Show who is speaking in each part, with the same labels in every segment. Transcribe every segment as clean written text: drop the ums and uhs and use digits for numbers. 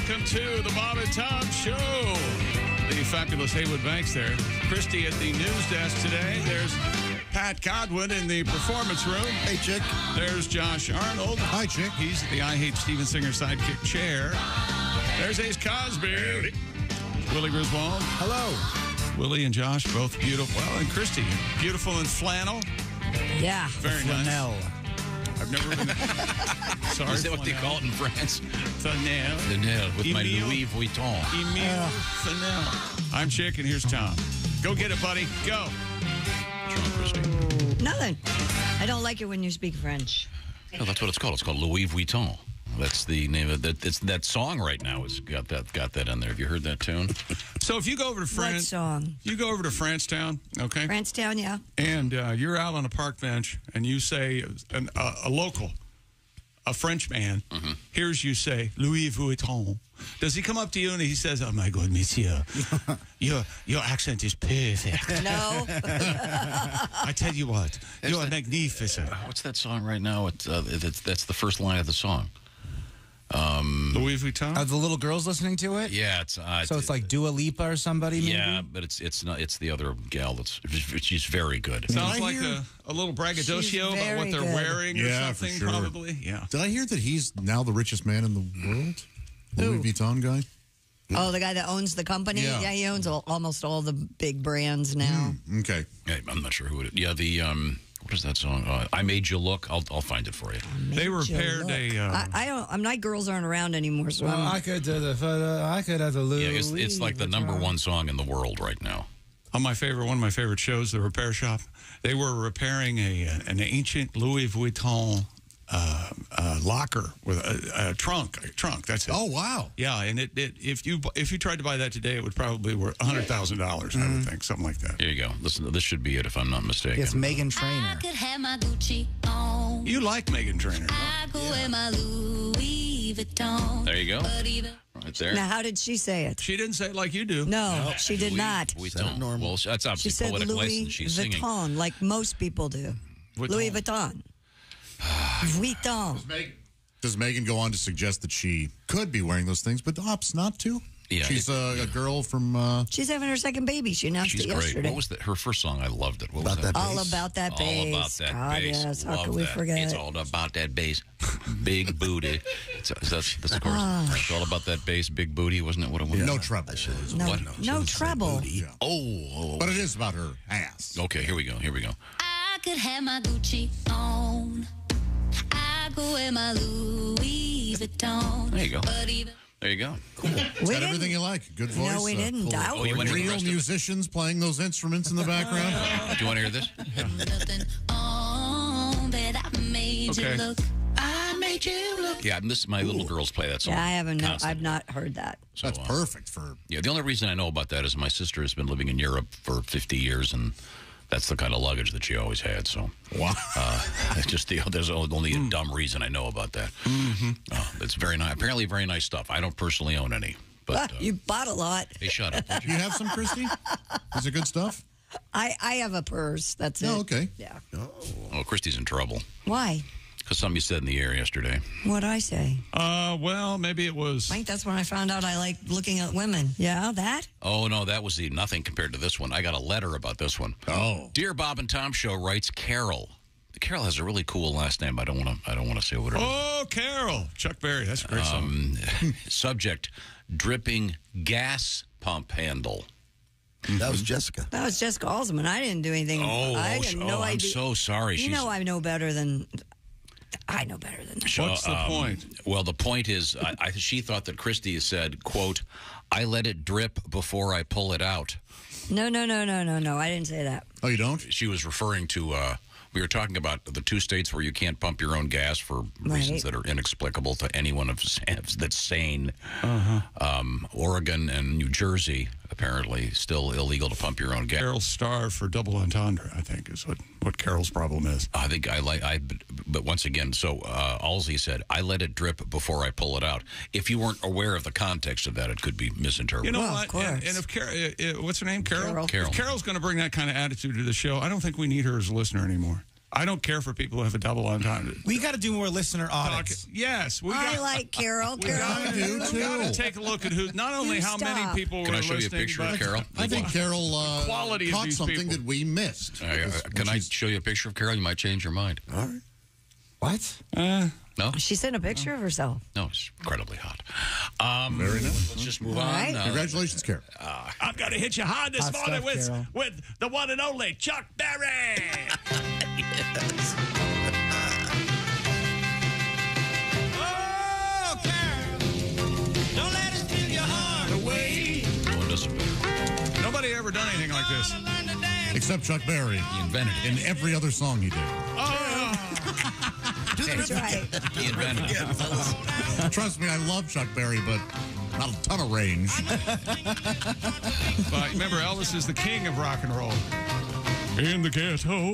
Speaker 1: Welcome to the Bob and Tom Show. The fabulous Haywood Banks there. Christy at the news desk today. There's Pat Godwin in the performance room.
Speaker 2: Hey, Chick.
Speaker 1: There's Josh Arnold.
Speaker 2: Hi, Chick.
Speaker 1: He's the I Hate Steven Singer sidekick chair. There's Ace Cosby. Howdy. Willie Griswold.
Speaker 2: Hello.
Speaker 1: Willie and Josh, both beautiful. Well, and Christy, beautiful in flannel.
Speaker 3: Yeah.
Speaker 1: Very nice. I've never been. Sorry.
Speaker 4: Is that what they call it in France?
Speaker 1: Flanelle.
Speaker 4: Flanelle with my
Speaker 1: Emile.
Speaker 4: Louis Vuitton.
Speaker 1: Emile Flanelle. I'm Chick, and here's Tom. Go get it, buddy. Go.
Speaker 4: John Christie.
Speaker 3: Nothing. I don't like it when you speak French.
Speaker 4: No, that's what it's called. It's called Louis Vuitton. That's the name of that. It's that song right now. It's got that in there. Have you heard that tune?
Speaker 1: So if you go over to France,
Speaker 3: What song?
Speaker 1: you go over to Francetown, okay?
Speaker 3: Francetown, yeah.
Speaker 1: And you're out on a park bench, and you say a local, a French man, hears you say Louis Vuitton. Does he come up to you and he says, "Oh my God, Monsieur, your accent is perfect.
Speaker 3: No.
Speaker 1: I tell you what, you are magnificent."
Speaker 4: What's that song right now? That's the first line of the song.
Speaker 1: Louis Vuitton.
Speaker 5: Are the little girls listening to it?
Speaker 4: Yeah,
Speaker 5: So it's like Dua Lipa or somebody, maybe?
Speaker 4: yeah, but it's not. It's the other gal she's very good.
Speaker 1: Sounds like a little braggadocio about what they're wearing or something,
Speaker 2: for sure.
Speaker 1: probably. Yeah.
Speaker 2: Did I hear that he's now the richest man in the world? Louis Vuitton guy?
Speaker 3: Oh, the guy that owns the company?
Speaker 2: Yeah.
Speaker 3: He owns almost all the big brands now.
Speaker 2: Okay.
Speaker 4: Yeah, I'm not sure who it is. Yeah, the what is that song? I Made You Look. I'll find it for you.
Speaker 1: They repaired
Speaker 3: I'm not. Girls aren't around anymore, so
Speaker 5: Well,
Speaker 3: I'm,
Speaker 5: I could have the Louis.
Speaker 4: Yeah, it's like the number one song in the world right now.
Speaker 1: on one of my favorite shows, The Repair Shop. They were repairing an ancient Louis Vuitton locker with a trunk. That's it.
Speaker 2: Oh, wow.
Speaker 1: Yeah, and if you tried to buy that today, it would probably be worth $100,000. I would think, something like that.
Speaker 4: Here you go. Listen, this should be it if I'm not mistaken.
Speaker 5: It's Meghan Trainor.
Speaker 6: I could have my Gucci on.
Speaker 1: You like Meghan Trainor?
Speaker 6: I could wear my Louis Vuitton.
Speaker 4: There you go.
Speaker 6: But even
Speaker 4: Right there.
Speaker 3: now, how did she say it?
Speaker 1: She didn't say it like you do.
Speaker 3: No, she did not.
Speaker 4: Vuitton. Well, that's
Speaker 3: She
Speaker 4: obviously
Speaker 3: said
Speaker 4: poetic
Speaker 3: Louis
Speaker 4: license. She's singing.
Speaker 3: Vuitton, like most people do. Louis Vuitton. Vuitton.
Speaker 2: Does Megan go on to suggest that she could be wearing those things, but opts not to?
Speaker 4: Yeah,
Speaker 2: She's a girl from...
Speaker 3: She's having her second baby. She announced
Speaker 4: She's
Speaker 3: it
Speaker 4: great.
Speaker 3: yesterday.
Speaker 4: What was her first song? I loved it. What was that?
Speaker 3: All about that bass.
Speaker 4: All about that
Speaker 3: God,
Speaker 4: bass.
Speaker 3: yes. How
Speaker 4: Love
Speaker 3: could we
Speaker 4: that.
Speaker 3: forget?
Speaker 4: It's all about that bass. Big booty. That's of course. It's all about that bass, big booty. Wasn't it what it was?
Speaker 2: No trouble.
Speaker 3: No trouble.
Speaker 2: Yeah.
Speaker 4: Oh.
Speaker 2: But it is about her ass.
Speaker 4: Okay, here we go.
Speaker 6: I could have my Gucci on. I could wear my Louis Vuitton.
Speaker 4: There you go.
Speaker 6: But even
Speaker 4: There you go.
Speaker 3: We
Speaker 2: Got
Speaker 3: didn't.
Speaker 2: everything you like. Good voice.
Speaker 3: No, we didn't.
Speaker 2: full of
Speaker 3: Oh,
Speaker 4: you wanna hear the
Speaker 2: real
Speaker 4: rest of it?
Speaker 2: musicians playing those instruments in the background.
Speaker 4: Do you want to hear this?
Speaker 6: nothing on that I made
Speaker 1: Okay.
Speaker 6: you look. I made you look.
Speaker 4: Yeah, my little girls play that song.
Speaker 3: Yeah, I haven't.
Speaker 4: constantly.
Speaker 3: I've not heard that.
Speaker 4: So,
Speaker 2: That's perfect for...
Speaker 4: Yeah, the only reason I know about that is my sister has been living in Europe for 50 years, and that's the kind of luggage that she always had. So,
Speaker 2: Wow.
Speaker 4: it's just there's only a dumb reason I know about that. It's very nice. Apparently, very nice stuff. I don't personally own any, but
Speaker 3: You bought a lot.
Speaker 4: hey, shut up. would
Speaker 2: You have some, Christy? Is it good stuff?
Speaker 3: I have a purse. That's it.
Speaker 2: Oh, okay.
Speaker 3: Yeah.
Speaker 4: Oh, Christy's in trouble
Speaker 3: Why?
Speaker 4: because something you said in the air yesterday.
Speaker 3: What'd I say?
Speaker 1: Well, maybe it was.
Speaker 3: I think that's when I found out I like looking at women. Yeah, that?
Speaker 4: Oh no, that was nothing compared to this one. I got a letter about this one.
Speaker 2: Oh.
Speaker 4: Dear Bob and Tom Show, writes Carol. Carol has a really cool last name. I don't want to say what it is.
Speaker 1: Oh, Carol. Chuck Berry. That's a great song.
Speaker 4: Subject: dripping gas pump handle.
Speaker 7: That was Jessica.
Speaker 3: That was Jessica Alsman. I didn't do anything. I had no
Speaker 4: I'm
Speaker 3: idea.
Speaker 4: so sorry.
Speaker 3: You know I know better than that.
Speaker 1: What's the point?
Speaker 4: Well, the point is, she thought that Christy said, "quote I let it drip before I pull it out."
Speaker 3: No. I didn't say that.
Speaker 2: Oh, you don't?
Speaker 4: She was referring to. We were talking about the two states where you can't pump your own gas for reasons that are inexplicable to anyone that's sane. Oregon and New Jersey, apparently, still illegal to pump your own gas.
Speaker 1: Carol's star for double entendre, I think, is what Carol's problem is.
Speaker 4: I think but once again, so Alsey said, I let it drip before I pull it out. If you weren't aware of the context of that, it could be misinterpreted.
Speaker 1: You know
Speaker 3: Well,
Speaker 1: what?
Speaker 3: of course.
Speaker 1: And if what's her name? Carol?
Speaker 3: Carol.
Speaker 1: If Carol's going to bring that kind of attitude to the show, I don't think we need her as a listener anymore. I don't care for people who have a double entendre.
Speaker 5: We got to do more listener audits.
Speaker 1: Yes,
Speaker 3: I like Carol. Carol,
Speaker 2: do,
Speaker 1: We got to take a look at who. Not only how many people
Speaker 4: Can
Speaker 1: were
Speaker 4: I show you a
Speaker 1: listening,
Speaker 4: picture of
Speaker 1: but
Speaker 4: Carol?
Speaker 2: I think Carol
Speaker 1: quality of
Speaker 2: caught
Speaker 1: these
Speaker 2: something
Speaker 1: people.
Speaker 2: that we missed.
Speaker 4: Can I show you a picture of Carol? You might change your mind.
Speaker 2: All right.
Speaker 5: What?
Speaker 4: No?
Speaker 3: she sent a picture of herself.
Speaker 4: No, it's incredibly hot.
Speaker 2: Very nice.
Speaker 4: Let's just move
Speaker 3: All
Speaker 4: on.
Speaker 3: right.
Speaker 2: Congratulations, Carol.
Speaker 1: I'm going to hit you hard this
Speaker 5: Hot
Speaker 1: morning
Speaker 5: stuff, Carol.
Speaker 1: with the one and only Chuck Berry. Oh, Carol, don't let us steal your heart away.
Speaker 4: Oh, it doesn't matter.
Speaker 1: Nobody ever done anything like this.
Speaker 2: Except Chuck Berry.
Speaker 4: He invented it.
Speaker 2: In every other song he did.
Speaker 3: That's right.
Speaker 4: He invented it.
Speaker 2: Trust me, I love Chuck Berry, but not a ton of range.
Speaker 1: But remember, Elvis is the king of rock and roll. In the ghetto.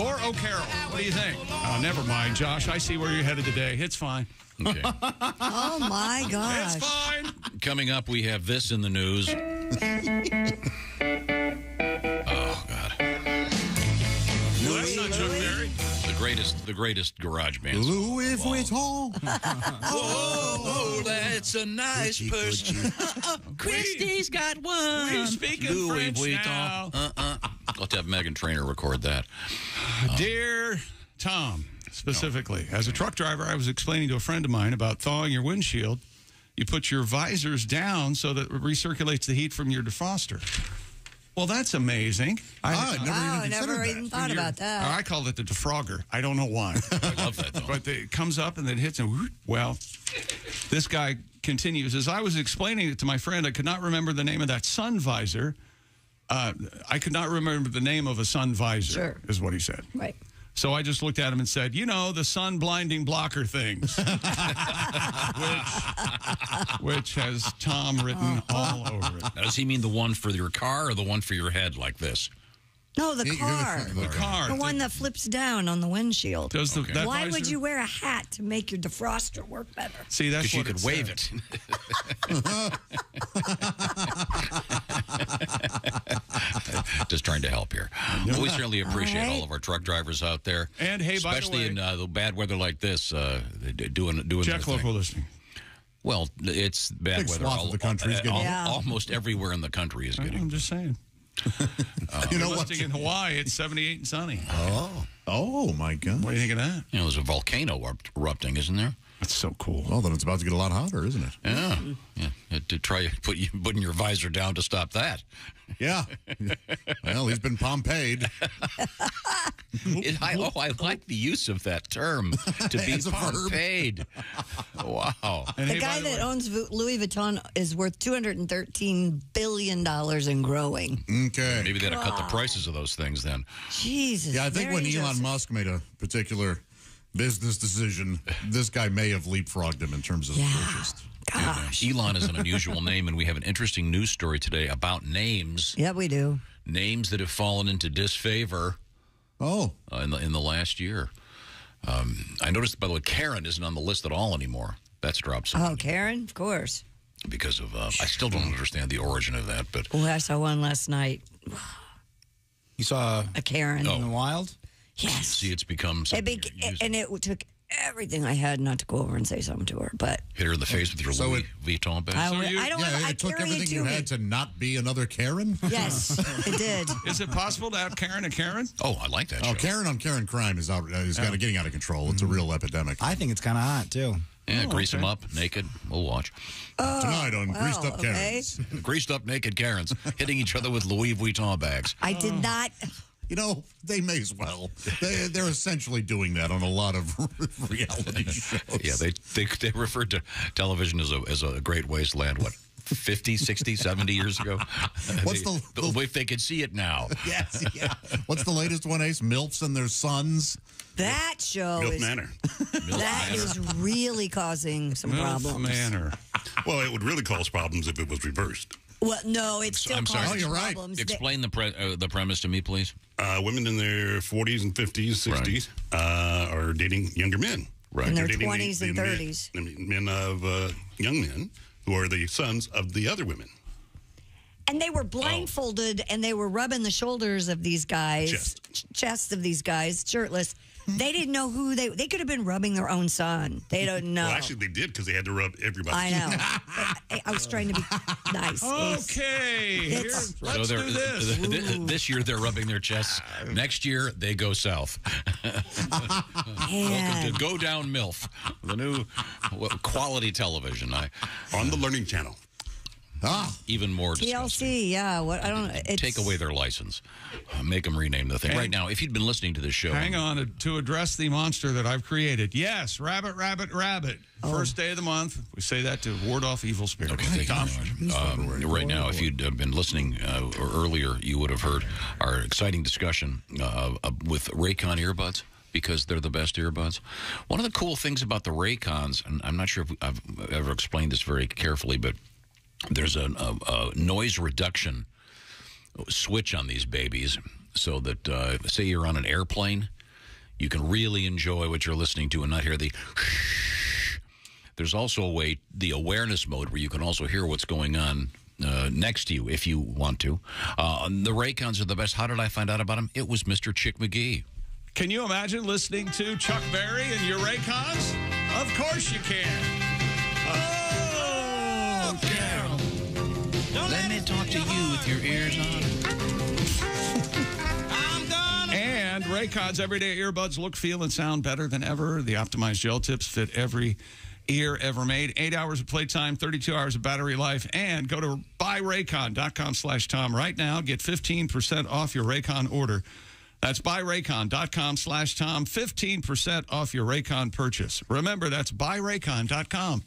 Speaker 1: Or Oh, Carol. What do you think? Never mind, Josh. I see where you're headed today. It's fine.
Speaker 4: Okay.
Speaker 3: Oh, my gosh.
Speaker 1: It's fine.
Speaker 4: Coming up, we have this in the news. Oh, God.
Speaker 1: Well, that's not Chuck Berry.
Speaker 4: The greatest garage band.
Speaker 2: Louis Vuitton.
Speaker 4: Oh, that's a nice person. Christie's got one.
Speaker 1: We speak in French now.
Speaker 4: I'll have to have Megan Trainor record that.
Speaker 1: Dear Tom, specifically, as a truck driver, I was explaining to a friend of mine about thawing your windshield. You put your visors down so that it recirculates the heat from your defroster. Well, that's amazing.
Speaker 2: I
Speaker 3: Never even thought about that.
Speaker 1: I called it the defrogger. I don't know why.
Speaker 4: I love that, though.
Speaker 1: But it comes up and then hits and well, this guy continues. As I was explaining it to my friend, I could not remember the name of that sun visor. I could not remember the name of a sun visor,
Speaker 3: Sure.
Speaker 1: is what he said.
Speaker 3: Right.
Speaker 1: So I just looked at him and said, you know, the sun blinding blocker things, which has Tom written all over it.
Speaker 4: Now, does he mean the one for your car or the one for your head like this?
Speaker 3: No, the car.
Speaker 1: The car.
Speaker 3: The one that flips down on the windshield.
Speaker 1: Does the, that
Speaker 3: Why would
Speaker 1: visor-
Speaker 3: you wear a hat to make your defroster work better?
Speaker 1: See, that's
Speaker 4: Because you
Speaker 1: what
Speaker 4: could wave
Speaker 1: said.
Speaker 4: it. Just trying to help here. Well, we certainly appreciate all of our truck drivers out there.
Speaker 1: And, hey, by the
Speaker 4: especially
Speaker 1: way-
Speaker 4: in the bad weather like this, doing their
Speaker 1: Check
Speaker 4: thing.
Speaker 1: local listening.
Speaker 4: Well, it's bad
Speaker 2: Big
Speaker 4: weather.
Speaker 2: swath of the country is getting-
Speaker 3: Yeah.
Speaker 4: Almost everywhere in the country is getting.
Speaker 1: I'm just saying.
Speaker 2: You know what?
Speaker 1: Listening in Hawaii, it's 78 and sunny.
Speaker 2: Oh, my God.
Speaker 1: What do you think of that?
Speaker 4: You know, there's a volcano erupting, isn't there?
Speaker 1: That's so cool.
Speaker 2: Well, then it's about to get a lot hotter, isn't it?
Speaker 4: Yeah. Yeah. To try putting your visor down to stop that.
Speaker 2: Yeah. Well, he's been Pompeyed.
Speaker 4: I like the use of that term, to be
Speaker 2: As a verb.
Speaker 4: Pompeyed. Wow.
Speaker 1: And
Speaker 3: The
Speaker 1: hey,
Speaker 3: guy
Speaker 1: by the
Speaker 3: that
Speaker 1: way,
Speaker 3: owns Louis Vuitton is worth $213 billion and growing.
Speaker 2: Okay.
Speaker 4: Maybe they ought to cut the prices of those things then.
Speaker 3: Jesus.
Speaker 2: Yeah, I think
Speaker 3: very
Speaker 2: when Elon
Speaker 3: interesting.
Speaker 2: Musk made a particular business decision, this guy may have leapfrogged him in terms of
Speaker 3: Yeah.
Speaker 2: purchase.
Speaker 3: Gosh.
Speaker 4: Elon is an unusual name, and we have an interesting news story today about names.
Speaker 3: Yeah, we do.
Speaker 4: Names that have fallen into disfavor
Speaker 2: Oh,
Speaker 4: in the last year. I noticed, by the way, Karen isn't on the list at all anymore. That's dropped
Speaker 3: Oh, Karen, of course.
Speaker 4: because of. I still don't understand the origin of that, but
Speaker 3: Oh, I saw one last night.
Speaker 5: You saw
Speaker 3: A Karen.
Speaker 5: in the wild?
Speaker 3: Yes.
Speaker 4: see, it's become something. you're using.
Speaker 3: And it took everything I had not to go over and say something to her. But
Speaker 4: Hit her in the face with your
Speaker 2: So
Speaker 4: Louis Vuitton bag.
Speaker 3: I
Speaker 1: you-
Speaker 3: don't.
Speaker 2: yeah,
Speaker 3: I
Speaker 2: it took
Speaker 3: carry it
Speaker 2: everything
Speaker 3: to
Speaker 2: you
Speaker 3: me.
Speaker 2: had to not be another Karen?
Speaker 3: Yes, it did.
Speaker 1: is it possible to have Karen and Karen?
Speaker 4: Oh, I like that show.
Speaker 2: Oh, Karen on Karen crime is kind of getting out of control. It's a real epidemic.
Speaker 5: I think it's kind of hot, too.
Speaker 4: Yeah, grease them
Speaker 1: okay.
Speaker 4: up, naked. We'll watch.
Speaker 2: Tonight on Greased Up
Speaker 3: okay.
Speaker 2: Karens.
Speaker 4: Greased up, naked Karens hitting each other with Louis Vuitton bags.
Speaker 3: I did not.
Speaker 2: You know, they may as well. They're essentially doing that on a lot of reality shows.
Speaker 4: Yeah, they referred to television as a great wasteland, what, 50, 60, 70 years ago?
Speaker 2: What's
Speaker 4: the way they could see it now?
Speaker 2: Yes, yeah. What's the latest one, Ace? MILFs and their sons?
Speaker 3: That show
Speaker 8: Milk
Speaker 3: is
Speaker 8: Manor.
Speaker 3: that is really causing some problems.
Speaker 1: Manor.
Speaker 8: Well, it would really cause problems if it was reversed.
Speaker 3: Well, no, it's still
Speaker 4: I'm sorry.
Speaker 3: causing
Speaker 2: Oh, you're right.
Speaker 3: problems.
Speaker 4: Explain the premise to me, please.
Speaker 8: Women in their 40s and 50s, 60s are dating younger men.
Speaker 4: Right.
Speaker 3: In their
Speaker 8: They're dating
Speaker 3: 20s and 30s.
Speaker 8: Men of young men who are the sons of the other women.
Speaker 3: And they were blindfolded and they were rubbing the shoulders of these guys, chests of these guys, shirtless. They didn't know who they could have been rubbing their own son. They don't know.
Speaker 8: Well, actually, they did because they had to rub everybody.
Speaker 3: I know. I was trying to be nice.
Speaker 1: Okay. Let's do this.
Speaker 4: This year, they're rubbing their chests. Next year, they go south. Welcome to Go Down MILF, the new quality television.
Speaker 8: On the Learning Channel.
Speaker 4: Even more disgusting.
Speaker 3: TLC, yeah. What I don't know.
Speaker 4: Take away their license. Make them rename the thing. Right now, if you'd been listening to this show.
Speaker 1: Hang on to address the monster that I've created. Yes, rabbit, rabbit, rabbit. First day of the month. We say that to ward off evil spirits.
Speaker 4: Okay, thank you very much. Right now, if you'd been listening or earlier, you would have heard our exciting discussion with Raycon earbuds, because they're the best earbuds. One of the cool things about the Raycons, and I'm not sure if I've ever explained this very carefully, but there's a noise reduction switch on these babies so that, say you're on an airplane, you can really enjoy what you're listening to and not hear the There's also the awareness mode where you can also hear what's going on next to you if you want to. The Raycons are the best. How did I find out about them? It was Mr. Chick McGee.
Speaker 1: Can you imagine listening to Chuck Berry and your Raycons? Of course you can. Oh, Carol.
Speaker 4: Let me talk to you with your ears on.
Speaker 1: And Raycon's everyday earbuds look, feel, and sound better than ever. The optimized gel tips fit every ear ever made. 8 hours of playtime, 32 hours of battery life. And go to buyraycon.com/Tom right now. Get 15% off your Raycon order. That's buyraycon.com/Tom. 15% off your Raycon purchase. Remember, that's buyraycon.com/Tom.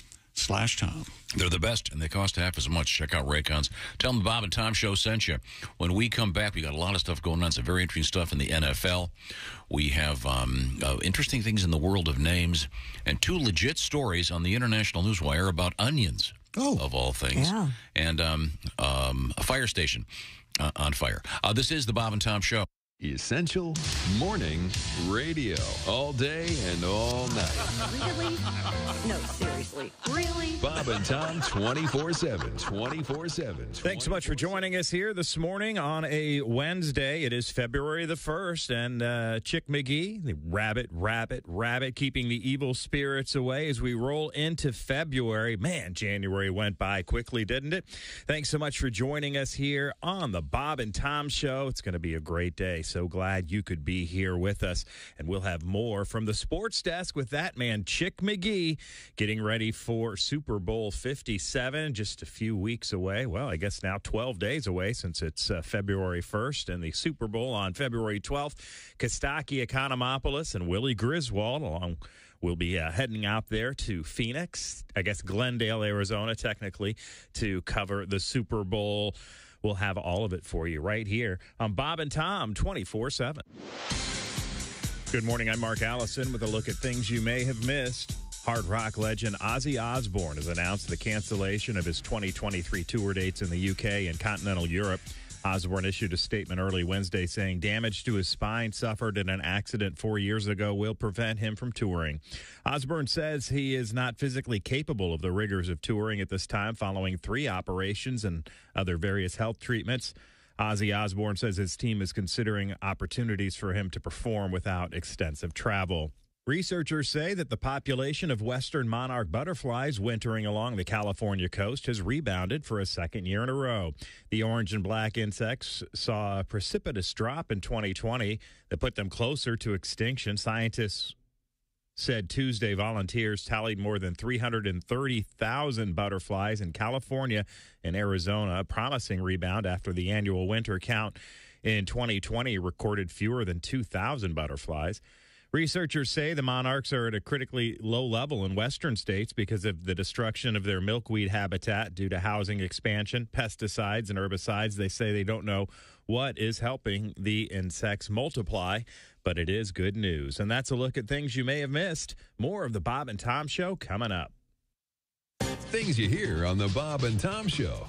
Speaker 4: They're the best, and they cost half as much. Check out Raycons. Tell them the Bob and Tom Show sent you. When we come back, we got a lot of stuff going on. Some very interesting stuff in the NFL. We have interesting things in the world of names, and 2 legit stories on the International Newswire about onions, of all things, and a fire station on fire. This is the Bob and Tom Show.
Speaker 9: Essential Morning Radio. All day and all night.
Speaker 3: Really? No, seriously. Really?
Speaker 9: Bob and Tom 24/7. 24/7.
Speaker 10: Thanks so much for joining us here this morning on a Wednesday. It is February the 1st, and Chick McGee, the rabbit, keeping the evil spirits away as we roll into February. Man, January went by quickly, didn't it? Thanks so much for joining us here on the Bob and Tom Show. It's going to be a great day. So glad you could be here with us. And we'll have more from the sports desk with that man, Chick McGee, getting ready for Super Bowl 57, just a few weeks away. Well, I guess now 12 days away since it's February 1st and the Super Bowl on February 12th. Kostaki Economopoulos and Willie Griswold will be heading out there to Phoenix, I guess Glendale, Arizona, technically, to cover the Super Bowl. We'll have all of it for you right here on Bob and Tom 24/7. Good morning. I'm Mark Allison with a look at things you may have missed. Hard rock legend Ozzy Osbourne has announced the cancellation of his 2023 tour dates in the UK and continental Europe. Osbourne issued a statement early Wednesday saying damage to his spine suffered in an accident 4 years ago will prevent him from touring. Osbourne says he is not physically capable of the rigors of touring at this time following 3 operations and other various health treatments. Ozzy Osbourne says his team is considering opportunities for him to perform without extensive travel. Researchers say that the population of western monarch butterflies wintering along the California coast has rebounded for a second year in a row. The orange and black insects saw a precipitous drop in 2020 that put them closer to extinction. Scientists said Tuesday volunteers tallied more than 330,000 butterflies in California and Arizona, a promising rebound after the annual winter count in 2020 recorded fewer than 2,000 butterflies. Researchers say the monarchs are at a critically low level in western states because of the destruction of their milkweed habitat due to housing expansion, pesticides, and herbicides. They say they don't know what is helping the insects multiply, but it is good news. And that's a look at things you may have missed. More of the Bob and Tom Show coming up.
Speaker 9: Things you hear on the Bob and Tom Show.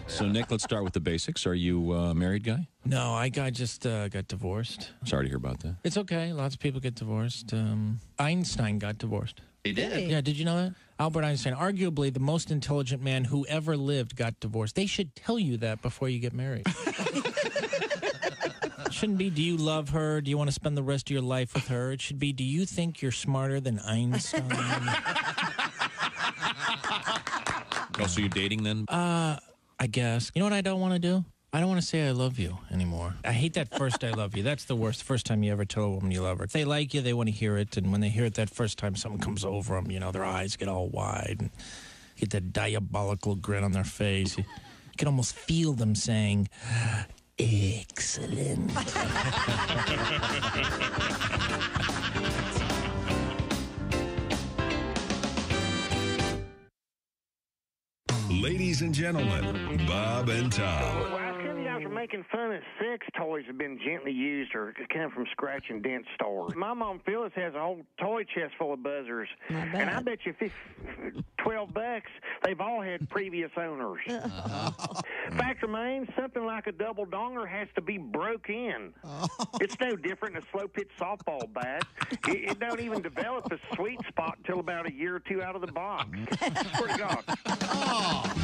Speaker 4: So, Nick, let's start with the basics. Are you a married guy?
Speaker 11: No, I just got divorced.
Speaker 4: Sorry to hear about that.
Speaker 11: It's okay. Lots of people get divorced. Einstein got divorced.
Speaker 4: He did?
Speaker 11: Yeah, did you know that? Albert Einstein, arguably the most intelligent man who ever lived, got divorced. They should tell you that before you get married. It shouldn't be, do you love her? Do you want to spend the rest of your life with her? It should be, do you think you're smarter than Einstein?
Speaker 4: Oh, so you're dating then?
Speaker 11: I guess. You know what I don't want to do? I don't want to say I love you anymore. I hate that first I love you. That's the worst. First time you ever tell a woman you love her. If they like you, they want to hear it. And when they hear it that first time, something comes over them. You know, their eyes get all wide and get that diabolical grin on their face. You can almost feel them saying, excellent.
Speaker 9: Ladies and gentlemen, Bob and Tom.
Speaker 12: Well, I tell you guys are making fun that sex toys have been gently used or come from scratch and dent stores. My mom Phyllis has a whole toy chest full of buzzers, and I bet you $12 they've all had previous owners. Fact remains, something like a double donger has to be broke in. It's no different than a slow pitch softball bat. It don't even develop a sweet spot until about a year or two out of the box. Swear to God.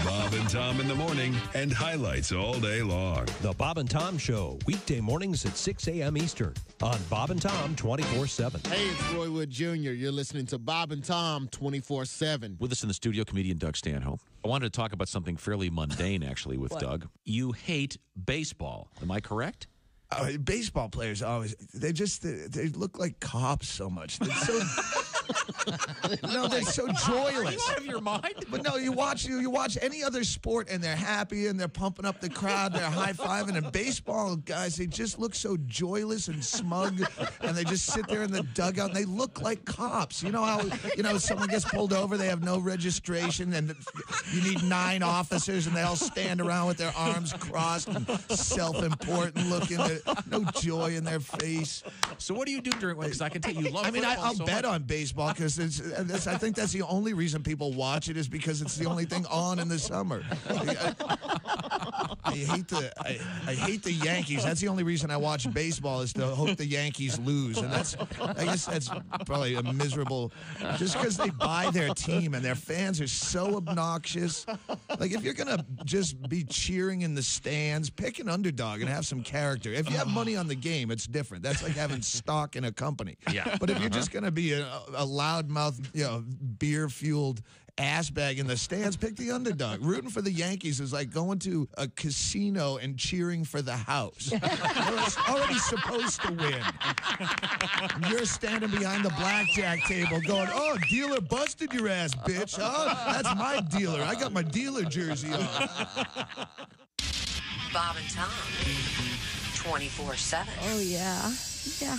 Speaker 9: Bob and Tom in the morning and highlights all day long.
Speaker 13: The Bob and Tom Show, weekday mornings at 6 a.m. Eastern on Bob and Tom 24/7.
Speaker 14: Hey, it's Roy Wood Jr. You're listening to Bob and Tom 24/7.
Speaker 15: With us in the studio, comedian Doug Stanhope. I wanted to talk about something fairly mundane, actually, with Doug. You hate baseball. Am I correct?
Speaker 16: Baseball players always, they look like cops so much. They're so... No, they're so joyless.
Speaker 15: Are you out of your mind?
Speaker 16: But no, you watch any other sport and they're happy and they're pumping up the crowd, they're high-fiving. And baseball guys, they just look so joyless and smug, and they just sit there in the dugout and they look like cops. You know how someone gets pulled over, they have no registration, and you need 9 officers, and they all stand around with their arms crossed and self-important looking. No joy in their face.
Speaker 15: So what do you do during? Because I can tell you love.
Speaker 16: I mean,
Speaker 15: football
Speaker 16: I'll
Speaker 15: so
Speaker 16: bet
Speaker 15: much.
Speaker 16: on baseball because I think that's the only reason people watch it is because it's the only thing on in the summer. I hate the Yankees. That's the only reason I watch baseball is to hope the Yankees lose, and I guess that's probably a miserable. Just because they buy their team and their fans are so obnoxious. Like if you're gonna just be cheering in the stands, pick an underdog and have some character. If you have money on the game, it's different. That's like having stock in a company.
Speaker 15: Yeah.
Speaker 16: But if you're just gonna be a loudmouth, beer-fueled ass bag in the stands, pick the underdog. Rooting for the Yankees is like going to a casino and cheering for the house. You're already supposed to win. You're standing behind the blackjack table going, oh, dealer busted your ass, bitch. Huh? That's my dealer. I got my dealer jersey on.
Speaker 17: Bob and Tom, 24/7.
Speaker 3: Oh, yeah. Yeah.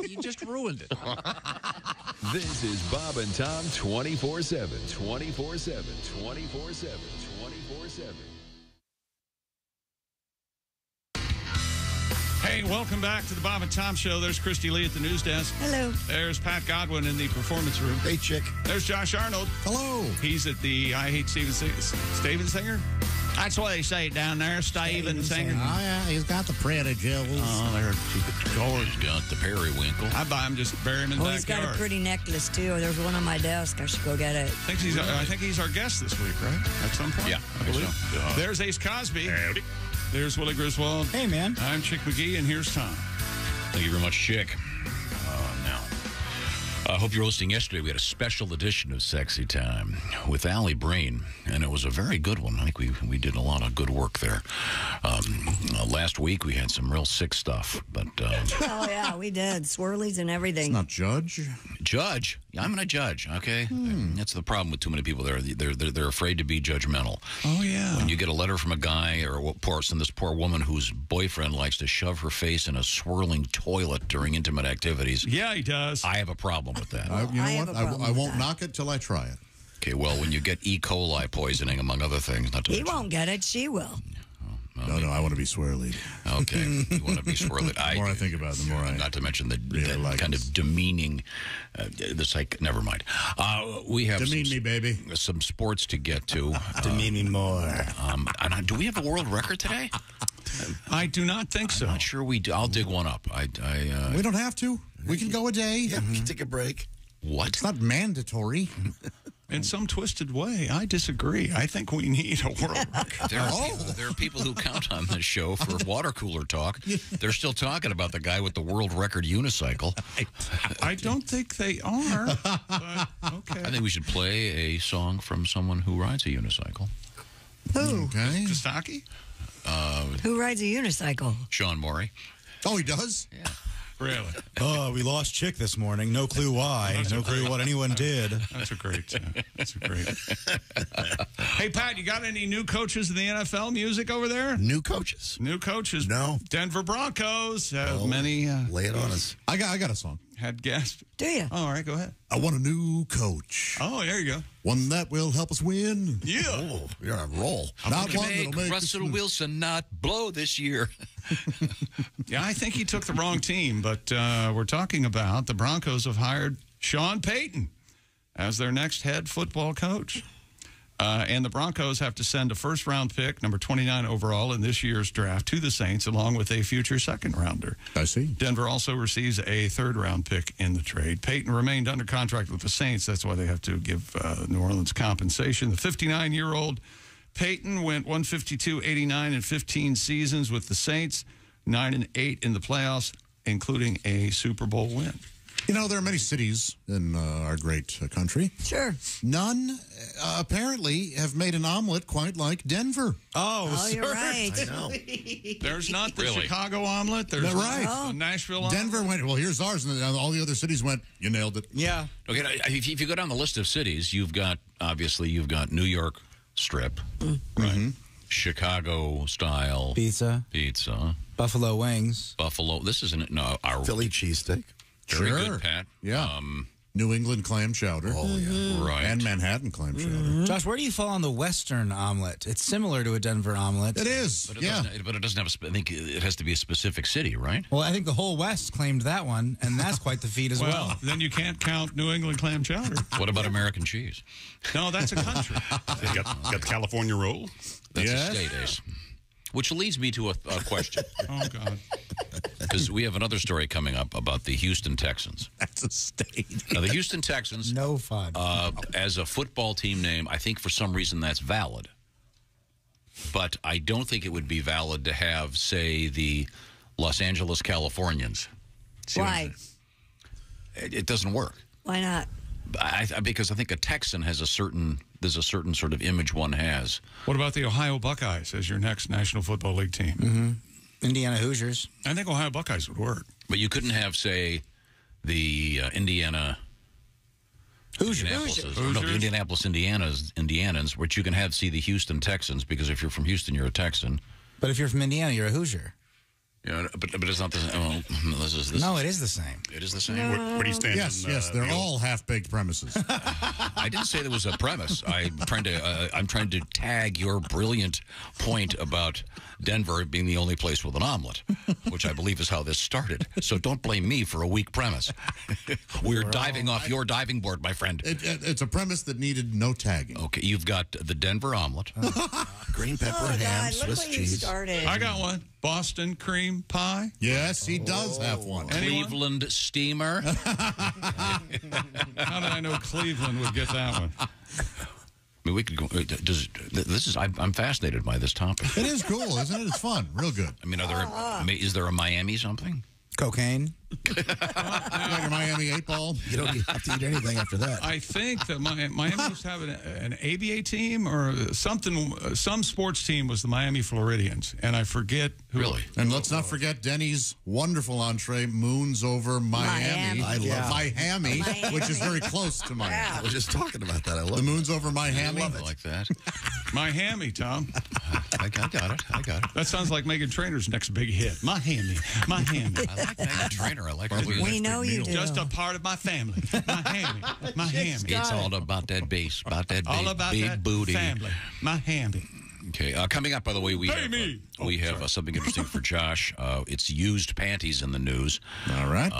Speaker 15: You just ruined it.
Speaker 9: This is Bob and Tom 24/7. 24/7. 24/7. 24/7.
Speaker 1: Hey, welcome back to the Bob and Tom Show. There's Christy Lee at the news desk.
Speaker 3: Hello.
Speaker 1: There's Pat Godwin in the performance room.
Speaker 7: Hey, chick.
Speaker 1: There's Josh Arnold.
Speaker 2: Hello.
Speaker 1: He's at the I Hate Steven Singer. That's why they say it down there, Steven Singer.
Speaker 2: Oh, yeah, he's got the Prada jewels.
Speaker 1: Oh, they're gorgeous.
Speaker 4: He's got the periwinkle.
Speaker 1: I buy him, just bury him in the
Speaker 3: Well, he's got
Speaker 1: backyard.
Speaker 3: a pretty necklace, too. There's one on my desk. I should go get it.
Speaker 1: I think he's our guest this week, right? At some point?
Speaker 4: Yeah, I think so.
Speaker 1: There's Ace Cosby.
Speaker 8: Howdy.
Speaker 1: There's Willie Griswold.
Speaker 5: Hey, man.
Speaker 1: I'm Chick McGee, and here's Tom.
Speaker 4: Thank you very much, Chick. Now, I hope you were listening yesterday. We had a special edition of Sexy Time with Allie Breen, and it was a very good one. I think we did a lot of good work there. Last week, we had some real sick stuff, but...
Speaker 3: Oh, yeah, we did. Swirlies and everything.
Speaker 2: It's not Judge.
Speaker 4: Judge? Yeah, I'm going to judge, okay? That's the problem with too many people. They're afraid to be judgmental.
Speaker 1: Oh, yeah.
Speaker 4: When you get a letter from a guy or this poor woman whose boyfriend likes to shove her face in a swirling toilet during intimate activities.
Speaker 1: Yeah, he does.
Speaker 4: I have a problem with that.
Speaker 2: You know what? I won't knock it till I try it.
Speaker 4: Okay, well, when you get E. coli poisoning, among other things, not to
Speaker 3: He
Speaker 4: mention.
Speaker 3: won't get it. She will.
Speaker 2: No, I want to be swirly.
Speaker 4: Okay, you want to be swirly.
Speaker 2: The more I think about it, the more I...
Speaker 4: Not to mention that
Speaker 2: like
Speaker 4: kind of demeaning, never mind. We have
Speaker 2: Demean me, baby.
Speaker 4: Some sports to get to.
Speaker 5: Demean me more.
Speaker 4: Do we have a world record today?
Speaker 1: I do not think so.
Speaker 4: I'm not sure we do. I'll dig one up.
Speaker 2: We don't have to. We can go a day.
Speaker 7: Yeah, we can take a break.
Speaker 4: What?
Speaker 2: It's not mandatory.
Speaker 1: In some twisted way, I disagree. I think we need a world record.
Speaker 4: There are people who count on this show for water cooler talk. They're still talking about the guy with the world record unicycle.
Speaker 1: I don't think they are. But okay.
Speaker 4: I think we should play a song from someone who rides a unicycle.
Speaker 3: Who?
Speaker 2: Okay.
Speaker 1: Kostaki?
Speaker 3: Who rides a unicycle?
Speaker 4: Sean Morey.
Speaker 2: Oh, he does?
Speaker 4: Yeah.
Speaker 1: Really?
Speaker 5: Oh, we lost Chick this morning. No clue why. No clue what anyone did.
Speaker 1: That's a great. That's a great. Hey, Pat, you got any new coaches in the NFL music over there?
Speaker 7: New coaches?
Speaker 1: New coaches?
Speaker 7: No.
Speaker 1: Denver Broncos have many.
Speaker 7: Lay it on us.
Speaker 2: I got a song.
Speaker 1: Had guests.
Speaker 3: Do you?
Speaker 1: Oh, all right, go ahead.
Speaker 2: I want a new coach.
Speaker 1: Oh, there you go.
Speaker 2: One that will help us win.
Speaker 1: Yeah.
Speaker 7: Oh, you're on a roll.
Speaker 2: Not one
Speaker 4: Make
Speaker 2: that'll make
Speaker 4: Russell
Speaker 2: us...
Speaker 4: Wilson not blow this year.
Speaker 1: Yeah, I think he took the wrong team, but we're talking about the Broncos have hired Sean Payton as their next head football coach. And the Broncos have to send a first-round pick, number 29 overall in this year's draft, to the Saints, along with a future second-rounder.
Speaker 2: I see.
Speaker 1: Denver also receives a third-round pick in the trade. Payton remained under contract with the Saints. That's why they have to give New Orleans compensation. The 59-year-old Payton went 152-89 in 15 seasons with the Saints, 9-8 in the playoffs, including a Super Bowl win.
Speaker 2: You know, there are many cities in our great country.
Speaker 3: Sure.
Speaker 2: None, apparently, have made an omelet quite like Denver.
Speaker 3: Oh, you're right.
Speaker 7: I know.
Speaker 1: There's not the Chicago omelet. There's
Speaker 2: That's right.
Speaker 1: not the Nashville omelet.
Speaker 2: Denver went, well, here's ours. And then all the other cities went, you nailed it.
Speaker 5: Yeah.
Speaker 4: Okay, if you go down the list of cities, you've got New York strip, right? Chicago style
Speaker 5: Pizza. Buffalo wings.
Speaker 4: Buffalo. This isn't our
Speaker 7: Philly cheesesteak.
Speaker 4: Very good, Pat.
Speaker 2: Yeah. New England clam chowder.
Speaker 7: Oh, yeah.
Speaker 4: Right.
Speaker 2: And Manhattan clam chowder.
Speaker 5: Josh, where do you fall on the Western omelet? It's similar to a Denver omelet.
Speaker 2: It is.
Speaker 4: But it doesn't have I think it has to be a specific city, right?
Speaker 5: Well, I think the whole West claimed that one, and that's quite the feat as well.
Speaker 1: Then you can't count New England clam chowder.
Speaker 4: What about American cheese?
Speaker 1: No, that's a country.
Speaker 8: You got the California roll.
Speaker 4: That's a state, Ace. Which leads me to a question.
Speaker 1: Oh, God.
Speaker 4: Because we have another story coming up about the Houston Texans.
Speaker 2: That's a state.
Speaker 4: Now, the Houston Texans,
Speaker 5: no fun.
Speaker 4: As a football team name, I think for some reason that's valid. But I don't think it would be valid to have, say, the Los Angeles Californians.
Speaker 3: Why?
Speaker 4: It doesn't work.
Speaker 3: Why not?
Speaker 4: Because I think a Texan has there's a certain sort of image one has.
Speaker 1: What about the Ohio Buckeyes as your next National Football League team?
Speaker 5: Mm-hmm. Indiana Hoosiers.
Speaker 1: I think Ohio Buckeyes would work.
Speaker 4: But you couldn't have, say, the Indiana
Speaker 5: Hoosiers.
Speaker 4: No, the Indianapolis Indianans, which you can have see the Houston Texans, because if you're from Houston, you're a Texan.
Speaker 5: But if you're from Indiana, you're a Hoosier.
Speaker 4: Yeah, but it's not the same. Well,
Speaker 5: no, it is the same.
Speaker 4: It is the same.
Speaker 3: No.
Speaker 8: Where do you stand?
Speaker 2: Yes, they're all half-baked premises.
Speaker 4: I didn't say there was a premise. I'm trying to tag your brilliant point about Denver being the only place with an omelet, which I believe is how this started. So don't blame me for a weak premise. We're diving off your diving board, my friend.
Speaker 2: It's a premise that needed no tagging.
Speaker 4: Okay, you've got the Denver omelet.
Speaker 7: Green pepper, ham, Swiss cheese.
Speaker 1: I got one. Boston cream pie.
Speaker 2: Yes, he does have one.
Speaker 4: Cleveland steamer.
Speaker 1: How did I know Cleveland would get that one?
Speaker 4: I mean, we could go. I'm fascinated by this topic.
Speaker 2: It is cool, isn't it? It's fun. Real good.
Speaker 4: I mean, is there a Miami something?
Speaker 5: Cocaine.
Speaker 2: Like a Miami 8-ball.
Speaker 7: You don't have to eat anything after that.
Speaker 1: I think that Miami used to have an ABA team or something. Some sports team was the Miami Floridians, and I forget who.
Speaker 4: Really?
Speaker 2: And let's not forget Denny's wonderful entree, Moons Over Miami.
Speaker 7: I love
Speaker 2: Miami, which is very close to Miami.
Speaker 7: I was just talking about that. I love
Speaker 2: the Moons Over Miami.
Speaker 4: I love it like that.
Speaker 1: Miami, Tom.
Speaker 4: I got it.
Speaker 1: That sounds like Meghan Trainor's next big hit. Miami.
Speaker 4: I like Meghan Trainor. I like her.
Speaker 3: We know you do.
Speaker 1: Just a part of my family. Miami.
Speaker 4: It's all about that bass,
Speaker 1: All about
Speaker 4: big
Speaker 1: that
Speaker 4: booty.
Speaker 1: family. Miami.
Speaker 4: Okay, coming up, by the way, we have something interesting for Josh. It's used panties in the news.
Speaker 2: All right.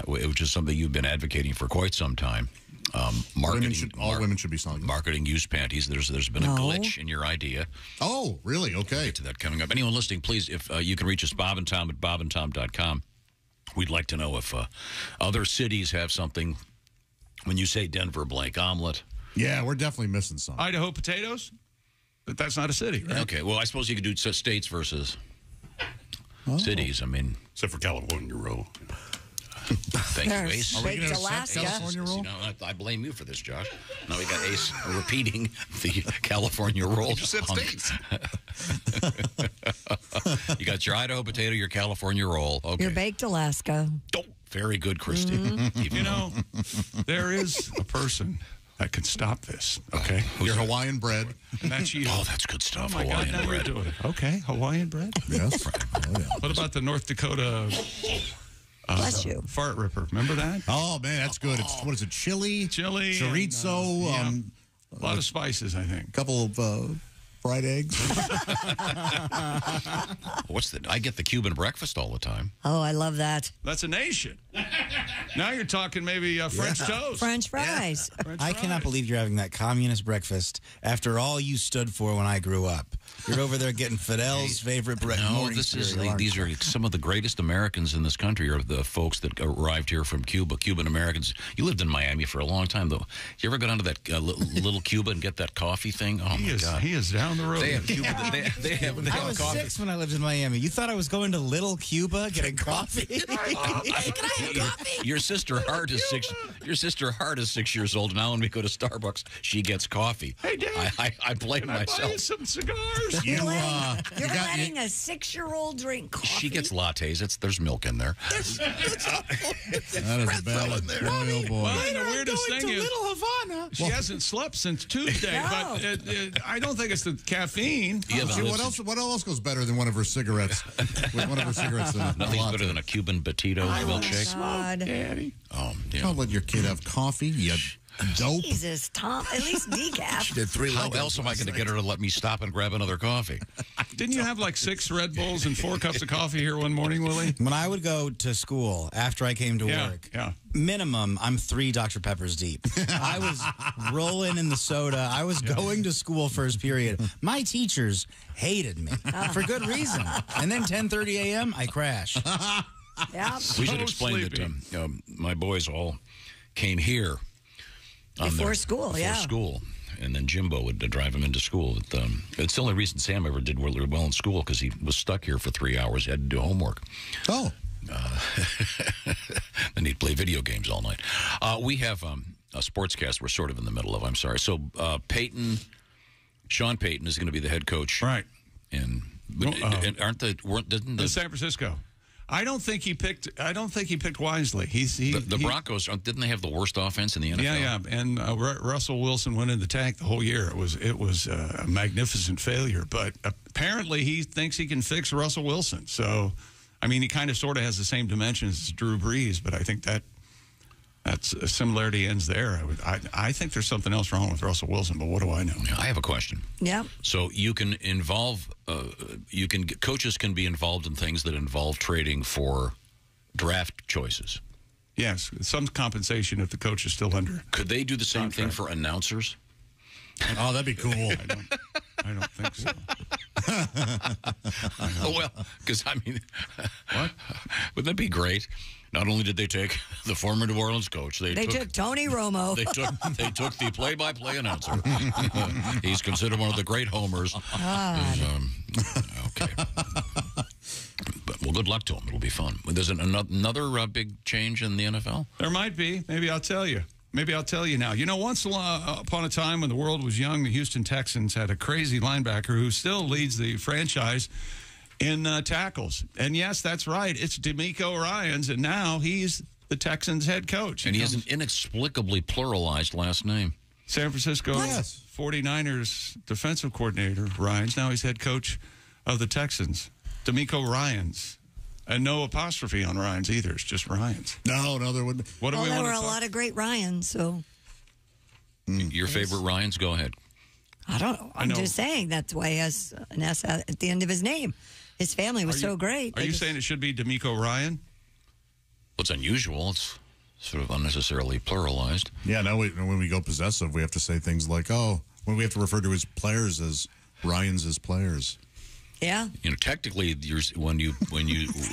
Speaker 4: Which is something you've been advocating for quite some time. Marketing,
Speaker 2: all women should be selling them.
Speaker 4: Marketing used panties. There's been a glitch in your idea.
Speaker 2: Oh, really? Okay.
Speaker 4: We'll get to that coming up. Anyone listening, please, if you can reach us, Bob and Tom at bobandtom.com. We'd like to know if other cities have something When you say Denver blank omelet.
Speaker 2: Yeah, we're definitely missing some.
Speaker 1: Idaho potatoes? But that's not a city, right?
Speaker 4: Okay, well, I suppose you could do states versus cities. I mean,
Speaker 8: except for California roll.
Speaker 4: Thank you, Ace.
Speaker 3: Are we gonna Alaska.
Speaker 4: California roll? I blame you for this, Josh. Now we got Ace repeating the California roll.
Speaker 7: You just said states.
Speaker 4: You got your Idaho potato, your California roll. Okay.
Speaker 3: Your baked Alaska.
Speaker 4: Oh, very good, Christy.
Speaker 1: You know, there is a person that can stop this, okay?
Speaker 2: Your Hawaiian bread.
Speaker 1: And that's you.
Speaker 4: Oh, that's good stuff.
Speaker 1: Oh, my
Speaker 4: Hawaiian
Speaker 1: God, now
Speaker 4: bread.
Speaker 1: you're doing it. Okay, Hawaiian bread?
Speaker 2: Yes.
Speaker 1: What about the North Dakota
Speaker 3: Bless you.
Speaker 1: fart ripper? Remember that?
Speaker 2: Oh, man, that's good. It's, what is it, chili?
Speaker 1: Chili.
Speaker 2: Chorizo.
Speaker 1: And, a lot of spices, I think.
Speaker 2: A couple of fried eggs.
Speaker 4: What's the? I get the Cuban breakfast all the time.
Speaker 3: Oh, I love that.
Speaker 1: That's a nation. Now you're talking maybe French toast.
Speaker 3: French fries.
Speaker 1: French
Speaker 17: I
Speaker 1: fries.
Speaker 17: cannot believe you're having that communist breakfast after all you stood for when I grew up. You're over there getting Fidel's favorite breakfast.
Speaker 4: No, these are some of the greatest Americans in this country are the folks that arrived here from Cuba, Cuban Americans. You lived in Miami for a long time, though. You ever go down to that little Cuba and get that coffee thing? Oh, my God.
Speaker 1: He is down the road.
Speaker 4: They have Cuba. They have
Speaker 17: I was
Speaker 4: coffee.
Speaker 17: 6 when I lived in Miami. You thought I was going to Little Cuba getting coffee?
Speaker 4: Can I have coffee? Your sister Hart is 6. Your sister Hart is 6 years old now. When we go to Starbucks, she gets coffee.
Speaker 1: Hey, Dad.
Speaker 4: I blame
Speaker 1: Can I buy
Speaker 4: myself.
Speaker 1: you some cigars?
Speaker 3: You're letting a 6-year-old drink coffee.
Speaker 4: She gets lattes. There's milk in there.
Speaker 2: That is bad. Boy, oh, boy.
Speaker 1: Well, and the weirdest thing is,
Speaker 17: Little Havana.
Speaker 1: she hasn't slept since Tuesday, but I don't think it's the caffeine.
Speaker 4: Yeah,
Speaker 2: See, what else goes better than one of her cigarettes? With one of her cigarettes in
Speaker 4: Nothing's better than a Cuban Batito milkshake.
Speaker 3: God.
Speaker 1: Daddy.
Speaker 4: Oh, yeah.
Speaker 2: Don't let your kid have coffee, you dope.
Speaker 3: Jesus, Tom. At least decaf.
Speaker 7: She did 3
Speaker 4: How
Speaker 7: Legos
Speaker 4: else am I
Speaker 7: last
Speaker 4: going to
Speaker 7: night.
Speaker 4: get her to let me stop and grab another coffee?
Speaker 1: Didn't you have like 6 Red Bulls and 4 cups of coffee here one morning, Willie?
Speaker 17: When I would go to school after I came to work, minimum, I'm 3 Dr. Peppers deep. I was rolling in the soda. I was going to school first period. My teachers hated me for good reason. And then 10:30 a.m., I crash.
Speaker 3: Yeah.
Speaker 4: We should explain that my boys all came here
Speaker 3: Before school,
Speaker 4: before school, and then Jimbo would drive him into school. It's the only reason Sam ever did really well in school because he was stuck here for 3 hours. He had to do homework.
Speaker 2: Oh.
Speaker 4: Then he'd play video games all night. We have a sportscast we're sort of in the middle of. I'm sorry. So Sean Payton is going to be the head coach,
Speaker 1: right?
Speaker 4: And didn't
Speaker 1: the San Francisco? I don't think he picked wisely. The
Speaker 4: Broncos didn't they have the worst offense in the NFL?
Speaker 1: Yeah. And Russell Wilson went in the tank the whole year. It was a magnificent failure. But apparently he thinks he can fix Russell Wilson. So, I mean, he kind of sort of has the same dimensions as Drew Brees. But I think that's a similarity ends there. I think there's something else wrong with Russell Wilson. But what do I know?
Speaker 4: I have a question.
Speaker 3: Yeah.
Speaker 4: So you can involve. Coaches can be involved in things that involve trading for draft choices.
Speaker 1: Yes, some compensation if the coach is still under.
Speaker 4: Could they do the same thing for announcers?
Speaker 2: Oh, that'd be cool.
Speaker 1: I don't think so.
Speaker 4: Well, because I mean, what? Wouldn't that be great? Not only did they take the former New Orleans coach, they
Speaker 3: took Tony Romo.
Speaker 4: They took the play-by-play announcer. He's considered one of the great homers. Okay. Well, good luck to him. It'll be fun. There's another big change in the NFL?
Speaker 1: There might be. Maybe I'll tell you. Now. You know, once upon a time when the world was young, the Houston Texans had a crazy linebacker who still leads the franchise in tackles. And yes, that's right. It's D'Amico Ryans, and now he's the Texans head coach.
Speaker 4: And he has an inexplicably pluralized last name.
Speaker 1: San Francisco 49ers defensive coordinator, Ryans. Now he's head coach of the Texans. D'Amico Ryans. And no apostrophe on Ryans either. It's just Ryans.
Speaker 2: No, there wouldn't.
Speaker 3: There were a lot of great Ryans, so.
Speaker 4: Your favorite Ryans? Go ahead.
Speaker 3: I don't know. I'm just saying that's why he has an S at the end of his name. His family was so great.
Speaker 1: Are you saying it should be D'Amico Ryan?
Speaker 4: Well, it's unusual. It's sort of unnecessarily pluralized.
Speaker 2: Yeah, now when we go possessive, we have to say things like, when we have to refer to his players as Ryans as players.
Speaker 3: Yeah.
Speaker 4: You know, technically, when you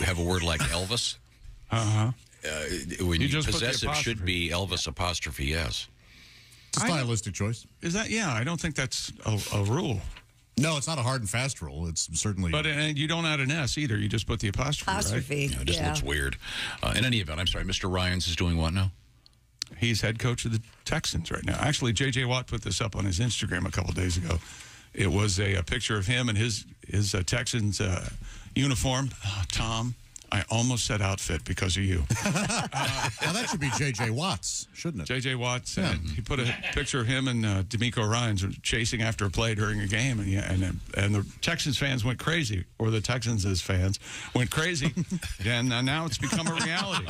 Speaker 4: have a word like Elvis, when
Speaker 1: You
Speaker 4: you
Speaker 1: just put the
Speaker 4: possessive should
Speaker 1: apostrophe.
Speaker 4: be Elvis apostrophe S.
Speaker 2: It's a stylistic choice.
Speaker 1: Is that? Yeah, I don't think that's a rule.
Speaker 2: No, it's not a hard and fast rule. It's certainly.
Speaker 1: But and you don't add an S either. You just put the apostrophe.
Speaker 3: Apostrophe.
Speaker 1: Right?
Speaker 4: It just looks weird. In any event, I'm sorry, Mr. Ryans is doing what now?
Speaker 1: He's head coach of the Texans right now. Actually, J.J. Watt put this up on his Instagram a couple days ago. It was a picture of him and his Texans uniform. Tom, I almost said outfit because of you.
Speaker 2: Now that should be J.J. Watts, shouldn't it?
Speaker 1: J.J. Watts. Yeah. He put a picture of him and D'Amico Ryans chasing after a play during a game, and the Texans fans went crazy, or the Texans' fans went crazy, and now it's become a reality.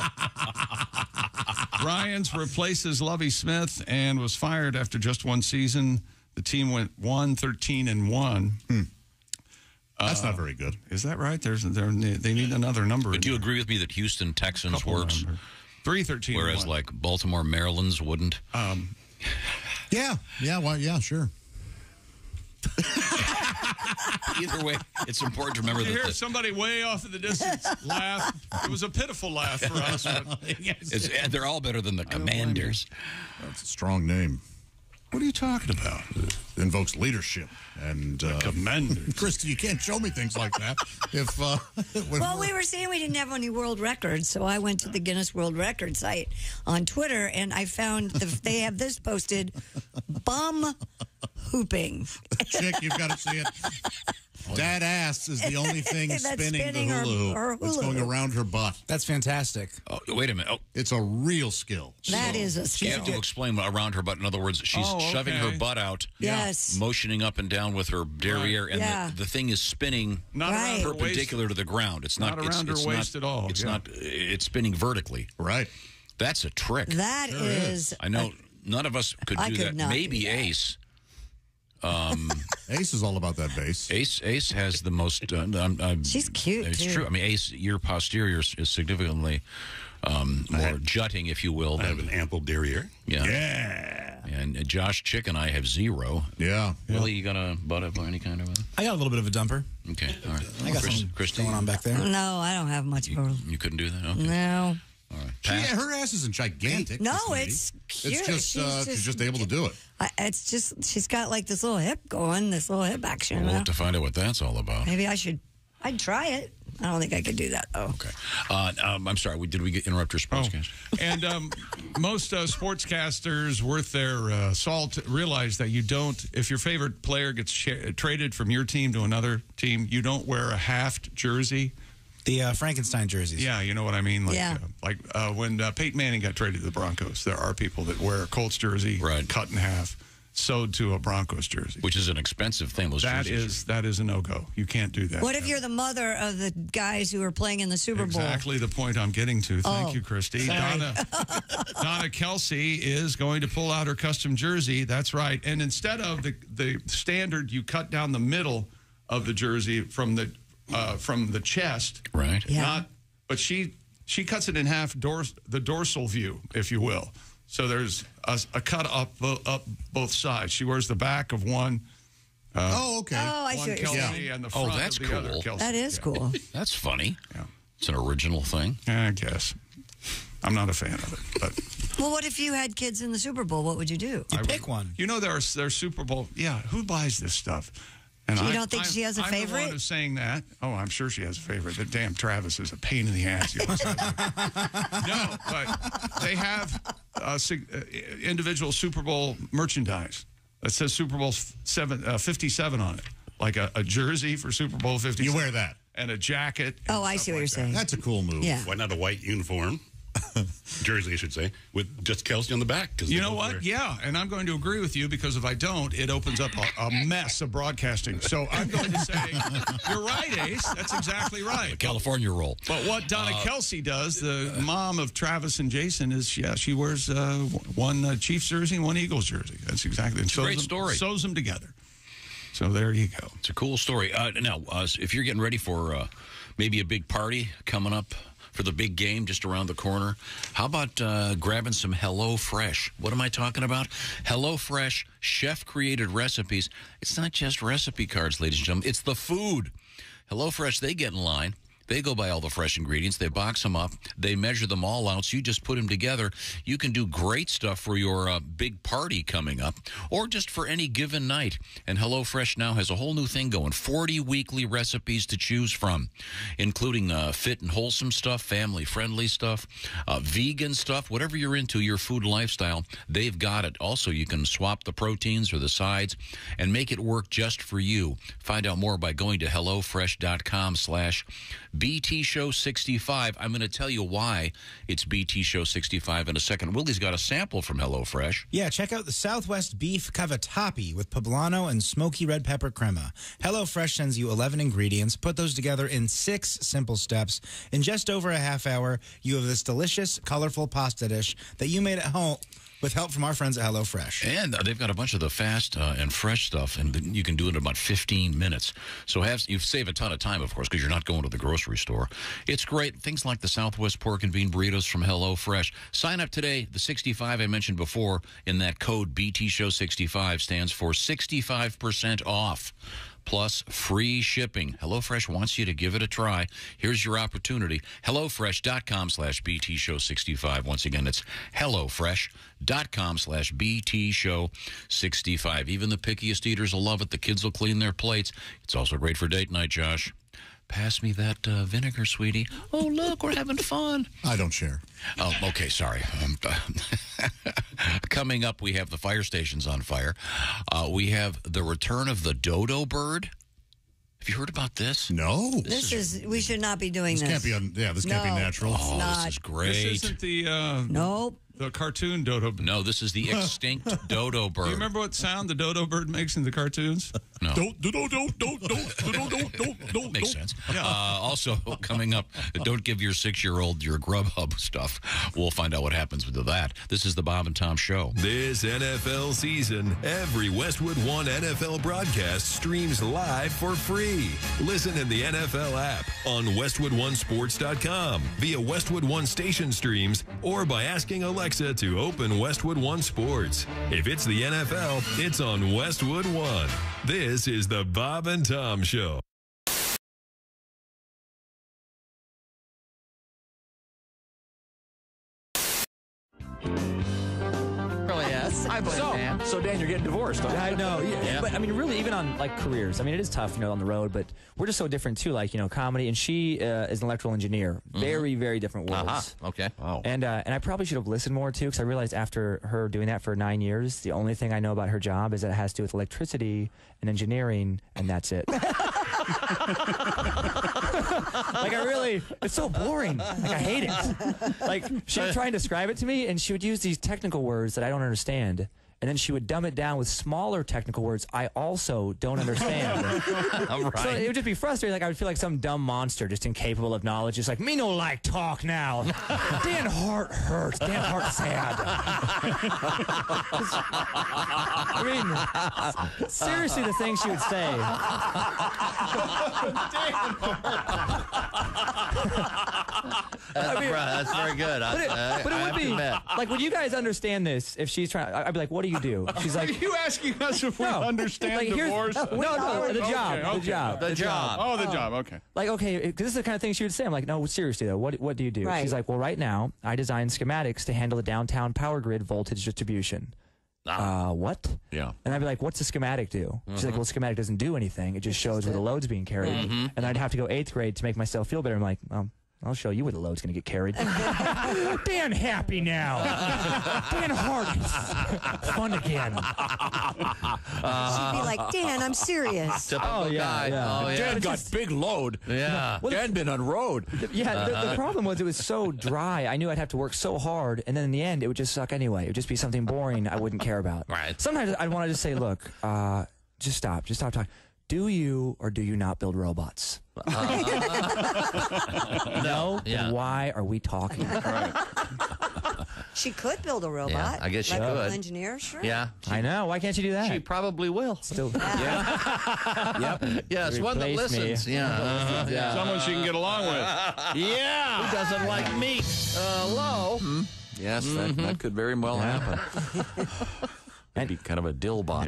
Speaker 1: Ryans replaces Lovie Smith and was fired after just one season. The team went 1-13-1.
Speaker 2: That's not very good.
Speaker 1: Is that right? They need another number.
Speaker 4: But do you agree with me that Houston Texans works?
Speaker 1: 3-13.
Speaker 4: Whereas like Baltimore Maryland's wouldn't.
Speaker 2: Yeah. Well, yeah, sure.
Speaker 4: Either way, it's important to remember
Speaker 1: You
Speaker 4: that
Speaker 1: hear somebody way off in the distance laugh. It was a pitiful laugh for us. But
Speaker 4: they're all better than the Commanders.
Speaker 2: That's a strong name.
Speaker 1: What are you talking about?
Speaker 2: It invokes leadership and
Speaker 1: Commanders.
Speaker 2: Christy, you can't show me things like that. If
Speaker 3: well, we were saying we didn't have any world records, so I went to the Guinness World Record site on Twitter, and I found they have this posted: bum hooping.
Speaker 2: Chick, you've got to see it. That ass is the only thing
Speaker 3: That's
Speaker 2: spinning the
Speaker 3: her
Speaker 2: hula hoop. It's going around her butt.
Speaker 17: That's fantastic.
Speaker 4: Oh, wait a minute. Oh,
Speaker 2: it's a real skill.
Speaker 3: That is a skill.
Speaker 4: You have to explain around her butt. In other words, she's shoving her butt out.
Speaker 3: Yes.
Speaker 4: Motioning up and down with her derriere, and the thing is spinning perpendicular to the ground. It's not
Speaker 1: around her waist at all.
Speaker 4: It's not. It's spinning vertically.
Speaker 2: Right.
Speaker 4: That's a trick.
Speaker 3: That is.
Speaker 4: I know none of us could do that. Maybe Ace.
Speaker 2: Ace is all about that bass.
Speaker 4: Ace has the most.
Speaker 3: She's cute.
Speaker 4: It's
Speaker 3: too.
Speaker 4: true. I mean, Ace, your posterior is significantly more jutting, if you will.
Speaker 8: I have an ample derriere.
Speaker 4: Yeah. And Josh Chick and I have 0.
Speaker 2: Yeah.
Speaker 4: Willie, you got a butt up or any kind of?
Speaker 17: I got a little bit of a dumper.
Speaker 4: Okay. All right.
Speaker 17: I got some
Speaker 4: Christy,
Speaker 17: going on back there.
Speaker 3: No, I don't have much of a.
Speaker 4: You couldn't do that. Okay.
Speaker 3: No.
Speaker 4: All right.
Speaker 2: Her ass isn't gigantic.
Speaker 3: No, it's cute.
Speaker 2: It's just she's just able to do it.
Speaker 3: It's just she's got like this little hip going, this little hip action.
Speaker 4: We'll have to find out what that's all about.
Speaker 3: Maybe I'd try it. I don't think I could do that though.
Speaker 4: Okay. I'm sorry. Did we interrupt your sportscast?
Speaker 1: And most sportscasters worth their salt realize that you don't. If your favorite player gets traded from your team to another team, you don't wear a halved jersey.
Speaker 17: The Frankenstein jerseys.
Speaker 1: Yeah, you know what I mean? Like,
Speaker 3: yeah.
Speaker 1: When Peyton Manning got traded to the Broncos, there are people that wear a Colts jersey cut in half, sewed to a Broncos jersey.
Speaker 4: Which is an expensive thing.
Speaker 1: That is a no-go. You can't do that.
Speaker 3: What if you're the mother of the guys who are playing in the Super Bowl?
Speaker 1: Exactly the point I'm getting to. Thank you, Christy. Donna Kelsey is going to pull out her custom jersey. That's right. And instead of the standard, you cut down the middle of the jersey from the chest.
Speaker 4: Right.
Speaker 3: Yeah.
Speaker 1: But she cuts it in half, the dorsal view, if you will. So there's a cut up both sides. She wears the back of one.
Speaker 2: Okay.
Speaker 3: Oh, I see what you're saying.
Speaker 1: And the front
Speaker 4: that's
Speaker 1: of the other
Speaker 4: cool.
Speaker 1: Kelsey.
Speaker 3: That is cool.
Speaker 4: That's funny.
Speaker 1: Yeah.
Speaker 4: It's an original thing.
Speaker 1: I guess. I'm not a fan of it, but.
Speaker 3: Well, what if you had kids in the Super Bowl? What would you do?
Speaker 17: You pick one.
Speaker 1: You know, there's Super Bowl. Yeah, who buys this stuff? And
Speaker 3: you don't think she has a favorite?
Speaker 1: I'm the one who's saying that. Oh, I'm sure she has a favorite. That damn Travis is a pain in the ass. No, but they have individual Super Bowl merchandise that says Super Bowl 57 on it, like a jersey for Super Bowl 57.
Speaker 2: You wear that.
Speaker 1: And a jacket.
Speaker 3: Oh, I see what you're saying.
Speaker 2: That's a cool move.
Speaker 3: Yeah.
Speaker 8: Why not a white uniform? Jersey, I should say, with just Kelsey on the back.
Speaker 1: You know what? Yeah, and I'm going to agree with you because if I don't, it opens up a mess of broadcasting. So I'm going to say, you're right, Ace. That's exactly right.
Speaker 4: The California roll.
Speaker 1: But what Donna Kelsey does, the mom of Travis and Jason, is she wears one Chiefs jersey and one Eagles jersey. That's exactly.
Speaker 4: It's a great story.
Speaker 1: Sews them together. So there you go.
Speaker 4: It's a cool story. Now, if you're getting ready for maybe a big party coming up for the big game just around the corner, how about grabbing some HelloFresh? What am I talking about? HelloFresh chef-created recipes. It's not just recipe cards, ladies and gentlemen. It's the food. HelloFresh, they get in line. They go buy all the fresh ingredients. They box them up. They measure them all out. So you just put them together. You can do great stuff for your big party coming up or just for any given night. And HelloFresh now has a whole new thing going. 40 weekly recipes to choose from, including fit and wholesome stuff, family-friendly stuff, vegan stuff, whatever you're into, your food lifestyle, they've got it. Also, you can swap the proteins or the sides and make it work just for you. Find out more by going to HelloFresh.com/BTShow65. I'm going to tell you why it's BT Show 65 in a second. Willie's got a sample from HelloFresh.
Speaker 17: Yeah, check out the Southwest Beef Cavatappi with poblano and smoky red pepper crema. HelloFresh sends you 11 ingredients. Put those together in 6 simple steps. In just over a half hour, you have this delicious, colorful pasta dish that you made at home with help from our friends at HelloFresh.
Speaker 4: And they've got a bunch of the fast and fresh stuff, and you can do it in about 15 minutes. So you save a ton of time, of course, because you're not going to the grocery store. It's great. Things like the Southwest Pork and Bean Burritos from HelloFresh. Sign up today. The 65 I mentioned before in that code BTShow65 stands for 65% off. Plus free shipping. HelloFresh wants you to give it a try. Here's your opportunity. HelloFresh.com/BTShow65. Once again, it's HelloFresh.com/BTShow65. Even the pickiest eaters will love it. The kids will clean their plates. It's also great for date night, Josh. Pass me that vinegar, sweetie. Oh, look, we're having fun.
Speaker 2: I don't share.
Speaker 4: Oh, okay, sorry. Coming up, we have the fire stations on fire. We have the return of the dodo bird. Have you heard about this?
Speaker 2: No.
Speaker 3: We should not be doing this.
Speaker 2: Can't be this can't be natural.
Speaker 4: Oh,
Speaker 3: not.
Speaker 4: This is great.
Speaker 1: This isn't the
Speaker 3: nope.
Speaker 1: The cartoon dodo bird.
Speaker 4: No, this is the extinct dodo bird.
Speaker 1: Do you remember what sound the dodo bird makes in the cartoons?
Speaker 4: No.
Speaker 1: Makes
Speaker 4: sense. Yeah. Also, coming up, don't give your 6-year-old your Grubhub stuff. We'll find out what happens with that. This is the Bob and Tom Show.
Speaker 9: This NFL season, every Westwood One NFL broadcast streams live for free. Listen in the NFL app, on WestwoodOneSports.com, via Westwood One station streams, or by asking Alexa to open Westwood One Sports. If it's the NFL, it's on Westwood One. This is the Bob and Tom Show.
Speaker 18: So Dan, you're getting divorced. I know. Yeah. But I mean, really, even on like careers, I mean, it is tough, on the road. But we're just so different too. Like, comedy, and she is an electrical engineer. Very, very different worlds.
Speaker 4: Okay. Wow.
Speaker 18: And I probably should have listened more too, because I realized after her doing that for 9 years, the only thing I know about her job is that it has to do with electricity and engineering, and that's it. It's so boring. Like, I hate it. Like, she would try and describe it to me, and she would use these technical words that I don't understand. And then she would dumb it down with smaller technical words I also don't understand.
Speaker 4: All right.
Speaker 18: So it would just be frustrating. Like, I would feel like some dumb monster just incapable of knowledge. Just like, me no like talk now. Dan Hart hurts. Dan Hart sad. I mean, seriously, the things she would say.
Speaker 19: That's very good.
Speaker 18: But it would be like, would you guys understand this if she's trying? I'd be like, what do you do? She's like,
Speaker 1: are you asking us if we understand divorce?
Speaker 18: No, the job.
Speaker 1: Okay.
Speaker 18: The job.
Speaker 1: Oh, the job. Okay.
Speaker 18: Like, okay, because this is the kind of thing she would say. I'm like, no, seriously though, what do you do?
Speaker 3: Right.
Speaker 18: She's like, well, right now I design schematics to handle the downtown power grid voltage distribution. What?
Speaker 4: Yeah.
Speaker 18: And I'd be like, what's the schematic do? She's like, well, schematic doesn't do anything. It just shows where the load's being carried. And I'd have to go 8th grade to make myself feel better. I'm like, I'll show you where the load's going to get carried. Dan happy now. Dan Hart is fun again.
Speaker 3: She'd be like, Dan, I'm serious.
Speaker 4: Dan got big load.
Speaker 19: Yeah.
Speaker 18: Well,
Speaker 4: Dan been on road.
Speaker 18: The problem was it was so dry. I knew I'd have to work so hard, and then in the end, it would just suck anyway. It would just be something boring I wouldn't care about.
Speaker 4: Right.
Speaker 18: Sometimes I'd want to just say, look, just stop talking. Do you or do you not build robots? No?
Speaker 19: Yeah.
Speaker 18: Then why are we talking?
Speaker 19: Right.
Speaker 3: She could build a robot.
Speaker 19: Yeah, I guess she
Speaker 3: Electrical
Speaker 19: could.
Speaker 3: engineer, sure.
Speaker 19: Yeah.
Speaker 18: I know. Why can't you do that?
Speaker 19: She probably will.
Speaker 18: Still.
Speaker 19: Yep. Yes, one that
Speaker 18: Replace me.
Speaker 19: listens. Yeah.
Speaker 1: Someone she can get along with.
Speaker 19: Yeah. Who doesn't like meat? Hello.
Speaker 15: Yes, that could very well happen. That'd be kind of a dillbot.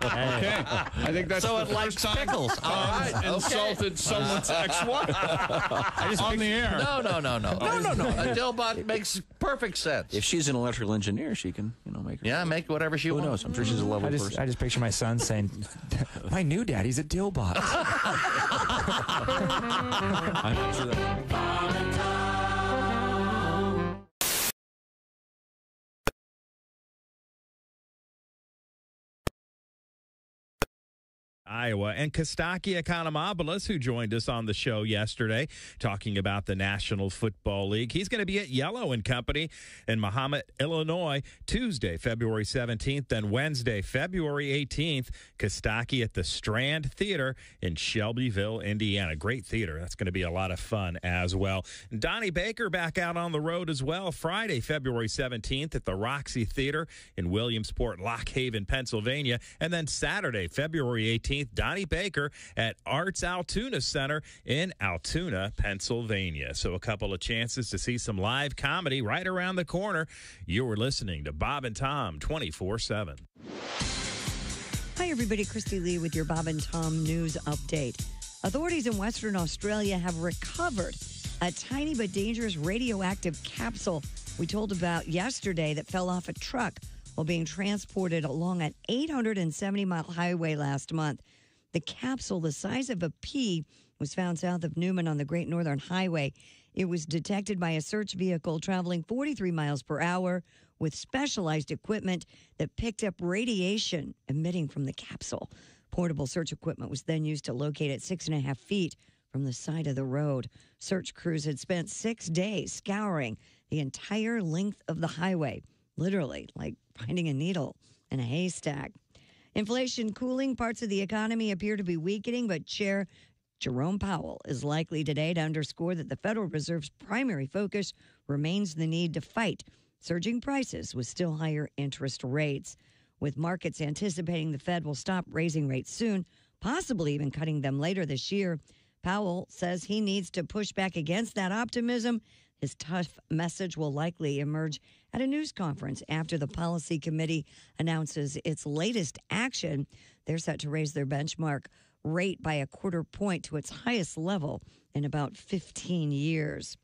Speaker 1: Okay. I think that's
Speaker 19: So
Speaker 1: the
Speaker 19: it likes
Speaker 1: first time
Speaker 19: pickles. All right. Okay.
Speaker 1: Insulted someone's ex-wife on the air.
Speaker 19: No. A dillbot makes perfect sense.
Speaker 15: If she's an electrical engineer, she can, make her.
Speaker 19: Yeah, make whatever she
Speaker 15: Who
Speaker 19: wants.
Speaker 15: knows? I'm sure she's a lovely person.
Speaker 18: I just picture my son saying, "My new daddy's a dillbot."
Speaker 15: I'm not sure that.
Speaker 10: Iowa, and Kostaki Economopoulos, who joined us on the show yesterday, talking about the National Football League. He's going to be at Yellow and Company in Mahomet, Illinois, Tuesday, February 17th, then Wednesday, February 18th, Kostaki at the Strand Theater in Shelbyville, Indiana. Great theater. That's going to be a lot of fun as well. And Donnie Baker back out on the road as well, Friday, February 17th at the Roxy Theater in Williamsport, Lock Haven, Pennsylvania, and then Saturday, February 18th, Donnie Baker at Arts Altoona Center in Altoona, Pennsylvania. So a couple of chances to see some live comedy right around the corner. You're listening to Bob and Tom 24/7.
Speaker 3: Hi, everybody. Christy Lee with your Bob and Tom news update. Authorities in Western Australia have recovered a tiny but dangerous radioactive capsule we told about yesterday that fell off a truck while being transported along an 870-mile highway last month. The capsule, the size of a pea, was found south of Newman on the Great Northern Highway. It was detected by a search vehicle traveling 43 miles per hour with specialized equipment that picked up radiation emitting from the capsule. Portable search equipment was then used to locate it 6.5 feet from the side of the road. Search crews had spent 6 days scouring the entire length of the highway, literally like finding a needle in a haystack. Inflation cooling parts of the economy appear to be weakening, but Chair Jerome Powell is likely today to underscore that the Federal Reserve's primary focus remains the need to fight surging prices with still higher interest rates. With markets anticipating the Fed will stop raising rates soon, possibly even cutting them later this year, Powell says he needs to push back against that optimism. His tough message will likely emerge at a news conference after the policy committee announces its latest action. They're set to raise their benchmark rate by a quarter point to its highest level in about 15 years.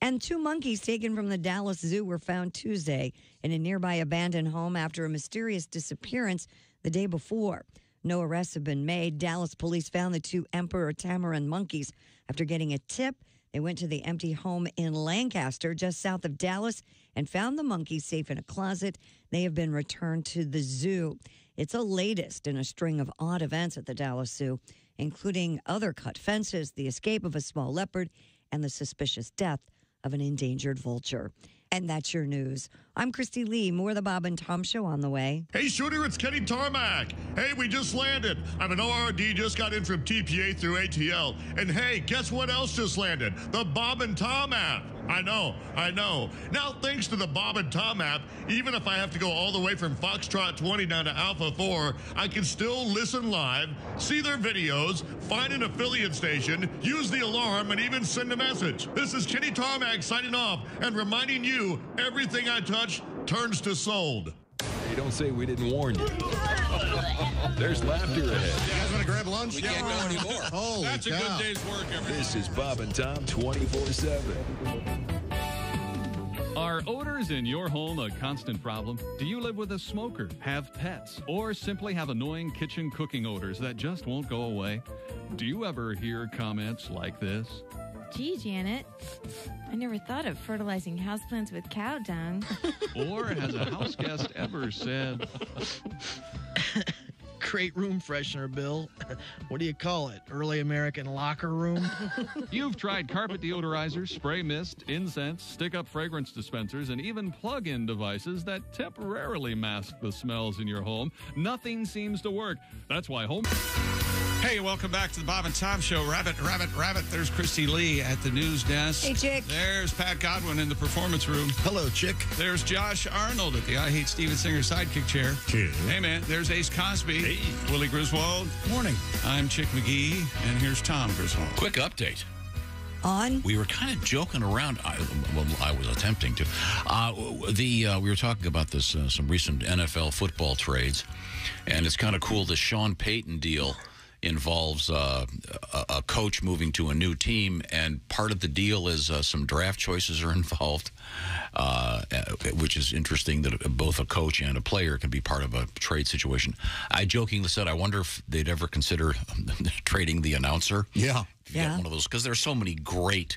Speaker 3: And 2 monkeys taken from the Dallas Zoo were found Tuesday in a nearby abandoned home after a mysterious disappearance the day before. No arrests have been made. Dallas police found the 2 emperor tamarin monkeys after getting a tip. They went to the empty home in Lancaster, just south of Dallas, and found the monkeys safe in a closet. They have been returned to the zoo. It's the latest in a string of odd events at the Dallas Zoo, including other cut fences, the escape of a small leopard, and the suspicious death of an endangered vulture. And that's your news. I'm Christy Lee. More of the Bob and Tom Show on the way.
Speaker 20: Hey, Shooter, it's Kenny Tarmac. Hey, we just landed. I'm an ORD, just got in from TPA through ATL. And hey, guess what else just landed? The Bob and Tom app. I know. Now, thanks to the Bob and Tom app, even if I have to go all the way from Foxtrot 20 down to Alpha 4, I can still listen live, see their videos, find an affiliate station, use the alarm, and even send a message. This is Kenny Tarmac signing off and reminding you, everything I touch turns to sold.
Speaker 9: Hey, don't say we didn't warn you. There's laughter ahead.
Speaker 2: You guys want to grab lunch?
Speaker 1: We can't go anymore.
Speaker 2: Holy
Speaker 1: That's
Speaker 2: cow.
Speaker 1: a good day's work, everybody.
Speaker 9: This is Bob and Tom 24/7.
Speaker 21: Are odors in your home a constant problem? Do you live with a smoker, have pets, or simply have annoying kitchen cooking odors that just won't go away? Do you ever hear comments like this?
Speaker 22: Gee, Janet, I never thought of fertilizing houseplants with cow dung.
Speaker 21: Or has a house guest ever said,
Speaker 23: Great room freshener, Bill. What do you call it? Early American locker room?
Speaker 21: You've tried carpet deodorizers, spray mist, incense, stick-up fragrance dispensers, and even plug-in devices that temporarily mask the smells in your home. Nothing seems to work. That's why home...
Speaker 1: Hey, welcome back to the Bob and Tom Show. Rabbit. There's Christy Lee at the news desk.
Speaker 3: Hey, Chick.
Speaker 1: There's Pat Godwin in the performance room.
Speaker 7: Hello, Chick.
Speaker 1: There's Josh Arnold at the I Hate Steven Singer sidekick chair. Hey, man. There's Ace Cosby. Hey. Willie Griswold.
Speaker 5: Morning.
Speaker 1: I'm Chick McGee, and here's Tom Griswold.
Speaker 4: Quick update.
Speaker 3: on?
Speaker 4: We were kind of joking around. I was attempting to. We were talking about this some recent NFL football trades, and it's kind of cool. The Sean Payton deal involves a coach moving to a new team, and part of the deal is some draft choices are involved, which is interesting that both a coach and a player can be part of a trade situation. I jokingly said, I wonder if they'd ever consider trading the announcer.
Speaker 2: Yeah.
Speaker 4: Get one of those, because there's so many great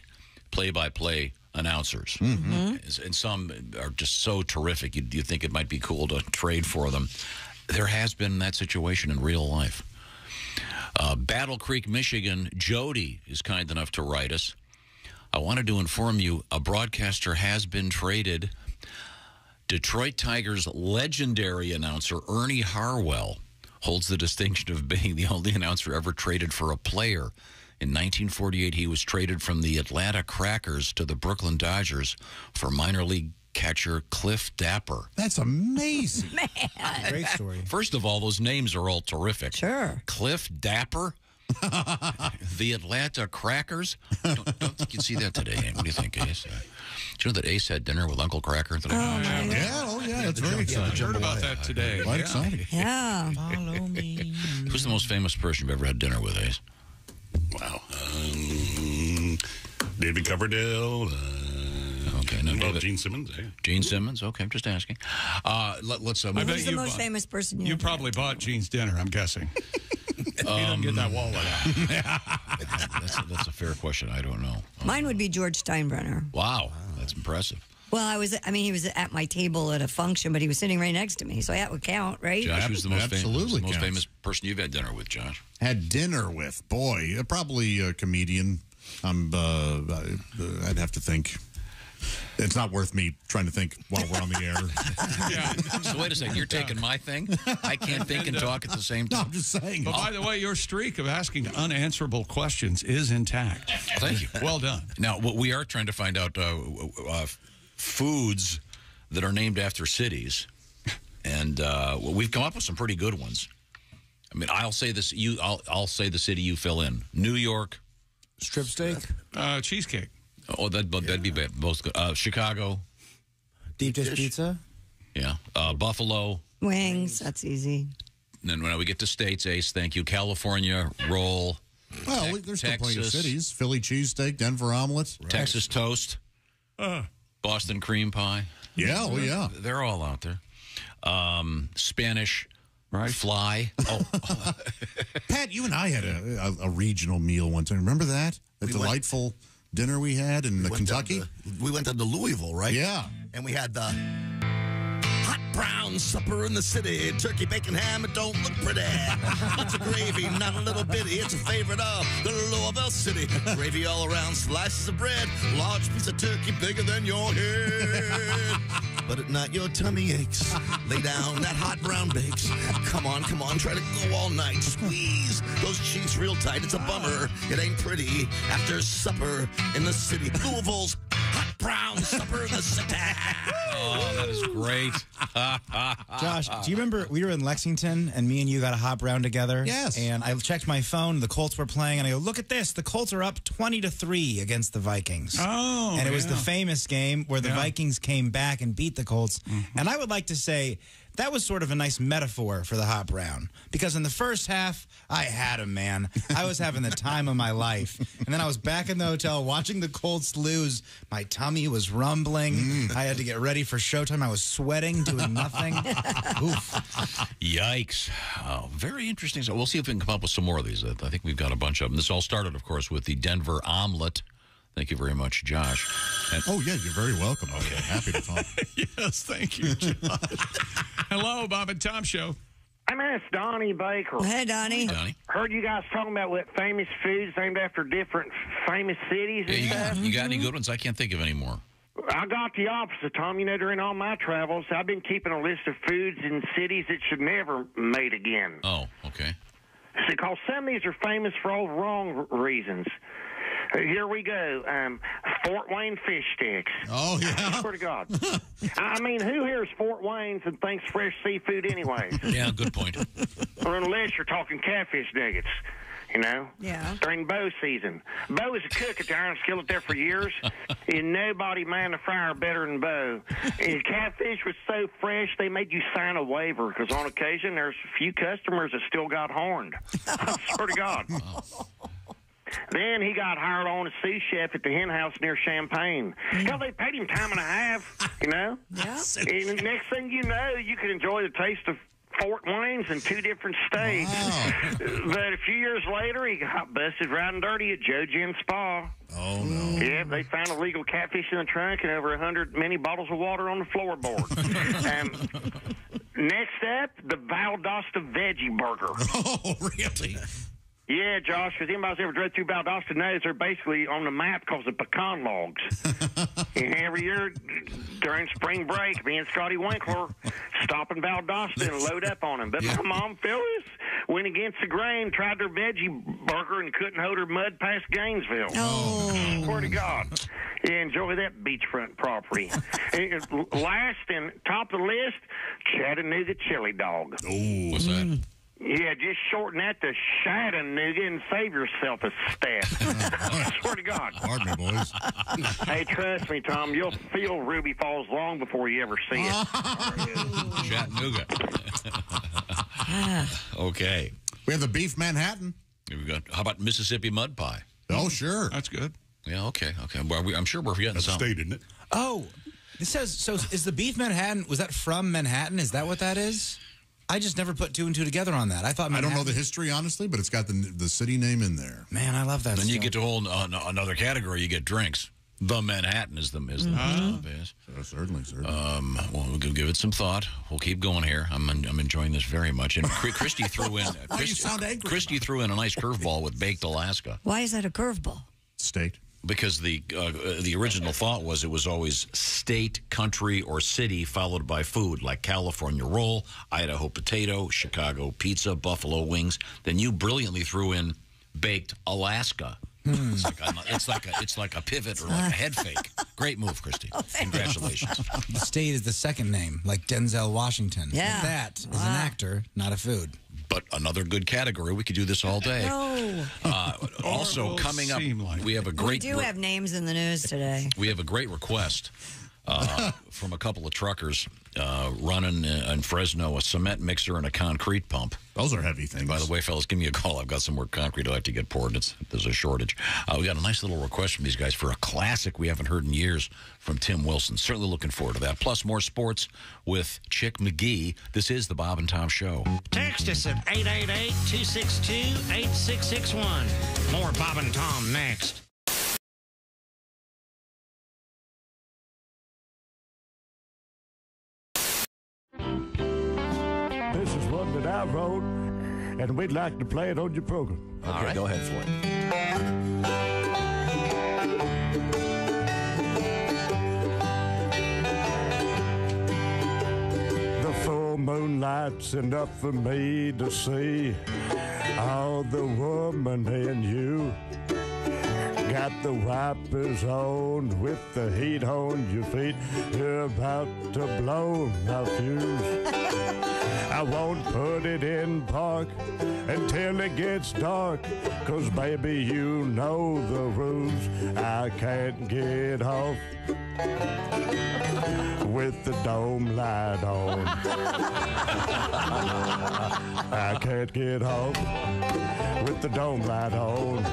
Speaker 4: play-by-play announcers, and some are just so terrific. You think it might be cool to trade for them. There has been that situation in real life. Battle Creek, Michigan, Jody is kind enough to write us. I wanted to inform you a broadcaster has been traded. Detroit Tigers legendary announcer Ernie Harwell holds the distinction of being the only announcer ever traded for a player. In 1948, he was traded from the Atlanta Crackers to the Brooklyn Dodgers for minor league catcher Cliff Dapper.
Speaker 2: That's amazing.
Speaker 3: Man.
Speaker 17: Great story.
Speaker 4: First of all, those names are all terrific.
Speaker 3: Sure.
Speaker 4: Cliff Dapper, the Atlanta Crackers. Don't think you'd see that today. What do you think, Ace? Do you know that Ace had dinner with Uncle Cracker today?
Speaker 2: That's very exciting.
Speaker 1: I heard about that today.
Speaker 2: Quite exciting.
Speaker 3: Yeah.
Speaker 17: Follow me.
Speaker 4: Who's the most famous person you've ever had dinner with, Ace?
Speaker 8: Wow. David Coverdale.
Speaker 4: Okay, no,
Speaker 8: well, Gene Simmons. Yeah.
Speaker 4: Gene Simmons. Okay, I'm just asking. Let's.
Speaker 1: I bet
Speaker 3: Who's the most famous person
Speaker 1: you probably bought Gene's dinner, I'm guessing. You didn't get that wallet out.
Speaker 4: That's a fair question. I don't know.
Speaker 3: Mine would be George Steinbrenner.
Speaker 4: Wow, that's impressive.
Speaker 3: Well, he was at my table at a function, but he was sitting right next to me, so that would count, right?
Speaker 4: Josh, who's the most
Speaker 2: Absolutely
Speaker 4: famous
Speaker 2: counts.
Speaker 4: person you've had dinner with, Josh?
Speaker 2: Had dinner with, boy, probably a comedian. I'd have to think. It's not worth me trying to think while we're on the air.
Speaker 1: Yeah.
Speaker 4: So wait a second, you're taking my thing? I can't think and talk at the same time?
Speaker 2: No, I'm just saying.
Speaker 1: But by the way, your streak of asking unanswerable questions is intact.
Speaker 4: Thank you.
Speaker 1: Well done.
Speaker 4: Now, we are trying to find out foods that are named after cities, and we've come up with some pretty good ones. I mean, I'll say this. I'll say the city. You fill in. New York.
Speaker 17: Strip steak.
Speaker 1: Cheesecake.
Speaker 4: Oh, that'd be bad. Both good. Chicago.
Speaker 17: Deep dish pizza.
Speaker 4: Yeah. Buffalo.
Speaker 3: Wings. That's easy.
Speaker 4: And then when we get to states, Ace, thank you. California roll.
Speaker 2: Well, there's still plenty of cities. Philly cheesesteak, Denver omelet.
Speaker 4: Right. Texas toast. Boston cream pie.
Speaker 2: Yeah, well, yeah.
Speaker 4: They're all out there. Spanish fly. Oh.
Speaker 2: Pat, you and I had a regional meal one time. Remember that? The delightful dinner we had in Kentucky?
Speaker 7: We went down to Louisville, right?
Speaker 2: Yeah.
Speaker 7: And we had the hot brown supper in the city. Turkey, bacon, ham, it don't look pretty. Lots of gravy, not a little bitty. It's a favorite of the Louisville city. Gravy all around, slices of bread. Large piece of turkey, bigger than your head. But at night your tummy aches. Lay down, that hot brown bakes. Come on, try to go all night. Squeeze those cheeks real tight. It's a bummer. It ain't pretty. After supper in the city. Louisville's hot brown supper in the city.
Speaker 4: Oh, that is great.
Speaker 17: Josh, do you remember we were in Lexington and me and you got a hot brown together?
Speaker 2: Yes.
Speaker 17: And I checked my phone. The Colts were playing, and I go, look at this. The Colts are up 20-3 against the Vikings.
Speaker 1: Oh,
Speaker 17: and it was the famous game where the Vikings came back and beat the Colts.
Speaker 1: Mm-hmm.
Speaker 17: And I would like to say that was sort of a nice metaphor for the hot brown, because in the first half, I had him, man. I was having the time of my life. And then I was back in the hotel watching the Colts lose. My tummy was rumbling. I had to get ready for showtime. I was sweating, doing nothing. Oof.
Speaker 4: Yikes. Oh, very interesting. So we'll see if we can come up with some more of these. I think we've got a bunch of them. This all started, of course, with the Denver omelet. Thank you very much, Josh. And
Speaker 2: oh, yeah, you're very welcome. Okay, happy to talk.
Speaker 1: Yes, thank you, Josh. Hello, Bob and Tom Show.
Speaker 6: Hey, man, it's Donnie Baker.
Speaker 3: Hey, Donnie.
Speaker 4: Donnie.
Speaker 6: Heard you guys talking about what famous foods named after different famous cities and stuff.
Speaker 4: You got any good ones? I can't think of any more.
Speaker 6: I got the opposite, Tom. You know, during all my travels, I've been keeping a list of foods in cities that should never made again.
Speaker 4: Oh, okay.
Speaker 6: Because some of these are famous for all wrong reasons. Here we go. Fort Wayne fish sticks.
Speaker 2: Oh, yeah.
Speaker 6: I swear to God. I mean, who hears Fort Wayne's and thinks fresh seafood anyways?
Speaker 4: Yeah, good point.
Speaker 6: Or unless you're talking catfish nuggets. you know?
Speaker 3: Yeah.
Speaker 6: During bow season. Bo was a cook at the iron skillet there for years, and nobody manned the fryer better than Bo. And catfish was so fresh, they made you sign a waiver, because on occasion, there's a few customers that still got horned. I swear to God. Then he got hired on as sous chef at the hen house near Champaign. Hell, they paid him time and a half, you know?
Speaker 3: Yeah.
Speaker 6: And the next thing you know, you could enjoy the taste of Fort Wayne's in 2 different states.
Speaker 2: Wow.
Speaker 6: But a few years later, he got busted riding dirty at Joe Gin Spa.
Speaker 2: Oh, no.
Speaker 6: Yeah, they found illegal catfish in the trunk and over 100 mini bottles of water on the floorboard. Next up, the Valdosta Veggie Burger.
Speaker 2: Oh, really?
Speaker 6: Yeah, Josh, because anybody's ever drove through Valdosta knows they're basically on the map because of pecan logs. And every year during spring break, me and Scotty Winkler stop in Valdosta and load up on them. But my mom, Phyllis, went against the grain, tried their veggie burger, and couldn't hold her mud past Gainesville.
Speaker 3: Oh.
Speaker 6: Swear to God. Yeah, enjoy that beachfront property. And last and top of the list, Chattanooga Chili Dog.
Speaker 4: Oh, what's that?
Speaker 6: Yeah, just shorten that to Chattanooga and save yourself a step. I swear to God.
Speaker 2: Pardon me, boys.
Speaker 6: Hey, trust me, Tom, you'll feel Ruby Falls long before you ever see it.
Speaker 4: Chattanooga. Okay.
Speaker 2: We have the beef Manhattan.
Speaker 4: We've got, how about Mississippi mud pie?
Speaker 2: Oh, sure.
Speaker 1: That's good.
Speaker 4: Yeah, okay. Well, I'm sure we're forgetting
Speaker 8: That's a
Speaker 4: something.
Speaker 8: state, isn't it?
Speaker 17: Oh, it says, so is the beef Manhattan, was that from Manhattan? Is that what that is? I just never put 2 and 2 together on that. I thought
Speaker 2: I
Speaker 17: Manhattan.
Speaker 2: don't know the history, honestly, but it's got the city name in there.
Speaker 17: Man, I love that.
Speaker 4: Then you
Speaker 17: stuff.
Speaker 4: get to hold another category. You get drinks. The Manhattan is the best.
Speaker 2: Certainly.
Speaker 4: Well, we'll give it some thought. We'll keep going here. I'm enjoying this very much. And Christy threw in.
Speaker 2: Why you sound angry?
Speaker 4: Christy threw in a nice curveball with baked Alaska.
Speaker 3: Why is that a curveball?
Speaker 2: State.
Speaker 4: Because the original thought was it was always state, country, or city followed by food, like California roll, Idaho potato, Chicago pizza, buffalo wings. Then you brilliantly threw in baked Alaska. It's like a pivot or like a head fake. Great move, Christy. Congratulations.
Speaker 17: The state is the second name, like Denzel Washington.
Speaker 3: Yeah.
Speaker 17: That is an actor, not a food.
Speaker 4: But another good category. We could do this all day.
Speaker 3: No.
Speaker 4: Also coming up, we have a great.
Speaker 3: We do have names in the news today.
Speaker 4: We have a great request from a couple of truckers running in Fresno a cement mixer and a concrete pump.
Speaker 2: Those are heavy things.
Speaker 4: By the way, fellas, give me a call. I've got some more concrete I have to get poured. There's a shortage. We got a nice little request from these guys for a classic we haven't heard in years from Tim Wilson. Certainly looking forward to that. Plus more sports with Chick McGee. This is the Bob and Tom Show.
Speaker 11: Text us at 888-262-8661. More Bob and Tom next.
Speaker 12: This is one that I wrote, and we'd like to play it on your program.
Speaker 15: All right, go ahead for it.
Speaker 12: The full moonlight's enough for me to see all the woman in you. Got the wipers on with the heat on your feet. You're about to blow my fuse. I won't put it in park until it gets dark, 'cause baby, you know the rules. I can't get off with the dome light on. I can't get off with the dome light on.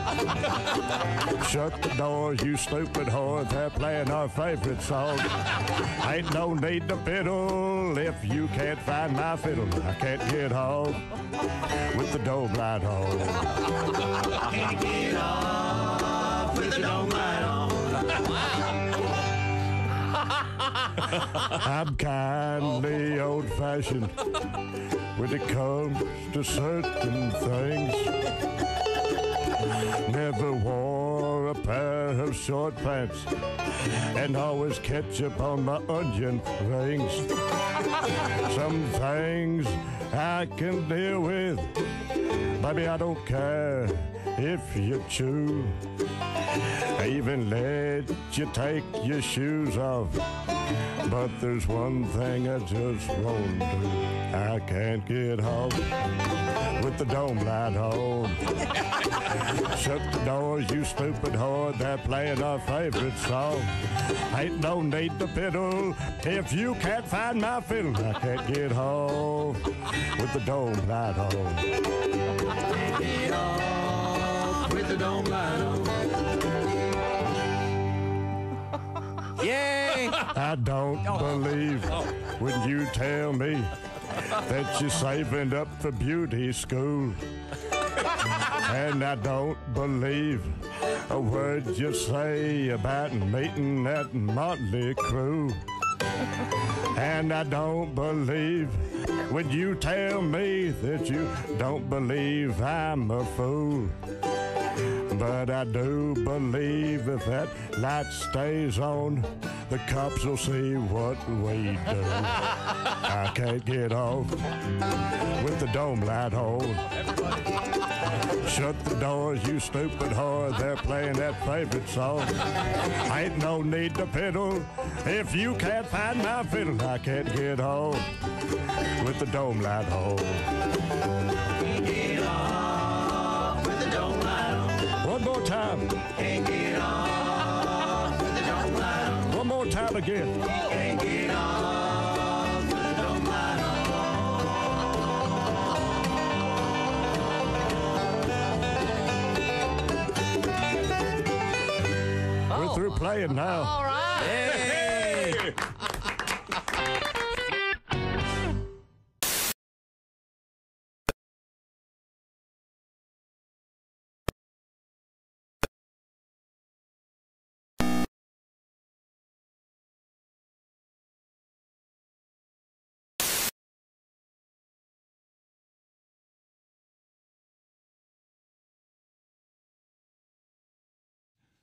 Speaker 12: Shut the door, you stupid whore. They're playing our favorite song. Ain't no need to fiddle if you can't find my fiddle. I can't get off with the dome light on.
Speaker 11: I can't get off with the dome light on.
Speaker 12: I'm kindly old-fashioned when it comes to certain things. Never wore a pair of short pants and always ketchup on my onion rings. Some things I can deal with, baby, I don't care if you chew. I even let you take your shoes off But there's one thing I just won't do. I can't get home with the dome light on. Shut the doors, you stupid whore. They're playing our favorite song. Ain't no need to fiddle if you can't find my fiddle. I can't get home with the dome light on.
Speaker 11: Can't get off with the dome light on.
Speaker 12: Yay! I don't believe when you tell me that you're saving up for beauty school. And I don't believe a word you say about meeting that motley crew. And I don't believe when you tell me that you don't believe I'm a fool. But I do believe if that light stays on, the cops will see what we do. I can't get off with the dome light on. Shut the doors, you stupid whore. They're playing that favorite song. Ain't no need to fiddle if you can't find my fiddle. I can't get home with the dome light on.
Speaker 11: Can't get off with the dome light on.
Speaker 12: One more time.
Speaker 11: Can't get off with the dome light on.
Speaker 12: One more time again.
Speaker 11: Can't get off with the dome light on.
Speaker 12: We're through playing now.
Speaker 11: All right.
Speaker 12: Hey.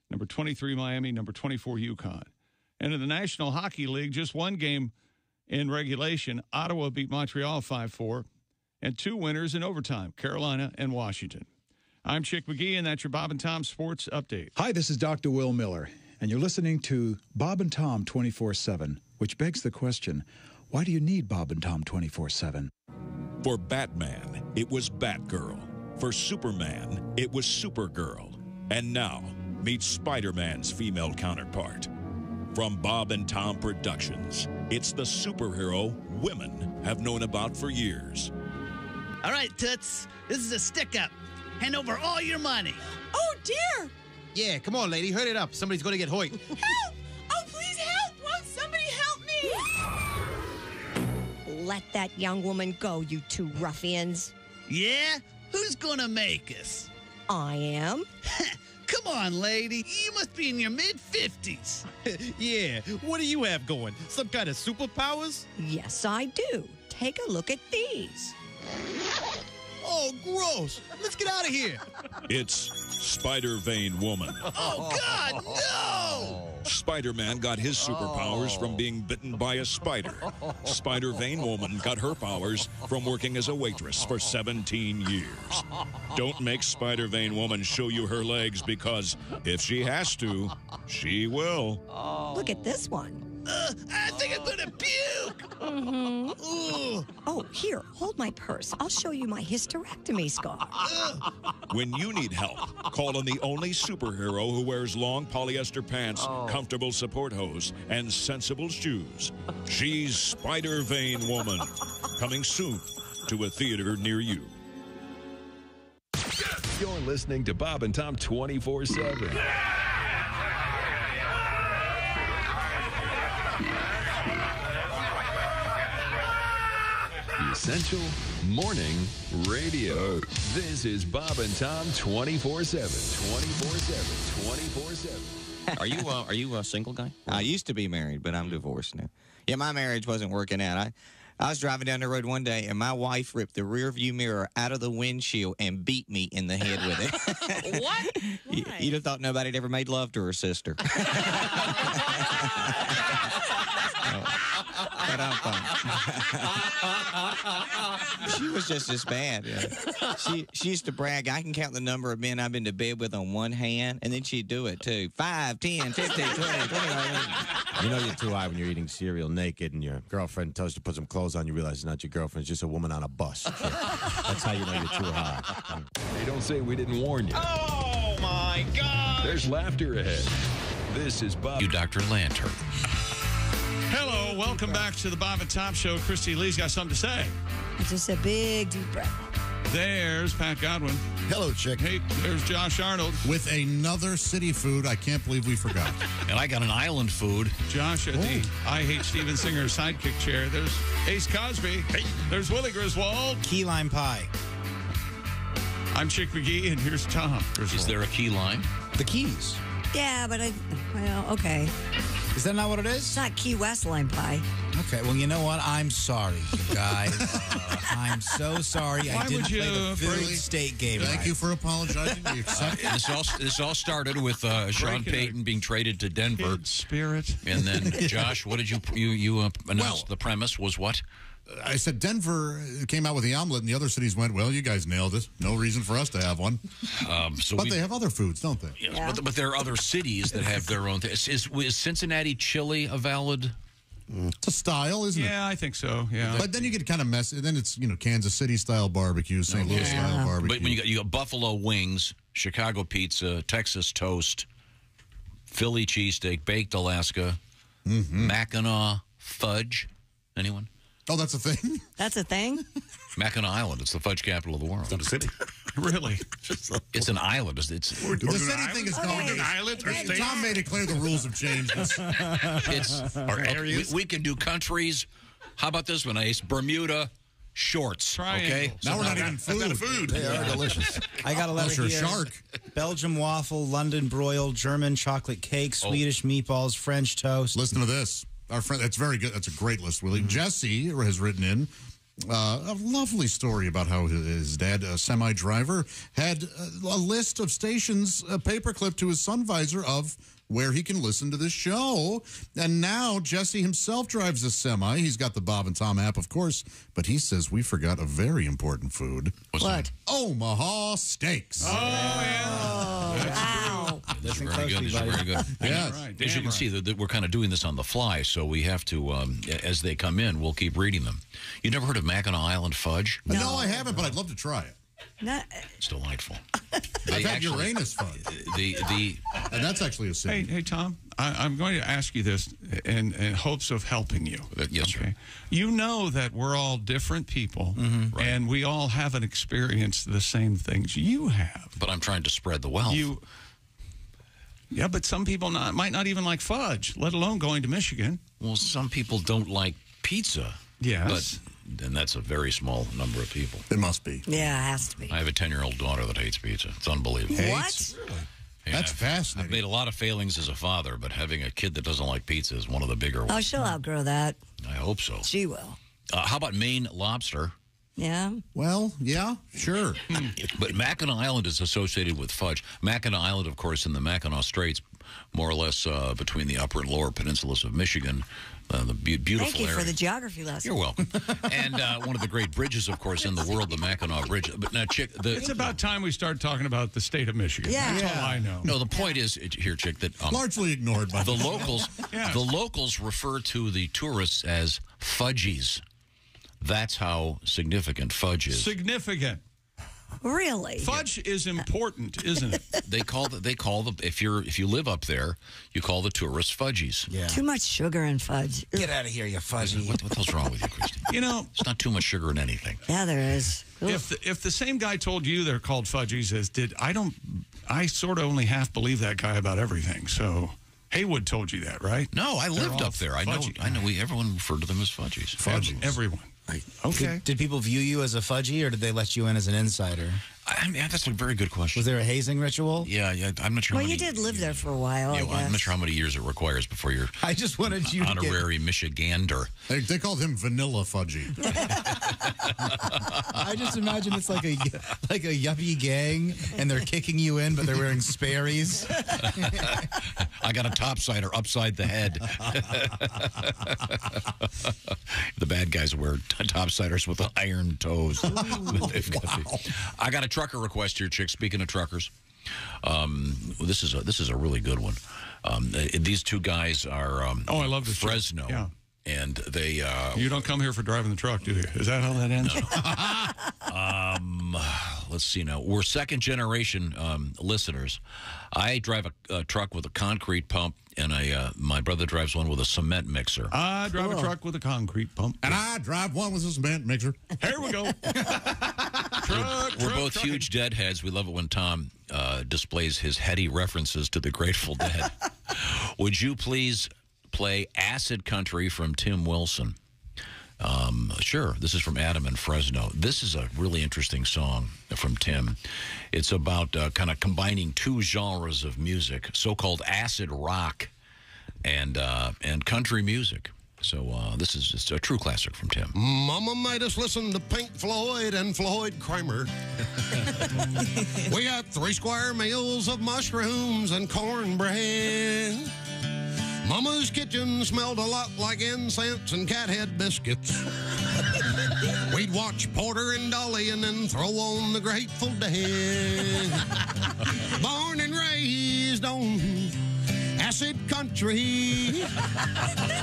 Speaker 1: Number 23, Miami. Number 24, UConn. And in the National Hockey League, just one game in regulation. Ottawa beat Montreal 5-4, and two winners in overtime, Carolina and Washington. I'm Chick McGee, and that's your Bob and Tom Sports Update.
Speaker 13: Hi, this is Dr. Will Miller, and you're listening to Bob and Tom 24/7, which begs the question, why do you need Bob and Tom 24/7?
Speaker 14: For Batman, it was Batgirl. For Superman, it was Supergirl. And now, meet Spider-Man's female counterpart. From Bob and Tom Productions, it's the superhero women have known about for years.
Speaker 16: All right, Toots, this is a stick-up. Hand over all your money.
Speaker 24: Oh, dear.
Speaker 25: Yeah, come on, lady. Hurry it up. Somebody's going to get hoit.
Speaker 24: Help! Oh, please help. Won't somebody help me?
Speaker 3: Let that young woman go, you two ruffians.
Speaker 16: Yeah? Who's gonna make us?
Speaker 3: I am.
Speaker 16: Come on, lady. You must be in your mid-50s.
Speaker 25: Yeah, what do you have going? Some kind of superpowers?
Speaker 3: Yes, I do. Take a look at these.
Speaker 25: Oh, gross. Let's get out of here.
Speaker 14: It's Spider-Vein Woman.
Speaker 16: Oh, God, no!
Speaker 14: Spider-Man got his superpowers from being bitten by a spider. Spider-Vein Woman got her powers from working as a waitress for 17 years. Don't make Spider-Vein Woman show you her legs, because if she has to, she will.
Speaker 3: Look at this one.
Speaker 16: I think I'm gonna puke.
Speaker 3: Oh, here, hold my purse. I'll show you my hysterectomy scar.
Speaker 14: When you need help, call on the only superhero who wears long polyester pants, comfortable support hose, and sensible shoes. She's Spider-Vein Woman. Coming soon to a theater near you.
Speaker 9: You're listening to Bob and Tom 24/7. Essential Morning Radio. This is Bob and Tom 24/7. 24/7. 24/7.
Speaker 26: Are you a single guy? I used to be married, but I'm divorced now. Yeah, my marriage wasn't working out. I was driving down the road one day, and my wife ripped the rear view mirror out of the windshield and beat me in the head with it.
Speaker 24: What?
Speaker 26: You'd have thought nobody had ever made love to her sister. She was just as bad. Yeah. She used to brag, I can count the number of men I've been to bed with on one hand, and then she'd do it too. 5, 10, 15, 20, 25.
Speaker 10: You know you're too high when you're eating cereal naked and your girlfriend tells you to put some clothes on. You realize it's not your girlfriend, it's just a woman on a bus. That's how you know you're too high.
Speaker 9: Hey, don't say we didn't warn you.
Speaker 25: Oh, my God.
Speaker 9: There's laughter ahead. This is Bob.
Speaker 4: You, Dr. Lantern.
Speaker 1: Hello, welcome back to the Bob and Tom Show. Christy Lee's got something to say.
Speaker 3: Just a big, deep breath.
Speaker 1: There's Pat Godwin.
Speaker 2: Hello, Chick.
Speaker 1: Hey, there's Josh Arnold.
Speaker 2: With another city food I can't believe we forgot.
Speaker 4: And I got an island food.
Speaker 1: Josh at the I Hate Steven Singer sidekick chair. There's Ace Cosby. Hey. There's Willie Griswold.
Speaker 17: Key lime pie.
Speaker 1: I'm Chick McGee, and here's Tom Griswold.
Speaker 4: Is there a key lime?
Speaker 17: The Keys.
Speaker 3: Yeah, but okay.
Speaker 17: Is that not what it is?
Speaker 3: It's not Key West lime pie.
Speaker 17: Okay, well, you know what? I'm sorry, you guys. I'm so sorry I didn't play the Philly State game.
Speaker 2: Thank you for apologizing. We accept it.
Speaker 4: This all started with Sean Payton being traded to Denver.
Speaker 1: Spirit.
Speaker 4: And then, Josh, what did you announced? The premise was what?
Speaker 2: I said Denver came out with the omelet, and the other cities went, well, you guys nailed it. No reason for us to have one. But they have other foods, don't they?
Speaker 4: Yeah. But there are other cities that have their own thing. Is Cincinnati chili a valid?
Speaker 2: It's a style, isn't it?
Speaker 1: Yeah, I think so, yeah.
Speaker 2: But then you get kind of messy. Then it's, Kansas City-style barbecue, St. Louis-style barbecue.
Speaker 4: But when you got buffalo wings, Chicago pizza, Texas toast, Philly cheesesteak, baked Alaska, Mackinac fudge. Anyone?
Speaker 2: Oh, that's a thing?
Speaker 3: That's a thing?
Speaker 4: Mackinac Island. It's the fudge capital of the world.
Speaker 8: It's not a city.
Speaker 1: Really?
Speaker 4: It's an island. It's
Speaker 2: the city thing is going
Speaker 8: an island or state?
Speaker 2: Tom made it clear the rules have changed.
Speaker 4: Our areas. We can do countries. How about this one, Ace? Bermuda shorts. Okay.
Speaker 2: Now we're not even food.
Speaker 8: They are delicious.
Speaker 17: I got a letter here.
Speaker 2: Shark.
Speaker 17: Belgium waffle, London broil, German chocolate cake, Swedish meatballs, French toast.
Speaker 2: Listen to this. Our friend, that's very good. That's a great list, Willie. Jesse has written in a lovely story about how his dad, a semi-driver, had a list of stations, a paperclip to his sun visor of where he can listen to this show. And now Jesse himself drives a semi. He's got the Bob and Tom app, of course, but he says we forgot a very important food.
Speaker 4: What's that?
Speaker 2: Omaha steaks.
Speaker 1: Oh, yeah.
Speaker 3: Wow.
Speaker 4: That's very good. These are very good.
Speaker 2: Yes.
Speaker 1: Right,
Speaker 4: As you can see, that we're kind of doing this on the fly, so we have to, as they come in, we'll keep reading them. You never heard of Mackinac Island fudge?
Speaker 2: No, I haven't, but I'd love to try it.
Speaker 4: It's delightful.
Speaker 2: I've had Uranus fudge. And that's actually a city.
Speaker 1: Hey, Tom, I'm going to ask you this in hopes of helping you.
Speaker 4: Yes, sir.
Speaker 1: You know that we're all different people,
Speaker 4: Right.
Speaker 1: and we all haven't experienced the same things you have.
Speaker 4: But I'm trying to spread the wealth.
Speaker 1: Yeah, but some people might not even like fudge, let alone going to Michigan.
Speaker 4: Well, some people don't like pizza.
Speaker 1: Yes.
Speaker 4: And that's a very small number of people.
Speaker 2: It must be.
Speaker 3: Yeah, it has to be.
Speaker 4: I have a 10-year-old daughter that hates pizza. It's unbelievable.
Speaker 3: What?
Speaker 4: Yeah,
Speaker 2: That's fascinating.
Speaker 4: I've made a lot of failings as a father, but having a kid that doesn't like pizza is one of the bigger ones.
Speaker 3: Oh, she'll outgrow that.
Speaker 4: I hope so.
Speaker 3: She will.
Speaker 4: How about Maine lobster?
Speaker 3: Yeah.
Speaker 2: Well, yeah, sure.
Speaker 4: But Mackinac Island is associated with fudge. Mackinac Island, of course, in the Mackinac Straits, more or less between the upper and lower peninsulas of Michigan. The beautiful
Speaker 3: Thank you
Speaker 4: area.
Speaker 3: for the geography lesson.
Speaker 4: You're welcome. And one of the great bridges, of course, in the world, the Mackinac Bridge. But now, Chick,
Speaker 1: It's about time we start talking about the state of Michigan.
Speaker 3: Yeah.
Speaker 1: That's all I know.
Speaker 4: No, the point is here, Chick, that
Speaker 2: Largely ignored by
Speaker 4: the locals. The locals refer to the tourists as fudgies. That's how significant fudge is.
Speaker 1: Significant.
Speaker 3: Really?
Speaker 1: Fudge is important, isn't it?
Speaker 4: They call the if you live up there, you call the tourists fudgies.
Speaker 17: Yeah.
Speaker 3: Too much sugar in fudge.
Speaker 17: Get out of here, you fuzzy.
Speaker 4: What the hell's wrong with you, Christy? It's not too much sugar in anything.
Speaker 3: Yeah, there is.
Speaker 1: If the same guy told you they're called fudgies as I sort of only half believe that guy about everything. So Haywood told you that, right?
Speaker 4: No, I
Speaker 1: They're
Speaker 4: lived
Speaker 1: all
Speaker 4: up there. I know. Everyone referred to them as fudgies.
Speaker 1: Everyone. Okay.
Speaker 17: Did people view you as a fudgy, or did they let you in as an insider?
Speaker 4: I mean, that's a very good question.
Speaker 17: Was there a hazing ritual?
Speaker 4: Yeah, I'm not sure.
Speaker 3: Well,
Speaker 4: how
Speaker 3: you
Speaker 4: many,
Speaker 3: did live there for a while, I
Speaker 4: well, I'm
Speaker 3: guess.
Speaker 4: not sure how many years it requires before you're.
Speaker 17: I just wanted you
Speaker 4: honorary Michigander.
Speaker 2: They called him Vanilla Fudgy.
Speaker 17: I just imagine it's like a yuppie gang, and they're kicking you in, but they're wearing Sperry's.
Speaker 4: I got a topsider upside the head. The bad guys wear topsiders with iron toes. I got a trucker request here, chick. Speaking of truckers, this is a really good one. These two guys are
Speaker 1: I love this
Speaker 4: Fresno.
Speaker 1: Yeah.
Speaker 4: And they
Speaker 1: you don't come here for driving the truck, do you? Is that how that ends?
Speaker 4: Let's see now. We're second generation listeners. I drive a truck with a concrete pump, and my brother drives one with a cement mixer.
Speaker 1: I drive a truck with a concrete pump.
Speaker 2: And I drive one with a cement mixer.
Speaker 1: Here we go.
Speaker 4: We're both huge Deadheads. We love it when Tom displays his heady references to the Grateful Dead. Would you please play Acid Country from Tim Wilson? Sure. This is from Adam in Fresno. This is a really interesting song from Tim. It's about kind of combining two genres of music, so-called acid rock and country music. So this is just a true classic from Tim.
Speaker 18: Mama made us listen to Pink Floyd and Floyd Kramer. We had 3 square meals of mushrooms and cornbread. Mama's kitchen smelled a lot like incense and cathead biscuits. We'd watch Porter and Dolly and then throw on the Grateful Dead. Born and raised on acid country,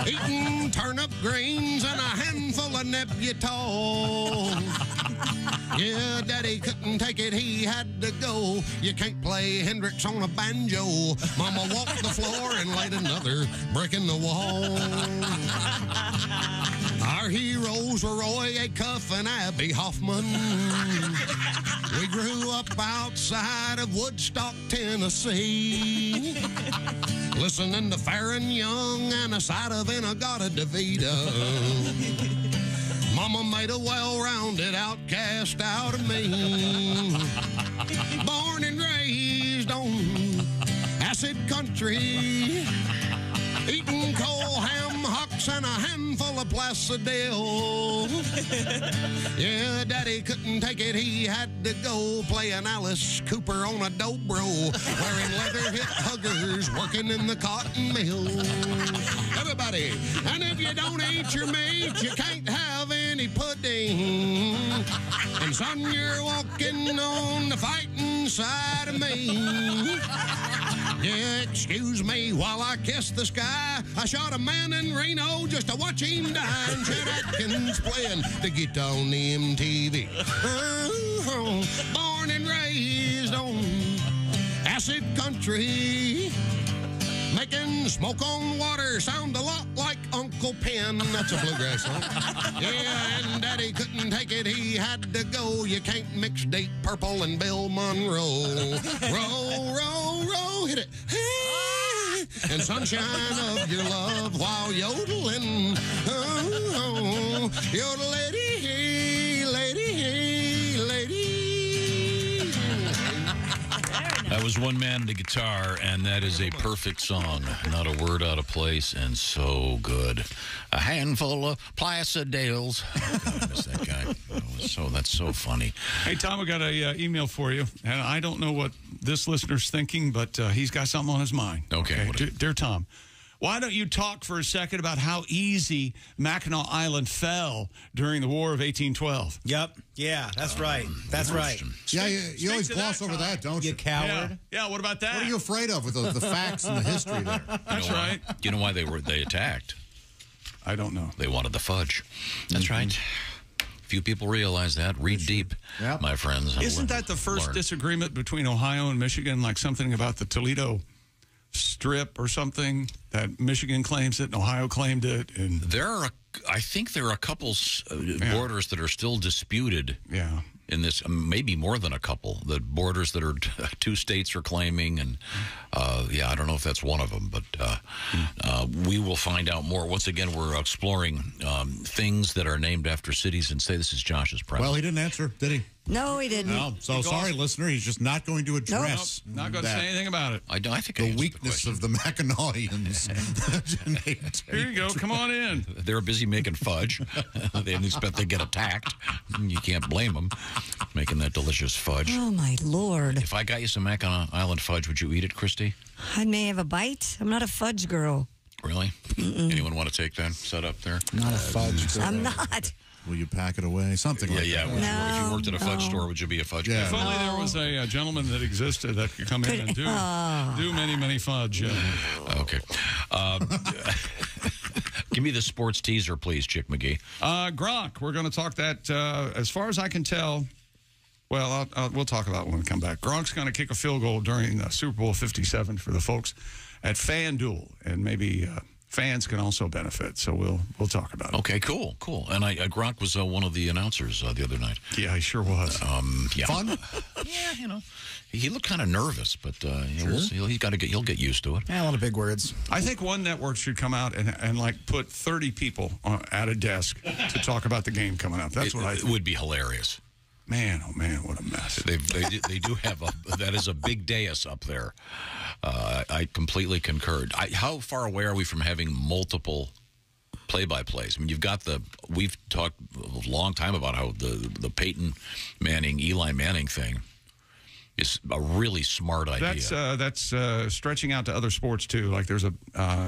Speaker 18: eating turnip greens and a handful of Nebutol. Yeah, Daddy couldn't take it, he had to go. You can't play Hendrix on a banjo. Mama walked the floor and laid another brick in the wall. Our heroes were Roy Acuff and Abby Hoffman. We grew up outside of Woodstock, Tennessee, listening to Farron Young and a side of Inagata DeVita. Mama made a well-rounded outcast out of me. Born and raised on acid country, eating cold ham hocks and a handful of Placidil. Yeah, Daddy couldn't take it, he had to go playing Alice Cooper on a dobro, wearing leather hip huggers, working in the cotton mill. Everybody, and if you don't eat your meat, you can't have any pudding. And son, you're walking on the fighting side of me. Yeah, excuse me while I kiss the sky. I shot a man in Reno just to watch him die. And Chet Atkins playing the guitar on the MTV. Born and raised on acid country, making smoke on water sound a lot like Uncle Pen. That's a bluegrass song. Yeah, and Daddy couldn't take it, he had to go. You can't mix Deep Purple and Bill Monroe. Roll, roll, roll, hit it. And sunshine of your love while yodeling. Oh, yodel lady, lady, lady.
Speaker 4: That was one man and a guitar, and that is a perfect song. Not a word out of place, and so good. A handful of Placidils. I miss that guy. That's so funny.
Speaker 1: Hey, Tom, I got an email for you, and I don't know what this listener's thinking, but he's got something on his mind.
Speaker 4: Okay.
Speaker 1: Dear Tom, why don't you talk for a second about how easy Mackinac Island fell during the War of 1812?
Speaker 17: Yep. Yeah, that's right. That's right.
Speaker 2: Yeah, you always gloss over that, don't you?
Speaker 17: You coward.
Speaker 1: Yeah, what about that?
Speaker 2: What are you afraid of with the facts and the history there?
Speaker 1: That's right.
Speaker 4: You know why they attacked?
Speaker 1: I don't know.
Speaker 4: They wanted the fudge. That's right. Few people realize that. Read deep, my friends.
Speaker 1: Isn't that the first disagreement between Ohio and Michigan? Like something about the Toledo Strip or something that Michigan claims it and Ohio claimed it. And
Speaker 4: I think there are a couple borders that are still disputed.
Speaker 1: Yeah.
Speaker 4: In this, maybe more than a couple, the borders that are two states are claiming, and I don't know if that's one of them, but we will find out more. Once again, we're exploring things that are named after cities, and say this is Josh's premise.
Speaker 2: Well, he didn't answer, did he?
Speaker 3: No, he didn't.
Speaker 2: No, so sorry, listener. He's just not going to address.
Speaker 1: Nope, not going to say anything about it.
Speaker 4: I think
Speaker 2: the weakness of the Mackinawians.
Speaker 1: Here you go. Come on in.
Speaker 4: They're busy making fudge. They didn't expect they'd get attacked. You can't blame them making that delicious fudge.
Speaker 3: Oh, my Lord.
Speaker 4: If I got you some Mackinac Island fudge, would you eat it, Christy?
Speaker 3: I may have a bite. I'm not a fudge girl.
Speaker 4: Really? Anyone want to take that set up there?
Speaker 2: Not a fudge girl.
Speaker 3: I'm not.
Speaker 2: Will you pack it away? Something like that.
Speaker 4: Yeah. If you worked at a fudge store, would you be a fudge guy?
Speaker 1: If only there was a gentleman that existed that could come in and do many, many fudge.
Speaker 4: Okay. Give me the sports teaser, please, Chick McGee.
Speaker 1: Gronk, we're going to talk that, as far as I can tell, well, we'll talk about it when we come back. Gronk's going to kick a field goal during Super Bowl 57 for the folks at FanDuel, and maybe fans can also benefit. So we'll talk about it.
Speaker 4: Okay, cool. And Gronk was one of the announcers the other night.
Speaker 1: Yeah, he sure was.
Speaker 4: Yeah.
Speaker 2: Fun?
Speaker 4: Yeah, he looked kind of nervous, but he'll get used to it.
Speaker 17: Yeah, a lot of big words.
Speaker 1: I think one network should come out and like put 30 people at a desk to talk about the game coming up. That's what I think.
Speaker 4: It would be hilarious.
Speaker 1: Man, oh man, what a mess.
Speaker 4: They do have that is a big dais up there. I completely concurred. How far away are we from having multiple play-by-plays? I mean, we've talked a long time about how the Peyton Manning, Eli Manning thing is a really smart idea.
Speaker 1: That's stretching out to other sports too. Like there's a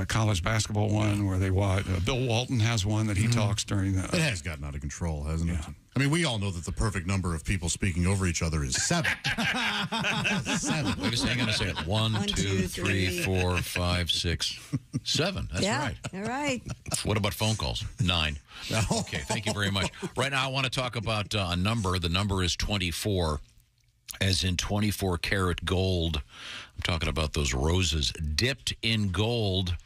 Speaker 1: college basketball one where they watch. Bill Walton has one that he talks during the.
Speaker 2: It has gotten out of control, hasn't it? I mean, we all know that the perfect number of people speaking over each other is 7. 7.
Speaker 4: Wait a second, hang on a second. 1, 2, 3, 4, 5, 6, 7. That's right.
Speaker 3: All right.
Speaker 4: What about phone calls? 9. Okay, thank you very much. Right now, I want to talk about a number. The number is 24, as in 24 karat gold. I'm talking about those roses dipped in gold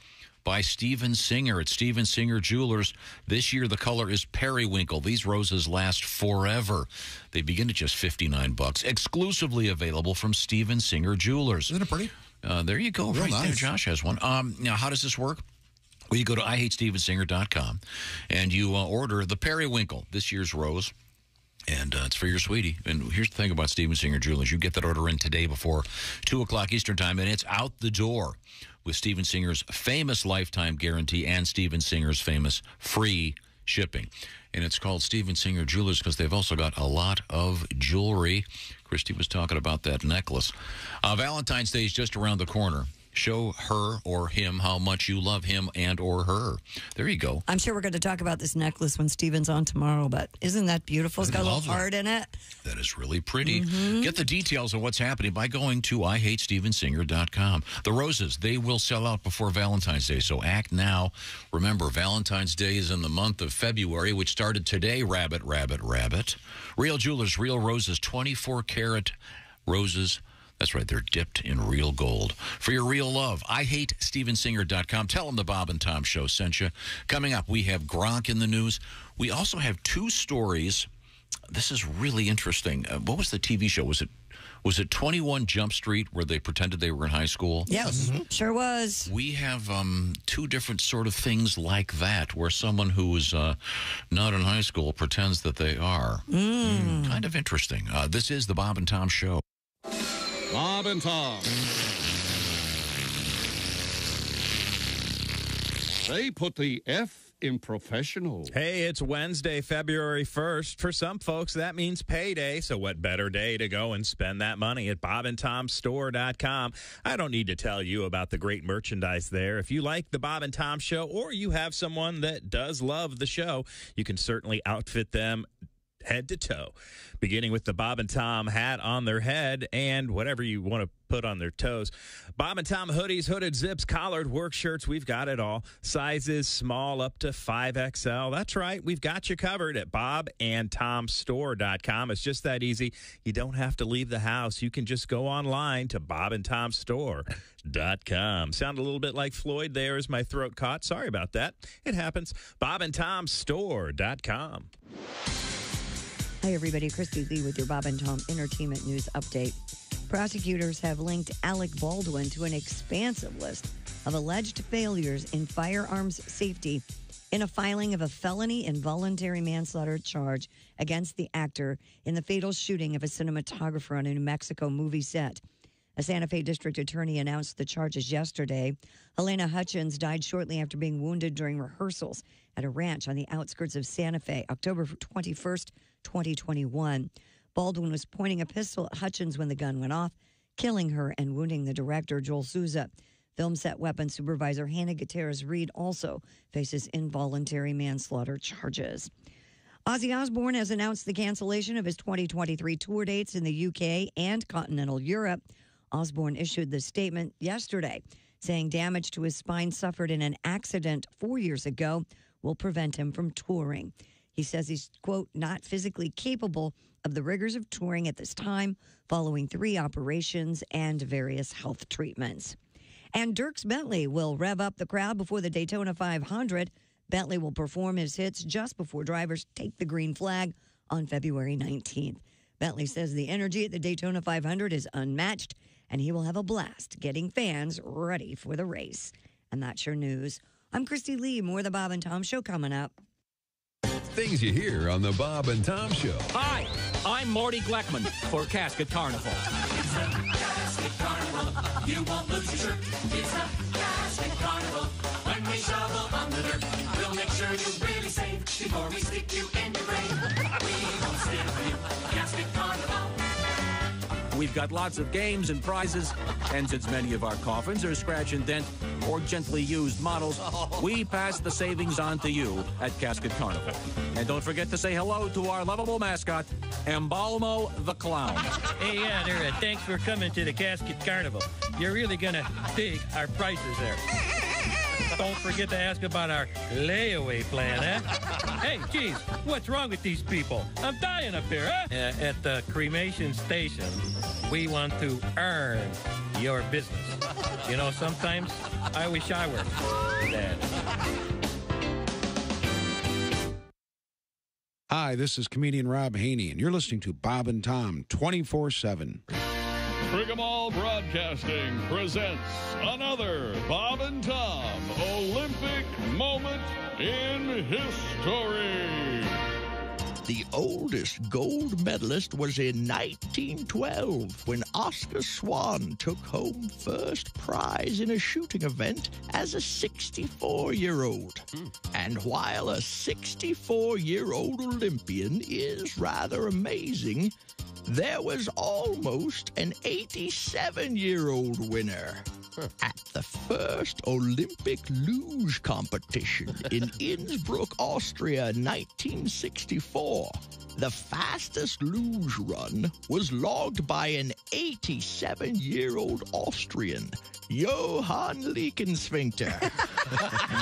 Speaker 4: by Steven Singer at Steven Singer Jewelers. This year, the color is periwinkle. These roses last forever. They begin at just $59, exclusively available from Steven Singer Jewelers.
Speaker 2: Isn't it pretty?
Speaker 4: There you go. Right there. Josh has one. Now, how does this work? Well, you go to IHateStevenSinger.com, and you order the periwinkle, this year's rose. And it's for your sweetie. And here's the thing about Steven Singer Jewelers. You get that order in today before 2 o'clock Eastern Time, and it's out the door with Steven Singer's famous lifetime guarantee and Steven Singer's famous free shipping. And it's called Steven Singer Jewelers because they've also got a lot of jewelry. Christy was talking about that necklace. Valentine's Day is just around the corner. Show her or him how much you love him and or her. There you go.
Speaker 3: I'm sure we're going to talk about this necklace when Steven's on tomorrow, but isn't that beautiful? It's got a little heart in it.
Speaker 4: That is really pretty. Get the details of what's happening by going to IHateStevenSinger.com. The roses, they will sell out before Valentine's Day, so act now. Remember, Valentine's Day is in the month of February, which started today, rabbit. Real Jewelers, real roses, 24 karat roses. That's right, they're dipped in real gold. For your real love, IHateStevenSinger.com. Tell them the Bob and Tom Show sent you. Coming up, we have Gronk in the news. We also have 2 stories. This is really interesting. What was the TV show? Was it 21 Jump Street where they pretended they were in high school?
Speaker 3: Yes, sure was.
Speaker 4: We have 2 different sort of things like that where someone who is not in high school pretends that they are. Kind of interesting. This is the Bob and Tom Show.
Speaker 5: Bob and Tom. They put the F in professional.
Speaker 19: Hey, it's Wednesday, February 1st. For some folks, that means payday. So what better day to go and spend that money at BobandTomStore.com. I don't need to tell you about the great merchandise there. If you like the Bob and Tom Show or you have someone that does love the show, you can certainly outfit them head to toe, beginning with the Bob and Tom hat on their head and whatever you want to put on their toes. Bob and Tom hoodies, hooded zips, collared work shirts, we've got it all. Sizes small up to 5XL. That's right, we've got you covered at BobandTomStore.com. It's just that easy. You don't have to leave the house. You can just go online to BobandTomStore.com. Sound a little bit like Floyd there as my throat caught. Sorry about that. It happens. BobandTomStore.com.
Speaker 3: Hi, everybody. Christy Lee with your Bob and Tom Entertainment News Update. Prosecutors have linked Alec Baldwin to an expansive list of alleged failures in firearms safety in a filing of a felony involuntary manslaughter charge against the actor in the fatal shooting of a cinematographer on a New Mexico movie set. A Santa Fe district attorney announced the charges yesterday. Helena Hutchins died shortly after being wounded during rehearsals at a ranch on the outskirts of Santa Fe, October 21st, 2021. Baldwin was pointing a pistol at Hutchins when the gun went off, killing her and wounding the director, Joel Souza. Film set weapons supervisor Hannah Gutierrez-Reed also faces involuntary manslaughter charges. Ozzy Osbourne has announced the cancellation of his 2023 tour dates in the UK and continental Europe. Osbourne issued the statement yesterday, saying damage to his spine suffered in an accident 4 years ago will prevent him from touring. He says he's, quote, not physically capable of the rigors of touring at this time, following 3 operations and various health treatments. And Dierks Bentley will rev up the crowd before the Daytona 500. Bentley will perform his hits just before drivers take the green flag on February 19th. Bentley says the energy at the Daytona 500 is unmatched, and he will have a blast getting fans ready for the race. And that's your news. I'm Christy Lee. More of the Bob and Tom Show coming up.
Speaker 9: Things you hear on the Bob and Tom Show.
Speaker 6: Hi, I'm Marty Gleckman for Casket Carnival.
Speaker 11: It's a Casket Carnival. You won't lose your shirt. It's a Casket Carnival. When we shovel on the dirt, we'll make sure you're really safe before we stick you in your grave. We won't steal from you. Casket Carnival.
Speaker 6: We've got lots of games and prizes, and since many of our coffins are scratch and dent or gently used models, we pass the savings on to you at Casket Carnival. And don't forget to say hello to our lovable mascot, Embalmo the Clown.
Speaker 7: Hey, yeah, there. Thanks for coming to the Casket Carnival. You're really gonna dig our prices there. Don't forget to ask about our layaway plan, huh? Hey, geez, what's wrong with these people? I'm dying up here, huh? At the cremation station, we want to earn your business. You know, sometimes I wish I were dead.
Speaker 20: Hi, this is comedian Rob Haney, and you're listening to Bob and Tom 24/7.
Speaker 21: Frigamall Broadcasting presents another Bob and Tom Olympic moment in history.
Speaker 22: The oldest gold medalist was in 1912 when Oscar Swan took home first prize in a shooting event as a 64-year-old. And while a 64-year-old Olympian is rather amazing, there was almost an 87-year-old winner at the first Olympic luge competition in Innsbruck, Austria, 1964. The fastest luge run was logged by an 87-year-old Austrian, Johann Leekensfinkter.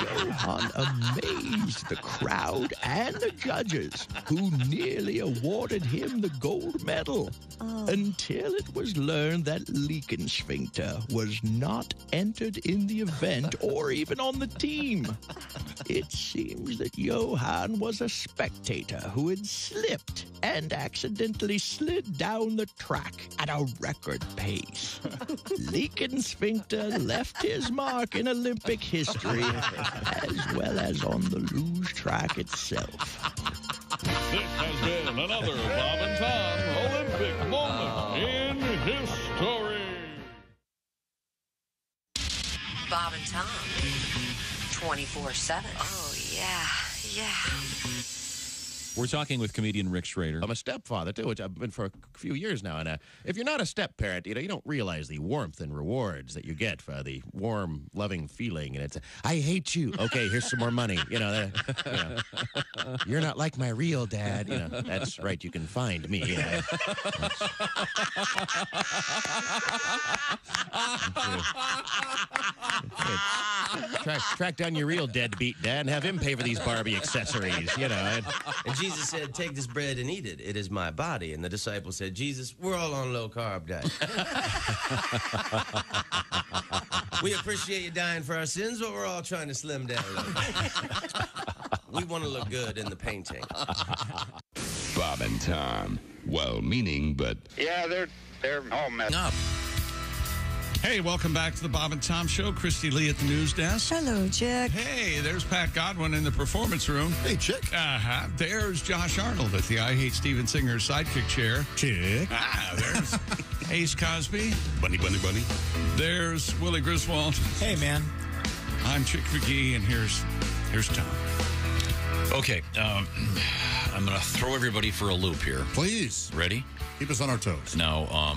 Speaker 22: Johann amazed the crowd and the judges, who nearly awarded him the gold medal, until it was learned that Leekensfinkter was not entered in the event or even on the team. It seems that Johann was a spectator who had slipped and accidentally slid down the track at a record pace. Leekensfinkter left his mark in Olympic history as well as on the luge track itself.
Speaker 21: This has been another Bob and Tom Olympic moment in history.
Speaker 23: Bob and Tom, 24/7. Oh, yeah.
Speaker 15: We're talking with comedian Rick Schrader.
Speaker 27: I'm a stepfather, too, which I've been for a few years now. And if you're not a step-parent, you don't realize the warmth and rewards that you get for the warm, loving feeling. And it's, I hate you. Okay, here's some more money. You're not like my real dad. That's right. You can find me. Track down your real deadbeat dad and have him pay for these Barbie accessories, And
Speaker 28: Jesus said, take this bread and eat it. It is my body. And the disciples said, Jesus, we're all on low-carb diet. We appreciate you dying for our sins, but we're all trying to slim down a little bit. We want to look good in the painting.
Speaker 29: Bob and Tom. Well-meaning, but...
Speaker 30: Yeah, they're all messed up.
Speaker 1: Hey, welcome back to the Bob and Tom Show. Christy Lee at the news desk.
Speaker 3: Hello, Chick.
Speaker 1: Hey, there's Pat Godwin in the performance room.
Speaker 2: Hey, Chick.
Speaker 1: There's Josh Arnold at the I Hate Steven Singer's sidekick chair.
Speaker 2: Chick.
Speaker 1: There's Ace Cosby.
Speaker 21: Bunny.
Speaker 1: There's Willie Griswold.
Speaker 17: Hey, man.
Speaker 1: I'm Chick McGee, and here's Tom.
Speaker 4: Okay, I'm going to throw everybody for a loop here.
Speaker 2: Please.
Speaker 4: Ready?
Speaker 2: Keep us on our toes.
Speaker 4: Now,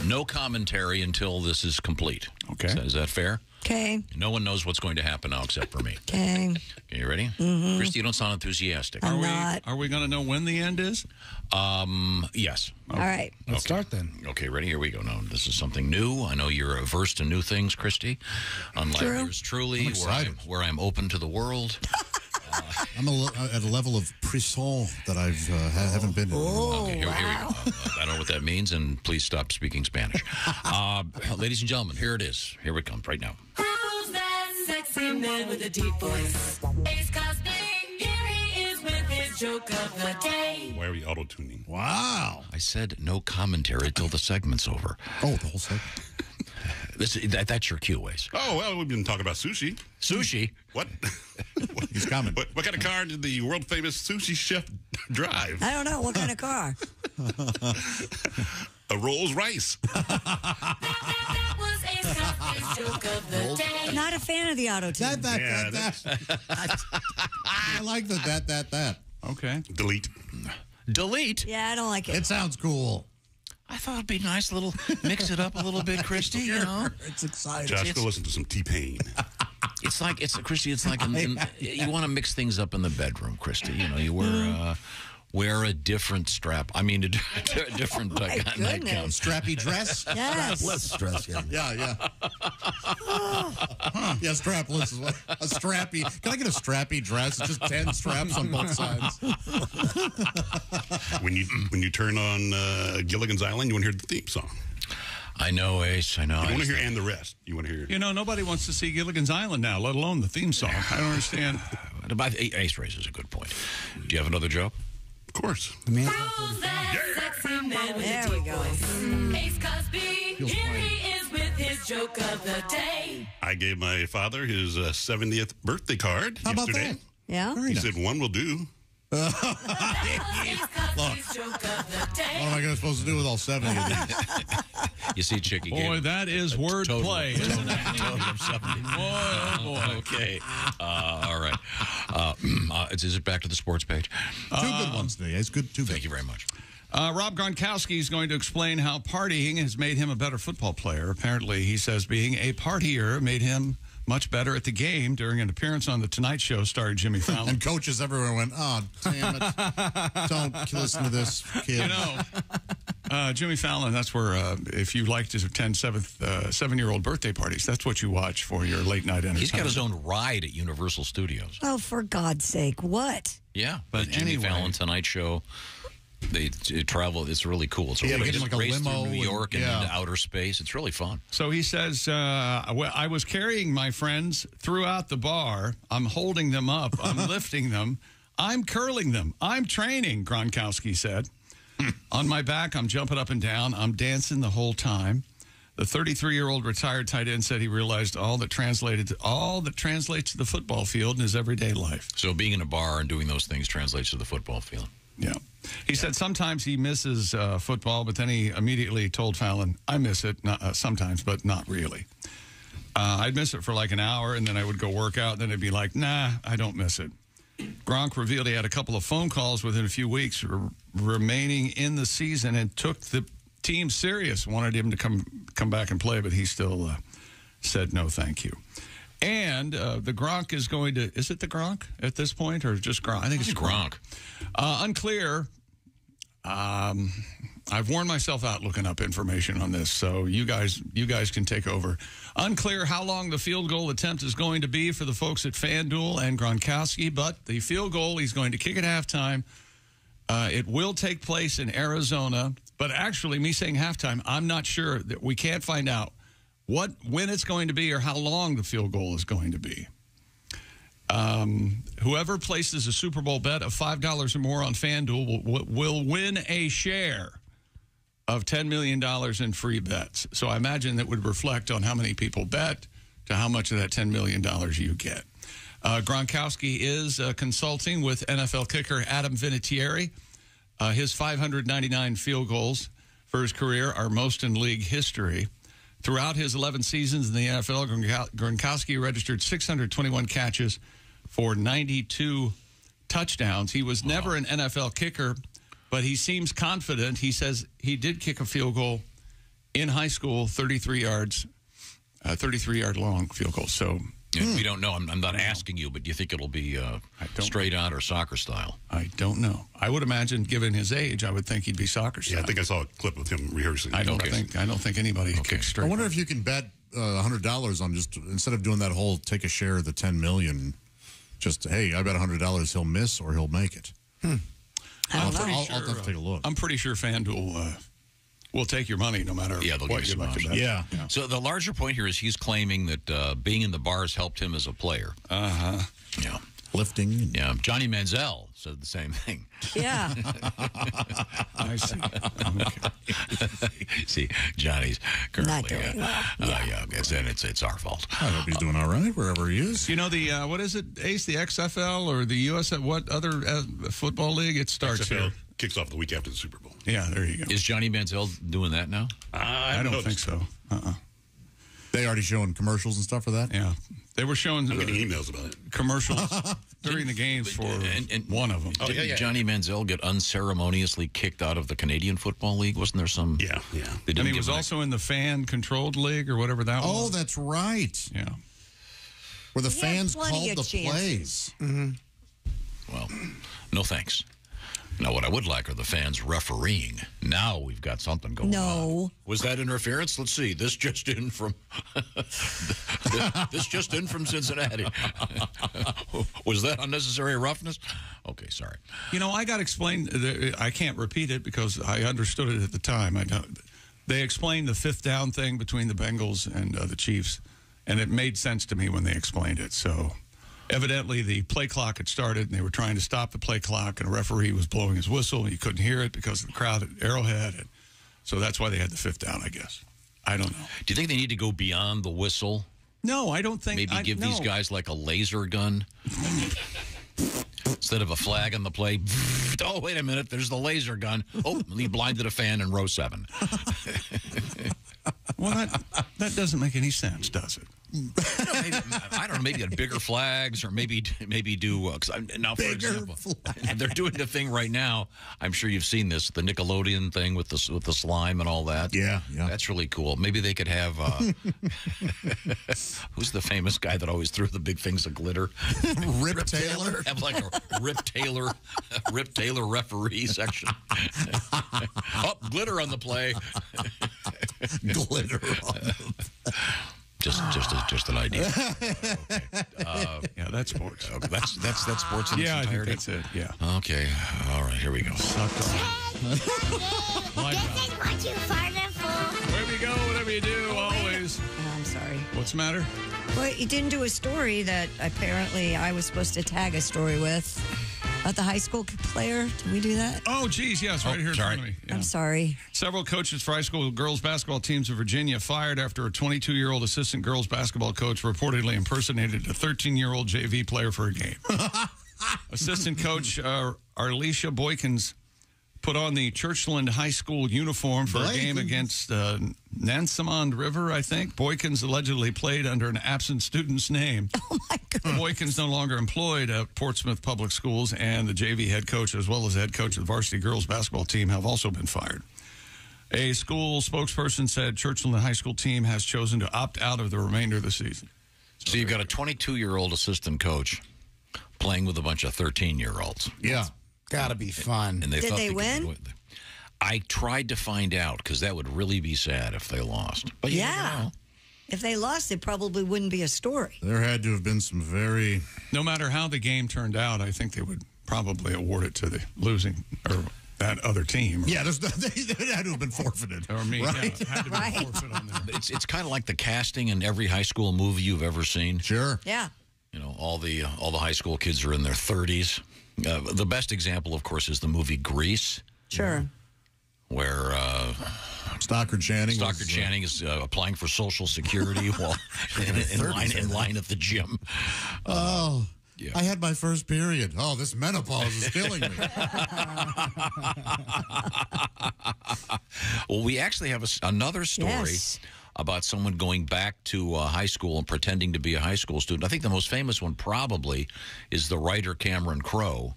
Speaker 4: no commentary until this is complete.
Speaker 1: Okay.
Speaker 4: Is that fair?
Speaker 3: Okay.
Speaker 4: No one knows what's going to happen now except for me.
Speaker 3: Okay.
Speaker 4: Okay, you ready?
Speaker 3: Mm-hmm.
Speaker 4: Christy, you don't sound enthusiastic.
Speaker 3: I'm not.
Speaker 1: Are we going to know when the end is?
Speaker 4: Yes.
Speaker 3: All right.
Speaker 17: Let's start then.
Speaker 4: Okay, ready? Here we go. Now, this is something new. I know you're averse to new things, Christy. Unlike
Speaker 3: True.
Speaker 4: yours truly, where I'm open to the world.
Speaker 2: I'm at a level of frisson that I haven't been in.
Speaker 4: Okay, here we go. I don't know what that means, and please stop speaking Spanish. Ladies and gentlemen, here it is. Here it comes right now.
Speaker 11: Who's that sexy man with a deep voice? Ace Cosby, here he is with his joke of the day.
Speaker 21: Why are we auto-tuning?
Speaker 2: Wow.
Speaker 4: I said no commentary till the segment's over.
Speaker 2: Oh, the whole segment.
Speaker 4: That's your cue, Waze.
Speaker 21: Oh, well, we've been talking about sushi.
Speaker 4: Sushi?
Speaker 21: What?
Speaker 2: He's coming.
Speaker 21: What kind of car did the world-famous sushi chef drive?
Speaker 3: I don't know. What kind of car?
Speaker 21: A Rolls Royce.
Speaker 11: That was Ace Cosby's joke of the day.
Speaker 3: Not a fan of the auto tune.
Speaker 2: I like that.
Speaker 1: Okay.
Speaker 21: Delete.
Speaker 4: Delete?
Speaker 3: Yeah, I don't like it.
Speaker 2: It sounds cool.
Speaker 4: I thought it'd be nice, mix it up a little bit, Christy. You know,
Speaker 2: it's exciting.
Speaker 21: Josh, go listen to some T-Pain.
Speaker 4: Christy. It's like you want to mix things up in the bedroom, Christy. You know, you wear a different strap. I mean, a different nightgown.
Speaker 2: Strappy dress.
Speaker 3: Yes.
Speaker 2: Strapless dress. Yeah. Yeah, strapless is what a strappy. Can I get a strappy dress? It's just 10 straps on both sides.
Speaker 21: When you turn on Gilligan's Island, you want to hear the theme song.
Speaker 4: I know, Ace. I know.
Speaker 21: You want to hear "And the Rest." You want to hear.
Speaker 1: You know, nobody wants to see Gilligan's Island now, let alone the theme song. I don't understand.
Speaker 4: Ace raises a good point. Do you have another joke?
Speaker 21: Of course.
Speaker 11: Who's that sexy man with a deep voice? Ace Cosby, here he is with his joke of the day.
Speaker 21: I gave my father his 70th birthday card yesterday.
Speaker 2: That?
Speaker 3: Yeah?
Speaker 21: He said one will do.
Speaker 11: That was Ace Cosby's joke of the day.
Speaker 2: What am I supposed to do with all 70 of these?
Speaker 4: You see, Chicky.
Speaker 1: Boy, that is wordplay, isn't it?
Speaker 4: Total of 70.
Speaker 1: Boy.
Speaker 4: Okay. All right. Is it back to the sports page?
Speaker 2: Two good ones today. It's good.
Speaker 4: Thank you very much.
Speaker 1: Rob Gronkowski is going to explain how partying has made him a better football player. Apparently, he says being a partier made him much better at the game during an appearance on The Tonight Show starring Jimmy Fallon.
Speaker 2: And coaches everywhere went, oh, damn it. Don't listen to this kid.
Speaker 1: You know, Jimmy Fallon, that's where, if you like to attend seven-year-old birthday parties, that's what you watch for your late-night entertainment.
Speaker 4: He's got his own ride at Universal Studios.
Speaker 3: Oh, for God's sake, what?
Speaker 4: Yeah, but Jimmy Fallon Tonight Show. They travel. It's really cool. It's a race,
Speaker 2: like a
Speaker 4: race
Speaker 2: limo
Speaker 4: through New York and
Speaker 2: yeah.
Speaker 4: into outer space. It's really fun.
Speaker 1: So he says, well, I was carrying my friends throughout the bar. I'm holding them up. I'm lifting them. I'm curling them. I'm training, Gronkowski said. On my back, I'm jumping up and down. I'm dancing the whole time. The 33-year-old retired tight end said he realized all that translates to the football field in his everyday life.
Speaker 4: So being in a bar and doing those things translates to the football field.
Speaker 1: Yeah. He said sometimes he misses football, but then he immediately told Fallon, I miss it sometimes, but not really. I'd miss it for like an hour, and then I would go work out, and then it'd be like, nah, I don't miss it. Gronk revealed he had a couple of phone calls within a few weeks remaining in the season and took the team serious, wanted him to come back and play, but he still said no thank you. And the Gronk is going to, is it the Gronk at this point or just Gronk? I think it's Gronk. Unclear. I've worn myself out looking up information on this, so you guys can take over. Unclear how long the field goal attempt is going to be for the folks at FanDuel and Gronkowski, but the field goal he's going to kick at halftime. It will take place in Arizona, but actually, me saying halftime, I'm not sure. That we can't find out when it's going to be or how long the field goal is going to be. Whoever places a Super Bowl bet of $5 or more on FanDuel will win a share of $10 million in free bets. So I imagine that would reflect on how many people bet to how much of that $10 million you get. Gronkowski is consulting with NFL kicker Adam Vinatieri. His 599 field goals for his career are most in league history. Throughout his 11 seasons in the NFL, Gronkowski registered 621 catches for 92 touchdowns. He was never an NFL kicker, but he seems confident. He says he did kick a field goal in high school, 33-yard long field goal. So
Speaker 4: we don't know. I'm not asking you, but do you think it'll be straight on or soccer style?
Speaker 1: I don't know. I would imagine, given his age, I would think he'd be soccer style.
Speaker 8: Yeah, I think I saw a clip of him rehearsing.
Speaker 1: I don't think anybody kicks straight.
Speaker 2: I wonder if you can bet $100 on just, instead of doing that whole take a share of the $10 million, just, hey, I bet $100 he'll miss or he'll make it. I'll have to take a look.
Speaker 1: I'm pretty sure FanDuel will take your money no matter
Speaker 4: they'll
Speaker 1: what
Speaker 4: give
Speaker 1: you'd
Speaker 4: you
Speaker 1: like to
Speaker 4: some
Speaker 1: bet.
Speaker 2: Yeah.
Speaker 4: So the larger point here is he's claiming that being in the bars helped him as a player.
Speaker 1: Uh-huh.
Speaker 4: Yeah.
Speaker 2: Lifting.
Speaker 4: Yeah. Johnny Manziel said the same thing.
Speaker 3: Yeah.
Speaker 1: I see. Okay.
Speaker 4: See, Johnny's currently.
Speaker 3: Not doing well.
Speaker 4: Yeah, it's our fault.
Speaker 2: I hope he's doing all right wherever he is.
Speaker 1: You know the what is it, Ace? The XFL or the US? What other football league? It starts
Speaker 8: XFL
Speaker 1: here.
Speaker 8: kicks off the week after the Super Bowl.
Speaker 1: Yeah, there you go.
Speaker 4: Is Johnny Manziel doing that now?
Speaker 1: I don't think so.
Speaker 2: They already showing commercials and stuff for that?
Speaker 1: Yeah. They were showing
Speaker 8: I'm getting emails about it.
Speaker 1: Commercials during the games for one of them.
Speaker 4: Didn't Johnny Manziel get unceremoniously kicked out of the Canadian Football League? Wasn't there some?
Speaker 8: Yeah.
Speaker 1: And he was also in the fan-controlled league or whatever that was.
Speaker 2: Oh, that's right.
Speaker 1: Yeah.
Speaker 2: Where the
Speaker 3: He had
Speaker 2: fans
Speaker 3: plenty
Speaker 2: called
Speaker 3: of
Speaker 2: the
Speaker 3: chances.
Speaker 2: plays.
Speaker 1: Mm-hmm.
Speaker 4: Well, no thanks. Now, what I would like are the fans refereeing. Now we've got something going on.
Speaker 3: No.
Speaker 4: Was that interference? Let's see. This just in from this just in from Cincinnati. Was that unnecessary roughness? Okay, sorry.
Speaker 1: You know, I got explained. I can't repeat it because I understood it at the time. They explained the fifth down thing between the Bengals and the Chiefs, and it made sense to me when they explained it. So evidently the play clock had started, and they were trying to stop the play clock, and a referee was blowing his whistle, and you couldn't hear it because of the crowd at Arrowhead. And so that's why they had the fifth down, I guess. I don't know.
Speaker 4: Do you think they need to go beyond the whistle?
Speaker 1: No, I don't think.
Speaker 4: Maybe give these guys like a laser gun instead of a flag on the play. Oh, wait a minute. There's the laser gun. Oh, he blinded a fan in row 7.
Speaker 1: Well, that doesn't make any sense, does it?
Speaker 4: I don't know. Maybe get bigger flags, or maybe do. Now, for example, they're doing the thing right now. I'm sure you've seen this, the Nickelodeon thing with the slime and all that.
Speaker 2: Yeah.
Speaker 4: That's really cool. Maybe they could have. Who's the famous guy that always threw the big things of glitter?
Speaker 2: Rip Taylor.
Speaker 4: Have like a Rip Taylor referee section. Oh, glitter on the play.
Speaker 2: Glitter on
Speaker 4: Just an idea. Okay.
Speaker 1: Yeah, that's sports.
Speaker 4: Okay, that's sports in its
Speaker 1: I think
Speaker 4: entirety.
Speaker 1: that's it. Yeah.
Speaker 4: Okay. All right. Here we go.
Speaker 11: This is what you farted for.
Speaker 1: Wherever you go, whatever you do, always.
Speaker 3: I'm sorry.
Speaker 1: What's the matter?
Speaker 3: Well, you didn't do a story that apparently I was supposed to tag a story with. About the high school player. Did we do that?
Speaker 1: Oh, geez, yes, right here in front of me. Yeah.
Speaker 3: I'm sorry.
Speaker 1: Several coaches for high school girls basketball teams of Virginia fired after a 22-year-old assistant girls basketball coach reportedly impersonated a 13-year-old JV player for a game. Assistant coach Arlisha Boykins put on the Churchland High School uniform for a game against Nansemond River, I think. Boykins allegedly played under an absent student's name.
Speaker 3: Oh, my God.
Speaker 1: Boykins no longer employed at Portsmouth Public Schools, and the JV head coach, as well as the head coach of the varsity girls basketball team, have also been fired. A school spokesperson said Churchland High School team has chosen to opt out of the remainder of the season.
Speaker 4: So you've got a 22-year-old assistant coach playing with a bunch of 13-year-olds.
Speaker 2: Yeah.
Speaker 17: Gotta be fun.
Speaker 4: And
Speaker 3: Did they win?
Speaker 4: I tried to find out because that would really be sad if they lost. But you never know.
Speaker 3: If they lost, it probably wouldn't be a story.
Speaker 2: There had to have been some very...
Speaker 1: No matter how the game turned out, I think they would probably award it to the losing or that other team.
Speaker 2: Yeah, they had to have been forfeited.
Speaker 1: Or me,
Speaker 2: right?
Speaker 1: yeah. Had to be
Speaker 3: Right.
Speaker 1: forfeit on there.
Speaker 4: It's kind of like the casting in every high school movie you've ever seen.
Speaker 2: Sure.
Speaker 3: Yeah.
Speaker 4: You know, all the high school kids are in their 30s. The best example, of course, is the movie Grease.
Speaker 3: Sure.
Speaker 4: where
Speaker 2: Stockard Channing
Speaker 4: is applying for Social Security while in line at the gym.
Speaker 2: Oh,
Speaker 4: yeah.
Speaker 2: I had my first period. Oh, this menopause is killing me.
Speaker 4: Well, we actually have another story about someone going back to high school and pretending to be a high school student. I think the most famous one probably is the writer Cameron Crowe,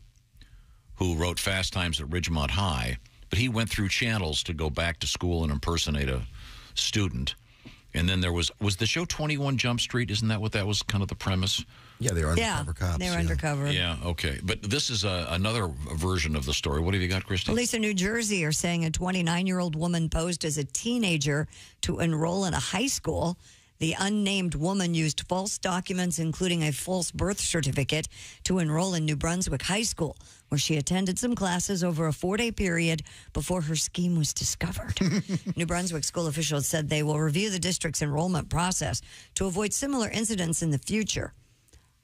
Speaker 4: who wrote Fast Times at Ridgemont High. But he went through channels to go back to school and impersonate a student. And then there was the show 21 Jump Street? Isn't that what that was kind of the premise?
Speaker 10: Yeah, they were undercover cops.
Speaker 3: They were undercover.
Speaker 4: Yeah, okay. But this is another version of the story. What have you got, Christy?
Speaker 3: Police in New Jersey are saying a 29-year-old woman posed as a teenager to enroll in a high school. The unnamed woman used false documents, including a false birth certificate, to enroll in New Brunswick High School, where she attended some classes over a 4-day period before her scheme was discovered. New Brunswick school officials said they will review the district's enrollment process to avoid similar incidents in the future.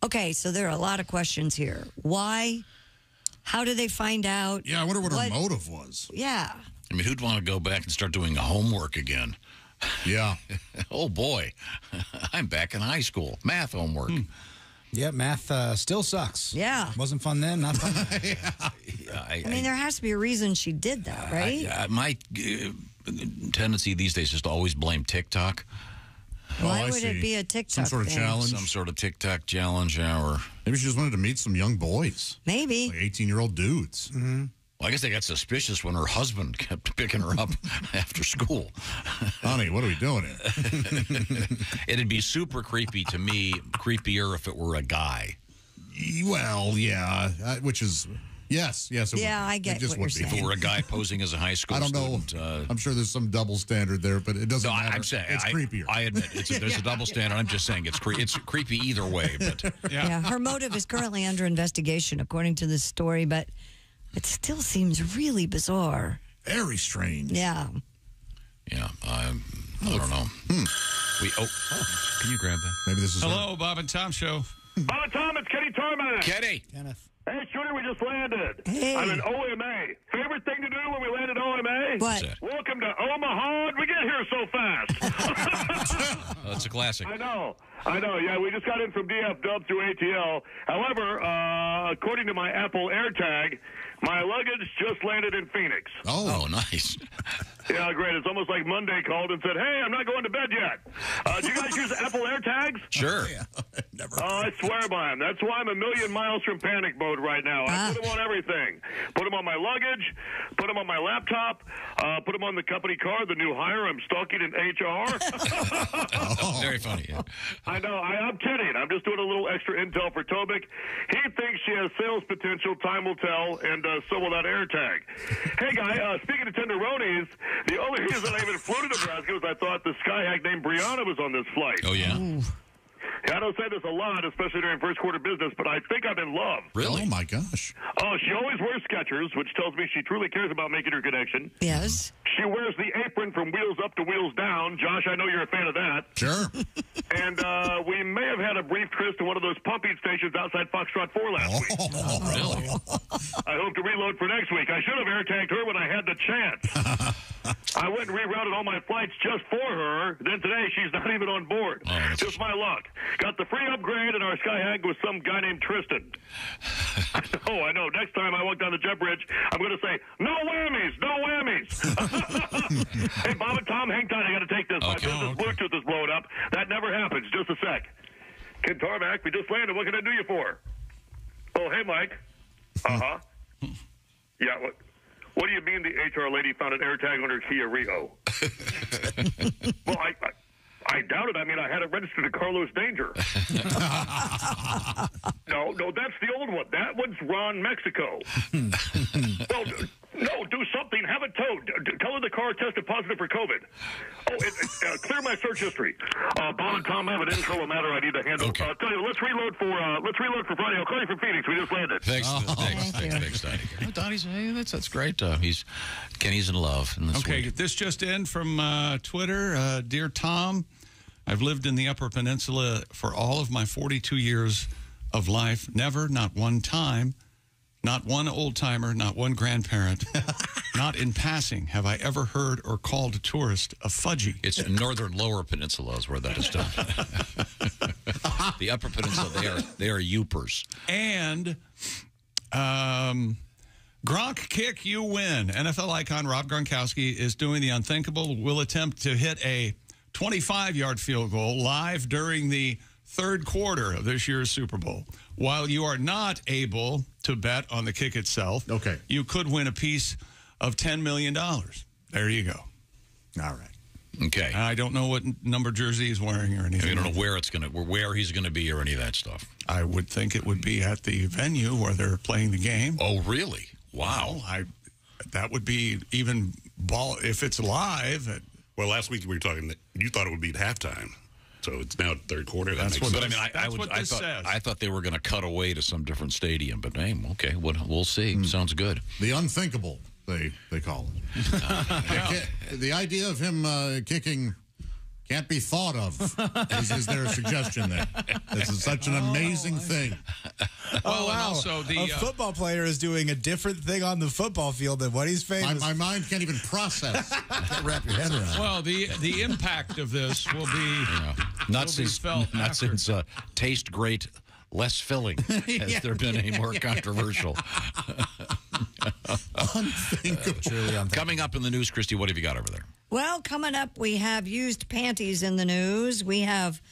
Speaker 3: Okay, so there are a lot of questions here. Why? How did they find out?
Speaker 2: Yeah, I wonder what her motive was.
Speaker 3: Yeah.
Speaker 4: I mean, who'd want to go back and start doing homework again?
Speaker 2: Yeah.
Speaker 4: Oh, boy. I'm back in high school. Math homework.
Speaker 17: Yeah, math still sucks.
Speaker 3: Yeah.
Speaker 17: Wasn't fun then, not fun now.
Speaker 3: I mean, there has to be a reason she did that, right?
Speaker 4: My tendency these days is to always blame TikTok.
Speaker 3: Why would it be a TikTok
Speaker 2: Some sort of
Speaker 3: thing?
Speaker 2: challenge?
Speaker 4: Some sort of TikTok challenge, or
Speaker 2: maybe she just wanted to meet some young boys.
Speaker 3: Maybe.
Speaker 2: Like 18-year-old dudes.
Speaker 17: Mm-hmm.
Speaker 4: Well, I guess they got suspicious when her husband kept picking her up after school.
Speaker 2: Honey, what are we doing here?
Speaker 4: It'd be super creepy to me, creepier if it were a guy.
Speaker 2: Well, yeah, which is... Yes, it would.
Speaker 3: I get
Speaker 2: just
Speaker 3: what you're
Speaker 2: would be.
Speaker 3: saying.
Speaker 4: If it were a guy posing as a high school student.
Speaker 2: I don't know. I'm sure there's some double standard there, but it doesn't matter.
Speaker 4: I'm saying,
Speaker 2: it's creepier.
Speaker 4: I admit, there's a double standard. I'm just saying it's creepy either way. But
Speaker 3: Yeah, her motive is currently under investigation, according to this story, but it still seems really bizarre.
Speaker 2: Very strange.
Speaker 3: Yeah.
Speaker 4: Yeah, I don't know. Can you grab that?
Speaker 2: Maybe this is
Speaker 1: Hello, Bob and Tom Show.
Speaker 12: Bob and Tom, it's Kenny Tarmac.
Speaker 4: Kenny.
Speaker 17: Kenneth.
Speaker 12: Hey, Shooter, we just landed.
Speaker 3: Hey.
Speaker 12: I'm in OMA. Favorite thing to do when we land at OMA?
Speaker 3: What?
Speaker 12: Welcome to Omaha. We get here so fast.
Speaker 4: That's a classic.
Speaker 12: I know. Yeah, we just got in from DF Dub through ATL. However, according to my Apple AirTag, my luggage just landed in Phoenix.
Speaker 4: Oh, nice.
Speaker 12: Yeah, great. It's almost like Monday called and said, hey, I'm not going to bed yet. Do you guys use Apple AirTags?
Speaker 4: Sure.
Speaker 12: I swear by them. That's why I'm a million miles from panic mode right now. I put them on everything. Put them on my luggage, put them on my laptop, put them on the company car, the new hire I'm stalking in HR.
Speaker 4: Very funny. Yeah.
Speaker 12: I know. I'm kidding. I'm just doing a little extra intel for Tobic. He thinks she has sales potential. Time will tell, and so will that AirTag. Hey, guy, speaking of tenderonis, the only reason I even flew to Nebraska was I thought the skyhack named Brianna was on this flight.
Speaker 4: Oh, yeah?
Speaker 12: Yeah, I don't say this a lot, especially during first quarter business, but I think I'm in love.
Speaker 4: Really?
Speaker 2: Oh, my gosh.
Speaker 12: Oh, she always wears Skechers, which tells me she truly cares about making her connection.
Speaker 3: Yes.
Speaker 12: She wears the apron from Wheels Up to Wheels Down. Josh, I know you're a fan of that.
Speaker 2: Sure.
Speaker 12: And we may have had a brief tryst to one of those pumping stations outside Foxtrot 4 last week.
Speaker 4: Oh, really?
Speaker 12: I hope to reload for next week. I should have AirTagged her when I had the chance. I went and rerouted all my flights just for her. Then today, she's not even on board. Just my luck. Got the free upgrade, and our skyhag was some guy named Tristan. I know. Next time I walk down the jet bridge, I'm going to say, no whammies, no whammies. Hey, Bob and Tom, hang tight. I got to take this. My business Bluetooth is blowing up. That never happens. Just a sec. Ken Tarmac, we just landed. What can I do you for? Oh, hey, Mike. Uh-huh. Yeah, what do you mean the HR lady found an AirTag on her Kia Rio? Well, I doubt it. I mean, I had it registered to Carlos Danger. No, that's the old one. That one's Ron Mexico. Well, no, do something. Have it towed. Tell her the car tested positive for COVID. Oh, clear my search history. Bob and Tom have an internal matter I need to handle.
Speaker 4: Okay.
Speaker 12: Tell you, let's reload for Friday. I'll call you from Phoenix. We just landed.
Speaker 4: Thanks, Donnie. Oh, Donnie's, hey, that's great. Kenny's in love. And
Speaker 1: Okay, this just in from Twitter. Dear Tom, I've lived in the Upper Peninsula for all of my 42 years of life. Never, not one time, not one old-timer, not one grandparent Not in passing have I ever heard or called a tourist a fudgy.
Speaker 4: It's in northern lower peninsulas where that is done. The upper peninsula, they are youpers.
Speaker 1: And Gronk kick, you win. NFL icon Rob Gronkowski is doing the unthinkable. Will attempt to hit a 25-yard field goal live during the third quarter of this year's Super Bowl. While you are not able to bet on the kick itself, you could win a piece of $10 million. There you go.
Speaker 2: All right.
Speaker 4: Okay.
Speaker 1: I don't know what number jersey he's wearing or anything.
Speaker 4: You don't know where he's going to be or any of that stuff.
Speaker 1: I would think it would be at the venue where they're playing the game.
Speaker 4: Oh, really? Wow.
Speaker 1: That would be even if it's live.
Speaker 8: Well, last week we were talking that you thought it would be at halftime. So it's now third quarter.
Speaker 1: That's what.
Speaker 4: But I mean,
Speaker 1: I
Speaker 4: thought they were going to cut away to some different stadium. But hey, okay, we'll see. Sounds good.
Speaker 2: The unthinkable, they call it. The idea of him kicking can't be thought of. Is there a suggestion there? This is such an amazing thing.
Speaker 17: Oh, wow.
Speaker 1: Also
Speaker 17: a football player is doing a different thing on the football field than what he's famous.
Speaker 2: My mind can't even process. Can't wrap your head around.
Speaker 1: Well, the impact of this will be
Speaker 4: not since taste great, less filling. Has there been any more controversial?
Speaker 2: Unthinkable.
Speaker 4: Coming up in the news, Christy, what have you got over there?
Speaker 3: Well, coming up, we have used panties in the news. We have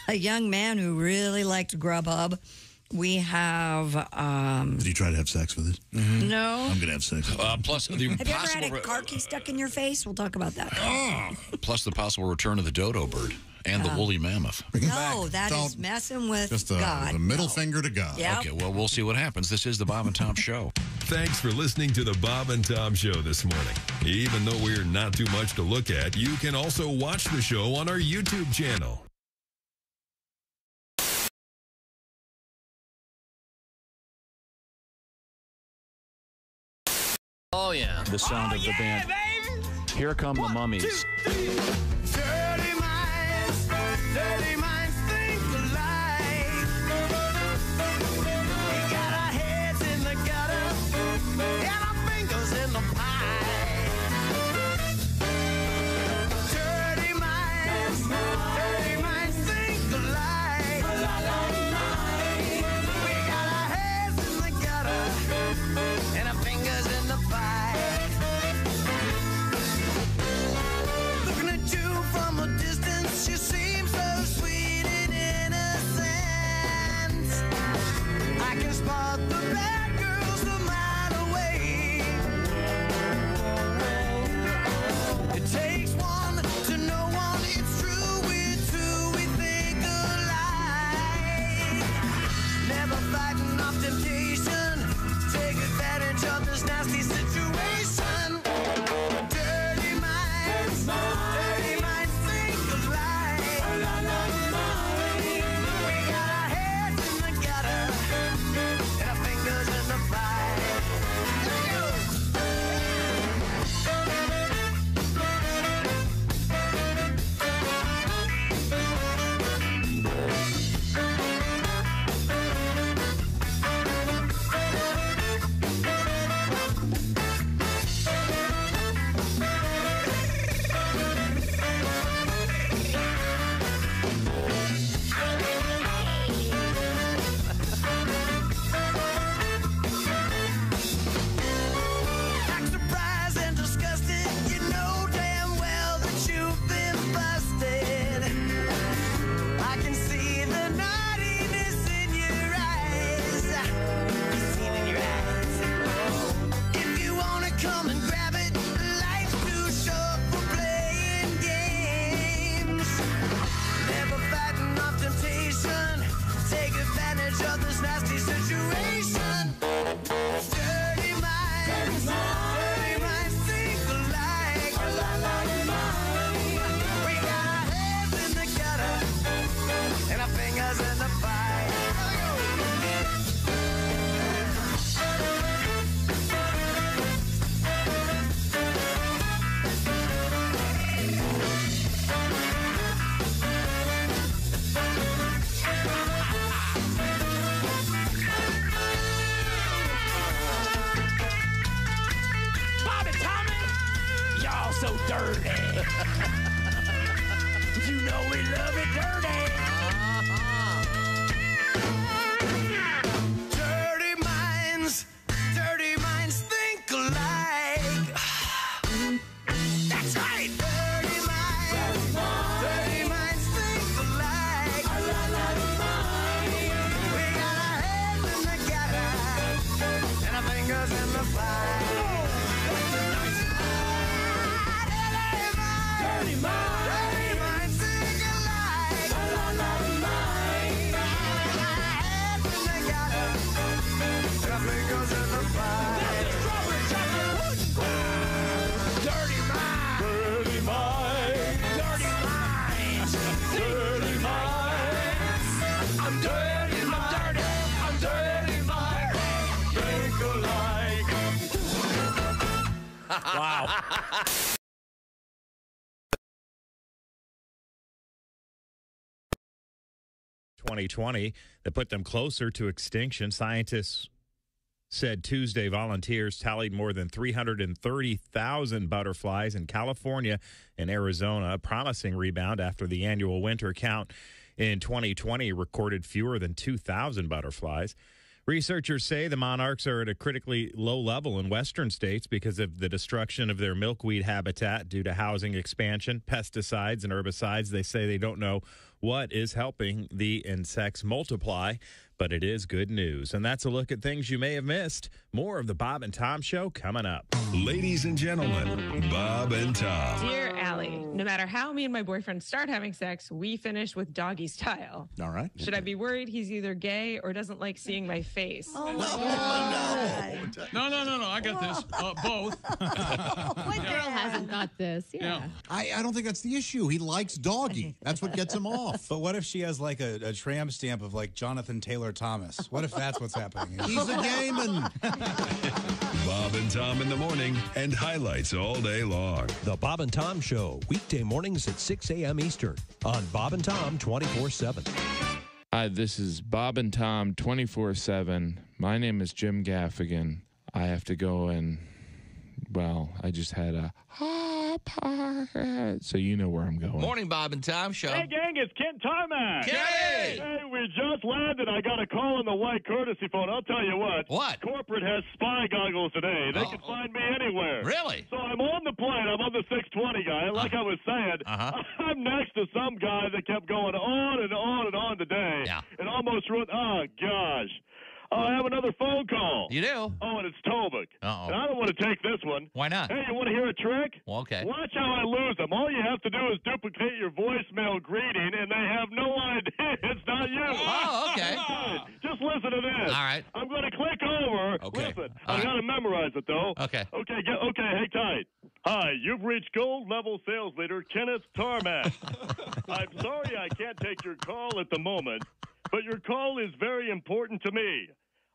Speaker 3: a young man who really liked Grubhub. We have...
Speaker 2: Did he try to have sex with it?
Speaker 3: No.
Speaker 2: I'm going to have sex with it.
Speaker 4: Plus, the
Speaker 3: have you ever had a car key stuck in your face? We'll talk about that.
Speaker 4: Plus the possible return of the dodo bird and the woolly mammoth.
Speaker 3: No, that is messing with God.
Speaker 2: The middle finger to God.
Speaker 3: Yep.
Speaker 4: Okay, well, we'll see what happens. This is the Bob and Tom Show.
Speaker 9: Thanks for listening to the Bob and Tom Show this morning. Even though we're not too much to look at, you can also watch the show on our YouTube channel.
Speaker 15: Oh, yeah. The sound of the band.
Speaker 11: Baby.
Speaker 15: Here come the Mummies.
Speaker 11: Dirty minds think alike. We got our heads in the gutter and our fingers in the pie. Dirty minds think alike. We got our heads in the gutter and our fingers in the pie. Looking at you from a distance, you seem so sweet and innocent. I can spot the bad girls a mile away. It takes one to know one. It's true, we're two, we think alike. Never fighting off temptation. Take advantage of this nasty situation. Dirty minds think alike. We got our heads in the gutter and our fingers in the pie. Here we go. dirty. You know we love it dirty. Dirty minds think alike. That's right. Dirty minds think alike. We got our heads in the gutter and our fingers in the fire. Dirty minds think alike. We got our heads in the gutter and our fingers in the fire. Dirty minds. Dirty minds. Dirty minds. Dirty minds. I'm dirty. I'm dirty. I'm dirty minds. Think alike.
Speaker 19: Wow. ...2020 that put them closer to extinction. Scientists said Tuesday volunteers tallied more than 330,000 butterflies in California and Arizona, a promising rebound after the annual winter count in 2020 recorded fewer than 2,000 butterflies. Researchers say the monarchs are at a critically low level in western states because of the destruction of their milkweed habitat due to housing expansion, pesticides, and herbicides. They say they don't know what is helping the insects multiply, but it is good news. And that's a look at things you may have missed. More of the Bob and Tom Show coming up.
Speaker 9: Ladies and gentlemen, Bob and Tom.
Speaker 5: Dear Allie, no matter how me and my boyfriend start having sex, we finish with doggy style.
Speaker 2: All right.
Speaker 5: Should I be worried he's either gay or doesn't like seeing my face?
Speaker 3: Oh, my God.
Speaker 1: No. I got this. Both.
Speaker 10: What girl hasn't got this? Yeah.
Speaker 2: I don't think that's the issue. He likes doggy. That's what gets him off.
Speaker 17: But what if she has like a tramp stamp of like Jonathan Taylor Thomas? What if that's what's happening?
Speaker 2: He's a gay man.
Speaker 9: Bob and Tom in the morning and highlights all day long.
Speaker 13: The Bob and Tom Show, weekday mornings at 6 a.m. Eastern on Bob and Tom 24/7.
Speaker 14: Hi, this is Bob and Tom 24/7. My name is Jim Gaffigan. I have to go and, well, I just had a so you know where I'm going.
Speaker 16: Morning, Bob and Tom Show.
Speaker 18: Hey, gang, it's Ken Tarmac.
Speaker 16: Hey!
Speaker 18: Hey, we just landed. I got a call on the white courtesy phone. I'll tell you what.
Speaker 16: What?
Speaker 18: Corporate has spy goggles today. They can find me anywhere.
Speaker 16: Really?
Speaker 18: So I'm on the plane. I'm on the 620 guy. Like I was saying, I'm next to some guy that kept going on and on and on today.
Speaker 16: Yeah.
Speaker 18: And almost ruined. Oh, gosh. Oh, I have another phone call.
Speaker 16: You do?
Speaker 18: Oh, and it's Tobic.
Speaker 16: Uh-oh.
Speaker 18: And I don't want to take this one.
Speaker 16: Why not?
Speaker 18: Hey, you want to hear a trick?
Speaker 16: Well, okay.
Speaker 18: Watch how I lose them. All you have to do is duplicate your voicemail greeting, and they have no idea it's not you.
Speaker 16: Oh, okay.
Speaker 18: Just listen to this.
Speaker 16: All right.
Speaker 18: I'm going to click over.
Speaker 16: Okay.
Speaker 18: Listen,
Speaker 16: All
Speaker 18: I got to memorize it, though.
Speaker 16: Okay.
Speaker 18: Okay, hang tight. Hi, you've reached gold level sales leader Kenneth Tarmac. I'm sorry I can't take your call at the moment, but your call is very important to me.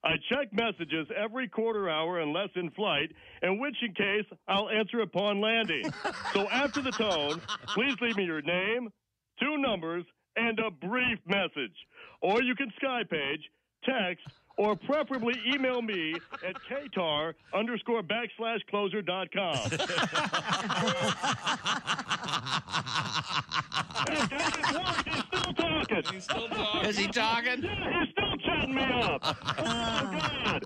Speaker 18: I check messages every quarter hour unless in flight, in which in case I'll answer upon landing. So after the tone, please leave me your name, 2 numbers, and a brief message. Or you can Skypage, text, or preferably email me at ktar_closer.com. He's still talking.
Speaker 16: He's still talking. Is he talking?
Speaker 18: Yeah, he's still chatting me up. Oh, God.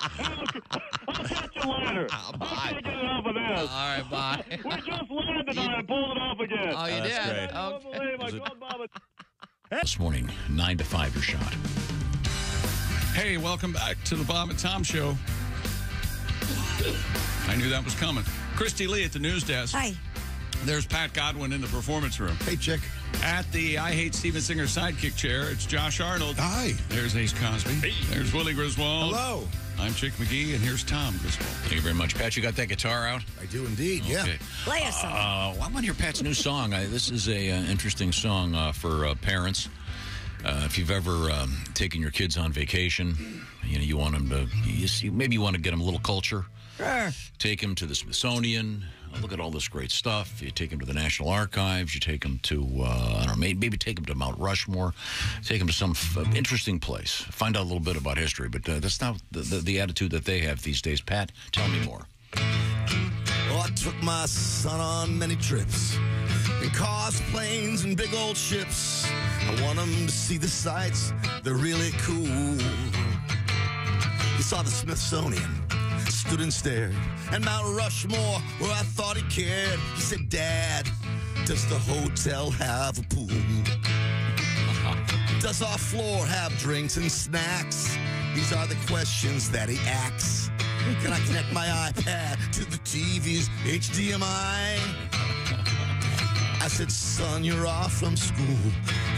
Speaker 18: I'll catch you later. I can't get enough of this.
Speaker 16: All right, bye.
Speaker 18: We just landed and I pulled it off again.
Speaker 16: Oh, you did?
Speaker 18: I don't believe I called Bob.
Speaker 4: This morning, 9 to 5, your shot.
Speaker 1: Hey, welcome back to the Bob and Tom Show. I knew that was coming. Christy Lee at the news desk.
Speaker 3: Hi.
Speaker 1: There's Pat Godwin in the performance room.
Speaker 2: Hey, chick.
Speaker 1: At the I Hate Steven Singer sidekick chair, it's Josh Arnold.
Speaker 2: Hi.
Speaker 1: There's Ace Cosby. Hey. There's Willie Griswold.
Speaker 2: Hello.
Speaker 1: I'm Chick McGee, and here's Tom Griswold.
Speaker 4: Thank you very much. Pat, you got that guitar out?
Speaker 2: I do indeed, yeah.
Speaker 4: Okay.
Speaker 3: Play a song.
Speaker 4: I want to hear Pat's new song. This is a interesting song for parents. If you've ever taken your kids on vacation, you want them to, maybe you want to get them a little culture.
Speaker 3: Sure.
Speaker 4: Take them to the Smithsonian. Look at all this great stuff. You take them to the National Archives. You take them to, I don't know, maybe take them to Mount Rushmore. Take them to some interesting place. Find out a little bit about history. But that's not the attitude that they have these days. Pat, tell me more.
Speaker 22: Well,
Speaker 6: Oh, I took my son on many trips in cars, planes, and big old ships. I want him to see the sights, they're really cool. He saw the Smithsonian, stood and stared, and Mount Rushmore, where I thought he cared. He said, Dad, does the hotel have a pool? Does our floor have drinks and snacks? These are the questions that he asks. Can I connect my iPad to the TV's HDMI? I said, son, you're off from school.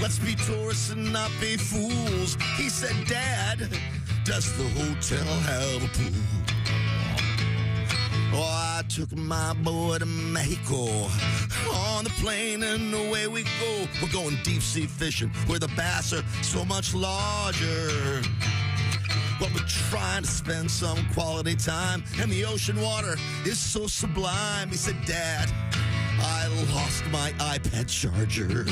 Speaker 6: Let's be tourists and not be fools. He said, Dad, does the hotel have a pool? Oh, I took my boy to Mexico on the plane and away we go. We're going deep sea fishing where the bass are so much larger. Well, we're trying to spend some quality time, and the ocean water is so sublime. He said, Dad, I lost my iPad charger.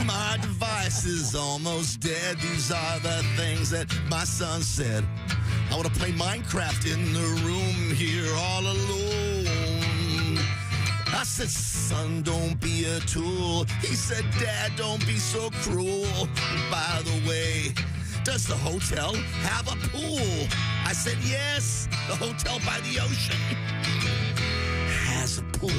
Speaker 6: My device is almost dead. These are the things that my son said. I want to play Minecraft in the room here all alone. I said, son, don't be a tool. He said, Dad, don't be so cruel. By the way, does the hotel have a pool? I said, yes, the hotel by the ocean has a pool.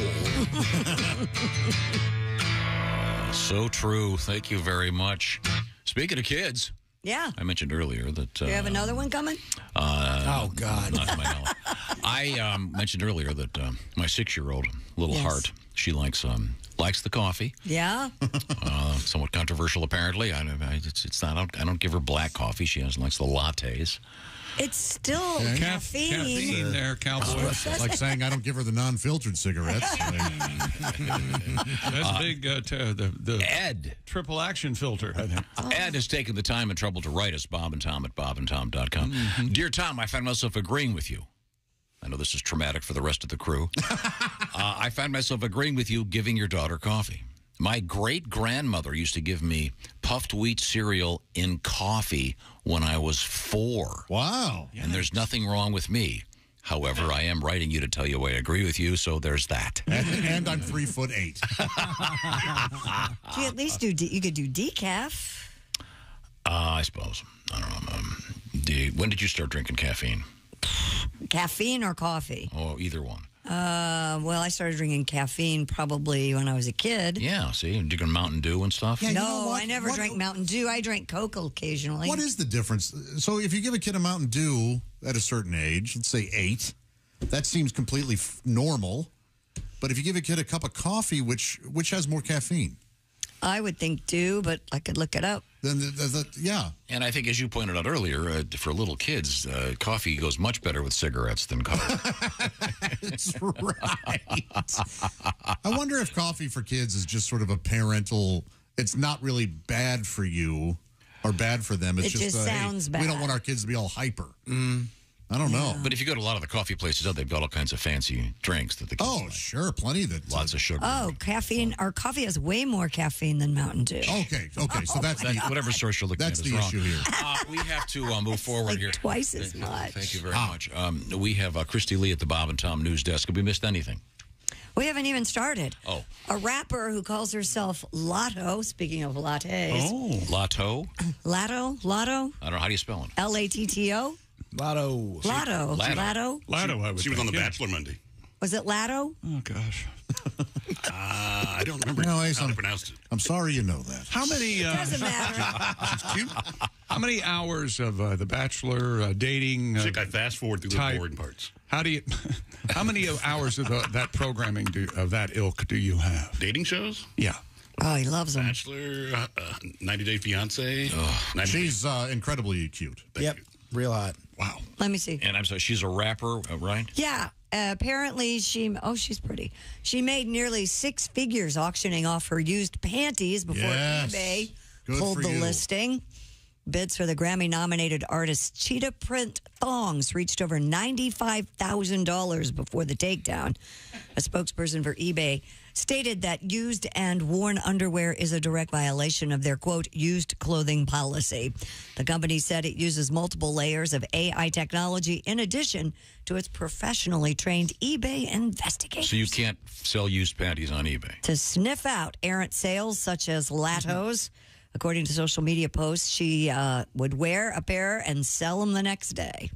Speaker 4: So true. Thank you very much. Speaking of kids,
Speaker 3: Yeah.
Speaker 4: I mentioned earlier that...
Speaker 3: Do you have another one coming?
Speaker 17: Oh, God.
Speaker 4: Not to my knowledge. I mentioned earlier that my 6-year-old little
Speaker 3: Yes.
Speaker 4: heart, she likes the coffee.
Speaker 3: Yeah.
Speaker 4: Somewhat controversial, apparently. I don't give her black coffee. She likes the lattes.
Speaker 3: It's still caffeine.
Speaker 1: Caffeine there, cowboy.
Speaker 2: It's like saying I don't give her the non-filtered cigarettes.
Speaker 1: That's big. The
Speaker 4: Ed.
Speaker 1: Triple action filter, I think.
Speaker 4: Ed has taken the time and trouble to write us, Bob and Tom at bobandtom.com. Dear Tom, I find myself agreeing with you. I know this is traumatic for the rest of the crew. I find myself agreeing with you giving your daughter coffee. My great-grandmother used to give me puffed wheat cereal in coffee when I was 4.
Speaker 2: Wow.
Speaker 4: And there's nothing wrong with me. However, I am writing you to tell you I agree with you, so there's that.
Speaker 2: And I'm 3'8".
Speaker 3: Do you at least do? You could do decaf.
Speaker 4: I suppose. I don't know. When did you start drinking caffeine?
Speaker 3: Caffeine or coffee?
Speaker 4: Oh, either one.
Speaker 3: Well, I started drinking caffeine probably when I was a kid.
Speaker 4: Yeah, see, drinking Mountain Dew and stuff.
Speaker 2: Yeah,
Speaker 3: No,
Speaker 2: you know what?
Speaker 3: I never drank Mountain Dew. I drank Coke occasionally.
Speaker 2: What is the difference? So if you give a kid a Mountain Dew at a certain age, let's say 8, that seems completely normal. But if you give a kid a cup of coffee, which has more caffeine?
Speaker 3: I would think Dew, but I could look it up.
Speaker 2: Then, yeah.
Speaker 4: And I think, as you pointed out earlier, for little kids, coffee goes much better with cigarettes than Coke.
Speaker 2: That's right. I wonder if coffee for kids is just sort of a parental, it's not really bad for you or bad for them. It's
Speaker 3: It just sounds
Speaker 2: hey,
Speaker 3: bad.
Speaker 2: we don't want our kids to be all hyper. I don't know.
Speaker 4: But if you go to a lot of the coffee places, they've got all kinds of fancy drinks that the kids like.
Speaker 2: Sure, plenty of it.
Speaker 4: Lots of sugar.
Speaker 3: Oh, caffeine or coffee has way more caffeine than Mountain Dew.
Speaker 2: Okay, so that's
Speaker 4: whatever source you're looking
Speaker 2: that's
Speaker 4: at
Speaker 2: the
Speaker 4: is wrong.
Speaker 2: issue here.
Speaker 4: We have to move forward
Speaker 3: like
Speaker 4: here.
Speaker 3: twice as much.
Speaker 4: Thank you very much. We have Christy Lee at the Bob and Tom News Desk. Have we missed anything?
Speaker 3: We haven't even started.
Speaker 4: Oh.
Speaker 3: A rapper who calls herself Lotto, speaking of lattes.
Speaker 4: Oh. Lotto?
Speaker 3: Lotto?
Speaker 4: I don't know. How do you spell it?
Speaker 3: L-A-T-T-O?
Speaker 17: Lotto.
Speaker 3: Lotto.
Speaker 1: Latto, I would
Speaker 8: She was on
Speaker 1: think,
Speaker 8: The
Speaker 1: yeah.
Speaker 8: Bachelor Monday.
Speaker 3: Was it Lotto?
Speaker 1: Oh, gosh.
Speaker 8: I don't remember
Speaker 2: No,
Speaker 8: how to pronounce it.
Speaker 2: I'm sorry you know that.
Speaker 1: How many...
Speaker 3: Doesn't matter.
Speaker 8: She's cute.
Speaker 1: How many hours of The Bachelor dating?
Speaker 8: Chick, I fast forward through the boring parts.
Speaker 1: How do you? How many hours of that programming of that ilk do you have?
Speaker 8: Dating shows?
Speaker 1: Yeah.
Speaker 3: Oh, he loves them.
Speaker 8: Bachelor, 90 Day Fiance.
Speaker 2: She's incredibly cute.
Speaker 17: Yep, real hot.
Speaker 2: Wow.
Speaker 3: Let me see.
Speaker 4: And I'm sorry, she's a rapper, right?
Speaker 3: Yeah. Apparently, she's pretty. She made nearly 6 figures auctioning off her used panties before
Speaker 2: Yes.
Speaker 3: eBay
Speaker 2: Good
Speaker 3: pulled
Speaker 2: for
Speaker 3: the
Speaker 2: you.
Speaker 3: listing. Bids for the Grammy-nominated artist cheetah print thongs reached over $95,000 before the takedown. A spokesperson for eBay stated that used and worn underwear is a direct violation of their, quote, used clothing policy. The company said it uses multiple layers of AI technology in addition to its professionally trained eBay investigators.
Speaker 4: So you can't sell used panties on eBay.
Speaker 3: To sniff out errant sales such as Latos. According to social media posts, she would wear a pair and sell them the next day.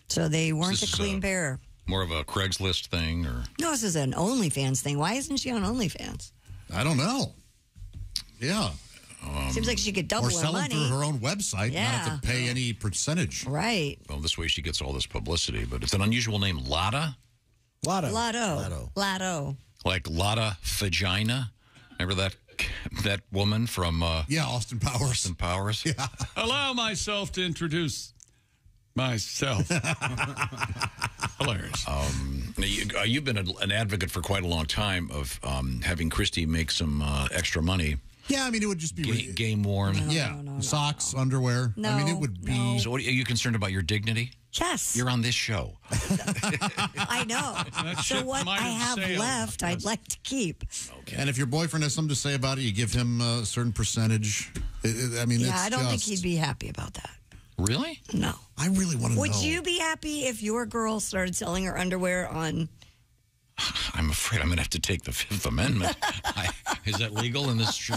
Speaker 3: So they weren't a clean pair.
Speaker 4: More of a Craigslist thing, or
Speaker 3: No, this is an OnlyFans thing. Why isn't she on OnlyFans?
Speaker 2: I don't know. Yeah.
Speaker 3: Seems like she could double
Speaker 2: or
Speaker 3: her
Speaker 2: sell
Speaker 3: money.
Speaker 2: them through her own website,
Speaker 3: Yeah.
Speaker 2: not have to pay any percentage.
Speaker 3: Right.
Speaker 4: well, this way she gets all this publicity. But it's an unusual name, Lotta,
Speaker 3: Lotto.
Speaker 4: like Lotta Vagina. Remember that woman from
Speaker 2: Austin Powers.
Speaker 4: Austin Powers.
Speaker 2: Yeah.
Speaker 1: Allow myself to introduce myself. Hilarious.
Speaker 4: You've been an advocate for quite a long time of having Christy make some extra money.
Speaker 2: Yeah, I mean, it would just be
Speaker 4: game worn.
Speaker 2: Socks, underwear. I mean, it would be.
Speaker 4: So, are you concerned about your dignity?
Speaker 3: Yes.
Speaker 4: You're on this show.
Speaker 3: I know. So what I have left, I'd like to keep.
Speaker 2: And if your boyfriend has something to say about it, you give him a certain percentage. I mean,
Speaker 3: Yeah,
Speaker 2: it's
Speaker 3: I don't think
Speaker 2: just-
Speaker 3: he'd be happy about that.
Speaker 4: Really?
Speaker 3: No.
Speaker 2: I really want to know.
Speaker 3: Would you be happy if your girl started selling her underwear on...
Speaker 4: I'm afraid I'm going to have to take the Fifth Amendment. Is that legal in this?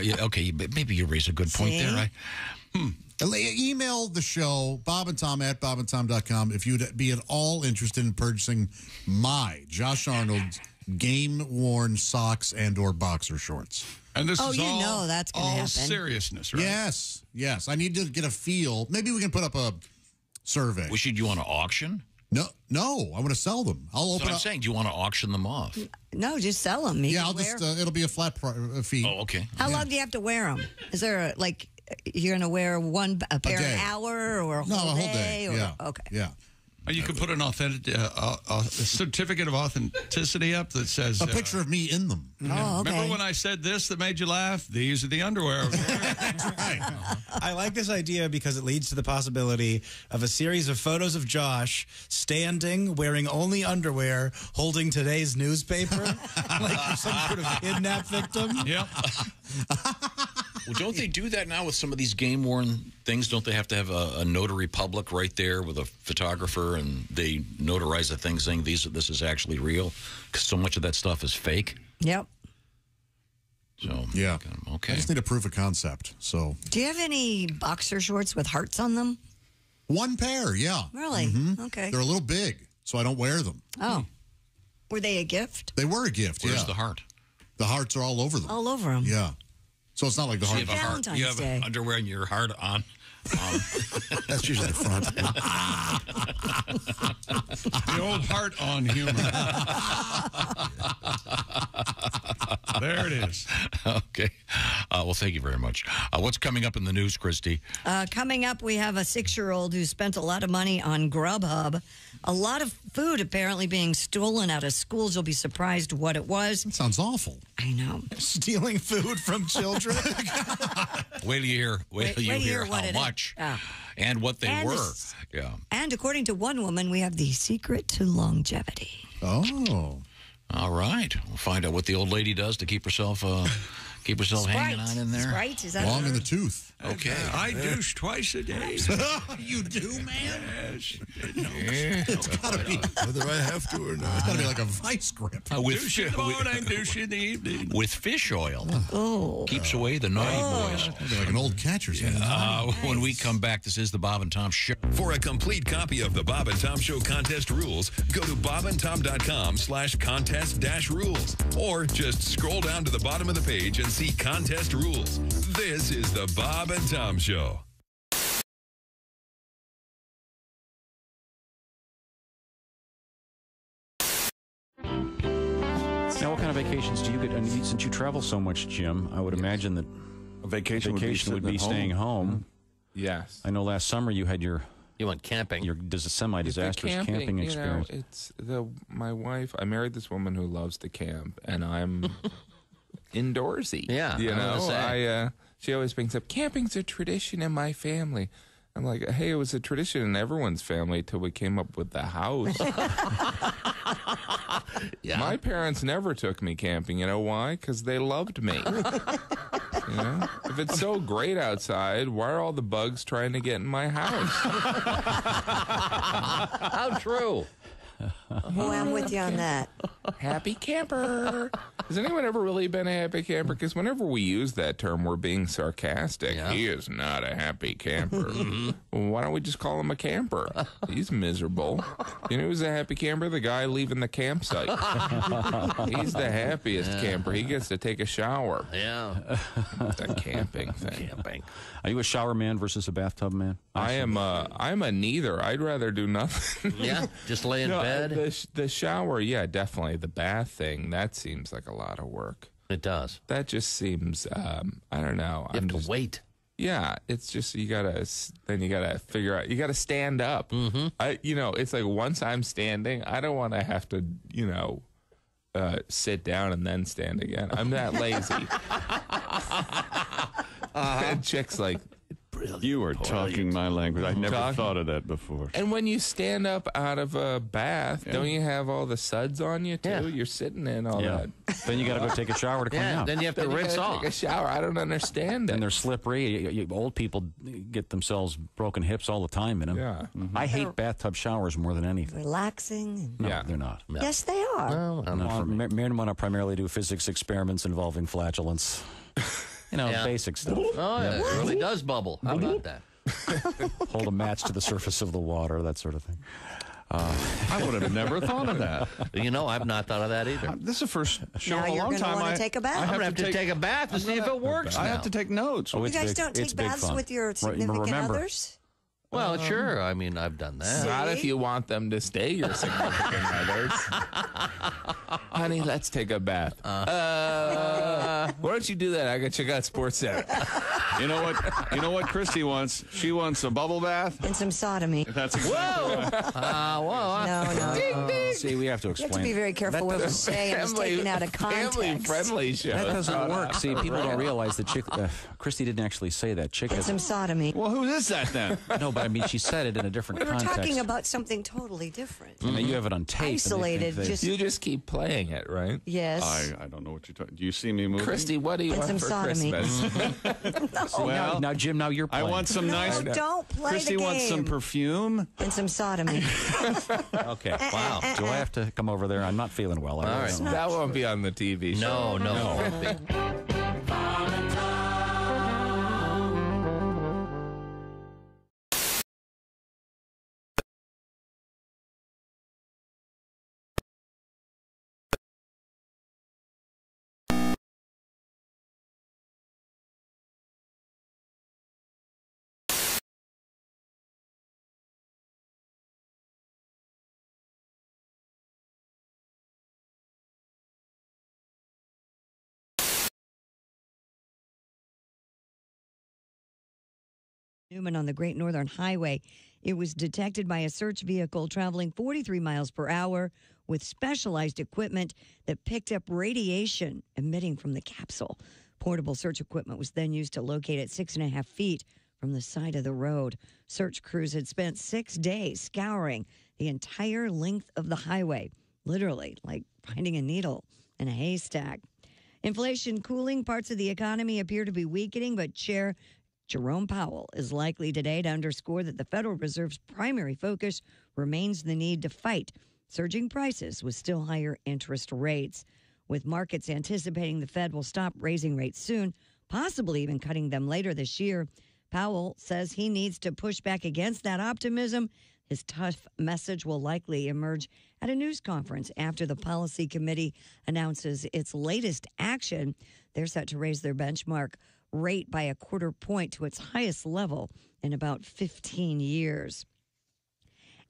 Speaker 4: Yeah, okay, maybe you raise a good point there.
Speaker 2: Email the show, Bob and Tom at bobandtom.com, if you'd be at all interested in purchasing my, Josh Arnold's, game-worn socks and or boxer shorts.
Speaker 1: And this is
Speaker 3: you know that's gonna happen.
Speaker 1: seriousness, right?
Speaker 2: Yes. I need to get a feel. Maybe we can put up a survey.
Speaker 4: You want to auction?
Speaker 2: No, I want to sell them. I'll open
Speaker 4: So I'm
Speaker 2: up.
Speaker 4: saying, do you want to auction them off?
Speaker 3: No, just sell them.
Speaker 2: I'll just, it'll be a flat fee.
Speaker 4: Oh, okay.
Speaker 3: How long do you have to wear them? Is there you're going to wear a pair an hour or a whole day? Or,
Speaker 2: yeah.
Speaker 3: Okay.
Speaker 2: Yeah.
Speaker 1: You could put an a certificate of authenticity up that says
Speaker 2: a picture of me in them.
Speaker 3: Oh, okay.
Speaker 1: Remember when I said this that made you laugh? These are the underwear.
Speaker 17: I like this idea because it leads to the possibility of a series of photos of Josh standing, wearing only underwear, holding today's newspaper, like some sort of kidnap victim.
Speaker 1: Yep.
Speaker 4: Well, don't they do that now with some of these game-worn things? Don't they have to have a notary public right there with a photographer, and they notarize the thing saying this is actually real? Because so much of that stuff is fake.
Speaker 3: Yep.
Speaker 4: So
Speaker 2: yeah.
Speaker 4: Okay.
Speaker 2: I just need a proof of concept. So.
Speaker 3: Do you have any boxer shorts with hearts on them?
Speaker 2: One pair, yeah.
Speaker 3: Really?
Speaker 2: Mhm.
Speaker 3: Okay.
Speaker 2: They're a little big, so I don't wear them.
Speaker 3: Oh. Were they a gift?
Speaker 2: They were a gift,
Speaker 4: Where's the heart?
Speaker 2: The hearts are all over them.
Speaker 3: All over them.
Speaker 2: Yeah. So it's not like the heart.
Speaker 4: You have a heart. You have
Speaker 3: Day.
Speaker 4: underwear and your heart on.
Speaker 2: That's usually the front.
Speaker 1: The old heart on humor. There it is.
Speaker 4: Okay. Well, thank you very much. What's coming up in the news, Christy?
Speaker 3: Coming up, we have a 6-year-old who spent a lot of money on Grubhub. A lot of food apparently being stolen out of schools. You'll be surprised what it was.
Speaker 2: That sounds awful.
Speaker 3: I know.
Speaker 17: Stealing food from children.
Speaker 4: Wait till you hear
Speaker 3: what
Speaker 4: how
Speaker 3: it
Speaker 4: much
Speaker 3: is.
Speaker 4: and what they
Speaker 3: And
Speaker 4: were.
Speaker 3: it's-
Speaker 4: Yeah.
Speaker 3: And according to one woman, we have the secret to longevity.
Speaker 2: Oh.
Speaker 4: All right. We'll find out what the old lady does to keep herself hanging on in there.
Speaker 3: Sprite, is that
Speaker 2: Long
Speaker 3: her?
Speaker 2: in the tooth.
Speaker 4: Okay.
Speaker 1: I douche twice a day.
Speaker 2: You do, man?
Speaker 1: Yes.
Speaker 2: It's got to be.
Speaker 6: Whether I have to or not.
Speaker 2: It's got to be like a vice grip.
Speaker 1: Douche in the morning, douche in the evening.
Speaker 4: With fish oil.
Speaker 3: Oh.
Speaker 4: Keeps away the naughty boys.
Speaker 2: It'd be like an old catcher's mitt.
Speaker 4: When we come back, this is the Bob and Tom Show.
Speaker 9: For a complete copy of the Bob and Tom Show contest rules, go to bobandtom.com/contest-rules. Or just scroll down to the bottom of the page and see contest rules. This is the Bob and Tom Show.
Speaker 15: Now, what kind of vacations do you get? And since you travel so much, Jim, I would imagine that
Speaker 14: A vacation
Speaker 15: would be
Speaker 14: sitting at
Speaker 15: staying home.
Speaker 14: Yes.
Speaker 15: I know last summer you had
Speaker 16: You went camping.
Speaker 15: your semi-disastrous
Speaker 14: The
Speaker 15: camping experience.
Speaker 14: You know, it's my wife. I married this woman who loves to camp, and I'm indoorsy.
Speaker 16: Yeah,
Speaker 14: you
Speaker 16: I was
Speaker 14: know.
Speaker 16: gonna say.
Speaker 14: She always brings up camping's a tradition in my family. I'm like, hey, it was a tradition in everyone's family till we came up with the house.
Speaker 16: Yeah.
Speaker 14: My parents never took me camping. You know why? Because they loved me. You know? If it's so great outside, why are all the bugs trying to get in my house?
Speaker 16: How true.
Speaker 3: Boy, I'm with you on that.
Speaker 14: Happy camper. Has anyone ever really been a happy camper? Because whenever we use that term, we're being sarcastic.
Speaker 16: Yeah.
Speaker 14: He is not a happy camper. Well, why don't we just call him a camper? He's miserable. You know who's a happy camper? The guy leaving the campsite. He's the happiest camper. He gets to take a shower.
Speaker 16: Yeah.
Speaker 14: It's a camping thing.
Speaker 16: Camping.
Speaker 7: Are you a shower man versus a bathtub man?
Speaker 14: I'm a neither. I'd rather do nothing.
Speaker 16: Yeah, just lay in bed.
Speaker 14: The shower, yeah, definitely. The bath thing, that seems like a lot of work.
Speaker 16: It does.
Speaker 14: That just seems, I don't know.
Speaker 16: You have to wait.
Speaker 14: Yeah, it's just you gotta figure out. You gotta stand up. Mm-hmm. It's like once I'm standing, I don't want to have to, sit down and then stand again. I'm that lazy. And chick's like,
Speaker 21: you are talking my language. I never thought of that before.
Speaker 14: And when you stand up out of a bath, don't you have all the suds on you too?
Speaker 16: Yeah.
Speaker 14: You're sitting in all that.
Speaker 7: Then you got to go take a shower to clean out.
Speaker 16: Then you have to rinse off.
Speaker 14: Take a shower. I don't understand it.
Speaker 7: And they're slippery. Old people get themselves broken hips all the time in them.
Speaker 14: Yeah.
Speaker 7: I hate bathtub showers more than anything.
Speaker 3: Relaxing.
Speaker 7: No, they're not.
Speaker 16: No.
Speaker 3: Yes, they are.
Speaker 7: Mary and I primarily do physics experiments involving flatulence. Basic stuff.
Speaker 16: Oh, yeah. It really does bubble. How about that?
Speaker 7: Hold a match to the surface of the water, that sort of thing.
Speaker 21: I would have never thought of that.
Speaker 16: I've not thought of that either.
Speaker 21: This is the first show
Speaker 3: Now
Speaker 21: in a
Speaker 3: you're
Speaker 21: long
Speaker 3: going to
Speaker 21: time.
Speaker 3: want to take a bath.
Speaker 16: I'm going to have to take a bath to see if it works.
Speaker 21: I have to take notes.
Speaker 3: You guys don't take baths with your significant others?
Speaker 16: Well, sure. I mean, I've done that.
Speaker 14: Not if you want them to stay your significant others. Honey, let's take a bath. Why don't you do that? I got check out Sports Center.
Speaker 21: You know what Christy wants? She wants a bubble bath
Speaker 3: and some sodomy.
Speaker 21: That's exactly right.
Speaker 3: No.
Speaker 7: See, we have to explain.
Speaker 3: You have to be very careful what we say, and it's taken out of context.
Speaker 14: Family-friendly show.
Speaker 7: That doesn't work. See, people don't realize that Christy didn't actually say that. Chick
Speaker 3: and
Speaker 7: has
Speaker 3: some sodomy.
Speaker 21: Well, who is that then?
Speaker 7: No, but I mean, she said it in a different
Speaker 3: We were
Speaker 7: context.
Speaker 3: talking about something totally different.
Speaker 7: You have it on tape.
Speaker 3: Isolated.
Speaker 14: You just keep playing it, right?
Speaker 3: Yes.
Speaker 21: I don't know what you're talking. Do you see me moving?
Speaker 14: Christy, what do you want for
Speaker 3: sodomy.
Speaker 14: Christmas?
Speaker 21: Well,
Speaker 7: now, Jim, now you're playing.
Speaker 21: I want some nice.
Speaker 3: Don't play
Speaker 21: Christy
Speaker 3: the game.
Speaker 21: wants some perfume
Speaker 3: and some sodomy.
Speaker 7: Okay. Wow. Do I have to come over there? I'm not feeling well.
Speaker 16: All right.
Speaker 14: That won't be on the TV show.
Speaker 16: No.
Speaker 3: Newman on the Great Northern Highway. It was detected by a search vehicle traveling 43 miles per hour with specialized equipment that picked up radiation emitting from the capsule. Portable search equipment was then used to locate it 6.5 feet from the side of the road. Search crews had spent 6 days scouring the entire length of the highway, literally like finding a needle in a haystack. Inflation cooling parts of the economy appear to be weakening, but Chair Jerome Powell is likely today to underscore that the Federal Reserve's primary focus remains the need to fight surging prices with still higher interest rates. With markets anticipating the Fed will stop raising rates soon, possibly even cutting them later this year, Powell says he needs to push back against that optimism. His tough message will likely emerge at a news conference after the policy committee announces its latest action. They're set to raise their benchmark rate by 1/4 point to its highest level in about 15 years.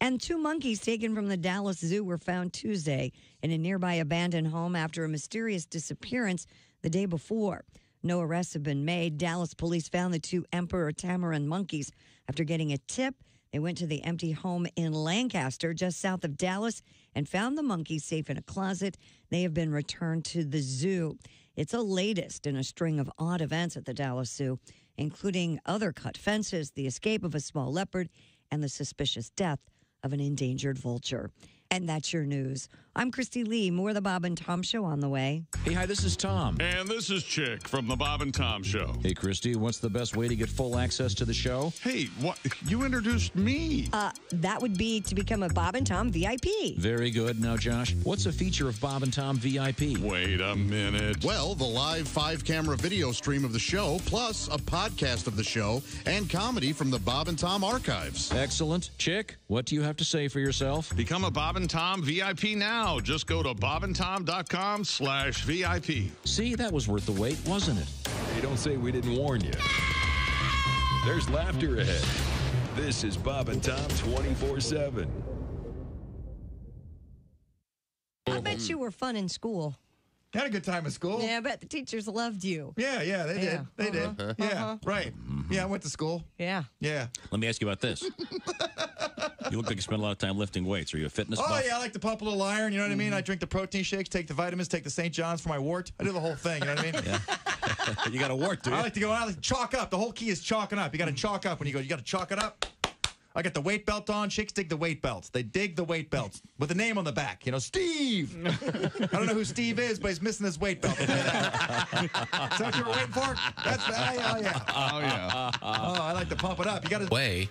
Speaker 3: And 2 monkeys taken from the Dallas Zoo were found Tuesday in a nearby abandoned home after a mysterious disappearance the day before. No arrests have been made. Dallas police found the 2 emperor tamarin monkeys after getting a tip. They went to the empty home in Lancaster, just south of Dallas, and found the monkeys safe in a closet. They have been returned to the zoo. It's the latest in a string of odd events at the Dallas Zoo. including other cut fences, the escape of a small leopard, and the suspicious death of an endangered vulture. And that's your news. I'm Christy Lee. More of the Bob and Tom Show on the way.
Speaker 15: Hey, hi, this is Tom.
Speaker 21: And this is Chick from the Bob and Tom Show.
Speaker 15: Hey, Christy, what's the best way to get full access to the show?
Speaker 21: Hey, what? You introduced me.
Speaker 3: That would be to become a Bob and Tom VIP.
Speaker 15: Very good. Now, Josh, what's a feature of Bob and Tom VIP?
Speaker 21: Wait a minute.
Speaker 2: Well, the live 5-camera video stream of the show, plus a podcast of the show, and comedy from the Bob and Tom archives.
Speaker 15: Excellent. Chick, what do you have to say for yourself?
Speaker 21: Become a Bob and Tom VIP now. Just go to bobandtom.com/VIP.
Speaker 15: See, that was worth the wait, wasn't it?
Speaker 9: Hey, don't say we didn't warn you. There's laughter ahead. This is Bob and Tom 24/7.
Speaker 3: I bet you were fun in school.
Speaker 12: Had a good time at school.
Speaker 3: Yeah, I bet the teachers loved you.
Speaker 12: Yeah, they did. They did. Yeah, right. Yeah, I went to school.
Speaker 3: Yeah.
Speaker 12: Yeah.
Speaker 15: Let me ask you about this. You look like you spend a lot of time lifting weights. Are you a fitness buff?
Speaker 12: Oh, yeah, I like to pump a little iron, you know what I mean? I drink the protein shakes, take the vitamins, take the St. John's for my wart. I do the whole thing, you know what I mean?
Speaker 15: Yeah. You got a wart, do you?
Speaker 12: I like to go out, chalk up. The whole key is chalking up. You got to chalk up when you go. You got to chalk it up. I got the weight belt on. Chicks dig the weight belts. They dig the weight belts with a name on the back. You know, Steve. I don't know who Steve is, but he's missing his weight belt. Is that what you were waiting for? That's oh yeah.
Speaker 21: Oh, yeah.
Speaker 12: Oh, I like to pump it up. You got to
Speaker 4: Way.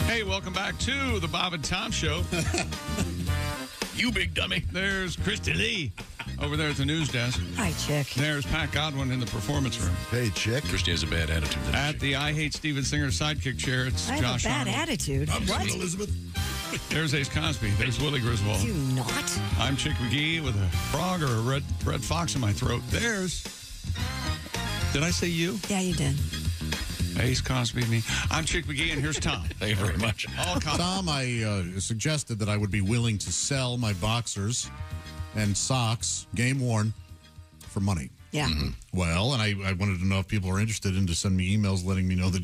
Speaker 1: Hey, welcome back to the Bob and Tom Show. You big dummy. There's Christy Lee over there at the news desk.
Speaker 3: Hi, Chick.
Speaker 1: There's Pat Godwin in the performance room.
Speaker 6: Hey, Chick.
Speaker 4: Christy has a bad attitude.
Speaker 1: At the I Hate Steven Singer sidekick chair, it's
Speaker 3: I
Speaker 1: Josh
Speaker 3: have a bad
Speaker 1: Arnold.
Speaker 3: attitude.
Speaker 6: I'm
Speaker 3: What?
Speaker 6: Elizabeth.
Speaker 1: There's Ace Cosby. There's Willie Griswold.
Speaker 3: Do not.
Speaker 1: I'm Chick McGee with a frog or a red fox in my throat. There's... Did I say you?
Speaker 3: Yeah, you did.
Speaker 1: Ace Cosby, me. I'm Chick McGee, and here's Tom.
Speaker 4: Thank you very much.
Speaker 2: Tom, I suggested that I would be willing to sell my boxers and socks, game worn, for money.
Speaker 3: Yeah.
Speaker 2: Well, and I wanted to know if people are interested in to send me emails letting me know that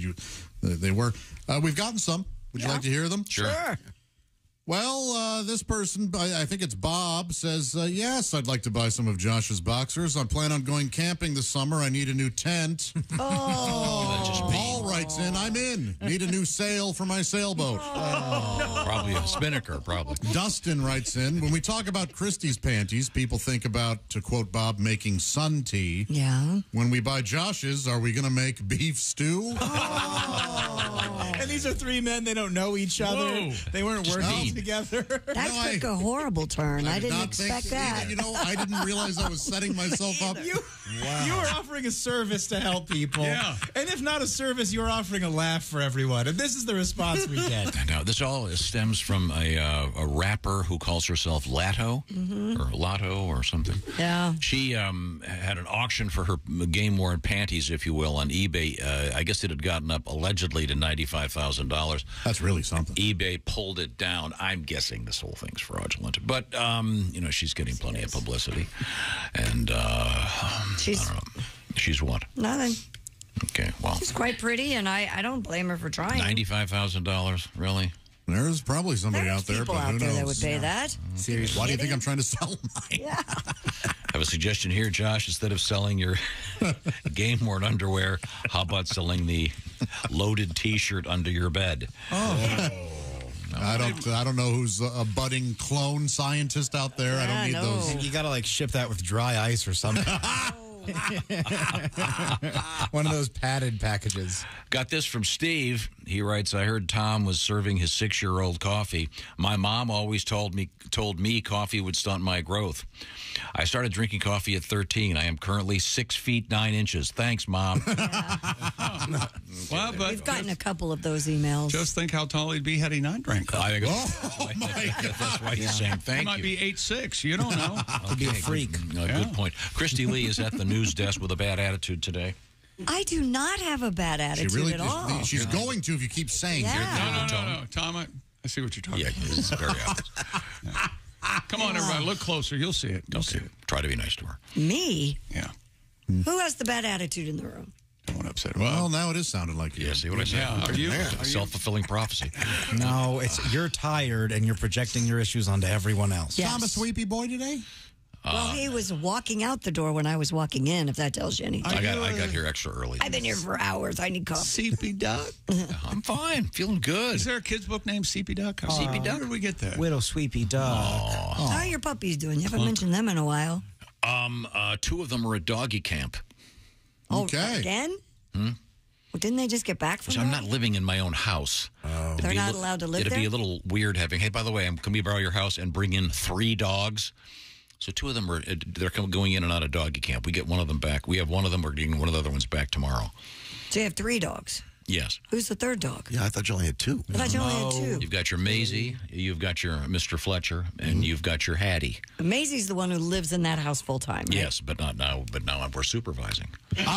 Speaker 2: they were. We've gotten some. Would you like to hear them?
Speaker 4: Sure.
Speaker 2: Well, this person, I think it's Bob, says, yes, I'd like to buy some of Josh's boxers. I plan on going camping this summer. I need a new tent. Paul writes in, I'm in. Need a new sail for my sailboat.
Speaker 4: Probably a spinnaker, probably.
Speaker 2: Dustin writes in, when we talk about Christie's panties, people think about, to quote Bob, making sun tea.
Speaker 3: Yeah.
Speaker 2: When we buy Josh's, are we going to make beef stew?
Speaker 17: And these are three men. They don't know each other.
Speaker 1: Whoa.
Speaker 17: They weren't working together.
Speaker 3: That took a horrible turn. I didn't
Speaker 2: not
Speaker 3: expect
Speaker 2: think-
Speaker 3: that.
Speaker 2: You know, I didn't realize I was setting myself up.
Speaker 17: You were offering a service to help people.
Speaker 1: Yeah.
Speaker 17: And if not a service, you were offering a laugh for everyone. And this is the response we get.
Speaker 4: Now, this all stems from a rapper who calls herself Latto or Lotto or something.
Speaker 3: Yeah.
Speaker 4: She had an auction for her game-worn panties, if you will, on eBay. I guess it had gotten up allegedly to $95,000.
Speaker 2: That's really something.
Speaker 4: eBay pulled it down. I'm guessing this whole thing's fraudulent. But, you know, she's getting plenty of publicity. And, I don't know. She's what?
Speaker 3: Nothing.
Speaker 4: Okay, well.
Speaker 3: She's quite pretty, and I don't blame her for trying.
Speaker 4: $95,000, really?
Speaker 2: There's probably somebody
Speaker 3: There's
Speaker 2: out there,
Speaker 3: people
Speaker 2: but who
Speaker 3: out there
Speaker 2: knows?
Speaker 3: that would pay that.
Speaker 2: Seriously. Why do you think I'm trying to sell mine?
Speaker 3: Yeah.
Speaker 4: I have a suggestion here, Josh. Instead of selling your game-worn underwear, how about selling the loaded T-shirt under your bed?
Speaker 2: Oh. I don't know who's a budding clone scientist out there. I don't need those.
Speaker 17: You got to like ship that with dry ice or something. One of those padded packages.
Speaker 4: Got this from Steve. He writes, I heard Tom was serving his 6-year-old coffee. My mom always told me coffee would stunt my growth. I started drinking coffee at 13. I am currently 6 feet 9 inches. Thanks, Mom.
Speaker 1: Well, but
Speaker 3: We've gotten a couple of those emails.
Speaker 1: just think how tall he'd be had he not drank coffee.
Speaker 4: That's why he's saying thank
Speaker 1: He might
Speaker 4: you.
Speaker 1: be 8'6". You don't know.
Speaker 17: Could be a freak.
Speaker 4: Good point. Christy Lee is at the news desk with a bad attitude today.
Speaker 3: I do not have a bad attitude at all.
Speaker 2: She's going to if you keep saying
Speaker 3: Yeah.
Speaker 1: No. Tom, I see what you're talking
Speaker 4: Yeah,
Speaker 1: about.
Speaker 4: it's very obvious.
Speaker 1: Come on, everybody. Look closer. You'll see it. You'll see it.
Speaker 4: Try to be nice to her.
Speaker 3: Me?
Speaker 1: Yeah.
Speaker 3: Who has the bad attitude in the room?
Speaker 1: Don't want to upset her.
Speaker 2: Well, now it is sounding like you.
Speaker 4: Yeah, see what I said?
Speaker 1: Yeah, are you?
Speaker 4: Self-fulfilling prophecy.
Speaker 17: No, it's you're tired and you're projecting your issues onto everyone else.
Speaker 3: Yes.
Speaker 2: Tom a sweepy boy today?
Speaker 3: Well, he was walking out the door when I was walking in, if that tells you anything.
Speaker 4: I got here extra early.
Speaker 3: I've been here for hours. I need coffee.
Speaker 1: CP Duck.
Speaker 4: I'm fine. Feeling good.
Speaker 1: Is there a kid's book named CP Duck? CP Duck? Where did we get that?
Speaker 17: Widow Sweepy Duck.
Speaker 3: How are your puppies doing? You haven't mentioned them in a while.
Speaker 4: 2 of them are at doggy camp.
Speaker 3: Oh, again? Well, didn't they just get back from
Speaker 4: I'm not living in my own house.
Speaker 3: They're not allowed to live
Speaker 4: It'd
Speaker 3: there?
Speaker 4: be a little weird having, hey, by the way, can we borrow your house and bring in 3 dogs? So 2 of them they're going in and out of doggy camp. We get one of them back. We have one of them. We're getting one of the other ones back tomorrow.
Speaker 3: So you have 3 dogs.
Speaker 4: Yes.
Speaker 3: Who's the third dog?
Speaker 6: Yeah, I thought you only had 2.
Speaker 3: I thought you only had 2.
Speaker 4: You've got your Maisie, you've got your Mr. Fletcher, and you've got your Hattie.
Speaker 3: Maisie's the one who lives in that house full time. Right?
Speaker 4: Yes, but not now. But now we're supervising.
Speaker 2: Okay.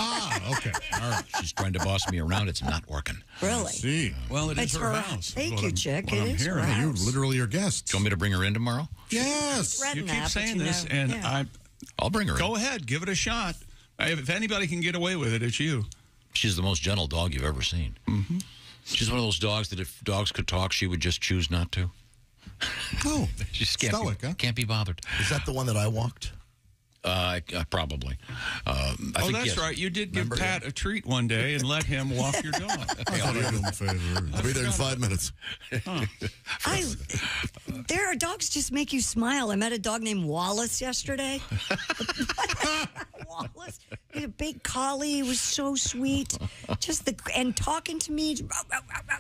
Speaker 4: All right. She's trying to boss me around. It's not working.
Speaker 3: Really?
Speaker 2: See.
Speaker 1: Well, it is
Speaker 3: It's
Speaker 1: her
Speaker 3: her
Speaker 1: house.
Speaker 3: Thank you, Chick.
Speaker 1: What
Speaker 3: It
Speaker 1: I'm
Speaker 3: is her
Speaker 1: hearing.
Speaker 2: You're
Speaker 3: house.
Speaker 2: literally your guest.
Speaker 4: Do you want me to bring her in tomorrow?
Speaker 2: Yes.
Speaker 3: Threaten
Speaker 1: You
Speaker 3: that,
Speaker 1: keep
Speaker 3: but
Speaker 1: saying
Speaker 3: you
Speaker 1: this,
Speaker 3: know,
Speaker 1: and
Speaker 3: yeah.
Speaker 4: I'll bring her in.
Speaker 1: go ahead, give it a shot. If anybody can get away with it, it's you.
Speaker 4: She's the most gentle dog you've ever seen. Mm-hmm. She's one of those dogs that if dogs could talk, she would just choose not to.
Speaker 2: Oh,
Speaker 4: she just can't
Speaker 2: stoic,
Speaker 4: be,
Speaker 2: huh?
Speaker 4: Can't be bothered.
Speaker 6: Is that the one that I walked?
Speaker 4: Probably. I think,
Speaker 1: That's
Speaker 4: yes.
Speaker 1: right. You did give Pat a treat one day and let him walk your dog.
Speaker 2: I thought I'd do him a favor.
Speaker 6: I'll be there in 5 minutes.
Speaker 3: There are dogs just make you smile. I met a dog named Wallace yesterday. Wallace, he's a big collie. He was so sweet. And talking to me.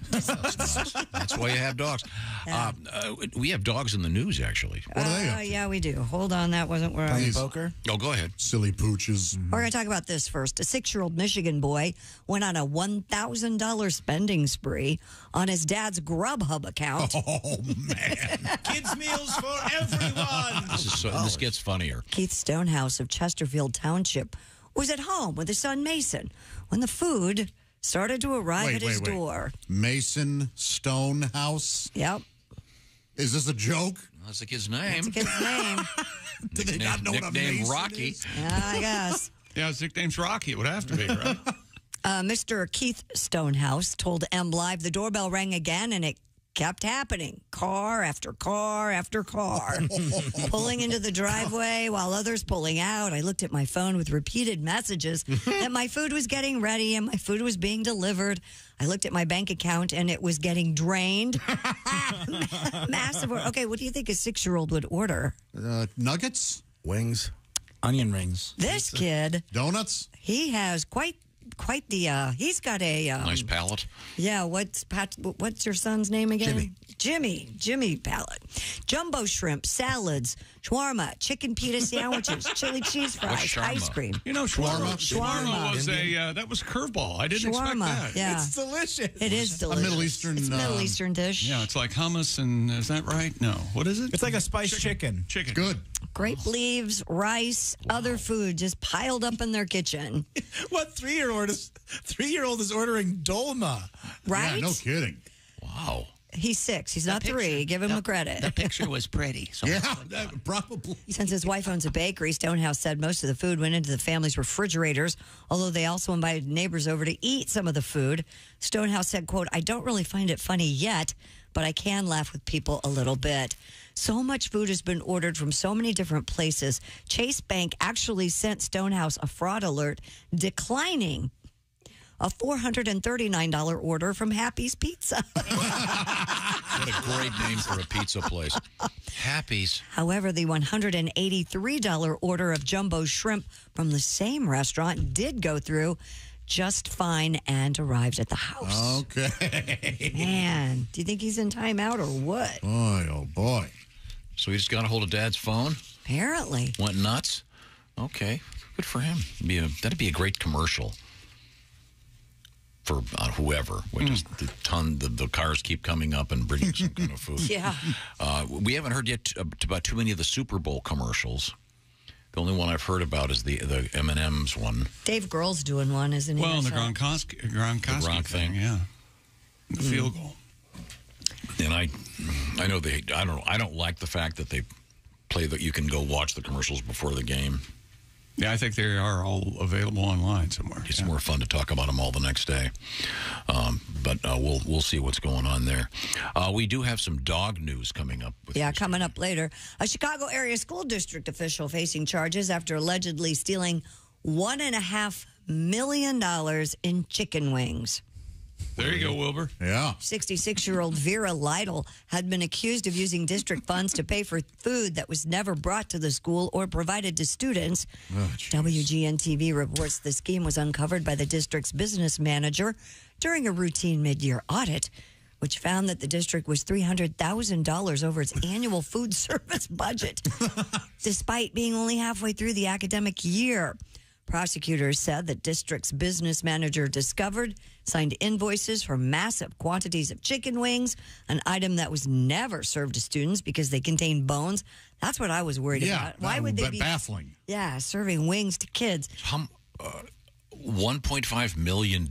Speaker 4: That's why you have dogs. We have dogs in the news, actually.
Speaker 2: What are they up to?
Speaker 3: Yeah, we do. Hold on, that wasn't where I was.
Speaker 17: Poker?
Speaker 4: Oh, go ahead.
Speaker 2: Silly pooches.
Speaker 3: We're going to talk about this first. A 6-year-old Michigan boy went on a $1,000 spending spree on his dad's Grubhub account.
Speaker 2: Oh, man.
Speaker 17: Kids' meals for everyone.
Speaker 4: This gets funnier.
Speaker 3: Keith Stonehouse of Chesterfield Township was at home with his son Mason when the food started to arrive at his door.
Speaker 2: Mason Stonehouse?
Speaker 3: Yep.
Speaker 2: Is this a joke?
Speaker 4: That's the kid's name.
Speaker 3: That's the kid's name.
Speaker 2: Do they not know what a Mason
Speaker 4: Rocky.
Speaker 2: is?
Speaker 3: Yeah, I guess.
Speaker 1: Yeah, his nickname's Rocky. It would have to be, right?
Speaker 3: Mr. Keith Stonehouse told M Live the doorbell rang again and it kept happening. Car after car after car. Pulling into the driveway while others pulling out. I looked at my phone with repeated messages that my food was getting ready and my food was being delivered. I looked at my bank account and it was getting drained. Massive order. Okay, what do you think a 6-year-old would order?
Speaker 2: Nuggets?
Speaker 6: Wings?
Speaker 17: Onion rings.
Speaker 3: This kid,
Speaker 2: Donuts?
Speaker 3: he has quite the he's got a
Speaker 4: Nice palate.
Speaker 3: yeah, what's your son's name again? Jimmy palate. Jumbo shrimp, salads, shawarma, chicken pita sandwiches, chili cheese fries, ice cream.
Speaker 1: You know, shawarma was that was a curveball. I didn't expect that.
Speaker 3: Yeah.
Speaker 17: It's delicious.
Speaker 3: It is delicious.
Speaker 2: Middle Eastern.
Speaker 3: It's a Middle Eastern dish.
Speaker 1: Yeah, it's like hummus, and is that right? No. What is it?
Speaker 17: It's like a spiced chicken.
Speaker 1: Chicken.
Speaker 2: Good.
Speaker 3: Grape leaves, rice, other food just piled up in their kitchen.
Speaker 17: What 3-year-old is ordering dolma?
Speaker 3: Right?
Speaker 2: Yeah, no kidding.
Speaker 4: Wow.
Speaker 3: He's 6. He's not 3. Give him the credit.
Speaker 16: The picture was pretty. So
Speaker 2: Yeah, probably.
Speaker 3: Since his wife owns a bakery, Stonehouse said most of the food went into the family's refrigerators, although they also invited neighbors over to eat some of the food. Stonehouse said, quote, I don't really find it funny yet, but I can laugh with people a little bit. So much food has been ordered from so many different places. Chase Bank actually sent Stonehouse a fraud alert declining a $439 order from Happy's Pizza.
Speaker 4: What a great name for a pizza place. Happy's.
Speaker 3: However, the $183 order of jumbo shrimp from the same restaurant did go through just fine and arrived at the house.
Speaker 2: Okay.
Speaker 3: Man, do you think he's in timeout or what?
Speaker 2: Boy, oh boy.
Speaker 4: So he just got a hold of Dad's phone?
Speaker 3: Apparently.
Speaker 4: Went nuts? Okay. Good for him. That'd be a great commercial for whoever. Just the cars keep coming up and bringing some kind of food.
Speaker 3: Yeah.
Speaker 4: We haven't heard yet about too many of the Super Bowl commercials. The only one I've heard about is the M&M's one.
Speaker 3: Dave Grohl's doing one, isn't he?
Speaker 1: Well, the Gronkowski
Speaker 4: thing,
Speaker 1: yeah. The field goal.
Speaker 4: And I know I don't like the fact that they play that you can go watch the commercials before the game.
Speaker 1: Yeah, I think they are all available online somewhere.
Speaker 4: It's more fun to talk about them all the next day. But we'll see what's going on there. We do have some dog news coming up.
Speaker 3: Coming up later. A Chicago area school district official facing charges after allegedly stealing $1.5 million in chicken wings.
Speaker 1: There you go, Wilbur.
Speaker 2: Yeah.
Speaker 3: 66-year-old Vera Lytle had been accused of using district funds to pay for food that was never brought to the school or provided to students. WGN-TV reports the scheme was uncovered by the district's business manager during a routine mid-year audit, which found that the district was $300,000 over its annual food service budget, despite being only halfway through the academic year. Prosecutors said the district's business manager discovered, signed invoices for massive quantities of chicken wings, an item that was never served to students because they contain bones. That's what I was worried about. Why would they be
Speaker 2: baffling?
Speaker 3: Yeah, serving wings to kids.
Speaker 4: $1.5 million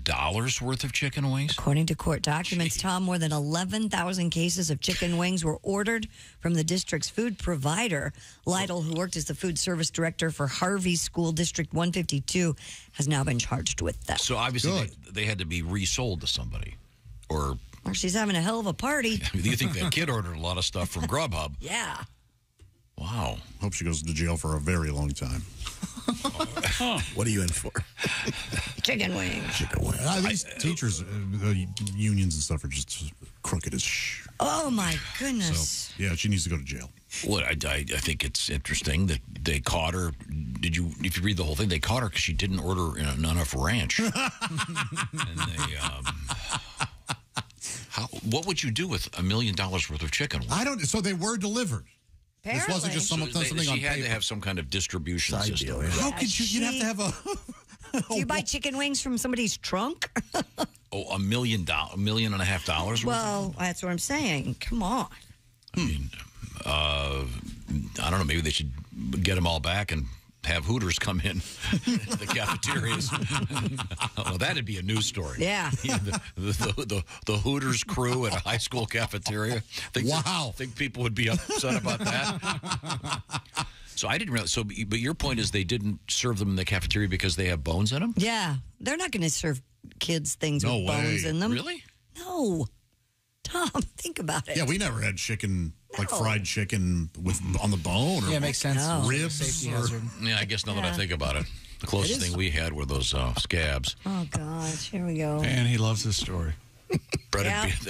Speaker 4: worth of chicken wings?
Speaker 3: According to court documents, Tom, more than 11,000 cases of chicken wings were ordered from the district's food provider. Lytle, who worked as the food service director for Harvey School District 152, has now been charged with theft.
Speaker 4: So obviously they had to be resold to somebody. Or
Speaker 3: she's having a hell of a party.
Speaker 4: Do you think that kid ordered a lot of stuff from Grubhub?
Speaker 3: Yeah.
Speaker 2: Wow. Hope she goes to jail for a very long time.
Speaker 6: What are you in for?
Speaker 3: Chicken wings.
Speaker 6: Chicken wings.
Speaker 2: These teachers, unions and stuff are just crooked as shh.
Speaker 3: Oh, my goodness.
Speaker 2: So, yeah, she needs to go to jail.
Speaker 4: Well, I think it's interesting that they caught her. If you read the whole thing, they caught her because she didn't order enough ranch. And they, what would you do with $1 million worth of chicken wings?
Speaker 2: So they were delivered.
Speaker 3: Apparently.
Speaker 2: This wasn't just something
Speaker 4: she
Speaker 2: on
Speaker 4: had
Speaker 2: paper.
Speaker 4: to have some kind of distribution system.
Speaker 2: How could you? You'd have to have a.
Speaker 3: Do you buy chicken wings from somebody's trunk?
Speaker 4: $1 million, $1.5 million worth?
Speaker 3: Well, that's what I'm saying. Come on.
Speaker 4: I mean, I don't know. Maybe they should get them all back and have Hooters come in to the cafeterias. Well, that'd be a news story.
Speaker 3: Yeah.
Speaker 4: The Hooters crew at a high school cafeteria. Think people would be upset about that? So I didn't realize. So, but your point is they didn't serve them in the cafeteria because they have bones in them?
Speaker 3: Yeah. They're not going to serve kids things with bones in them.
Speaker 4: Really?
Speaker 3: No. Tom, think about it.
Speaker 2: Yeah, we never had chicken, like fried chicken on the bone. Or
Speaker 17: it makes sense.
Speaker 2: Ribs.
Speaker 17: Safety hazard.
Speaker 4: Yeah, I guess now that I think about it, the closest thing we had were those scabs.
Speaker 3: Oh, gosh. Here we go.
Speaker 1: And he loves this story.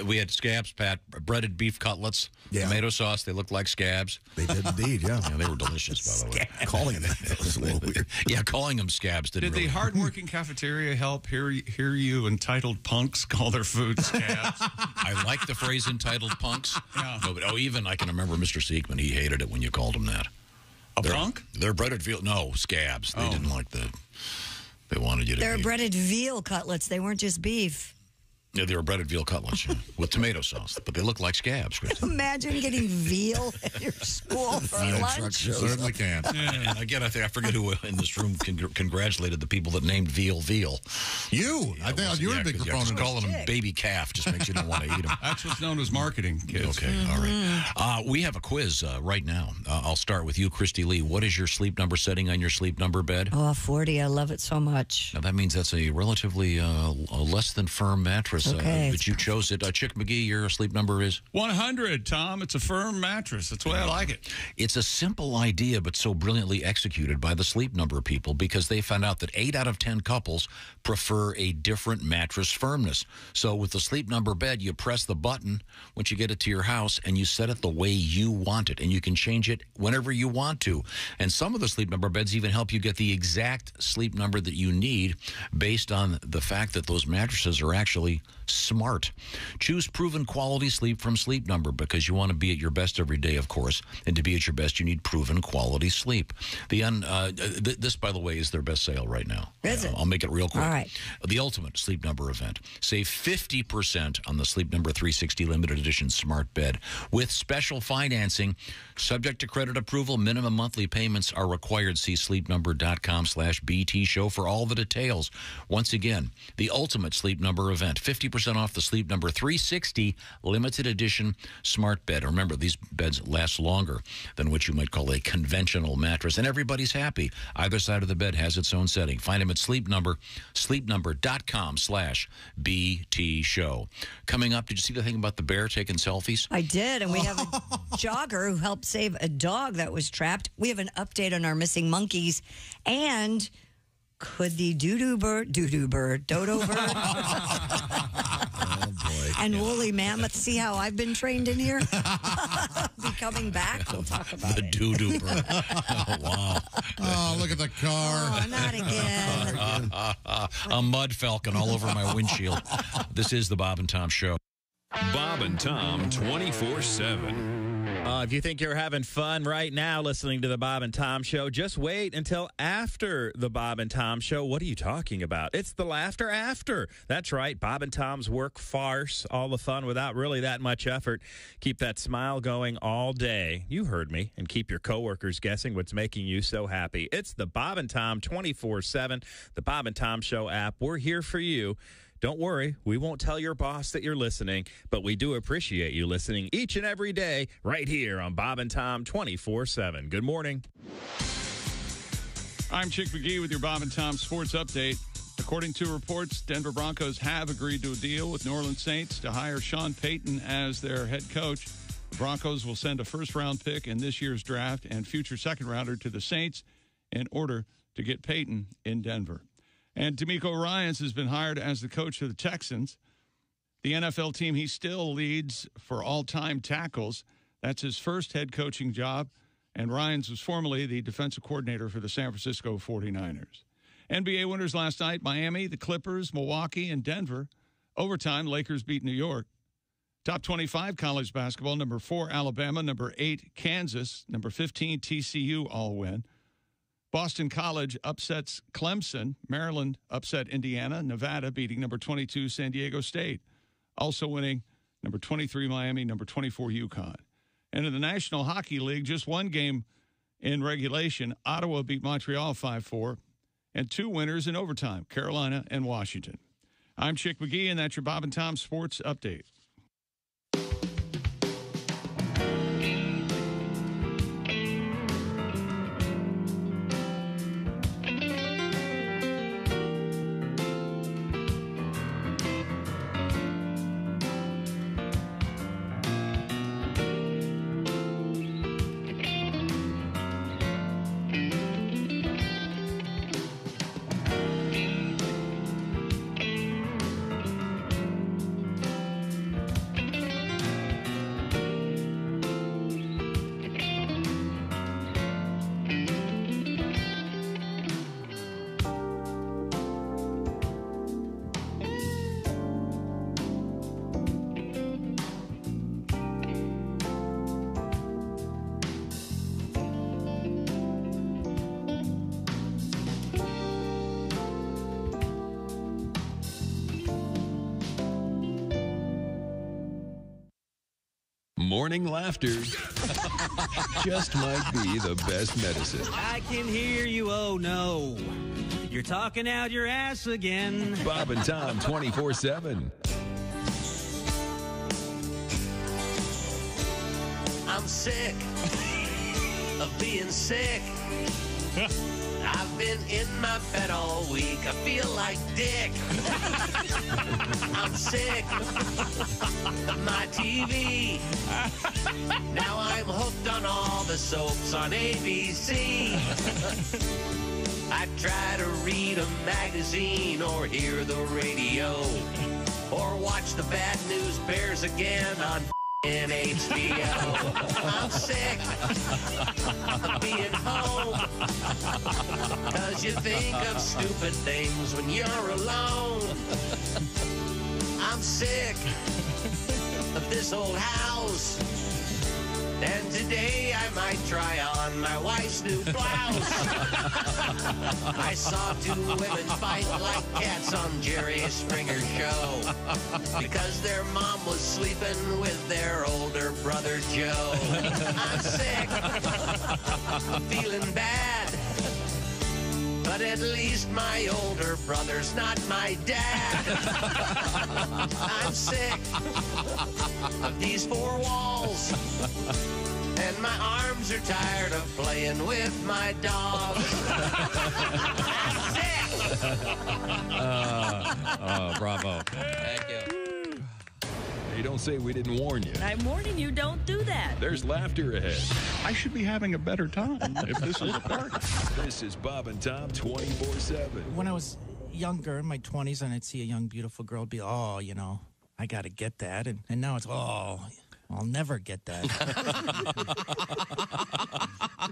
Speaker 4: We had scabs, Pat, breaded beef cutlets, tomato sauce. They looked like scabs.
Speaker 6: They did indeed, yeah.
Speaker 4: They were delicious, by the way.
Speaker 6: Calling them that was a little weird.
Speaker 4: Yeah, calling them scabs didn't
Speaker 1: Did
Speaker 4: really...
Speaker 1: the hardworking cafeteria help hear you entitled punks call their food scabs?
Speaker 4: I like the phrase entitled punks. Yeah. No, but, even I can remember Mr. Siegman. He hated it when you called him that.
Speaker 1: Punk?
Speaker 4: They're breaded veal. No, scabs. They didn't like the... They wanted you to
Speaker 3: They're breaded veal cutlets. They weren't just beef.
Speaker 4: Yeah, they were breaded veal cutlets with tomato sauce, but they look like scabs.
Speaker 3: Imagine getting veal at your school for lunch.
Speaker 2: Certainly can.
Speaker 4: And again, I forget who in this room congratulated the people that named veal.
Speaker 2: You. I think you're a big proponent.
Speaker 4: Just calling them baby calf just makes you don't want to eat them.
Speaker 1: That's what's known as marketing, kids.
Speaker 4: Okay, all right. We have a quiz right now. I'll start with you, Christy Lee. What is your sleep number setting on your sleep number bed?
Speaker 3: Oh, 40. I love it so much.
Speaker 4: Now, that means that's a relatively less than firm mattress.
Speaker 3: Okay.
Speaker 4: But you chose it. Chick McGee, your sleep number is?
Speaker 1: 100, Tom. It's a firm mattress. That's the way I like it.
Speaker 4: It's a simple idea, but so brilliantly executed by the Sleep Number people because they found out that 8 out of 10 couples prefer a different mattress firmness. So with the Sleep Number bed, you press the button once you get it to your house, and you set it the way you want it, and you can change it whenever you want to. And some of the Sleep Number beds even help you get the exact sleep number that you need based on the fact that those mattresses are actually smart. Choose proven quality sleep from Sleep Number because you want to be at your best every day, of course. And to be at your best, you need proven quality sleep. This, by the way, is their best sale right now.
Speaker 3: Is it?
Speaker 4: I'll make it real quick.
Speaker 3: All right.
Speaker 4: The ultimate Sleep Number event. Save 50% on the Sleep Number 360 limited edition smart bed with special financing. Subject to credit approval, minimum monthly payments are required. See sleepnumber.com/BT show for all the details. Once again, the ultimate Sleep Number event. 50% 20% off the Sleep Number 360 limited edition smart bed. Remember, these beds last longer than what you might call a conventional mattress, and everybody's happy. Either side of the bed has its own setting. Find them at Sleep Number, sleepnumber.com/BT Show. Coming up, did you see the thing about the bear taking selfies?
Speaker 3: I did, and we have a jogger who helped save a dog that was trapped. We have an update on our missing monkeys, and could the dodo bird, dodo bird, and woolly mammoth, see how I've been trained in here? Be coming back. We'll talk about
Speaker 4: the doo-doo bird. Oh, wow.
Speaker 2: Oh, look at the car.
Speaker 3: Oh, not again.
Speaker 4: A mud falcon all over my windshield. This is the Bob and Tom Show.
Speaker 9: Bob and Tom 24/7.
Speaker 19: If you think you're having fun right now listening to the Bob and Tom Show, just wait until after the Bob and Tom Show. What are you talking about? It's the laughter after. That's right. Bob and Tom's work farce, all the fun without really that much effort. Keep that smile going all day. You heard me. And keep your coworkers guessing what's making you so happy. It's the Bob and Tom 24/7, the Bob and Tom Show app. We're here for you. Don't worry, we won't tell your boss that you're listening, but we do appreciate you listening each and every day right here on Bob and Tom 24/7. Good morning.
Speaker 1: I'm Chick McGee with your Bob and Tom Sports Update. According to reports, Denver Broncos have agreed to a deal with New Orleans Saints to hire Sean Payton as their head coach. The Broncos will send a first-round pick in this year's draft and future second-rounder to the Saints in order to get Payton in Denver. And D'Amico Ryans has been hired as the coach of the Texans. The NFL team he still leads for all-time tackles. That's his first head coaching job. And Ryans was formerly the defensive coordinator for the San Francisco 49ers. NBA winners last night, Miami, the Clippers, Milwaukee, and Denver. Overtime, Lakers beat New York. Top 25 college basketball, number 4, Alabama, number 8, Kansas, number 15, TCU all win. Boston College upsets Clemson. Maryland upset Indiana. Nevada beating number 22 San Diego State. Also winning number 23 Miami, number 24 UConn. And in the National Hockey League, just one game in regulation. Ottawa beat Montreal 5-4. And two winners in overtime, Carolina and Washington. I'm Chick McGee, and that's your Bob and Tom Sports Update.
Speaker 9: Morning laughter just might be the best medicine.
Speaker 11: I can hear you, oh no. You're talking out your ass again.
Speaker 9: Bob and Tom 24/7.
Speaker 20: I'm sick of being sick. I've been in my bed all week. I feel like dick. I'm sick of my TV. Now I'm hooked on all the soaps on ABC. I try to read a magazine or hear the radio or watch the Bad News Bears again on in HBO. I'm sick of being home, 'cause you think of stupid things when you're alone. I'm sick of this old house, and today I might try on my wife's new blouse. I saw two women fight like cats on Jerry Springer's show because their mom was sleeping with their older brother Joe. I'm sick of feeling bad, but But at least my older brother's not my dad. I'm sick of these four walls, and my arms are tired of playing with my dog. I'm sick.
Speaker 15: Bravo.
Speaker 16: Thank you.
Speaker 9: Hey, don't say we didn't warn you.
Speaker 5: I'm warning you, don't do that.
Speaker 9: There's laughter ahead.
Speaker 21: I should be having a better time if this is a party.
Speaker 9: This is Bob and Tom 24/7.
Speaker 10: When I was younger, in my 20s, and I'd see a young, beautiful girl, I'd be, oh, you know, I got to get that. And now it's, oh, I'll never get that.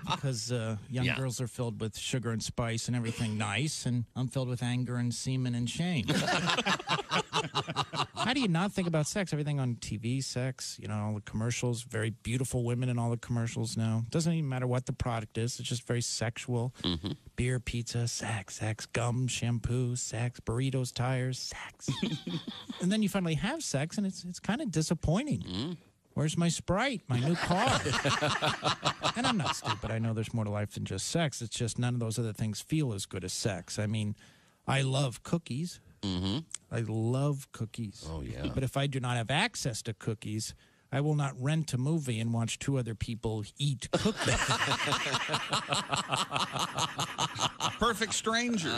Speaker 10: Because young girls are filled with sugar and spice and everything nice, and I'm filled with anger and semen and shame. How do you not think about sex? Everything on TV, sex, you know, all the commercials, very beautiful women in all the commercials now. Doesn't even matter what the product is. It's just very sexual. Beer, pizza, sex, gum, shampoo, sex, burritos, tires, sex. And then you finally have sex, and it's kind of disappointing. Where's my Sprite, my new car? And I'm not stupid. I know there's more to life than just sex. It's just none of those other things feel as good as sex. I mean, I love cookies. I love cookies.
Speaker 16: Oh, yeah.
Speaker 10: But if I do not have access to cookies, I will not rent a movie and watch two other people eat cookies.
Speaker 1: Perfect strangers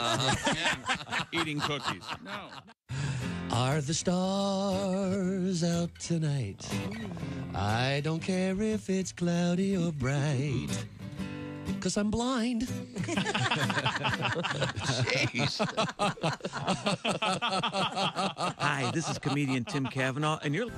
Speaker 1: eating cookies. No.
Speaker 20: Are the stars out tonight? I don't care if it's cloudy or bright, 'cause I'm blind.
Speaker 16: Jeez.
Speaker 11: Hi, this is comedian Tim Cavanaugh, and you're...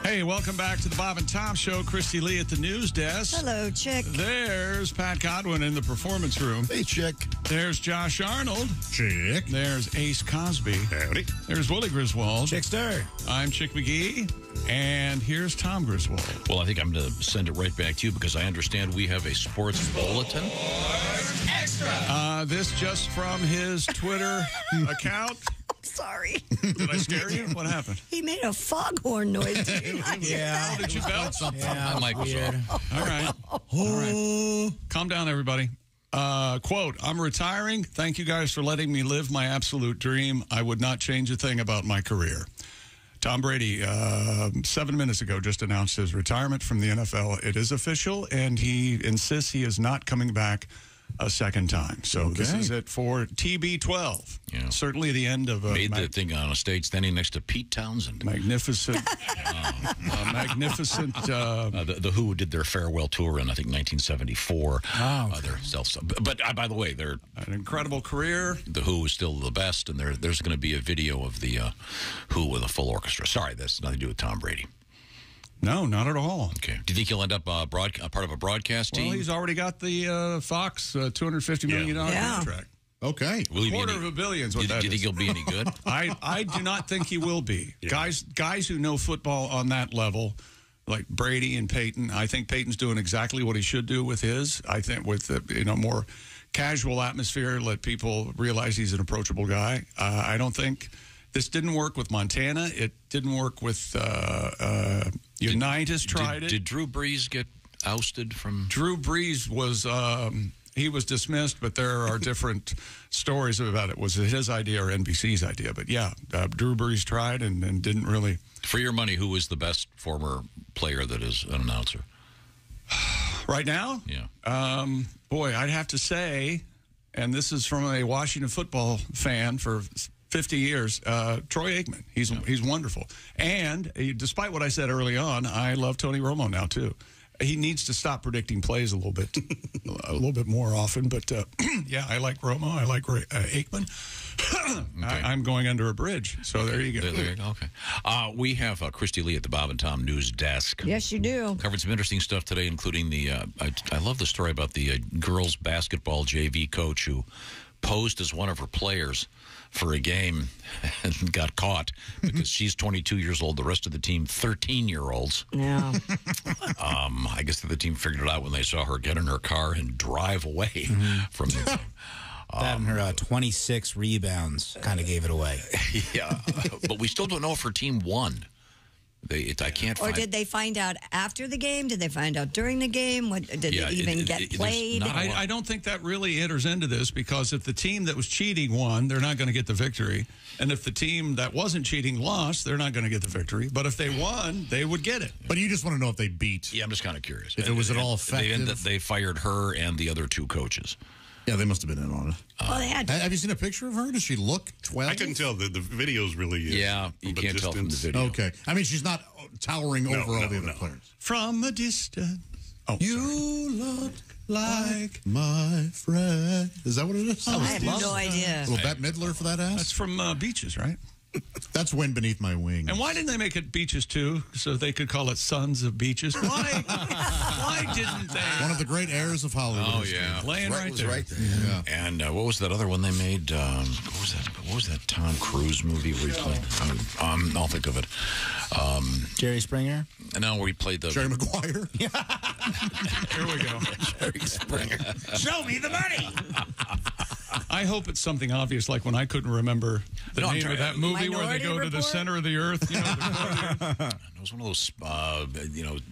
Speaker 1: Hey, welcome back to the Bob and Tom Show. Christy Lee at the news desk.
Speaker 3: Hello, Chick.
Speaker 1: There's Pat Godwin in the performance room.
Speaker 6: Hey, Chick.
Speaker 1: There's Josh Arnold.
Speaker 2: Chick.
Speaker 1: There's Ace Cosby.
Speaker 8: Howdy.
Speaker 1: There's Willie Griswold.
Speaker 17: Chickster.
Speaker 1: I'm Chick McGee. And here's Tom Griswold.
Speaker 4: Well, I think I'm going to send it right back to you because I understand we have a sports bulletin.
Speaker 1: This just from his Twitter account.
Speaker 3: Sorry.
Speaker 1: Did I scare you? What happened?
Speaker 3: He made a foghorn noise. Did you not hear that?
Speaker 1: Oh, did you belch?
Speaker 3: Yeah,
Speaker 4: My mic was off.
Speaker 1: All right. All right. Calm down, everybody. Quote, I'm retiring. Thank you guys for letting me live my absolute dream. I would not change a thing about my career. Tom Brady, 7 minutes ago, just announced his retirement from the NFL. It is official, and he insists he is not coming back a second time. So this is it for TB12.
Speaker 4: Yeah.
Speaker 1: Certainly the end of
Speaker 4: made the thing on a stage standing next to Pete Townsend.
Speaker 1: Magnificent. Magnificent.
Speaker 4: The Who did their farewell tour in, I think, 1974.
Speaker 1: Oh, okay.
Speaker 4: Their but by the way, they're
Speaker 1: an incredible career.
Speaker 4: The Who is still the best, and there's going to be a video of the Who with a full orchestra. Sorry, that's nothing to do with Tom Brady.
Speaker 1: No, not at all.
Speaker 4: Okay. Do you think he'll end up part of a broadcast team?
Speaker 1: Well, he's already got the Fox $250 million contract.
Speaker 2: Okay.
Speaker 1: $250 million is what that is.
Speaker 4: Do you think he'll be any good?
Speaker 1: I do not think he will be. Yeah. Guys who know football on that level, like Brady and Peyton, I think Peyton's doing exactly what he should do with his. I think with more casual atmosphere, let people realize he's an approachable guy. I don't think this didn't work with Montana. It didn't work with Unitas. Tried it.
Speaker 4: Did Drew Brees get ousted from?
Speaker 1: Drew Brees was he was dismissed, but there are different stories about it. Was it his idea or NBC's idea? But yeah, Drew Brees tried and didn't really.
Speaker 4: For your money, who is the best former player that is an announcer?
Speaker 1: Right now?
Speaker 4: Yeah.
Speaker 1: Boy, I'd have to say, and this is from a Washington football fan for 50 years, Troy Aikman. He's wonderful. And despite what I said early on, I love Tony Romo now, too. He needs to stop predicting plays a little bit more often. But, yeah, I like Romo. I like Aikman. Okay. I'm going under a bridge. So there you go.
Speaker 4: There you go. Okay. We have Christy Lee at the Bob and Tom News Desk.
Speaker 3: Yes, you do.
Speaker 4: Covered some interesting stuff today, including the I love the story about the girls basketball JV coach who posed as one of her players for a game and got caught because she's 22 years old. The rest of the team, 13-year-olds.
Speaker 3: Yeah.
Speaker 4: I guess the team figured it out when they saw her get in her car and drive away from the game.
Speaker 17: That and her 26 rebounds kind of gave it away.
Speaker 4: Yeah, but we still don't know if her team won. I can't
Speaker 3: Or
Speaker 4: find.
Speaker 3: did they find out after the game? Did they find out during the game? What, did it even get played?
Speaker 1: I don't think that really enters into this, because if the team that was cheating won, they're not going to get the victory. And if the team that wasn't cheating lost, they're not going to get the victory. But if they won, they would get it.
Speaker 2: But you just want to know if they beat.
Speaker 4: Yeah, I'm just kind of curious.
Speaker 2: If it was at all effective.
Speaker 4: They fired her and the other 2 coaches.
Speaker 2: Yeah, they must have been in on it.
Speaker 3: Well, they had to.
Speaker 2: Have you seen a picture of her? Does she look 12?
Speaker 8: I couldn't tell. The video's really
Speaker 4: Yeah, you can't tell from the video.
Speaker 2: Okay. I mean, she's not towering over all the other players.
Speaker 1: From a distance. Oh,
Speaker 2: you look like my friend. Is that what it is?
Speaker 3: I have no idea.
Speaker 2: A little Bette Midler for that ass?
Speaker 1: That's from Beaches, right?
Speaker 2: That's Wind Beneath My Wings.
Speaker 1: And why didn't they make it Beaches too, so they could call it Sons of Beaches? Why? Why didn't they?
Speaker 2: One of the great heirs of Hollywood.
Speaker 4: Oh yeah,
Speaker 1: laying right
Speaker 4: was
Speaker 1: there.
Speaker 4: right there.
Speaker 2: Yeah.
Speaker 4: And what was that other one they made? What was that? What was that Tom Cruise movie where he played? I'll think of it.
Speaker 17: Jerry Springer?
Speaker 4: No, where he played the
Speaker 2: Jerry Maguire?
Speaker 1: Here we go.
Speaker 4: Jerry Springer.
Speaker 1: Show me the money. I hope it's something obvious, like when I couldn't remember the name of that movie where they go to the center of the earth. You know,
Speaker 4: it was one of those,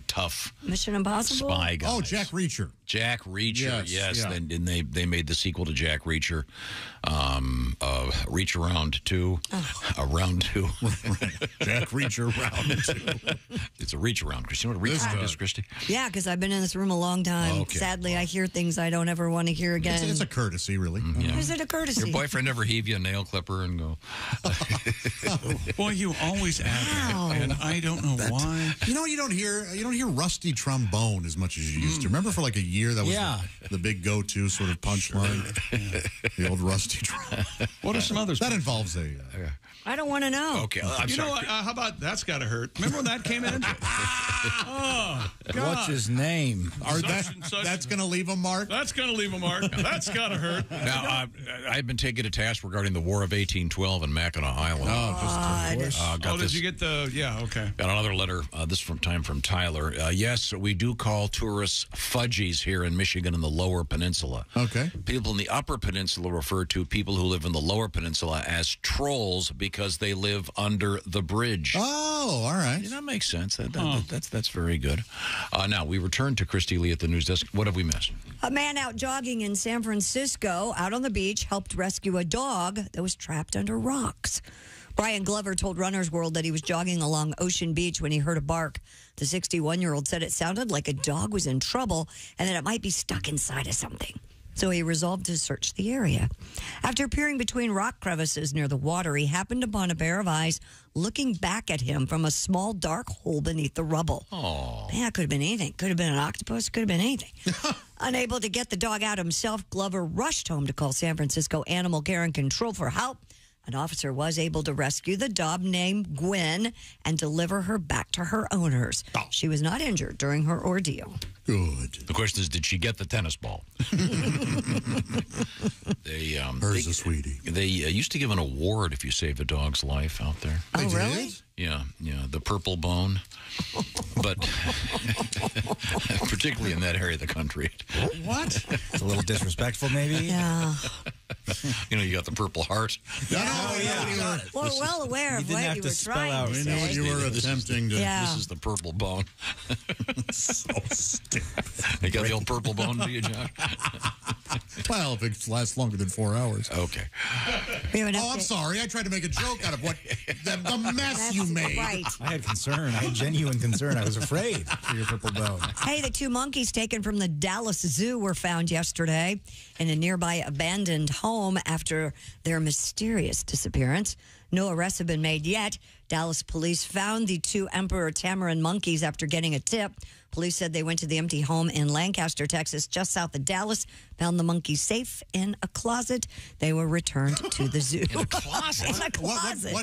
Speaker 4: tough
Speaker 3: Mission Impossible?
Speaker 4: spy guys.
Speaker 2: Oh, Jack Reacher.
Speaker 4: Jack Reacher, yes.
Speaker 2: Yeah.
Speaker 4: And they made the sequel to Jack Reacher, Reach Around 2, Around 2.
Speaker 2: Jack Reacher Round 2.
Speaker 4: It's a reach around, Christy. You know what a reach around is, Christy?
Speaker 3: Yeah, because I've been in this room a long time.
Speaker 4: Okay.
Speaker 3: Sadly, I hear things I don't ever want to hear again.
Speaker 2: It's a courtesy, really.
Speaker 4: Yeah.
Speaker 3: Is it a courtesy?
Speaker 4: Your boyfriend ever heave you a nail clipper and go?
Speaker 1: Boy, you always add that, and I don't know why.
Speaker 2: You know, you don't hear rusty trombone as much as you used to. Remember, for like a year, that was the big go-to sort of punchline. The old rusty trombone.
Speaker 1: What are some others?
Speaker 2: That involves a.
Speaker 3: I don't want to know.
Speaker 4: Okay, I'm
Speaker 1: you
Speaker 4: sorry.
Speaker 1: know what? How about That's Gotta Hurt? Remember when that came in? Oh, God.
Speaker 17: What's his name?
Speaker 2: That's going to leave a mark?
Speaker 1: That's going to leave a mark. That's gotta hurt.
Speaker 4: Now, I've been taken to task regarding the War of 1812 in Mackinac Island.
Speaker 1: Did you get the? Yeah, okay.
Speaker 4: Got another letter. This from Tyler. Yes, we do call tourists fudgies here in Michigan in the Lower Peninsula.
Speaker 2: Okay.
Speaker 4: People in the Upper Peninsula refer to people who live in the Lower Peninsula as trolls because they live under the bridge.
Speaker 2: Oh, all right.
Speaker 4: Yeah, that makes sense. That's very good. Now, we return to Christy Lee at the news desk. What have we missed?
Speaker 3: A man out jogging in San Francisco, out on the beach, helped rescue a dog that was trapped under rocks. Brian Glover told Runner's World that he was jogging along Ocean Beach when he heard a bark. The 61-year-old said it sounded like a dog was in trouble and that it might be stuck inside of something. So he resolved to search the area. After peering between rock crevices near the water, he happened upon a pair of eyes looking back at him from a small dark hole beneath the rubble.
Speaker 4: Oh.
Speaker 3: Man, it could have been anything. Could have been an octopus. Could have been anything. Unable to get the dog out himself, Glover rushed home to call San Francisco Animal Care and Control for help. An officer was able to rescue the dog named Gwen and deliver her back to her owners. She was not injured during her ordeal.
Speaker 2: Good.
Speaker 4: The question is, did she get the tennis ball?
Speaker 2: Hers a sweetie.
Speaker 4: They used to give an award if you save a dog's life out there.
Speaker 3: Oh, really?
Speaker 4: Yeah, the purple bone. But particularly in that area of the country.
Speaker 1: What?
Speaker 17: It's a little disrespectful, maybe.
Speaker 3: Yeah.
Speaker 4: You got the purple heart.
Speaker 3: We're well aware of what you were trying to
Speaker 2: We
Speaker 3: say.
Speaker 2: knew what you were attempting to.
Speaker 3: Yeah.
Speaker 4: This is the purple bone.
Speaker 2: So stupid.
Speaker 4: You got the old purple bone, do you, John?
Speaker 2: Well, if it lasts longer than 4 hours.
Speaker 4: Okay.
Speaker 2: I'm sorry. I tried to make a joke out of what the mess you made.
Speaker 3: Right.
Speaker 17: I had concern. I had genuine concern. I was afraid for your purple bone.
Speaker 3: Hey, the 2 monkeys taken from the Dallas Zoo were found yesterday in a nearby abandoned home after their mysterious disappearance. No arrests have been made yet. Dallas police found the 2 emperor tamarin monkeys after getting a tip. Police said they went to the empty home in Lancaster, Texas, just south of Dallas, found the monkeys safe in a closet. They were returned to the zoo.
Speaker 4: In a closet?
Speaker 3: In a closet.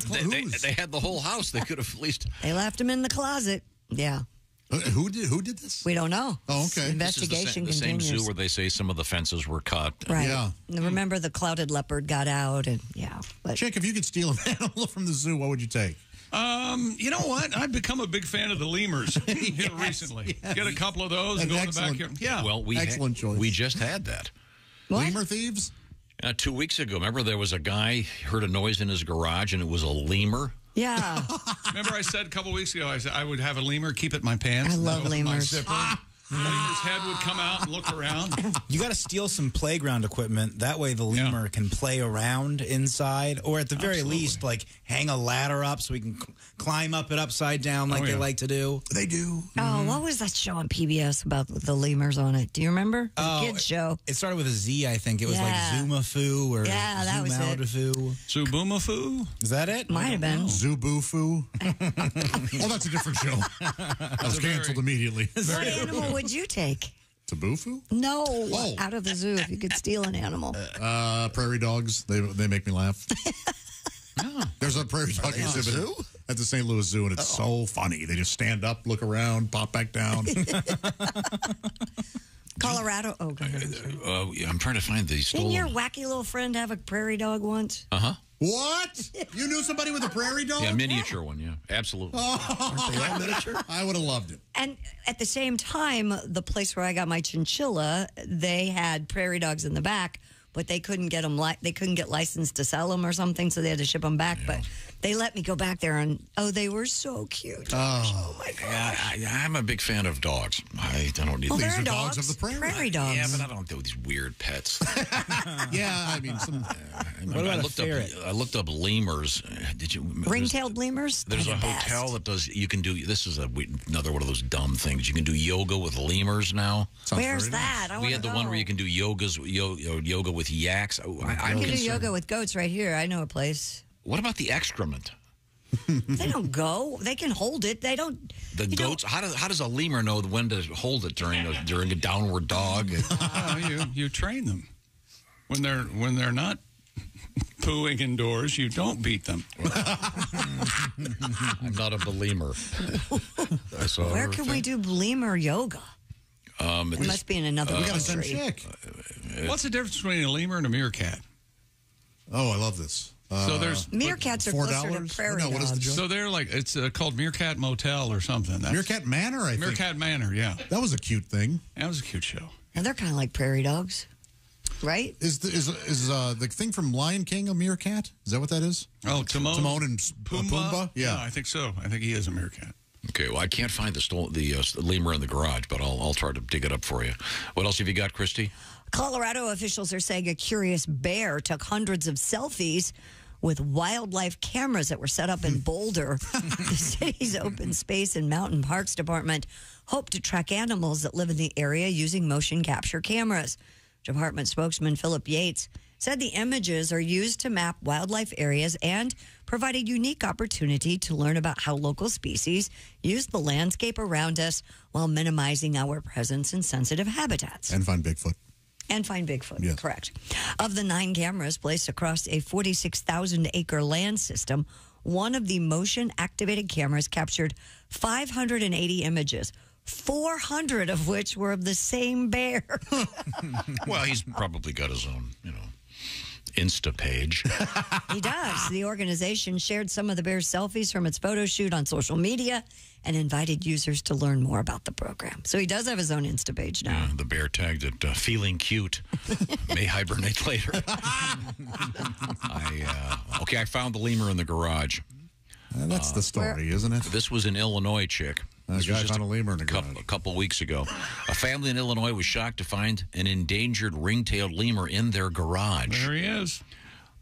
Speaker 4: They had the whole house. They could have at least...
Speaker 3: They left them in the closet. Yeah.
Speaker 2: Who did this?
Speaker 3: We don't know.
Speaker 2: Oh, okay.
Speaker 3: Investigation
Speaker 4: This is the same
Speaker 3: continues.
Speaker 4: zoo where they say some of the fences were cut.
Speaker 3: Right.
Speaker 2: Yeah.
Speaker 3: And remember the clouded leopard got out and But
Speaker 2: Chick, if you could steal an animal from the zoo, what would you take?
Speaker 1: You know what? I've become a big fan of the lemurs recently.
Speaker 2: Yes.
Speaker 1: Get a couple of those and go in the backyard. Yeah.
Speaker 4: Well,
Speaker 2: Excellent choice.
Speaker 4: We just had that.
Speaker 3: What?
Speaker 2: Lemur thieves?
Speaker 4: 2 weeks ago, remember there was a guy heard a noise in his garage and it was a lemur.
Speaker 3: Yeah.
Speaker 1: Remember I said a couple weeks ago, I said I would have a lemur keep it in my pants.
Speaker 3: I love
Speaker 1: open my
Speaker 3: lemurs.
Speaker 1: zipper. Lemur's head would come out and look around.
Speaker 17: You got to steal some playground equipment. That way the lemur can play around inside, or at the very least, like hang a ladder up so we can climb up it upside down like they like to do.
Speaker 2: They do.
Speaker 3: Oh, what was that show on PBS about the lemurs on it? Do you remember? It was a kid's show.
Speaker 17: It started with a Z, I think. It was like Zumafoo or
Speaker 3: that was it.
Speaker 1: Zubumafoo?
Speaker 17: Is that it?
Speaker 3: Might have been.
Speaker 2: Zubufu. Oh, that's a different show. That was canceled immediately.
Speaker 3: What animal would you take?
Speaker 2: Tabufu?
Speaker 3: No, out of the zoo if you could steal an animal.
Speaker 2: Prairie dogs. They make me laugh. There's a prairie dog exhibit at the St. Louis Zoo, and it's so funny. They just stand up, look around, pop back down.
Speaker 3: Colorado. Oh, go ahead.
Speaker 4: I'm trying to find these.
Speaker 3: Didn't your wacky little friend have a prairie dog once?
Speaker 4: Uh-huh.
Speaker 2: What? You knew somebody with a prairie dog?
Speaker 4: Yeah, miniature one, yeah. Absolutely.
Speaker 2: Aren't they all miniature? I would have loved it.
Speaker 3: And at the same time, the place where I got my chinchilla, they had prairie dogs in the back, but they couldn't get them. They couldn't get licensed to sell them or something, so they had to ship them back. Yeah. But they let me go back there, and they were so cute. Oh my gosh!
Speaker 4: Yeah, I'm a big fan of dogs. I don't need.
Speaker 3: Well,
Speaker 4: these
Speaker 3: are
Speaker 4: dogs
Speaker 3: of
Speaker 4: the prairie.
Speaker 3: Prairie dogs.
Speaker 4: Yeah, but I don't do these weird pets.
Speaker 2: Yeah, I mean,
Speaker 4: I looked up lemurs. Did you
Speaker 3: ring-tailed lemurs?
Speaker 4: There's a hotel that does. You can do. This is another one of those dumb things. You can do yoga with lemurs now.
Speaker 3: Where's that? Nice.
Speaker 4: We had the one where you can do yoga with yaks.
Speaker 3: I can do yoga with goats right here. I know a place.
Speaker 4: What about the excrement?
Speaker 3: They don't go. They can hold it. They don't.
Speaker 4: The goats. How does a lemur know when to hold it during a downward dog?
Speaker 1: You train them when they're not pooing indoors. You don't beat them.
Speaker 4: I'm not a lemur.
Speaker 3: Where can we do lemur yoga? It must be in another country.
Speaker 1: What's the difference between a lemur and a meerkat?
Speaker 2: Oh, I love this.
Speaker 1: So there's
Speaker 3: meerkats are closer to prairie dogs.
Speaker 2: What is the joke?
Speaker 1: So they're like it's called Meerkat Motel or something.
Speaker 2: Meerkat Manor, I think.
Speaker 1: Meerkat Manor, yeah.
Speaker 2: That was a cute thing.
Speaker 1: That was a cute show.
Speaker 3: And they're kind of like prairie dogs, right?
Speaker 2: Is the thing from Lion King a meerkat? Is that what that is?
Speaker 1: Oh, Timon
Speaker 2: and Pumbaa?
Speaker 1: Yeah, I think so. I think he is a meerkat.
Speaker 4: Okay, well, I can't find the lemur in the garage, but I'll try to dig it up for you. What else have you got, Christy?
Speaker 3: Colorado officials are saying a curious bear took hundreds of selfies with wildlife cameras that were set up in Boulder. The city's open space and mountain parks department hope to track animals that live in the area using motion capture cameras. Department spokesman Philip Yates said the images are used to map wildlife areas and provide a unique opportunity to learn about how local species use the landscape around us while minimizing our presence in sensitive habitats.
Speaker 2: And find Bigfoot.
Speaker 3: And find Bigfoot,
Speaker 2: yes.
Speaker 3: Correct. Of the 9 cameras placed across a 46,000-acre land system, one of the motion-activated cameras captured 580 images, 400 of which were of the same bear.
Speaker 4: Well, he's probably got his own, Insta page.
Speaker 3: He does. The organization shared some of the bear's selfies from its photo shoot on social media and invited users to learn more about the program. So he does have his own Insta page now.
Speaker 4: Yeah, the bear tagged it feeling cute. May hibernate later. I found the lemur in the garage.
Speaker 2: That's the story, isn't it?
Speaker 4: This was an Illinois chick.
Speaker 2: This was just a lemur in the garage.
Speaker 4: A couple weeks ago. A family in Illinois was shocked to find an endangered ring-tailed lemur in their garage.
Speaker 1: There he is.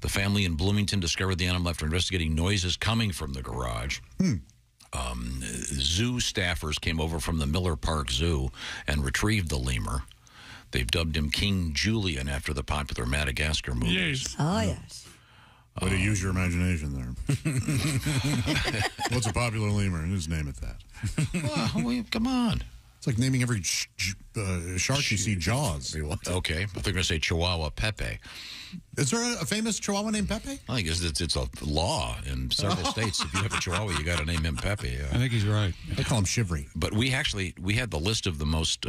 Speaker 4: The family in Bloomington discovered the animal after investigating noises coming from the garage. Zoo staffers came over from the Miller Park Zoo and retrieved the lemur. They've dubbed him King Julian after the popular Madagascar movie.
Speaker 1: Yes.
Speaker 3: Oh, yes.
Speaker 2: Way to use your imagination there. What's a popular lemur? Just name it that.
Speaker 4: Well, come on.
Speaker 2: It's like naming every shark you see Jaws.
Speaker 4: Okay, but they're going to say Chihuahua Pepe.
Speaker 2: Is there a famous Chihuahua named Pepe?
Speaker 4: I think it's a law in several states. If you have a Chihuahua, you got to name him Pepe.
Speaker 1: I think he's right.
Speaker 2: They call him Shivry.
Speaker 4: But we had the list of the most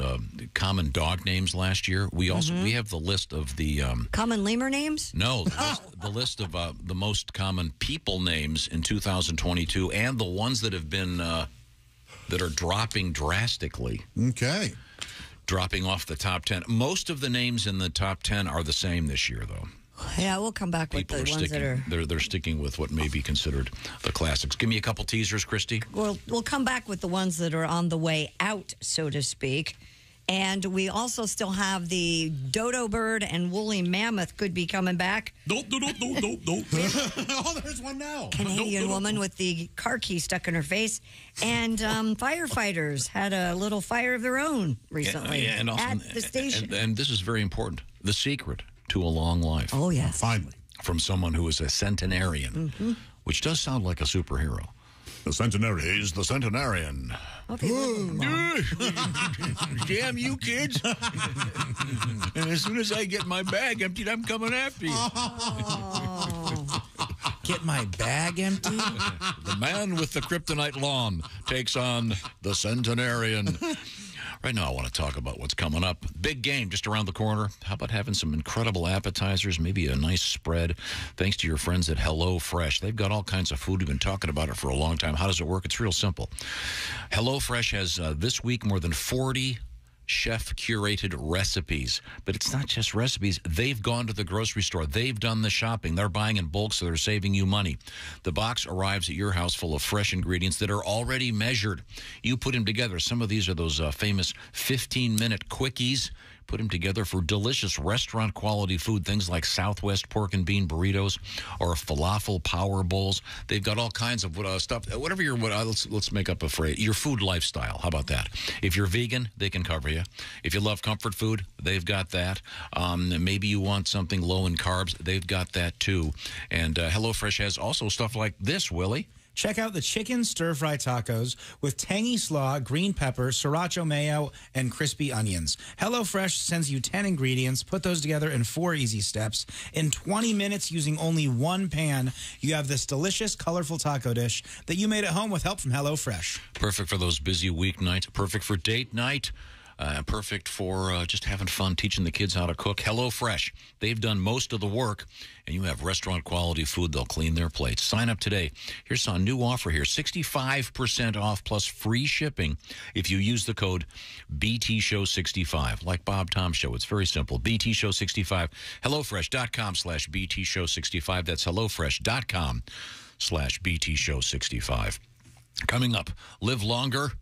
Speaker 4: common dog names last year. We have the list of the
Speaker 3: common lemur names.
Speaker 4: No, the list of the most common people names in 2022, and the ones that have been that are dropping drastically.
Speaker 2: Okay.
Speaker 4: Dropping off the top 10. Most of the names in the top 10 are the same this year, though.
Speaker 3: Yeah, we'll come back with
Speaker 4: People
Speaker 3: the
Speaker 4: are
Speaker 3: ones
Speaker 4: sticking.
Speaker 3: that are.
Speaker 4: They're sticking with what may be considered the classics. Give me a couple teasers, Christy.
Speaker 3: We'll come back with the ones that are on the way out, so to speak. And we also still have the dodo bird and woolly mammoth could be coming back.
Speaker 1: Nope.
Speaker 2: Oh, there's one now.
Speaker 3: Canadian woman with the car key stuck in her face. And firefighters had a little fire of their own recently
Speaker 4: and also,
Speaker 3: at the station.
Speaker 4: And this is very important. The secret to a long life.
Speaker 3: Oh, yes.
Speaker 2: Finally.
Speaker 4: From someone who is a centenarian, which does sound like a superhero.
Speaker 2: The centenarian.
Speaker 4: He's the centenarian. Damn you kids. And as soon as I get my bag emptied, I'm coming after you.
Speaker 17: Get my bag empty?
Speaker 4: The man with the kryptonite lawn takes on the centenarian. Right now, I want to talk about what's coming up. Big game just around the corner. How about having some incredible appetizers, maybe a nice spread, thanks to your friends at Hello Fresh. They've got all kinds of food. We've been talking about it for a long time. How does it work? It's real simple. Hello Fresh has, this week, more than 40 chef-curated recipes. But it's not just recipes. They've gone to the grocery store. They've done the shopping. They're buying in bulk, so they're saving you money. The box arrives at your house full of fresh ingredients that are already measured. You put them together. Some of these are those famous 15-minute quickies. Put them together for delicious restaurant-quality food, things like Southwest pork and bean burritos or falafel power bowls. They've got all kinds of stuff. Whatever your let's make up a phrase. Your food lifestyle. How about that? If you're vegan, they can cover you. If you love comfort food, they've got that. Maybe you want something low in carbs, they've got that too. And HelloFresh has also stuff like this, Willie.
Speaker 17: Check out the chicken stir-fry tacos with tangy slaw, green pepper, sriracha mayo, and crispy onions. HelloFresh sends you 10 ingredients. Put those together in 4 easy steps. In 20 minutes, using only one pan, you have this delicious, colorful taco dish that you made at home with help from HelloFresh.
Speaker 4: Perfect for those busy weeknights. Perfect for date night. Perfect for just having fun, teaching the kids how to cook. HelloFresh. They've done most of the work, and you have restaurant-quality food. They'll clean their plates. Sign up today. Here's a new offer here, 65% off plus free shipping if you use the code BTShow65, like Bob Tom Show. It's very simple. BTShow65. HelloFresh.com/BTShow65. That's HelloFresh.com/BTShow65. Coming up, live longer,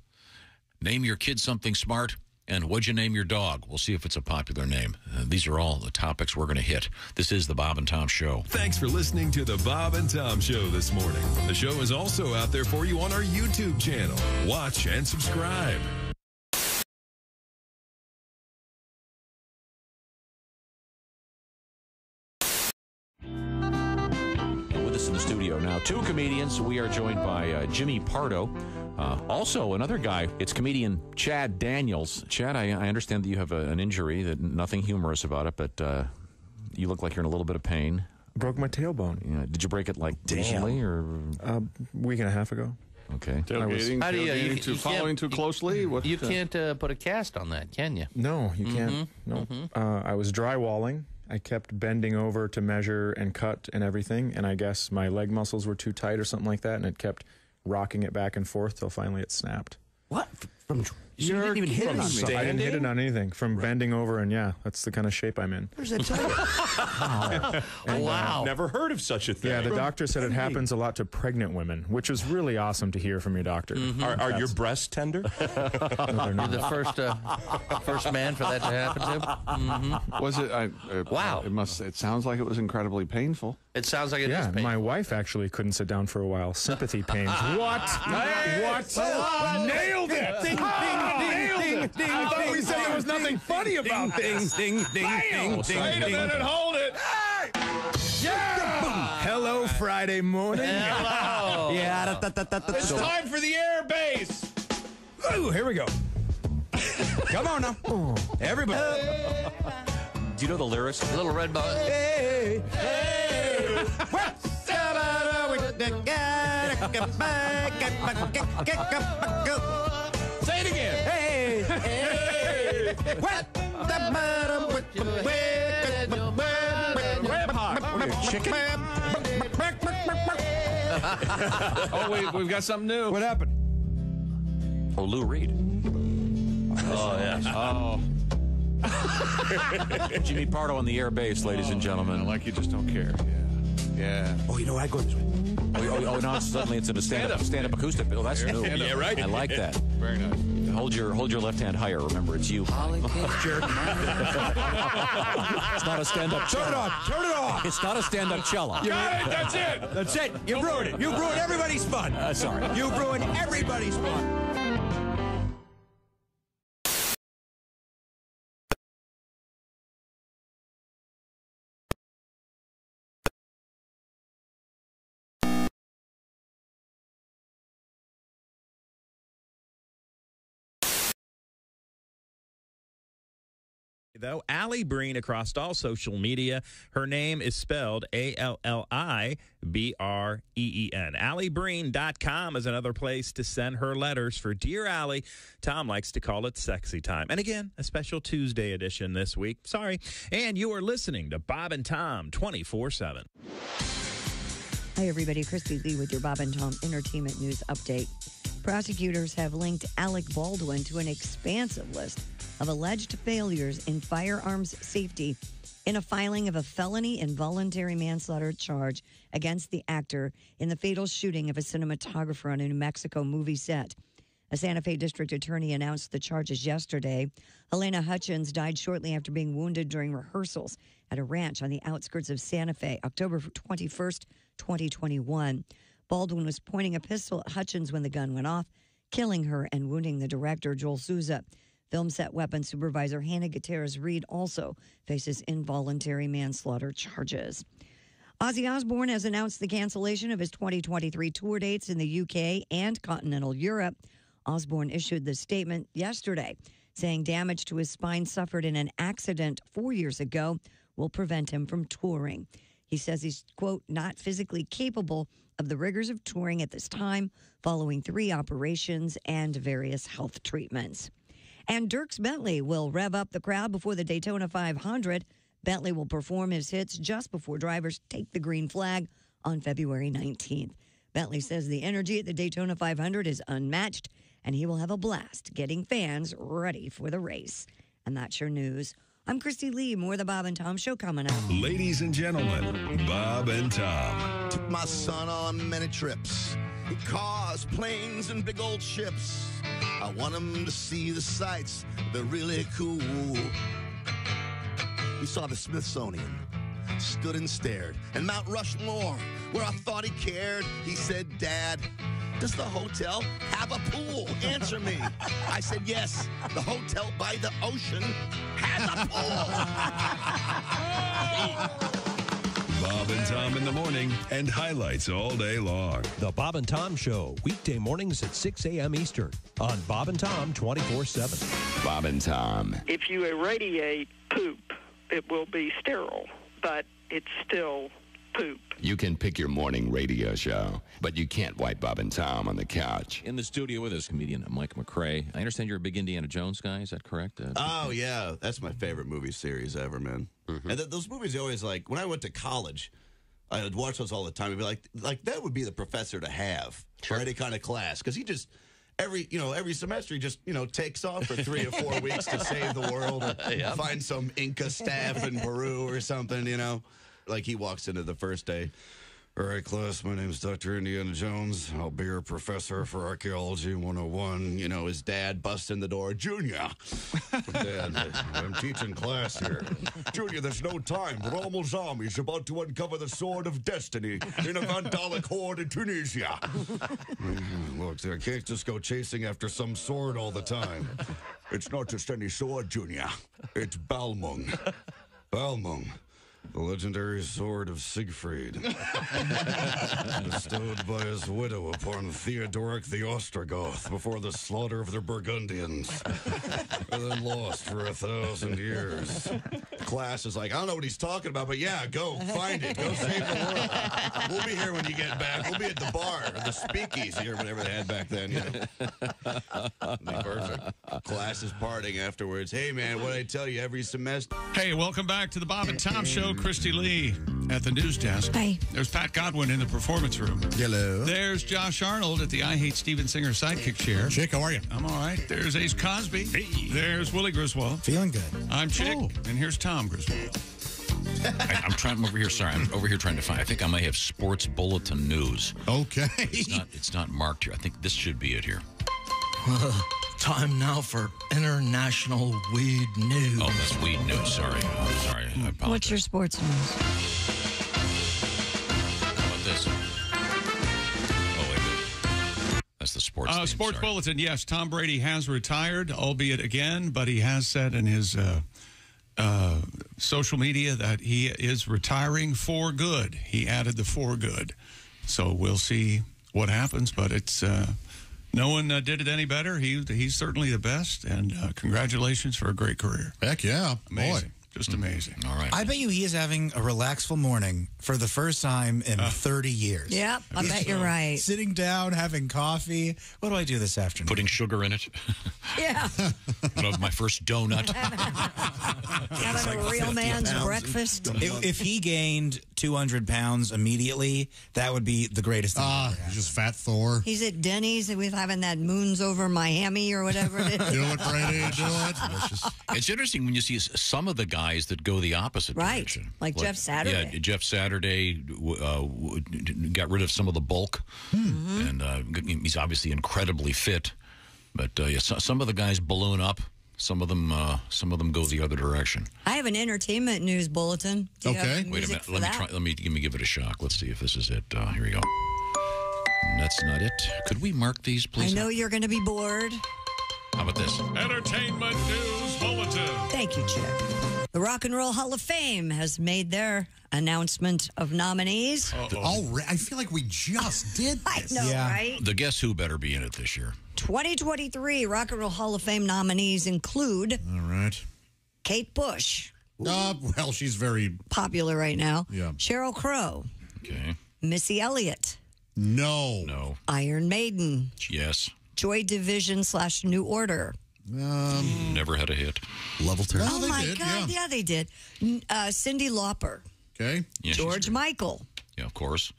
Speaker 4: name your kid something smart, and what'd you name your dog? We'll see if it's a popular name. These are all the topics we're going to hit. This is the Bob and Tom Show.
Speaker 9: Thanks for listening to the Bob and Tom Show this morning. The show is also out there for you on our YouTube channel. Watch and subscribe.
Speaker 15: With us in the studio now, 2 comedians. We are joined by Jimmy Pardo. Also, another guy, it's comedian Chad Daniels. Chad, I understand that you have an injury, that nothing humorous about it, but you look like you're in a little bit of pain.
Speaker 13: Broke my tailbone.
Speaker 15: Yeah. Did you break it recently or
Speaker 13: a week and a half ago?
Speaker 15: Okay.
Speaker 21: Tailgating,
Speaker 16: How do you
Speaker 21: following too closely?
Speaker 16: You can't put a cast on that, can you?
Speaker 13: No, you can't. No. I was drywalling. I kept bending over to measure and cut and everything, and I guess my leg muscles were too tight or something like that, and it kept rocking it back and forth till finally it snapped.
Speaker 16: What? You
Speaker 13: didn't
Speaker 16: even hit it on
Speaker 13: I didn't hit it on anything. From bending over, and yeah, that's the kind of shape I'm in.
Speaker 16: Where's that tell you? Wow.
Speaker 13: Never heard of such a thing. Yeah, the doctor said it happens a lot to pregnant women, which was really awesome to hear from your doctor.
Speaker 18: Are your breasts tender?
Speaker 13: No, they're not.
Speaker 16: You're the first man for that to happen to.
Speaker 21: Was it?
Speaker 16: Wow.
Speaker 21: It sounds like it was incredibly painful.
Speaker 16: It sounds like it is painful.
Speaker 13: My wife actually couldn't sit down for a while. Sympathy pains. What? What? Nailed it! Ding, ding, ding, ding. I thought we said there was nothing funny about this. Ding, ding, ding, ding.
Speaker 21: Wait a minute, hold it.
Speaker 13: Yeah! Hello, Friday morning.
Speaker 16: Hello.
Speaker 13: Yeah.
Speaker 21: It's time for the air base.
Speaker 13: Ooh, here we go. Come on now. Everybody.
Speaker 15: Do you know the lyrics?
Speaker 16: Little red ball.
Speaker 13: Hey, hey.
Speaker 21: Say it again.
Speaker 13: Hey, hey. What the matter with the chicken?
Speaker 21: Oh, wait, we've got something new.
Speaker 13: What happened?
Speaker 15: Oh, Lou Reed.
Speaker 16: Oh, yes.
Speaker 21: Oh.
Speaker 15: Jimmy Pardo on the air base, ladies and gentlemen.
Speaker 18: Like you just don't care. Yeah.
Speaker 15: Oh, you know, I go this way. Oh, now suddenly it's in a stand-up acoustic. Oh, that's new.
Speaker 18: Yeah, right.
Speaker 15: I like that.
Speaker 18: Very nice.
Speaker 15: Hold your left hand higher. Remember, it's you.
Speaker 18: Jerk.
Speaker 15: It's not a stand-up cello.
Speaker 18: Turn it off. Turn it off.
Speaker 15: It's not a stand-up cello.
Speaker 18: You got it. That's it.
Speaker 7: That's it. You ruined it. You ruined everybody's fun.
Speaker 15: Sorry.
Speaker 7: You ruined everybody's fun.
Speaker 19: Though Allie Breen across all social media. Her name is spelled ALLIBREEN. AllieBreen.com is another place to send her letters for Dear Allie. Tom likes to call it sexy time. And again, a special Tuesday edition this week. Sorry. And you are listening to Bob and Tom 24/7.
Speaker 3: Hi, everybody. Christy Lee with your Bob and Tom Entertainment News Update. Prosecutors have linked Alec Baldwin to an expansive list of alleged failures in firearms safety in a filing of a felony involuntary manslaughter charge against the actor in the fatal shooting of a cinematographer on a New Mexico movie set. A Santa Fe district attorney announced the charges yesterday. Helena Hutchins died shortly after being wounded during rehearsals at a ranch on the outskirts of Santa Fe, October 21st, 2021. Baldwin was pointing a pistol at Hutchins when the gun went off, killing her and wounding the director, Joel Souza. Film set weapons supervisor Hannah Gutierrez-Reed also faces involuntary manslaughter charges. Ozzy Osbourne has announced the cancellation of his 2023 tour dates in the UK and continental Europe. Osbourne issued the statement yesterday, saying damage to his spine suffered in an accident 4 years ago will prevent him from touring. He says he's, quote, not physically capable of the rigors of touring at this time, following 3 operations and various health treatments. And Dierks Bentley will rev up the crowd before the Daytona 500. Bentley will perform his hits just before drivers take the green flag on February 19th. Bentley says the energy at the Daytona 500 is unmatched, and he will have a blast getting fans ready for the race. And that's your news. I'm Christy Lee. More of the Bob and Tom Show coming up.
Speaker 9: Ladies and gentlemen, Bob and Tom.
Speaker 6: Took my son on many trips. In cars, planes, and big old ships. I want him to see the sights. They're really cool. We saw the Smithsonian, stood and stared, and Mount Rushmore, where I thought he cared. He said, Dad, does the hotel have a pool? Answer me. I said, yes, the hotel by the ocean has a pool.
Speaker 9: Bob and Tom in the morning and highlights all day long.
Speaker 22: The Bob and Tom Show, weekday mornings at 6 a.m. Eastern on Bob and Tom 24/7.
Speaker 9: Bob and Tom.
Speaker 23: If you irradiate poop, it will be sterile, but it's still poop.
Speaker 24: You can pick your morning radio show, but you can't wipe Bob and Tom on the couch.
Speaker 15: In the studio with us, comedian Mike McRae. I understand you're a big Indiana Jones guy. Is that correct?
Speaker 6: Oh, yeah. That's my favorite movie series ever, man. Mm-hmm. And those movies are always like, when I went to college, I would watch those all the time. I'd be like that would be the professor to have for any kind of class. Because he just, every semester, he just, takes off for 3 or 4 weeks to save the world or find some Inca staff in Peru or something, Like he walks into the first day. All right, class, my name's Dr. Indiana Jones. I'll be your professor for Archaeology 101. His dad busts in the door. Junior! Dad, I'm teaching class here. Junior, there's no time. Rommel Zombie's about to uncover the sword of destiny in a Vandalic horde in Tunisia. Look, I can't just go chasing after some sword all the time. It's not just any sword, Junior. It's Balmung. Balmung. The legendary sword of Siegfried, bestowed by his widow upon Theodoric the Ostrogoth before the slaughter of the Burgundians, and then lost for 1,000 years. Class is like, I don't know what he's talking about, but yeah, go find it. Go save the world. We'll be here when you get back. We'll be at the bar, or the speakeasy, or whatever they had back then. Perfect. Class is partying afterwards. Hey, man, what did I tell you every semester?
Speaker 1: Hey, welcome back to the Bob and Tom Show. Christy Lee at the news desk.
Speaker 3: Hi.
Speaker 1: There's Pat Godwin in the performance room.
Speaker 2: Hello.
Speaker 1: There's Josh Arnold at the I Hate Steven Singer sidekick chair.
Speaker 2: Chick, how are you?
Speaker 1: I'm all right. There's Ace Cosby. Hey. There's Willie Griswold.
Speaker 17: Feeling good.
Speaker 1: I'm Chick, and here's Tom Griswold.
Speaker 4: I'm over here. Sorry, I'm over here trying to find. I think I may have Sports Bulletin News.
Speaker 2: Okay.
Speaker 4: It's not marked here. I think this should be it here.
Speaker 5: Time now for international weed news.
Speaker 4: Oh, that's weed news. Sorry. I'm sorry. I apologize.
Speaker 3: What's your sports news?
Speaker 4: How about this? Oh, wait a minute. That's the sports theme,
Speaker 1: Sports
Speaker 4: sorry.
Speaker 1: Bulletin, yes. Tom Brady has retired, albeit again, but he has said in his social media that he is retiring for good. He added the for good. So we'll see what happens, but it's... no one did it any better. He's certainly the best, and congratulations for a great career.
Speaker 2: Heck yeah.
Speaker 1: Amazing. Just amazing.
Speaker 4: All right.
Speaker 17: I bet you he is having a relaxful morning for the first time in 30 years.
Speaker 3: Yep, I bet you're right.
Speaker 17: Sitting down, having coffee. What do I do this afternoon?
Speaker 4: Putting sugar in it.
Speaker 3: Yeah.
Speaker 4: My first donut.
Speaker 3: Having a real man's breakfast.
Speaker 17: If he gained 200 pounds immediately, that would be the greatest thing.
Speaker 2: Just fat Thor.
Speaker 3: He's at Denny's and we're having that Moons Over Miami or whatever it is.
Speaker 2: Do it, Brady. Do it.
Speaker 4: It's interesting when you see some of the guys that go the opposite direction.
Speaker 3: Like Jeff Saturday.
Speaker 4: Yeah, Jeff Saturday got rid of some of the bulk, and he's obviously incredibly fit. But some of the guys balloon up. Some of them go the other direction.
Speaker 3: I have an entertainment news bulletin. Do you have
Speaker 4: Wait a
Speaker 3: music
Speaker 4: minute.
Speaker 3: for
Speaker 4: Let me
Speaker 3: that?
Speaker 4: try. Let me give it a shock. Let's see if this is it. Here we go. That's not it. Could we mark these, please?
Speaker 3: I know you're going to be bored.
Speaker 4: How about this?
Speaker 21: Entertainment News Bulletin.
Speaker 3: Thank you, Chip. The Rock and Roll Hall of Fame has made their announcement of nominees.
Speaker 2: I feel like we just did this.
Speaker 3: I know, right?
Speaker 4: The Guess Who better be in it this year.
Speaker 3: 2023 Rock and Roll Hall of Fame nominees include
Speaker 2: All right.
Speaker 3: Kate Bush.
Speaker 2: Well, she's very
Speaker 3: popular right now.
Speaker 2: Yeah.
Speaker 3: Sheryl Crow.
Speaker 4: Okay.
Speaker 3: Missy Elliott.
Speaker 2: No.
Speaker 3: Iron Maiden.
Speaker 4: Yes.
Speaker 3: Joy Division / New Order.
Speaker 4: Never had a hit.
Speaker 2: Level Terror.
Speaker 3: Oh, my God. Yeah, they did. Cyndi Lauper.
Speaker 2: Okay.
Speaker 4: Yeah,
Speaker 3: George Michael.
Speaker 4: Yeah, of course.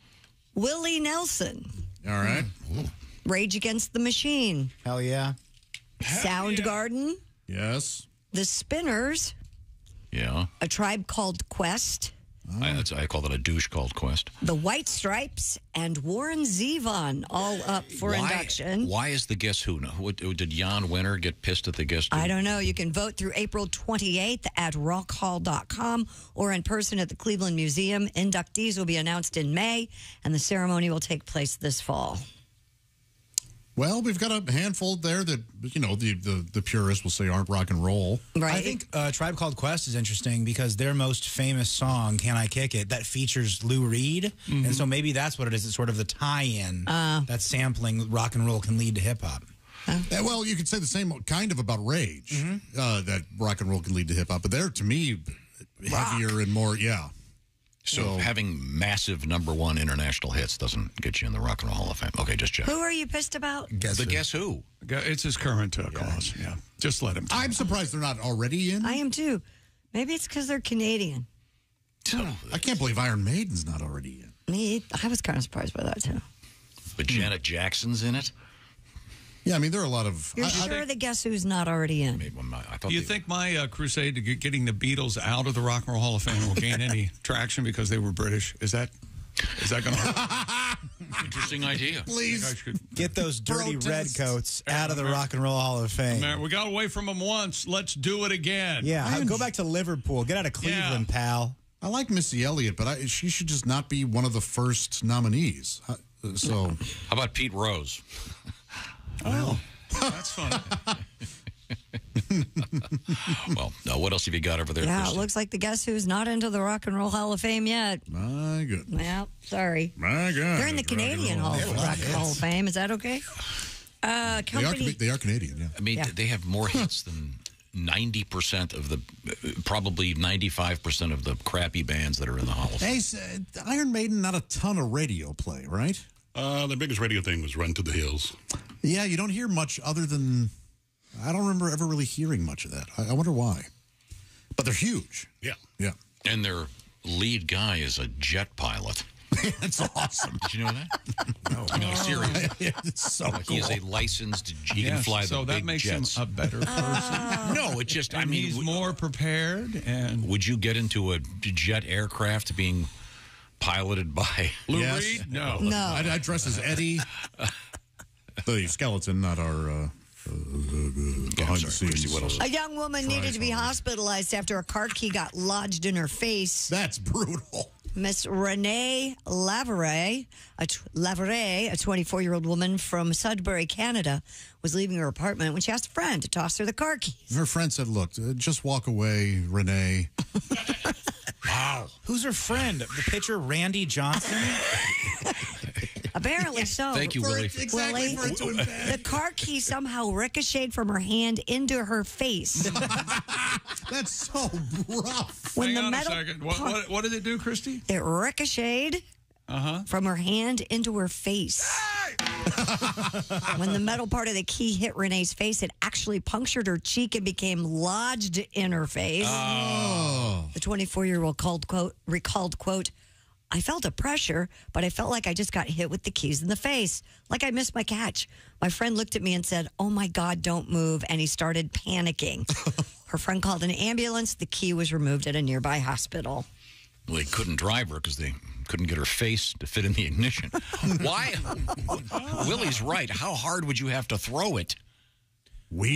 Speaker 3: Willie Nelson.
Speaker 2: All right.
Speaker 3: Rage Against the Machine.
Speaker 17: Hell yeah.
Speaker 3: Soundgarden.
Speaker 2: Yes.
Speaker 3: The Spinners.
Speaker 4: Yeah.
Speaker 3: A Tribe Called Quest.
Speaker 4: I call that a douche called Quest.
Speaker 3: The White Stripes and Warren Zevon all up for induction.
Speaker 4: Why is the Guess Who? No, did Jan Winter get pissed at the Guess Who?
Speaker 3: I don't know. You can vote through April 28th at rockhall.com or in person at the Cleveland Museum. Inductees will be announced in May, and the ceremony will take place this fall.
Speaker 2: Well, we've got a handful there that, the purists will say aren't rock and roll.
Speaker 3: Right.
Speaker 17: I think Tribe Called Quest is interesting because their most famous song, Can I Kick It, that features Lou Reed. And so maybe that's what it is. It's sort of the tie-in that sampling rock and roll can lead to hip-hop.
Speaker 2: Well, you could say the same kind of about Rage, that rock and roll can lead to hip-hop. But they're, to me, heavier and more,
Speaker 4: So having massive #1 international hits doesn't get you in the Rock and Roll Hall of Fame. Okay, just check.
Speaker 3: Who are you pissed about?
Speaker 4: Guess Who?
Speaker 1: It's his current cause. Yeah. Just let him.
Speaker 2: I'm surprised they're not already in.
Speaker 3: I am too. Maybe it's because they're Canadian.
Speaker 2: I can't believe Iron Maiden's not already in.
Speaker 3: I was kind of surprised by that too.
Speaker 4: But Janet Jackson's in it?
Speaker 2: Yeah, I mean, there are a lot of...
Speaker 3: You're sure the Guess Who's not already in?
Speaker 1: Do you think my crusade to getting the Beatles out of the Rock and Roll Hall of Fame will gain any traction because they were British? Is that going to happen?
Speaker 4: Interesting idea.
Speaker 2: Please.
Speaker 17: Get those dirty redcoats out of the Rock and Roll Hall of Fame.
Speaker 1: Man, we got away from them once. Let's do it again.
Speaker 17: Yeah, go back to Liverpool. Get out of Cleveland, pal.
Speaker 2: I like Missy Elliott, but she should just not be one of the first nominees. So,
Speaker 4: how about Pete Rose?
Speaker 1: Oh, that's fun.
Speaker 4: Well, what else have you got over there?
Speaker 3: Yeah,
Speaker 4: Christy?
Speaker 3: it looks like the Guess Who's not into the Rock and Roll Hall of Fame yet.
Speaker 2: My goodness.
Speaker 3: Well, sorry.
Speaker 2: My God.
Speaker 3: They're in the Canadian Rock and Roll of Fame. Is that okay? Company.
Speaker 2: They are Canadian, yeah.
Speaker 4: I mean, they have more hits than 90% of the, probably 95% of the crappy bands that are in the Hall of Fame.
Speaker 2: Hey, Iron Maiden, not a ton of radio play, right?
Speaker 8: The biggest radio thing was Run to the Hills.
Speaker 2: Yeah, you don't hear much other than... I don't remember ever really hearing much of that. I wonder why. But they're huge.
Speaker 8: Yeah.
Speaker 2: Yeah.
Speaker 4: And they're lead guy is a jet pilot.
Speaker 2: That's awesome.
Speaker 4: Did you know that? No, seriously.
Speaker 2: It's so cool.
Speaker 4: He is a licensed. He can fly the
Speaker 1: so that
Speaker 4: big
Speaker 1: makes
Speaker 4: jets.
Speaker 1: him a better person.
Speaker 4: No, it just. I
Speaker 1: And
Speaker 4: mean,
Speaker 1: he's more prepared. And
Speaker 4: would you get into a jet aircraft being piloted by
Speaker 1: Lou
Speaker 2: Yes.
Speaker 1: Reed? No.
Speaker 2: I dress as Eddie, the skeleton, not our behind the scenes.
Speaker 4: What else?
Speaker 3: A young woman needed to be hospitalized after a car key got lodged in her face.
Speaker 2: That's brutal.
Speaker 3: Miss Renee Laveray, a 24-year-old woman from Sudbury, Canada, was leaving her apartment when she asked a friend to toss her the car keys.
Speaker 2: Her friend said, look, just walk away, Renee.
Speaker 17: Wow. Who's her friend? The pitcher, Randy Johnson?
Speaker 3: Apparently so.
Speaker 4: Thank you, Willie.
Speaker 3: Willie, the car key somehow ricocheted from her hand into her face.
Speaker 2: That's so rough.
Speaker 3: When
Speaker 1: Hang
Speaker 3: the
Speaker 1: on
Speaker 3: metal
Speaker 1: a second. What did it do, Christy?
Speaker 3: It ricocheted from her hand into her face. When the metal part of the key hit Renee's face, it actually punctured her cheek and became lodged in her face.
Speaker 2: Oh.
Speaker 3: The 24-year-old recalled, quote, I felt a pressure, but I felt like I just got hit with the keys in the face, like I missed my catch. My friend looked at me and said, oh, my God, don't move, and he started panicking. Her friend called an ambulance. The key was removed at a nearby hospital.
Speaker 4: Well, they couldn't drive her because they couldn't get her face to fit in the ignition. Why? Willie's right. How hard would you have to throw it?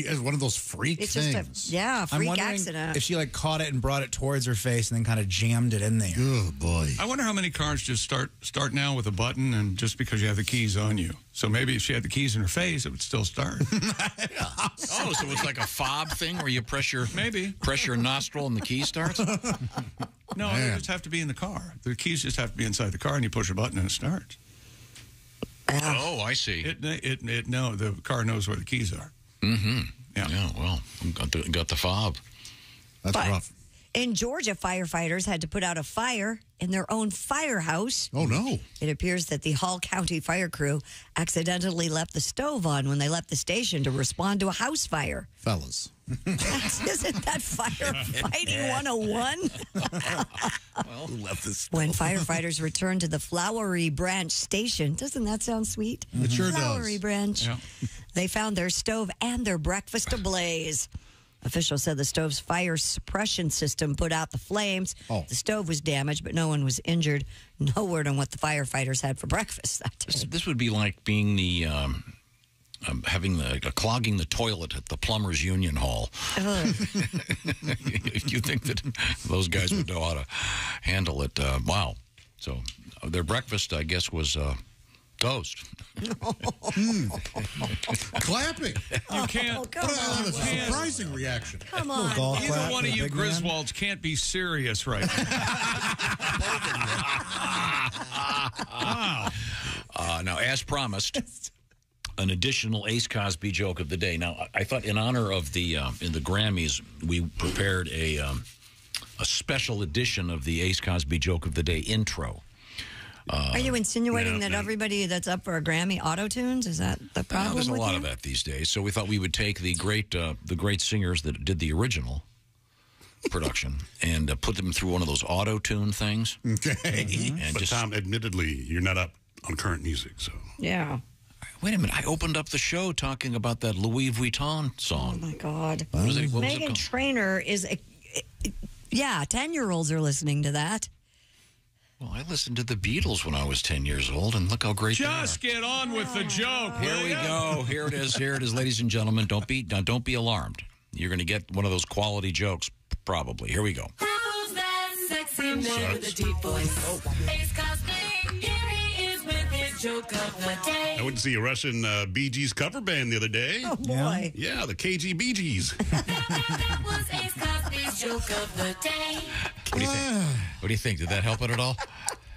Speaker 2: As one of those freak
Speaker 3: It's
Speaker 2: things.
Speaker 3: just a
Speaker 17: I'm
Speaker 3: freak
Speaker 17: wondering
Speaker 3: accident.
Speaker 17: if she caught it and brought it towards her face and then kind of jammed it in there.
Speaker 2: Oh, boy.
Speaker 1: I wonder how many cars just start now with a button, and just because you have the keys on you. So maybe if she had the keys in her face, it would still start.
Speaker 4: Oh, so it's like a fob thing where you press your nostril and the key starts?
Speaker 1: No, they just have to be in the car. The keys just have to be inside the car, and you push a button and it starts.
Speaker 4: Oh, I see.
Speaker 1: No, the car knows where the keys are.
Speaker 4: Mm-hmm.
Speaker 1: Yeah.
Speaker 4: Well, got the fob.
Speaker 2: That's rough.
Speaker 3: In Georgia, firefighters had to put out a fire in their own firehouse.
Speaker 2: Oh, no.
Speaker 3: It appears that the Hall County fire crew accidentally left the stove on when they left the station to respond to a house fire.
Speaker 2: Fellas.
Speaker 3: Isn't that firefighting 101?
Speaker 6: Who left this?
Speaker 3: When firefighters returned to the Flowery Branch station, doesn't that sound sweet?
Speaker 2: It sure does.
Speaker 3: Flowery Branch.
Speaker 1: Yeah.
Speaker 3: They found their stove and their breakfast ablaze. Officials said the stove's fire suppression system put out the flames.
Speaker 2: Oh.
Speaker 3: The stove was damaged, but no one was injured. No word on what the firefighters had for breakfast that day.
Speaker 4: This would be like being the clogging the toilet at the plumbers union hall. You think that those guys would know how to handle it? Wow. So their breakfast, I guess, was toast.
Speaker 2: Clapping.
Speaker 1: You can't.
Speaker 2: That was a surprising reaction.
Speaker 3: Come on.
Speaker 1: Either one of you Griswolds can't be serious right now. Wow.
Speaker 4: Now, as promised, an additional Ace Cosby joke of the day. Now, I thought in honor of the in the Grammys, we prepared a special edition of the Ace Cosby joke of the day intro.
Speaker 3: Are you insinuating that everybody that's up for a Grammy auto-tunes? Is that the problem
Speaker 4: There's a
Speaker 3: with
Speaker 4: lot
Speaker 3: you?
Speaker 4: of that these days. So we thought we would take the great singers that did the original production and put them through one of those auto-tune things.
Speaker 2: Okay.
Speaker 4: And
Speaker 8: But Tom, admittedly, you're not up on current music, so.
Speaker 3: Yeah.
Speaker 4: Wait a minute. I opened up the show talking about that Louis Vuitton song.
Speaker 3: Oh, my God.
Speaker 4: What was it
Speaker 3: Megan
Speaker 4: called?
Speaker 3: Trainor is... 10-year-olds are listening to that.
Speaker 4: Well, I listened to the Beatles when I was 10 years old, and look how great
Speaker 1: Just
Speaker 4: they are.
Speaker 1: get on with the joke.
Speaker 4: Here we go. Here it is. Here it is, ladies and gentlemen. Don't be alarmed. You're going to get one of those quality jokes, probably. Here we go.
Speaker 10: Who's that sexy man with a deep voice? Ace Cosby, here he is with his joke of the day.
Speaker 8: I went to see a Russian Bee Gees cover band the other day.
Speaker 3: Oh, boy.
Speaker 8: Yeah, the KG Bee Gees.
Speaker 10: That was Ace Cosby's joke of the day.
Speaker 4: What do you think? Did that help it at all?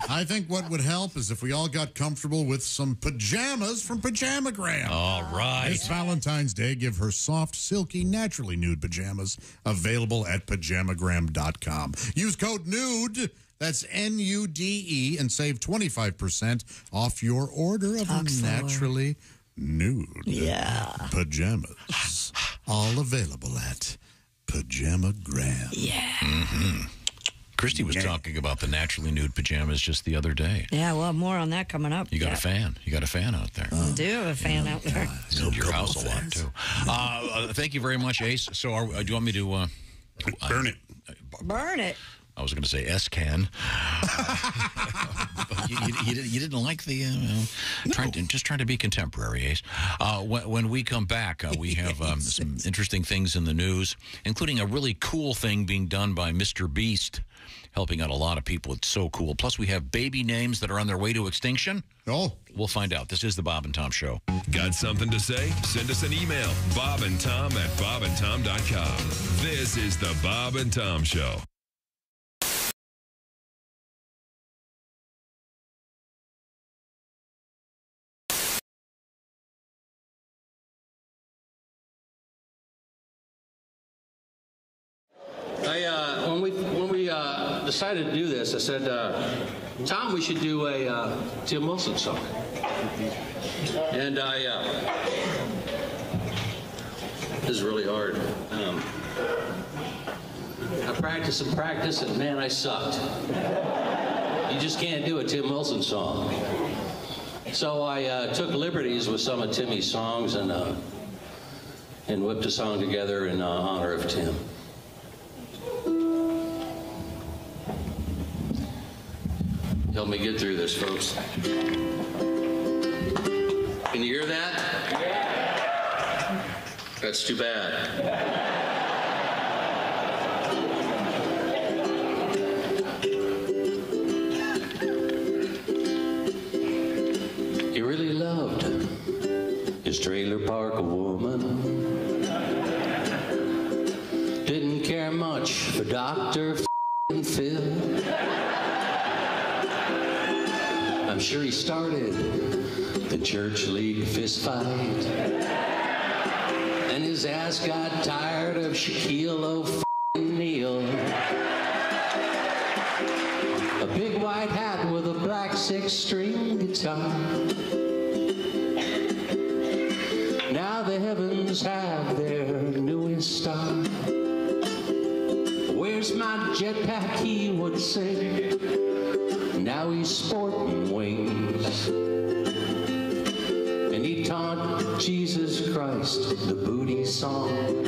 Speaker 2: I think what would help is if we all got comfortable with some pajamas from Pajamagram.
Speaker 4: All right.
Speaker 2: This Valentine's Day, give her soft, silky, naturally nude pajamas available at pajamagram.com. Use code NUDE, that's NUDE, and save 25% off your order of naturally nude pajamas. All available at Pajamagram.
Speaker 3: Yeah.
Speaker 4: Mm-hmm. Christy was talking about the naturally nude pajamas just the other day.
Speaker 3: Yeah, well, more on that coming up.
Speaker 4: You got a fan. You got a fan out there.
Speaker 3: I do have a fan out there.
Speaker 4: He's in your house a lot, too. Thank you very much, Ace. So do you want me to...
Speaker 8: burn it.
Speaker 3: Burn it.
Speaker 4: I was going to say S-can. But you didn't like the... just trying to be contemporary, Ace. When we come back, we have some interesting things in the news, including a really cool thing being done by Mr. Beast, helping out a lot of people. It's so cool. Plus, we have baby names that are on their way to extinction.
Speaker 2: Oh.
Speaker 4: We'll find out. This is the Bob and Tom Show.
Speaker 9: Got something to say? Send us an email, bobandtom@bobandtom.com. This is the Bob and Tom Show.
Speaker 11: When we decided to do this, I said, Tom, we should do a Tim Wilson song. And this is really hard. I practiced and practiced, and man, I sucked. You just can't do a Tim Wilson song. So I took liberties with some of Timmy's songs and whipped a song together in honor of Tim. Help me get through this, folks. Can you hear that? Yeah. That's too bad. He really loved his trailer park woman. Didn't care much for Dr. Phil. I'm sure he started the church league fist fight, and his ass got tired of Shaquille O'Neal. A big white hat with a black 6-string guitar. Now the heavens have their newest star. Where's my jetpack, he would sing. Now he's sporting wings. And he taught Jesus Christ the booty song.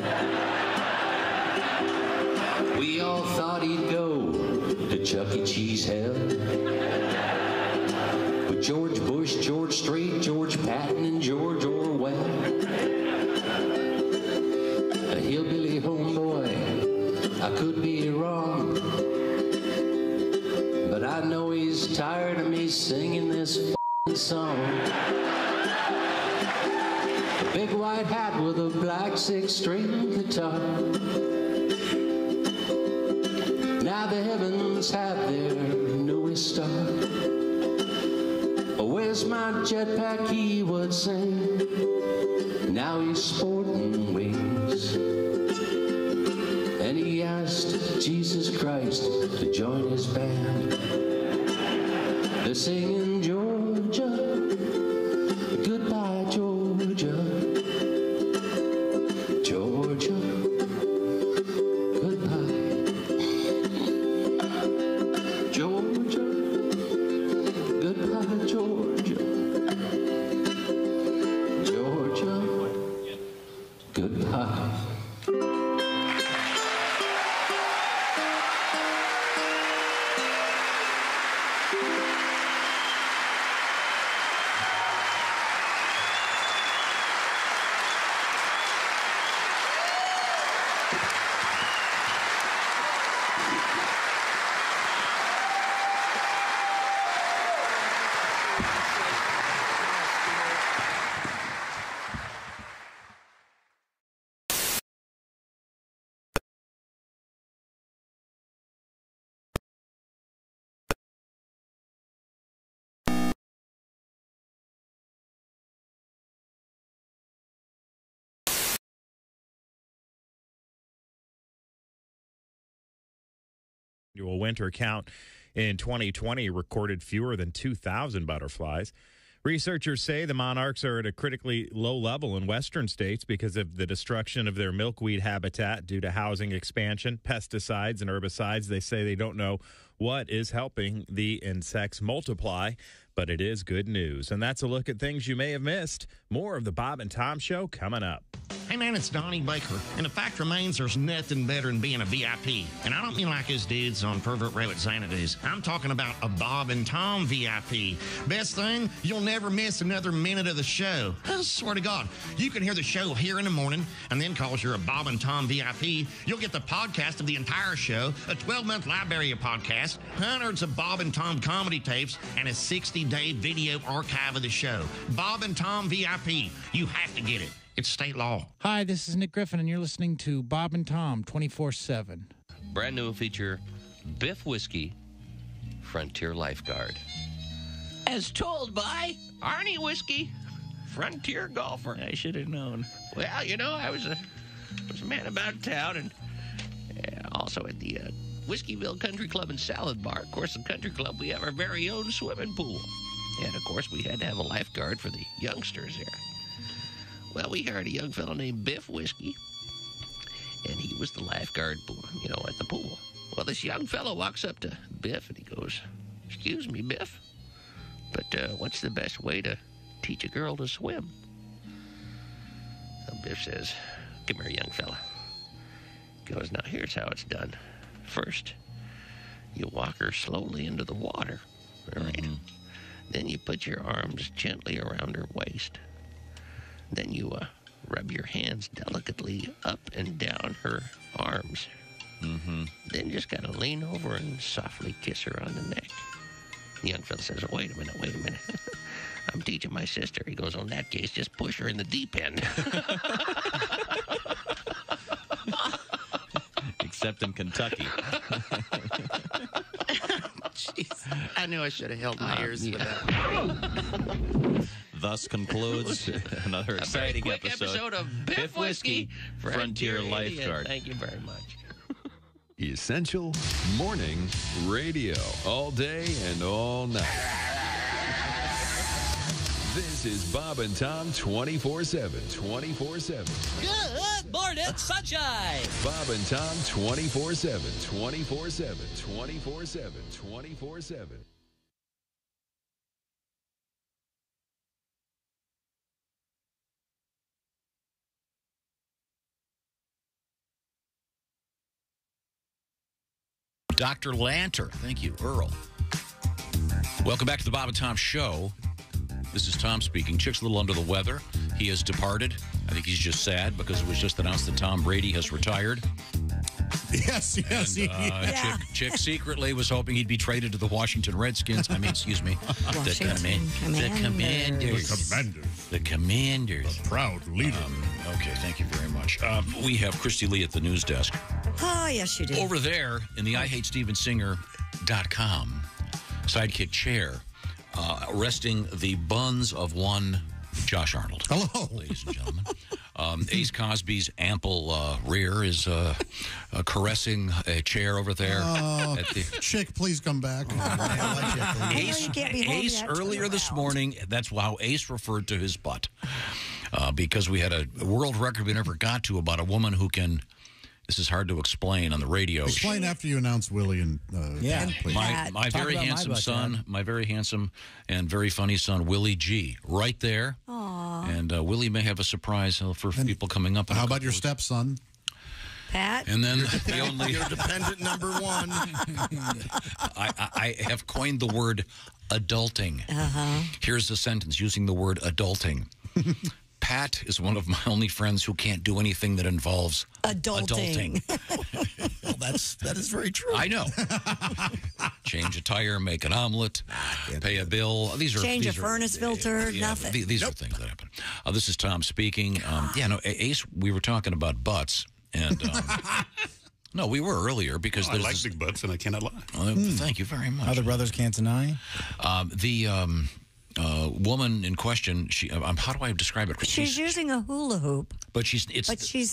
Speaker 11: We all thought he'd go to Chuck E. Cheese hell. With George Bush, George Strait, George Patton, and George Orwell. A hillbilly homeboy, I could be wrong. But I know he's tired of me singing this song. A big white hat with a black 6-string guitar. Now the heavens have their newest star. Where's my jetpack, he would sing. Now he's sporting wings. And he asked Jesus Christ to join his band. They're singing Georgia, goodbye Georgia, Georgia, goodbye, Georgia, goodbye Georgia, Georgia, goodbye.
Speaker 19: Annual winter count in 2020 recorded fewer than 2,000 butterflies. Researchers say the monarchs are at a critically low level in western states because of the destruction of their milkweed habitat due to housing expansion, pesticides, and herbicides. They say they don't know what is helping the insects multiply, but it is good news. And that's a look at things you may have missed. More of the Bob and Tom Show coming up.
Speaker 12: Hey man, it's Donnie Baker, and the fact remains there's nothing better than being a VIP. And I don't mean like his dudes on Pervert Rabbit Xanadu's. I'm talking about a Bob and Tom VIP. Best thing, you'll never miss another minute of the show. I swear to God, you can hear the show here in the morning, and then cause you're a Bob and Tom VIP, you'll get the podcast of the entire show, a 12-month library of podcasts, hundreds of Bob and Tom comedy tapes, and a 60-day video archive of the show. Bob and Tom VIP. You have to get it. It's state law.
Speaker 13: Hi, this is Nick Griffin, and you're listening to Bob and Tom 24/7.
Speaker 14: Brand new feature, Biff Whiskey, Frontier Lifeguard. As told by Arnie Whiskey, Frontier Golfer. I should have known. Well, you know, I was a man about town, and also at the Whiskeyville Country Club and Salad Bar. Of course, the country club, we have our very own swimming pool. And, of course, we had to have a lifeguard for the youngsters there. Well, we hired a young fellow named Biff Whiskey, and he was the lifeguard, you know, at the pool. Well, this young fellow walks up to Biff, and he goes, "Excuse me, Biff, but what's the best way to teach a girl to swim?" Well, Biff says, "Come here, young fella." He goes, "Now, here's how it's done. First, you walk her slowly into the water, all right? Then you put your arms gently around her waist. Then you rub your hands delicately up and down her arms. Then just got to lean over and softly kiss her on the neck." The young fella says, wait a minute. I'm teaching my sister." He goes, "Oh, in that case, just push her in the deep end."
Speaker 16: Except in Kentucky.
Speaker 12: Jeez. I knew I should have held my ears for that.
Speaker 16: Thus concludes another exciting
Speaker 14: quick episode of Biff Whiskey,
Speaker 16: Frontier Lifeguard.
Speaker 14: Thank you very much.
Speaker 9: Essential Morning Radio. All day and all night. This is Bob and Tom 24/7. 24/7.
Speaker 10: Good morning, sunshine.
Speaker 9: Bob and Tom 24/7. 24/7. 24/7. 24/7.
Speaker 4: Dr. Lanter. Thank you, Earl. Welcome back to the Bob and Tom Show. This is Tom speaking. Chick's a little under the weather. He has departed. I think he's just sad because it was just announced that Tom Brady has retired.
Speaker 2: Yes.
Speaker 4: And, Chick secretly was hoping he'd be traded to the Washington Redskins. Excuse me. The Commanders.
Speaker 2: The proud leader.
Speaker 4: Okay, thank you very much. We have Christy Lee at the news desk.
Speaker 3: Oh, yes, you do.
Speaker 4: Over there in the IHateStevenSinger.com sidekick chair, resting the buns of one Josh Arnold.
Speaker 2: Hello.
Speaker 4: Ladies and gentlemen. Ace Cosby's ample rear is caressing a chair over there.
Speaker 2: Chick, please come back.
Speaker 4: Ace earlier this morning, that's how Ace referred to his butt. Because we had a world record we never got to about a woman who can... This is hard to explain on the radio.
Speaker 2: Explain after you announce Willie and please.
Speaker 4: My very handsome son, my very handsome and very funny son, Willie G, right there.
Speaker 3: Aww.
Speaker 4: And Willie may have a surprise for people coming up.
Speaker 2: How about your stepson?
Speaker 3: Pat?
Speaker 4: And then the only...
Speaker 6: Your dependent number one.
Speaker 4: I have coined the word adulting. Here's the sentence using the word adulting. Pat is one of my only friends who can't do anything that involves adulting.
Speaker 6: Well, that is very true.
Speaker 4: I know. Change a tire, make an omelet, pay a bill.
Speaker 3: Change a furnace filter, nothing.
Speaker 4: These are things that happen. This is Tom speaking. Ace, we were talking about butts. And no, we were earlier because
Speaker 8: I like big butts, and I cannot lie.
Speaker 4: Thank you very much.
Speaker 17: Other brothers can't deny.
Speaker 4: Woman in question, how do I describe it?
Speaker 3: She's using a hula hoop.
Speaker 4: But she's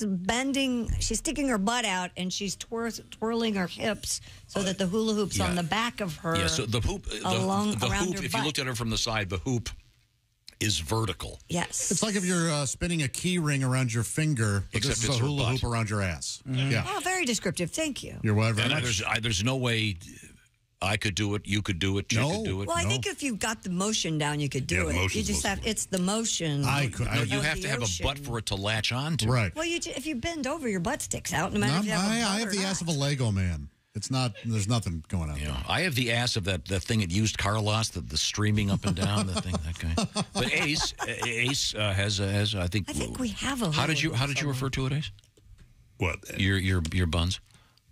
Speaker 3: bending, she's sticking her butt out, and she's twirling her hips so that the hula hoop's on the back of her.
Speaker 4: Yeah, so the hoop,
Speaker 3: around her
Speaker 4: if
Speaker 3: butt.
Speaker 4: you looked at her from the side, the hoop is vertical.
Speaker 3: Yes.
Speaker 2: It's like if you're spinning a key ring around your finger, but
Speaker 4: Except
Speaker 2: this is
Speaker 4: it's
Speaker 2: a
Speaker 4: her
Speaker 2: hula
Speaker 4: butt.
Speaker 2: hoop around your ass.
Speaker 3: Mm-hmm.
Speaker 2: Yeah.
Speaker 3: Oh, very descriptive. Thank you.
Speaker 2: You're welcome.
Speaker 4: And there's no way I could do it, you could do it, you could do it.
Speaker 3: Well, I think if you got the motion down, you could do it. You just have, it's the motion.
Speaker 4: No, you have to have a butt for it to latch on to.
Speaker 2: Right.
Speaker 3: Well, if you bend over, your butt sticks out, no matter if you have a butt
Speaker 2: I have
Speaker 3: or
Speaker 2: the
Speaker 3: not.
Speaker 2: ass of a Lego man. It's not. There's nothing going on.
Speaker 4: Yeah, I have the ass of that thing at used car lots, the streaming up and down, the thing, that guy. But Ace has I think
Speaker 3: we have a.
Speaker 4: How did you refer to it, Ace?
Speaker 8: What?
Speaker 4: Your buns.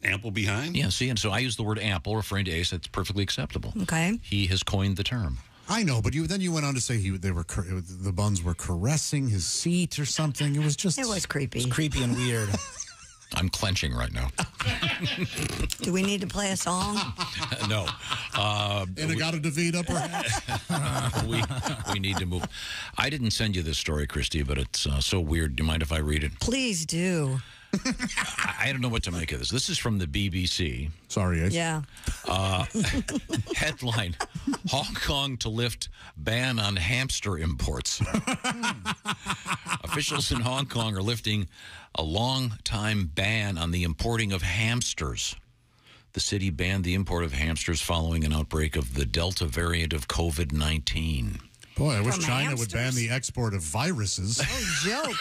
Speaker 8: Ample behind?
Speaker 4: Yeah, see, and so I use the word ample, referring to Ace. That's perfectly acceptable.
Speaker 3: Okay.
Speaker 4: He has coined the term.
Speaker 2: I know, but then you went on to say the buns were caressing his seat or something. It was just.
Speaker 3: It was creepy.
Speaker 17: It's creepy and weird.
Speaker 4: I'm clenching right now.
Speaker 3: Do we need to play a song?
Speaker 4: No.
Speaker 2: Inagata Davida,
Speaker 4: perhaps? we need to move. I didn't send you this story, Christy, but it's so weird. Do you mind if I read it?
Speaker 3: Please do.
Speaker 4: I don't know what to make of this. This is from the BBC.
Speaker 2: Sorry, Ace.
Speaker 3: Yeah.
Speaker 4: Headline, Hong Kong to lift ban on hamster imports. Officials in Hong Kong are lifting a long-time ban on the importing of hamsters. The city banned the import of hamsters following an outbreak of the Delta variant of COVID-19.
Speaker 2: Boy, I wish China would ban the export of viruses.
Speaker 3: Oh, joke.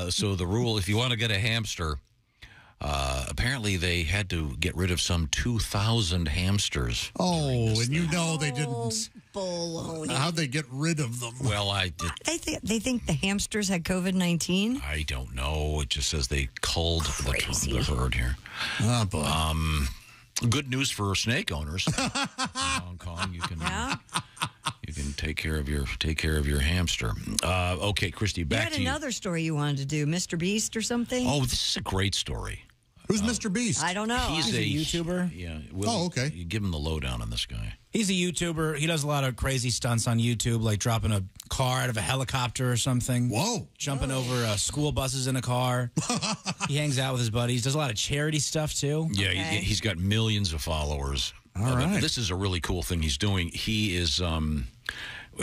Speaker 4: So the rule, if you want to get a hamster, apparently they had to get rid of some 2,000 hamsters.
Speaker 2: Oh, and you know they didn't.
Speaker 3: Baloney.
Speaker 2: How'd they get rid of them?
Speaker 4: Well, I did.
Speaker 3: They think the hamsters had COVID-19?
Speaker 4: I don't know. It just says they culled the herd here.
Speaker 2: Oh, boy.
Speaker 4: Good news for snake owners in Hong Kong. You can take care of your hamster. Okay, Christy, back to you.
Speaker 3: You had another story you wanted to do, Mr. Beast or something?
Speaker 4: Oh, this is a great story.
Speaker 2: Who's Mr. Beast?
Speaker 3: I don't know.
Speaker 17: He's a YouTuber.
Speaker 4: Yeah.
Speaker 2: Okay.
Speaker 4: You give him the lowdown on this guy.
Speaker 17: He's a YouTuber. He does a lot of crazy stunts on YouTube, like dropping a car out of a helicopter or something.
Speaker 2: Whoa.
Speaker 17: Jumping over school buses in a car. He hangs out with his buddies. Does a lot of charity stuff, too.
Speaker 4: Yeah, he's got millions of followers.
Speaker 2: All right.
Speaker 4: This is a really cool thing he's doing. He is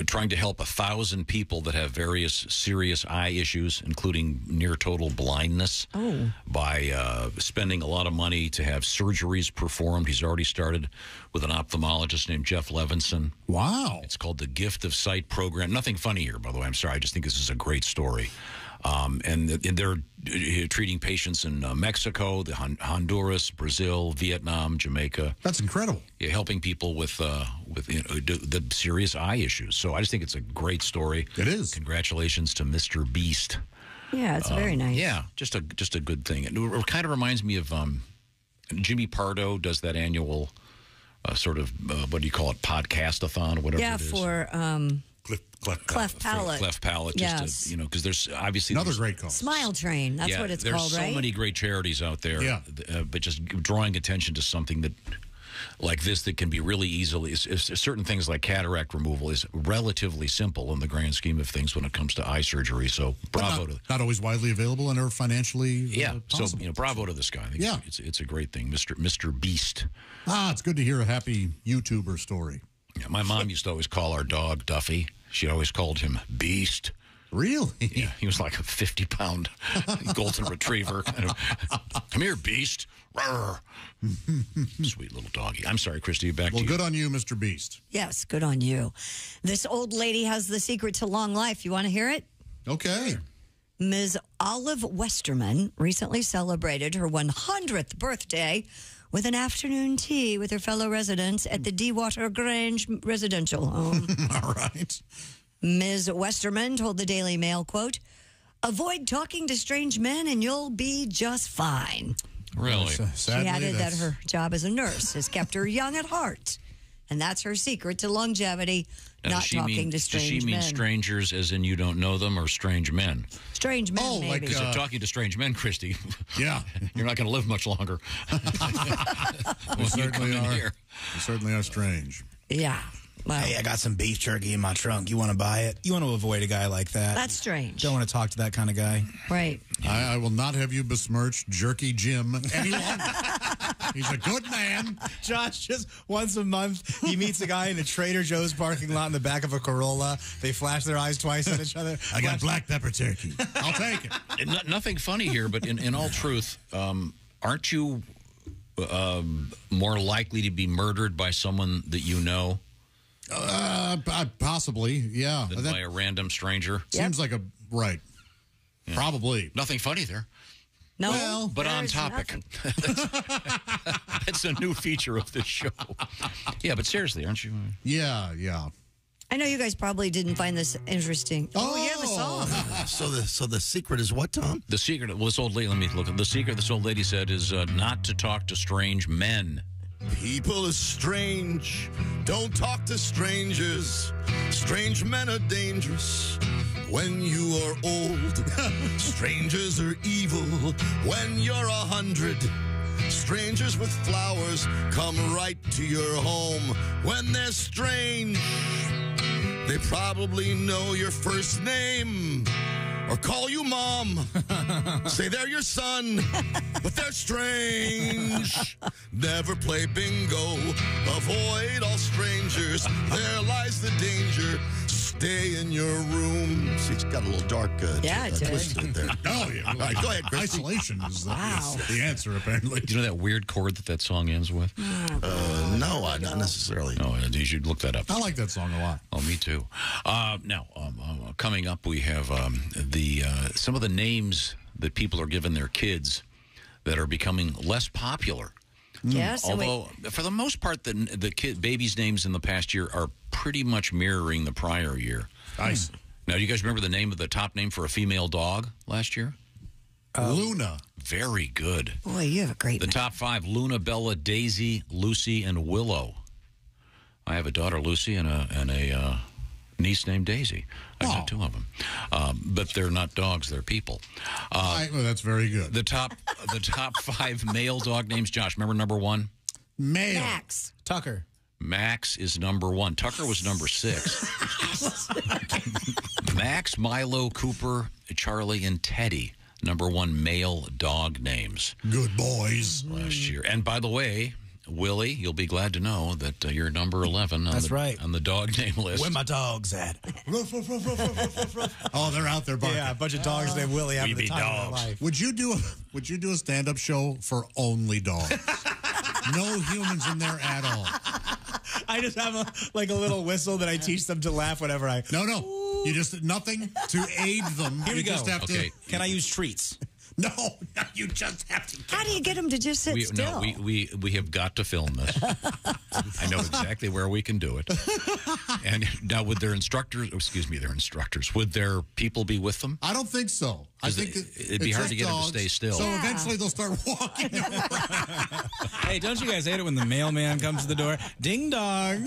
Speaker 4: trying to help 1,000 people that have various serious eye issues, including near total blindness, by spending a lot of money to have surgeries performed. He's already started with an ophthalmologist named Jeff Levinson.
Speaker 2: Wow.
Speaker 4: It's called the Gift of Sight program. Nothing funny here, by the way. I'm sorry. I just think this is a great story. And they're treating patients in Mexico, Honduras, Brazil, Vietnam, Jamaica.
Speaker 2: That's incredible.
Speaker 4: Yeah, helping people with the serious eye issues. So I just think it's a great story.
Speaker 2: It is.
Speaker 4: Congratulations to Mr. Beast.
Speaker 3: Yeah, it's very nice.
Speaker 4: Yeah, just a good thing. It kind of reminds me of Jimmy Pardo does that annual sort of what do you call it, podcast-a-thon or whatever it is.
Speaker 3: For Cleft Palate.
Speaker 4: Cleft Palate, just to, because there's obviously
Speaker 2: another great cause.
Speaker 3: Smile Train. That's what it's called, right?
Speaker 4: There's so many great charities out there.
Speaker 2: Yeah.
Speaker 4: But just drawing attention to something that like this that can be really easily certain things like cataract removal is relatively simple in the grand scheme of things when it comes to eye surgery. So bravo to
Speaker 2: not always widely available and are financially
Speaker 4: possible. So bravo to this guy. I think it's a great thing, Mr. Beast.
Speaker 2: It's good to hear a happy YouTuber story.
Speaker 4: Yeah, my mom used to always call our dog Duffy. She always called him Beast.
Speaker 2: Really?
Speaker 4: Yeah, he was like a 50-pound golden retriever. Come here, Beast. Sweet little doggy. I'm sorry, Christy, back to you.
Speaker 2: Well, good on you, Mr. Beast.
Speaker 3: Yes, good on you. This old lady has the secret to long life. You want to hear it?
Speaker 2: Okay.
Speaker 3: Ms. Olive Westerman recently celebrated her 100th birthday with an afternoon tea with her fellow residents at the Dewater Grange residential home.
Speaker 2: All right.
Speaker 3: Ms. Westerman told the Daily Mail, quote, "Avoid talking to strange men and you'll be just fine."
Speaker 4: Really?
Speaker 3: She added that her job as a nurse has kept her young at heart. And that's her secret to longevity, not talking to strange men.
Speaker 4: Does she mean strangers as in you don't know them or strange men?
Speaker 3: Strange men, maybe.
Speaker 4: Because talking to strange men, Christy,
Speaker 2: yeah,
Speaker 4: you're not going to live much longer.
Speaker 2: We certainly are strange.
Speaker 3: Yeah. Well,
Speaker 17: hey, I got some beef jerky in my trunk. You want to buy it? You want to avoid a guy like that.
Speaker 3: That's strange.
Speaker 17: Don't want to talk to that kind of guy.
Speaker 3: Right.
Speaker 2: I will not have you besmirch Jerky Jim any longer. He's a good man.
Speaker 17: Josh, just once a month, he meets a guy in a Trader Joe's parking lot in the back of a Corolla. They flash their eyes twice at each other.
Speaker 2: I got black pepper turkey. I'll take it.
Speaker 4: Nothing funny here, but in all truth, aren't you more likely to be murdered by someone that you know?
Speaker 2: Possibly, yeah.
Speaker 4: Than by a random stranger?
Speaker 2: Seems like right. Yeah. Probably.
Speaker 4: Nothing funny there.
Speaker 3: No,
Speaker 2: well,
Speaker 4: but on topic. That's a new feature of this show. Yeah, but seriously, aren't you?
Speaker 2: Yeah.
Speaker 3: I know you guys probably didn't find this interesting. Oh yeah, the song.
Speaker 6: So the secret is what, Tom?
Speaker 4: The secret. Well, this old lady. Let me look at the secret. This old lady said is not to talk to strange men.
Speaker 6: People are strange. Don't talk to strangers. Strange men are dangerous. When you are old, strangers are evil. When you're 100, strangers with flowers come right to your home. When they're strange, they probably know your first name or call you mom. Say they're your son, but they're strange. Never play bingo. Avoid all strangers. There lies the danger. Stay in your room. See, it's got a little dark twist to it there.
Speaker 2: Oh, yeah.
Speaker 6: All right, go ahead, Christy.
Speaker 2: Isolation is the answer, apparently.
Speaker 4: Do you know that weird chord that song ends with?
Speaker 6: No, not necessarily.
Speaker 4: Oh, you should look that up.
Speaker 2: I like that song a lot.
Speaker 4: Oh, me too. Now, coming up, we have some of the names that people are giving their kids that are becoming less popular.
Speaker 3: Yes.
Speaker 4: Although, for the most part, the babies' names in the past year are pretty much mirroring the prior year.
Speaker 2: Nice.
Speaker 4: Now, do you guys remember the top name for a female dog last year?
Speaker 2: Luna.
Speaker 4: Very good.
Speaker 3: Boy, you have a great
Speaker 4: The top 5, Luna, Bella, Daisy, Lucy, and Willow. I have a daughter, Lucy, and a niece named Daisy. I've got 2 of them. But they're not dogs, they're people.
Speaker 2: Well, that's very good.
Speaker 4: The top 5 male dog names, Josh, remember number 1?
Speaker 2: Male.
Speaker 3: Max.
Speaker 17: Tucker.
Speaker 4: Max is number 1. Tucker was number 6. Max, Milo, Cooper, Charlie, and Teddy. Number 1 male dog names.
Speaker 2: Good boys.
Speaker 4: Last year. And by the way, Willie, you'll be glad to know that you're number 11 on the dog name list.
Speaker 17: Where my dogs at?
Speaker 2: Oh, they're out there barking.
Speaker 17: Yeah, a bunch of dogs named Willie after the time of their life.
Speaker 2: Would you do a stand-up show for only dogs? No humans in there at all.
Speaker 17: I just have a little whistle that I teach them to laugh whenever I...
Speaker 2: No. You just, nothing to aid them.
Speaker 17: Here we go.
Speaker 2: Just have to...
Speaker 17: Can I use treats?
Speaker 2: No, you just have to.
Speaker 3: How do you get them to just sit still?
Speaker 4: No, we have got to film this. I know exactly where we can do it. And now, would their instructors, would their people be with them?
Speaker 2: I don't think so. I think
Speaker 4: it'd be hard to get them to stay still.
Speaker 2: So eventually they'll start walking around.
Speaker 17: Hey, don't you guys hate it when the mailman comes to the door? Ding dong.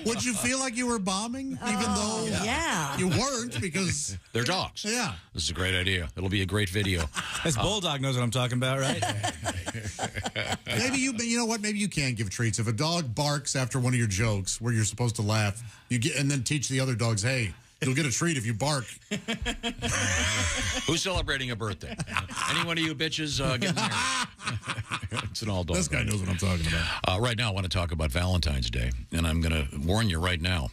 Speaker 2: Would you feel like you were bombing, even though you weren't, because
Speaker 4: they're dogs?
Speaker 2: Yeah.
Speaker 4: This is a great idea. It'll be a great video.
Speaker 17: This bulldog knows what I'm talking about, right?
Speaker 2: Maybe you know what? Maybe you can give treats. If a dog barks after one of your jokes where you're supposed to laugh, and then teach the other dogs, hey, you'll get a treat if you bark.
Speaker 4: Who's celebrating a birthday? Any one of you bitches getting married? It's an all-dog.
Speaker 2: This guy knows what I'm talking about.
Speaker 4: Right now, I want to talk about Valentine's Day, and I'm going to warn you right now.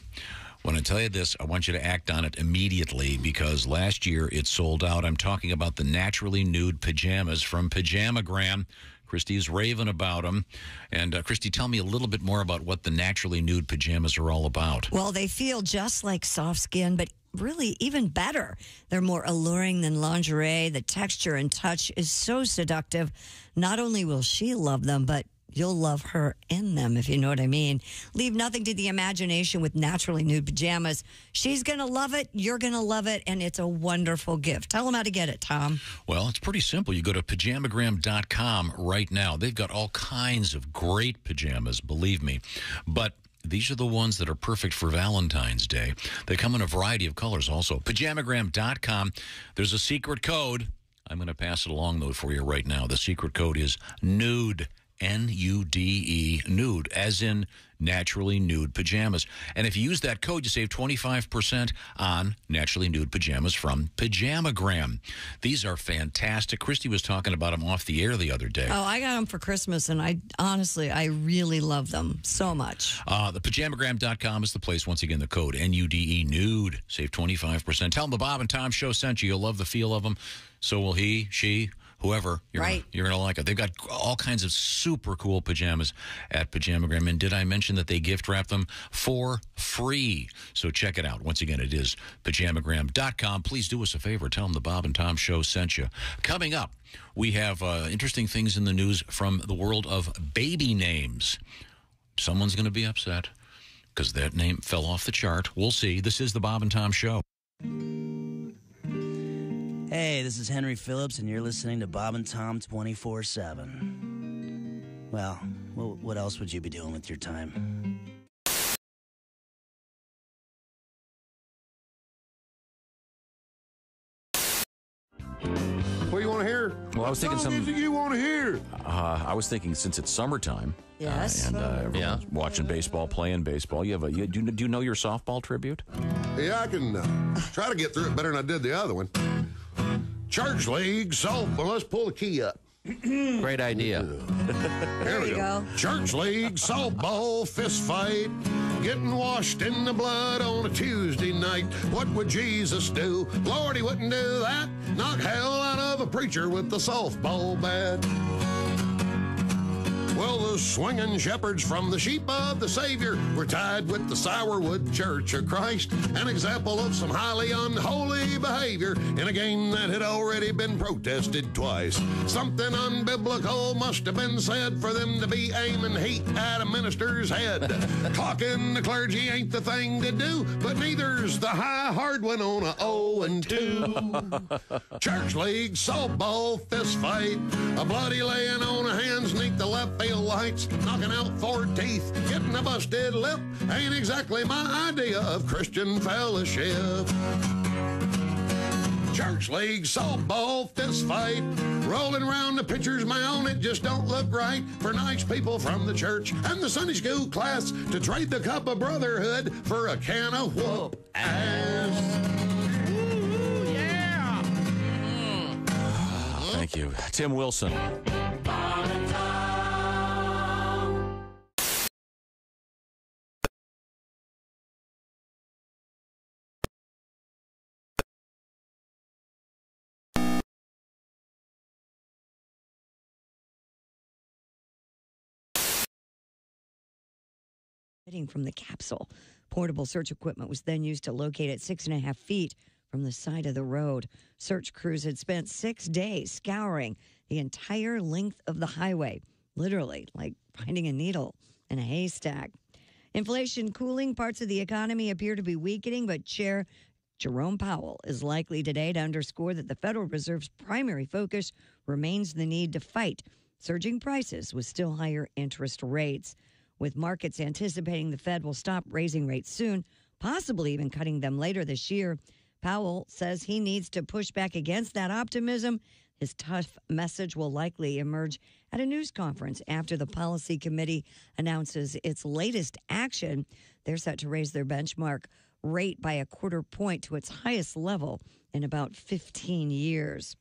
Speaker 4: When I tell you this, I want you to act on it immediately because last year it sold out. I'm talking about the naturally nude pajamas from Pajamagram. Christy's raving about them. And Christy, tell me a little bit more about what the naturally nude pajamas are all about.
Speaker 3: Well, they feel just like soft skin, but really even better. They're more alluring than lingerie. The texture and touch is so seductive. Not only will she love them, but you'll love her in them, if you know what I mean. Leave nothing to the imagination with naturally nude pajamas. She's going to love it. You're going to love it. And it's a wonderful gift. Tell them how to get it, Tom.
Speaker 4: Well, it's pretty simple. You go to pajamagram.com right now. They've got all kinds of great pajamas, believe me. But these are the ones that are perfect for Valentine's Day. They come in a variety of colors also. Pajamagram.com. There's a secret code. I'm going to pass it along, though, for you right now. The secret code is NUDE. N-U-D-E, nude, as in naturally nude pajamas. And if you use that code, you save 25% on naturally nude pajamas from Pajamagram. These are fantastic. Christy was talking about them off the air the other day.
Speaker 3: Oh, I got them for Christmas, and I really love them so much.
Speaker 4: The Pajamagram.com is the place. Once again, the code N-U-D-E, nude. Save 25%. Tell them the Bob and Tom Show sent you. You'll love the feel of them. So will he, she, whoever. You're going to like it. They've got all kinds of super cool pajamas at Pajamagram. And did I mention that they gift wrap them for free? So check it out. Once again, it is Pajamagram.com. Please do us a favor. Tell them the Bob and Tom Show sent you. Coming up, we have interesting things in the news from the world of baby names. Someone's going to be upset because that name fell off the chart. We'll see. This is the Bob and Tom Show.
Speaker 7: Hey, this is Henry Phillips, and you're listening to Bob and Tom 24/7. Well, what else would you be doing with your time?
Speaker 18: What do you want to hear?
Speaker 15: Well, I was thinking
Speaker 18: what music you want to hear?
Speaker 15: I was thinking since it's summertime.
Speaker 3: Yes.
Speaker 15: And everyone's watching baseball, playing baseball. Do you know your softball tribute?
Speaker 18: Yeah, I can try to get through it better than I did the other one. Church League softball. Let's pull the key up.
Speaker 16: Great idea.
Speaker 18: There we go. Church League softball fist fight. Getting washed in the blood on a Tuesday night. What would Jesus do? Lord, he wouldn't do that. Knock hell out of a preacher with the softball bat. Well, the swinging shepherds from the sheep of the Savior were tied with the Sourwood Church of Christ, an example of some highly unholy behavior in a game that had already been protested twice. Something unbiblical must have been said for them to be aiming heat at a minister's head. Clocking the clergy ain't the thing to do, but neither's the high hard one on a 0-2. Church League softball fist fight, a bloody laying on of hands neath the left field lights, knocking out 4 teeth, getting a busted lip, ain't exactly my idea of Christian fellowship. Church League softball fist fight, rolling around the pitcher's mound, it just don't look right for nice people from the church and the Sunday school class to trade the cup of brotherhood for a can of whoop ass.
Speaker 15: Thank you. Tim Wilson.
Speaker 3: From the capsule. Portable search equipment was then used to locate it 6.5 feet from the side of the road. Search crews had spent 6 days scouring the entire length of the highway, literally like finding a needle in a haystack. Inflation cooling parts of the economy appear to be weakening, but Chair Jerome Powell is likely today to underscore that the Federal Reserve's primary focus remains the need to fight surging prices with still higher interest rates. With markets anticipating the Fed will stop raising rates soon, possibly even cutting them later this year, Powell says he needs to push back against that optimism. His tough message will likely emerge at a news conference after the policy committee announces its latest action. They're set to raise their benchmark rate by 1/4 point to its highest level in about 15 years.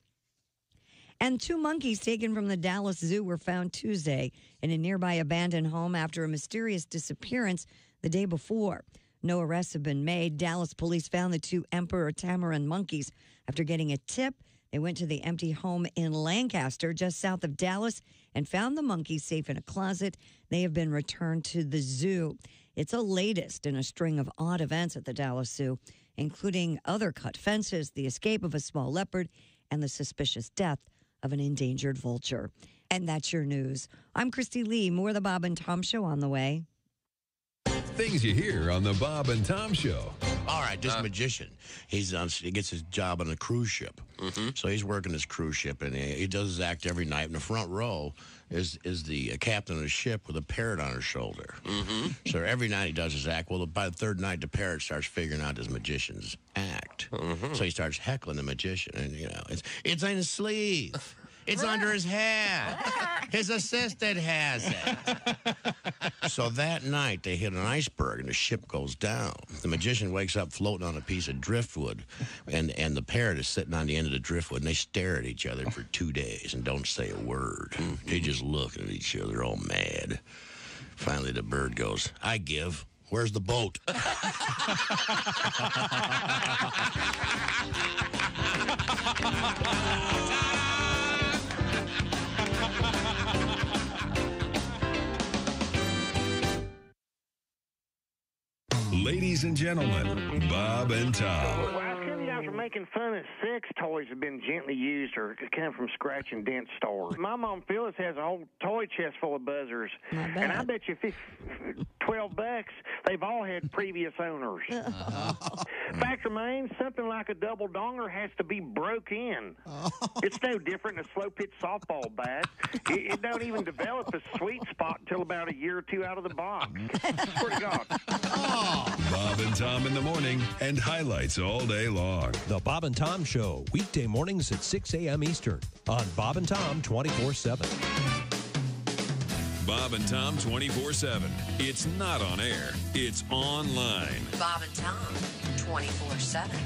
Speaker 3: And 2 monkeys taken from the Dallas Zoo were found Tuesday in a nearby abandoned home after a mysterious disappearance the day before. No arrests have been made. Dallas police found the 2 emperor tamarin monkeys after getting a tip. They went to the empty home in Lancaster, just south of Dallas, and found the monkeys safe in a closet. They have been returned to the zoo. It's the latest in a string of odd events at the Dallas Zoo, including other cut fences, the escape of a small leopard, and the suspicious death of an endangered vulture. And that's your news. I'm Christy Lee. More of the Bob and Tom Show on the way.
Speaker 9: Things you hear on the Bob and Tom Show.
Speaker 6: All right, this magician, he gets his job on a cruise ship. So he's working his cruise ship, and he does his act every night. In the front row is the captain of the ship with a parrot on her shoulder. So every night he does his act. Well, by the 3rd night, the parrot starts figuring out his magician's act. So he starts heckling the magician, and, you know, it's in his sleeve.
Speaker 20: It's under his hat. His assistant has it. So that night, they hit an iceberg, and the ship goes down. The magician wakes up floating on a piece of driftwood, and the parrot is sitting on the end of the driftwood, and they stare at each other for 2 days and don't say a word. They just look at each other all mad. Finally, the bird goes, I give. Where's the boat?
Speaker 9: Ladies and gentlemen, Bob and Tom.
Speaker 22: Well, I tell you guys are making fun that sex toys have been gently used or come from scratch and dent stores. My mom Phyllis has a whole toy chest full of buzzers, and I bet you $12 they've all had previous owners. Fact remains, something like a double donger has to be broke in. It's no different than a slow pitch softball bat. It don't even develop a sweet spot until about a year or two out of the box. Swear to God.
Speaker 9: Bob and Tom in the morning and highlights all day long.
Speaker 23: The Bob and Tom Show, weekday mornings at 6 a.m. Eastern on Bob and Tom 24/7.
Speaker 9: Bob and Tom 24/7. It's not on air. It's online.
Speaker 24: Bob and Tom 24/7.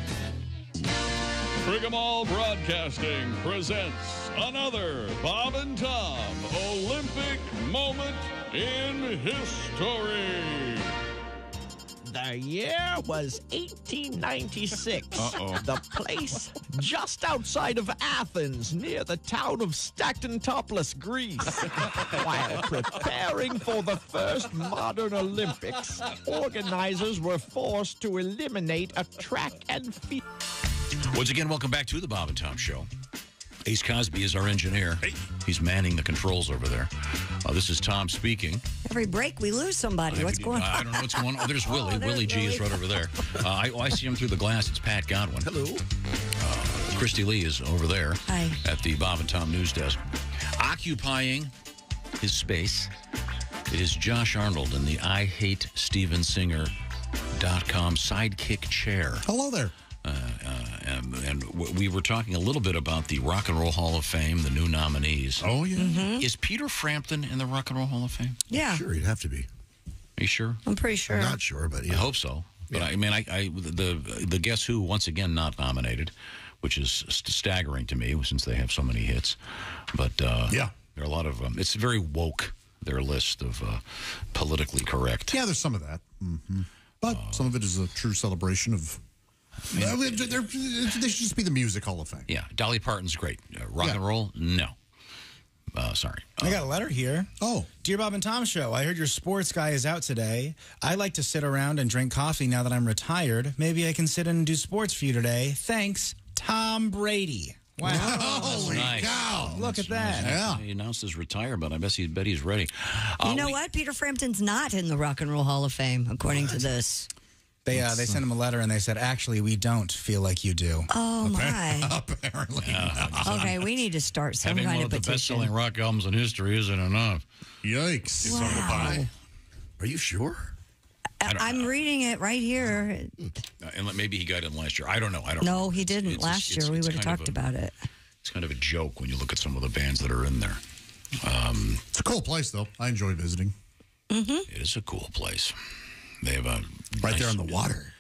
Speaker 21: Frigamall Broadcasting presents another Bob and Tom Olympic moment in history.
Speaker 5: The year was 1896.
Speaker 21: Uh-oh.
Speaker 5: The place just outside of Athens, near the town of Stactontopolis, Greece. While preparing for the first modern Olympics, organizers were forced to eliminate a track and field.
Speaker 4: Once again, welcome back to the Bob and Tom Show. Ace Cosby is our engineer. Hey. He's manning the controls over there. This is Tom speaking.
Speaker 3: Every break, we lose somebody. What's going on?
Speaker 4: I don't know what's going on. Oh, there's Willie. Willie G is right over there. I see him through the glass. It's Pat Godwin.
Speaker 20: Hello.
Speaker 4: Christy Lee is over there.
Speaker 3: Hi.
Speaker 4: At the Bob and Tom news desk. Occupying his space, it is Josh Arnold in the IHateStevenSinger.com sidekick chair.
Speaker 2: Hello there.
Speaker 4: And we were talking a little bit about the Rock and Roll Hall of Fame, the new nominees.
Speaker 2: Oh, yeah.
Speaker 3: Mm-hmm.
Speaker 4: Is Peter Frampton in the Rock and Roll Hall of Fame?
Speaker 3: Yeah.
Speaker 20: Sure, he'd have to be.
Speaker 4: Are you sure?
Speaker 3: I'm pretty sure.
Speaker 20: I'm not sure, but yeah.
Speaker 4: I hope so. But I mean, the Guess Who, once again, not nominated, which is staggering to me since they have so many hits. But yeah, there are a lot of it's very woke, their list of politically correct.
Speaker 2: Yeah, there's some of that. Mm-hmm. But some of it is a true celebration of... they should just be the Music Hall of Fame.
Speaker 4: Yeah, Dolly Parton's great. Rock and roll, no. Sorry.
Speaker 17: I got a letter here.
Speaker 2: Oh.
Speaker 17: Dear Bob and Tom Show, I heard your sports guy is out today. I like to sit around and drink coffee now that I'm retired. Maybe I can sit in and do sports for you today. Thanks, Tom Brady. Wow.
Speaker 2: Holy cow.
Speaker 17: Look at that.
Speaker 4: Yeah. He announced his retirement. I bet he's ready.
Speaker 3: You know what? Peter Frampton's not in the Rock and Roll Hall of Fame, according to this.
Speaker 17: They sent him a letter and they said, actually, we don't feel like you do.
Speaker 3: Oh, my.
Speaker 2: Apparently.
Speaker 3: Okay, we need to start some
Speaker 4: Having
Speaker 3: kind
Speaker 4: one
Speaker 3: of
Speaker 4: of the
Speaker 3: petition.
Speaker 4: best-selling rock albums in history isn't enough.
Speaker 2: Yikes.
Speaker 3: Wow.
Speaker 20: Are you sure?
Speaker 3: I'm reading it right here.
Speaker 4: And maybe he got in last year. I don't know.
Speaker 3: No, he didn't. Last year, we would have talked about it.
Speaker 4: It's kind of a joke when you look at some of the bands that are in there.
Speaker 2: It's a cool place, though. I enjoy visiting.
Speaker 3: Mm-hmm.
Speaker 4: It is a cool place. They have a
Speaker 2: right there on the water.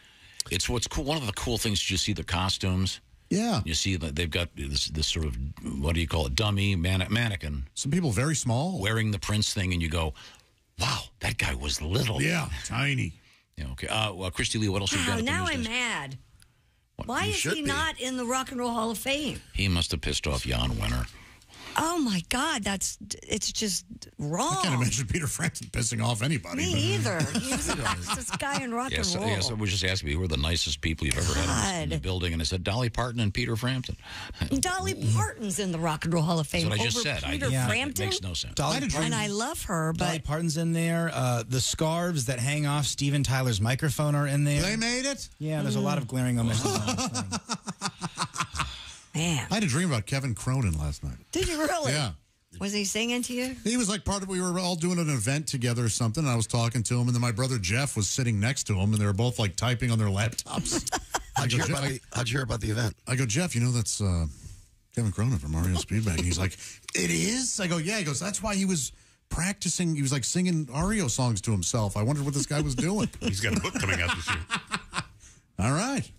Speaker 4: It's what's cool. One of the cool things, you see the costumes.
Speaker 2: Yeah.
Speaker 4: You see that they've got this sort of, what do you call it, dummy mannequin.
Speaker 2: Some people very small.
Speaker 4: Wearing the Prince thing, and you go, wow, that guy was little.
Speaker 2: Yeah, tiny.
Speaker 4: Yeah, okay. Well, Christy Lee, what else have you got?
Speaker 3: Now I'm mad. Why is he not in the Rock and Roll Hall of Fame?
Speaker 4: He must have pissed off Jan Wenner.
Speaker 3: Oh, my God. It's just wrong.
Speaker 2: I can't imagine Peter Frampton pissing off anybody.
Speaker 3: Me either. He was the fastest guy in rock and roll.
Speaker 4: Yeah, someone just asked me who were the nicest people you've ever had in the building, and I said Dolly Parton and Peter Frampton.
Speaker 3: Dolly Parton's in the Rock and Roll Hall of Fame.
Speaker 4: That's what I just
Speaker 3: over
Speaker 4: said.
Speaker 3: Peter Frampton?
Speaker 4: It makes no sense.
Speaker 3: And I love her, but...
Speaker 17: Dolly Parton's in there. The scarves that hang off Steven Tyler's microphone are in there.
Speaker 2: They made it?
Speaker 17: Yeah, there's a lot of glaring omissions.
Speaker 3: Man.
Speaker 2: I had a dream about Kevin Cronin last night.
Speaker 3: Did you really?
Speaker 2: Yeah.
Speaker 3: Was he singing to you?
Speaker 2: He was like we were all doing an event together or something, and I was talking to him, and then my brother Jeff was sitting next to him, and they were both like typing on their laptops.
Speaker 20: How'd you hear about the event?
Speaker 2: I go, Jeff, you know that's Kevin Cronin from Mario Speedwagon. He's like, it is? I go, yeah. He goes, that's why he was practicing. He was like singing REO songs to himself. I wondered what this guy was doing.
Speaker 8: He's got a book coming out this year.
Speaker 2: All right.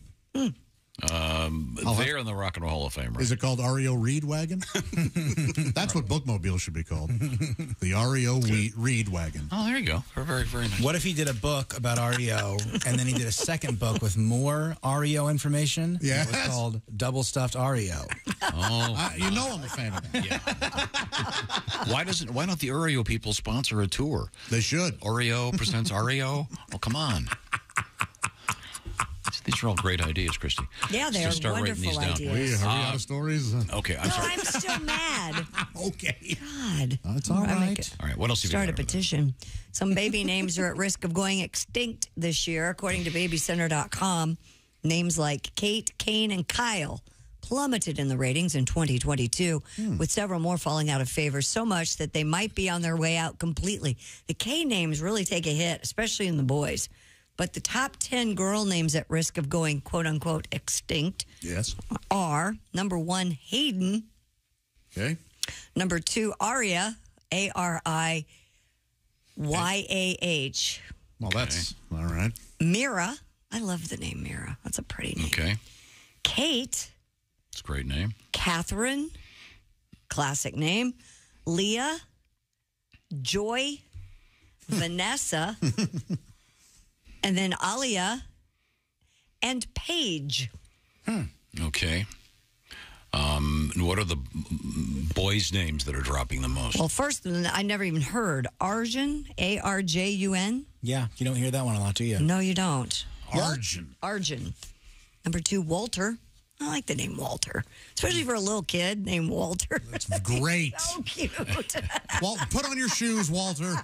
Speaker 4: They're in the Rock and Roll Hall of Fame, right?
Speaker 2: Is it called REO Reed Wagon? That's what Bookmobile should be called. The REO Reed Wagon.
Speaker 4: Oh, there you go. Very, very nice.
Speaker 17: What if he did a book about REO and then he did a second book with more REO information?
Speaker 2: Yes.
Speaker 17: It was called Double Stuffed REO.
Speaker 4: Oh,
Speaker 2: you know I'm a fan of that.
Speaker 4: Yeah. Why don't the REO people sponsor a tour?
Speaker 2: They should.
Speaker 4: REO presents REO? Oh, come on. These are all great ideas, Christy.
Speaker 3: Yeah, they are
Speaker 4: start writing these
Speaker 3: wonderful
Speaker 4: down.
Speaker 3: ideas.
Speaker 2: Are we out of stories?
Speaker 4: Okay, I'm
Speaker 3: No,
Speaker 4: sorry.
Speaker 3: I'm still mad.
Speaker 2: Okay.
Speaker 3: God.
Speaker 2: That's all right.
Speaker 4: All right, what else have you
Speaker 3: Start a
Speaker 4: got over
Speaker 3: petition. Some baby names are at risk of going extinct this year, according to babycenter.com. Names like Kate, Kane, and Kyle plummeted in the ratings in 2022, with several more falling out of favor so much that they might be on their way out completely. The K names really take a hit, especially in the boys. But the top 10 girl names at risk of going, quote unquote, extinct are number 1, Hayden.
Speaker 2: Okay.
Speaker 3: Number 2, Aria, Ariyaah.
Speaker 2: Well, that's all right.
Speaker 3: Mira. I love the name Mira. That's a pretty name.
Speaker 4: Okay.
Speaker 3: Kate.
Speaker 4: It's a great name.
Speaker 3: Catherine. Classic name. Leah. Joy. Vanessa. And then Alia and Paige.
Speaker 4: Okay. What are the boys' names that are dropping the most?
Speaker 3: Well, first, I never even heard Arjun, Arjun.
Speaker 17: Yeah, you don't hear that one a lot, do you?
Speaker 3: No, you don't.
Speaker 2: Arjun.
Speaker 3: Arjun. Number 2, Walter. I like the name Walter, especially for a little kid named Walter.
Speaker 2: That's great.
Speaker 3: So cute.
Speaker 2: Well, put on your shoes, Walter.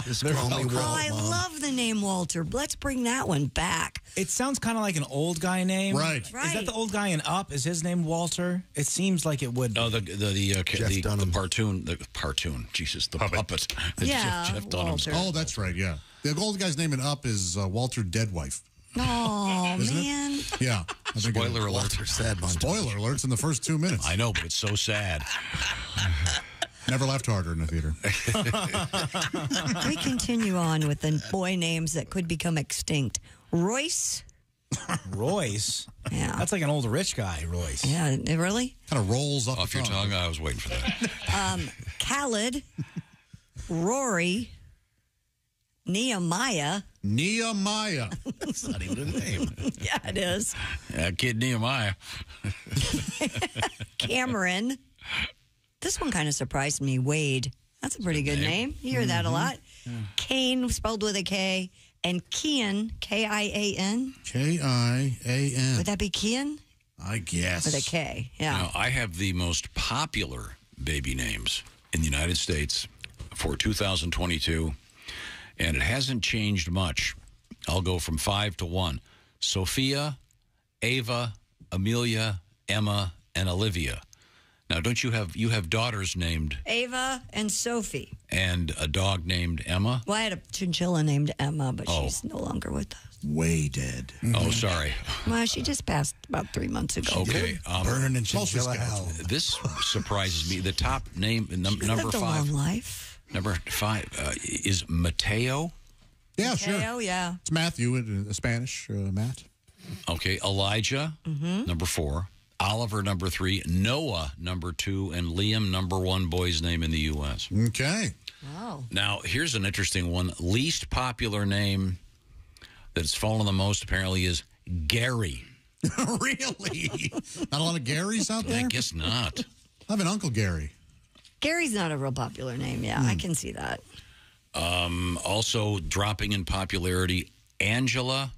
Speaker 6: Just call me Walt,
Speaker 3: I
Speaker 6: Mom.
Speaker 3: love the name Walter. Let's bring that one back.
Speaker 17: It sounds kind of like an old guy name.
Speaker 2: Right.
Speaker 17: Is that the old guy in Up? Is his name Walter? It seems like it would.
Speaker 4: Oh, the cartoon. Jesus, the puppet.
Speaker 3: Yeah,
Speaker 4: Jeff Dunham's.
Speaker 3: Walter.
Speaker 2: Oh, that's right, yeah. The old guy's name in Up is Walter Deadwife.
Speaker 3: Oh,
Speaker 2: Isn't it?
Speaker 3: man.
Speaker 2: Yeah. I think
Speaker 4: Spoiler alert.
Speaker 6: Walter Sad Montage.
Speaker 2: Spoiler alerts in the first 2 minutes.
Speaker 4: I know, but it's so sad.
Speaker 2: Never laughed harder in the theater.
Speaker 3: We continue on with the boy names that could become extinct. Royce.
Speaker 17: Royce?
Speaker 3: Yeah.
Speaker 17: That's like an old rich guy, Royce.
Speaker 3: Yeah, really?
Speaker 2: Kind of rolls
Speaker 4: off your tongue. I was waiting for that.
Speaker 3: Khaled. Rory. Nehemiah.
Speaker 2: That's not even a name.
Speaker 3: Yeah, it is.
Speaker 4: Kid Nehemiah.
Speaker 3: Cameron. This one kind of surprised me. Wade. That's a pretty good name. You hear that a lot. Kane, spelled with a K. And Kian, Kian.
Speaker 2: Kian.
Speaker 3: Would that be Kian?
Speaker 2: I guess.
Speaker 3: With a K, yeah.
Speaker 4: Now, I have the most popular baby names in the United States for 2022, and it hasn't changed much. I'll go from 5 to 1. Sophia, Ava, Amelia, Emma, and Olivia. Now, don't you have daughters named
Speaker 3: Ava and Sophie.
Speaker 4: and a dog named Emma?
Speaker 3: Well, I had a chinchilla named Emma, but she's no longer with us.
Speaker 2: Way dead.
Speaker 4: Oh, sorry.
Speaker 3: Well, she just passed about 3 months ago.
Speaker 4: Okay.
Speaker 2: Burning in chinchilla hell.
Speaker 4: This surprises me. The top name, number
Speaker 3: lived a
Speaker 4: 5.
Speaker 3: long life.
Speaker 4: Number 5 is Mateo.
Speaker 2: Yeah,
Speaker 3: Mateo,
Speaker 2: sure.
Speaker 3: yeah.
Speaker 2: It's Matthew in Spanish, Matt.
Speaker 4: Okay, Elijah,
Speaker 3: Mm-hmm.
Speaker 4: number 4. Oliver, number 3. Noah, number 2. And Liam, number 1 boy's name in the U.S.
Speaker 2: Okay.
Speaker 3: Wow.
Speaker 4: Now, here's an interesting one. Least popular name that's fallen the most, apparently, is Gary.
Speaker 2: Really? Not a lot of Garys out there?
Speaker 4: I guess not.
Speaker 2: I have an Uncle Gary.
Speaker 3: Gary's not a real popular name. Yeah, I can see that.
Speaker 4: Also dropping in popularity, Angela,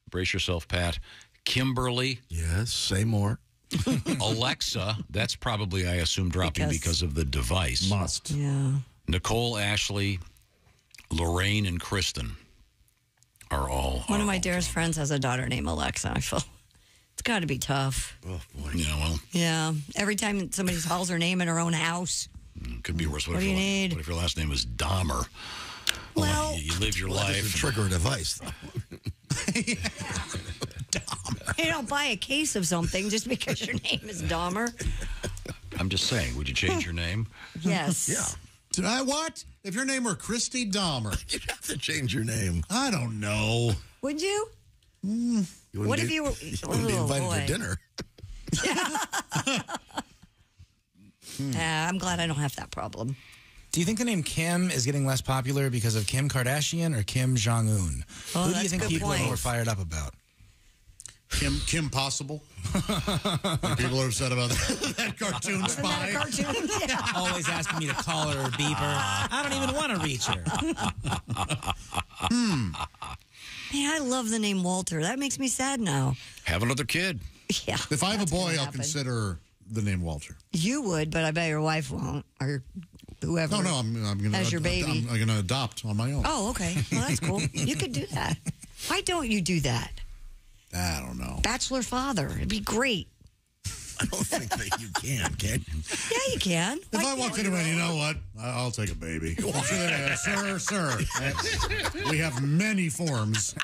Speaker 4: brace yourself, Pat, Kimberly.
Speaker 6: Yes, say more.
Speaker 4: Alexa, that's probably, I assume, dropping because of the device.
Speaker 2: Must.
Speaker 3: Yeah.
Speaker 4: Nicole, Ashley, Lorraine, and Kristen are all.
Speaker 3: One of my dearest friends has a daughter named Alexa. I feel it's got to be tough.
Speaker 6: Oh, boy.
Speaker 4: Yeah, well,
Speaker 3: Yeah. Every time somebody calls her name in her own house.
Speaker 4: it could be worse.
Speaker 3: What do you need?
Speaker 4: What if your last name is Dahmer?
Speaker 3: Well,
Speaker 4: you live your
Speaker 6: Well, that
Speaker 4: life.
Speaker 6: doesn't trigger a device, though.
Speaker 3: You don't buy a case of something just because your name is Dahmer.
Speaker 4: I'm just saying, would you change your name?
Speaker 3: Yes.
Speaker 2: Yeah. What? If your name were Christy Dahmer,
Speaker 6: You'd have to change your name.
Speaker 2: I don't know.
Speaker 3: Would you?
Speaker 6: You wouldn't
Speaker 3: What
Speaker 6: be,
Speaker 3: if you were?
Speaker 6: you wouldn't be invited
Speaker 3: boy.
Speaker 6: to dinner.
Speaker 3: I'm glad I don't have that problem.
Speaker 17: Do you think the name Kim is getting less popular because of Kim Kardashian or Kim Jong Un?
Speaker 3: Oh,
Speaker 17: Who do
Speaker 3: that's
Speaker 17: you think
Speaker 3: a good
Speaker 17: people
Speaker 3: point.
Speaker 17: are more fired up about?
Speaker 2: Kim Possible. People are upset about that cartoon
Speaker 3: Isn't that
Speaker 2: spy.
Speaker 3: a cartoon? Yeah.
Speaker 17: Always asking me to call her or beep her. I don't even want to reach her.
Speaker 3: Man, I love the name Walter. That makes me sad now.
Speaker 4: Have another kid.
Speaker 3: Yeah.
Speaker 2: If I have a
Speaker 3: that's gonna
Speaker 2: boy, I'll
Speaker 3: happen.
Speaker 2: consider the name Walter.
Speaker 3: You would, but I bet your wife won't, or whoever.
Speaker 2: No, I'm going to
Speaker 3: As your baby.
Speaker 2: I'm going to adopt on my own.
Speaker 3: Oh, okay. Well, that's cool. You could do that. Why don't you do that?
Speaker 2: I don't know.
Speaker 3: Bachelor father. It'd be great.
Speaker 6: I don't think that you can you?
Speaker 3: Yeah, you can.
Speaker 2: If I walked in and you know what? I'll take a baby. Sir. We have many forms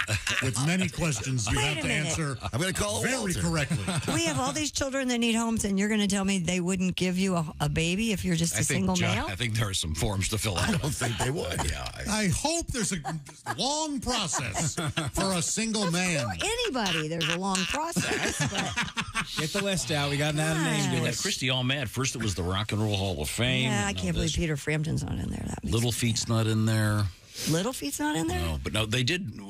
Speaker 2: with many questions you
Speaker 3: Wait
Speaker 2: have
Speaker 3: a
Speaker 2: to
Speaker 3: minute.
Speaker 2: answer
Speaker 6: I'm going to call it
Speaker 2: very
Speaker 6: Walter.
Speaker 2: correctly.
Speaker 3: We have all these children that need homes, and you're going to tell me they wouldn't give you a baby if you're just a single male?
Speaker 4: I think there are some forms to fill out.
Speaker 6: I don't think they would.
Speaker 4: Yeah.
Speaker 2: I hope there's a long process for a single man.
Speaker 3: For anybody, there's a long process. But
Speaker 17: Get the list out. We got that name to
Speaker 4: Yeah,
Speaker 17: it.
Speaker 4: Christy, all mad. First, it was the Rock and Roll Hall of Fame.
Speaker 3: yeah, I
Speaker 4: and now
Speaker 3: can't believe
Speaker 4: this.
Speaker 3: Peter Frampton's not in there. That makes
Speaker 4: Little
Speaker 3: me
Speaker 4: Feet's not in there.
Speaker 3: mad. Little Feet's not in there?
Speaker 4: No, but no, they did.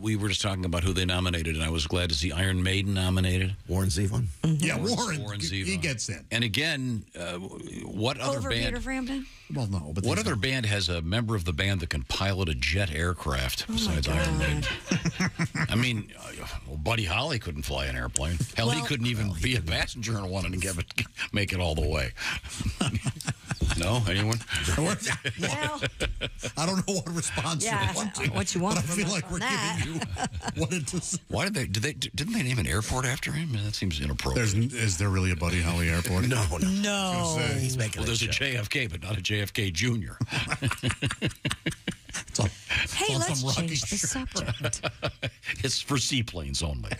Speaker 4: We were just talking about who they nominated, and I was glad to see Iron Maiden nominated.
Speaker 6: Warren Zevon.
Speaker 2: Yeah, Warren
Speaker 4: Zevon.
Speaker 2: he gets in.
Speaker 4: And again, what other
Speaker 3: Over
Speaker 4: band?
Speaker 3: Peter Frampton?
Speaker 2: Well, no, but
Speaker 4: What other band has a member of the band that can pilot a jet aircraft besides Iron Maiden? I mean, Buddy Holly couldn't fly an airplane. Hell, he couldn't even be a passenger in one and make it all the way. No, anyone?
Speaker 3: Well,
Speaker 2: I don't know what response
Speaker 3: yeah,
Speaker 2: you want to.
Speaker 3: what you want
Speaker 2: But I
Speaker 3: from
Speaker 2: feel
Speaker 3: us
Speaker 2: like
Speaker 3: on
Speaker 2: we're
Speaker 3: that.
Speaker 2: giving you what it is.
Speaker 4: Why didn't they name an airport after him? That seems inappropriate.
Speaker 2: Is there really a Buddy Holly airport?
Speaker 6: No.
Speaker 3: No.
Speaker 6: He's making
Speaker 4: Well, there's a JFK, but not a JFK Jr.
Speaker 3: Hey,
Speaker 2: on
Speaker 3: let's
Speaker 2: some rocky
Speaker 3: change the subject.
Speaker 4: It's for seaplanes only.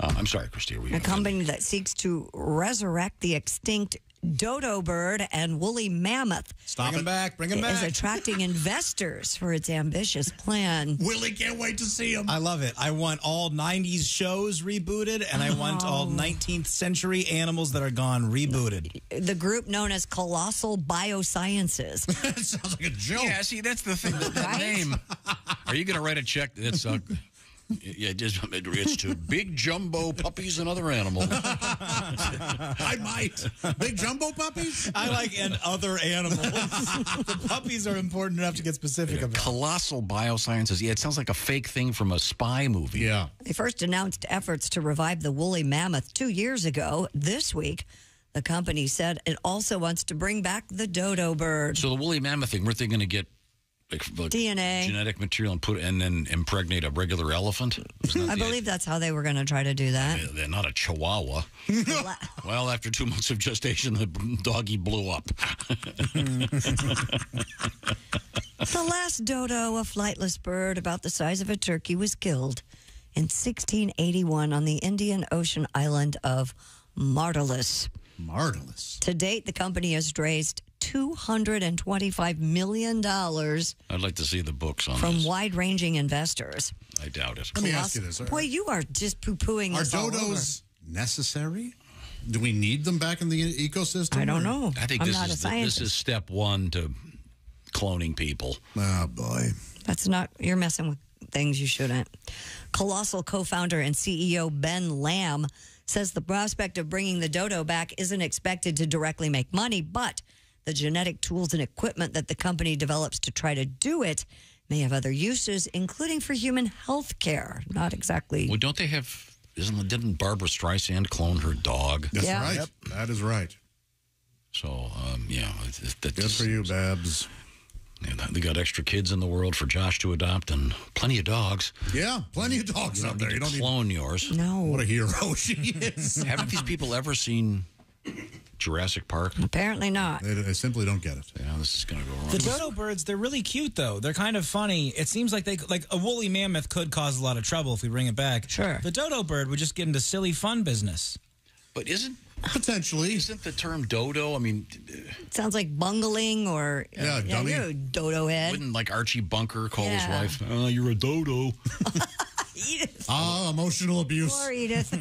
Speaker 4: I'm sorry, Christy. Are we
Speaker 3: A company that seeks to resurrect the extinct dodo bird and woolly mammoth
Speaker 17: Bring him back. Bring him
Speaker 3: is
Speaker 17: back.
Speaker 3: attracting investors for its ambitious plan.
Speaker 2: Willie can't wait to see him.
Speaker 17: I love it. I want all 90s shows rebooted, and I want all 19th century animals that are gone rebooted.
Speaker 3: The group known as Colossal Biosciences.
Speaker 2: That sounds like a joke.
Speaker 4: Yeah, see, that's the thing. That
Speaker 3: Right?
Speaker 4: name. Are you going to write a check that's yeah, it's to big jumbo puppies and other animals?
Speaker 2: I might. Big jumbo puppies?
Speaker 17: I like and other animals. The puppies are important enough to get specific about.
Speaker 4: Colossal Biosciences. Yeah, it sounds like a fake thing from a spy movie.
Speaker 2: Yeah.
Speaker 3: They first announced efforts to revive the woolly mammoth 2 years ago. This week, the company said it also wants to bring back the dodo bird.
Speaker 4: So the woolly mammoth thing, weren't they going to get like
Speaker 3: DNA.
Speaker 4: genetic material and then impregnate a regular elephant?
Speaker 3: I believe that's how they were going to try to do that.
Speaker 4: They're not a chihuahua. Well, after 2 months of gestation, the doggy blew up.
Speaker 3: The last dodo, a flightless bird about the size of a turkey, was killed in 1681 on the Indian Ocean island of Martalis.
Speaker 2: Marvelous.
Speaker 3: To date, the company has raised $225 million
Speaker 4: I'd like to see the books on
Speaker 3: from
Speaker 4: this.
Speaker 3: wide-ranging investors.
Speaker 4: I doubt it.
Speaker 2: Let me ask you this.
Speaker 3: Boy, you are just poo-pooing
Speaker 2: Are
Speaker 3: this all over.
Speaker 2: dodos necessary? Do we need them back in the ecosystem?
Speaker 3: I don't
Speaker 2: or-
Speaker 3: know.
Speaker 4: I think
Speaker 3: I'm
Speaker 4: this
Speaker 3: not a
Speaker 4: is
Speaker 3: scientist.
Speaker 4: this is step one to cloning people.
Speaker 2: Oh, boy.
Speaker 3: That's not, you're messing with things you shouldn't. Colossal co-founder and CEO Ben Lamb says the prospect of bringing the dodo back isn't expected to directly make money, but the genetic tools and equipment that the company develops to try to do it may have other uses, including for human health care. Not exactly.
Speaker 4: Well, don't they have? Didn't Barbara Streisand clone her dog?
Speaker 2: That's
Speaker 3: Yeah.
Speaker 2: right.
Speaker 3: Yep.
Speaker 2: That is right.
Speaker 4: So yeah,
Speaker 2: Good for you, Babs.
Speaker 4: Yeah, they got extra kids in the world for Josh to adopt, and plenty of dogs.
Speaker 2: Yeah, plenty of dogs out there.
Speaker 4: You don't clone yours.
Speaker 3: No.
Speaker 2: What a hero she is.
Speaker 4: Haven't these people ever seen Jurassic Park?
Speaker 3: Apparently not.
Speaker 2: They simply don't get it.
Speaker 4: Yeah, this is going to go wrong.
Speaker 1: The dodo birds, they're really cute, though. They're kind of funny. It seems like a woolly mammoth could cause a lot of trouble if we bring it back.
Speaker 3: Sure.
Speaker 1: The dodo bird would just get into silly fun business.
Speaker 4: But isn't
Speaker 2: the
Speaker 4: term dodo? I mean,
Speaker 3: It sounds like bungling or
Speaker 2: dummy.
Speaker 3: you're a dodo head.
Speaker 4: Wouldn't like Archie Bunker call his
Speaker 3: Yeah.
Speaker 4: wife, "Oh, you're a dodo"?
Speaker 2: Emotional abuse.
Speaker 3: Poor Edith.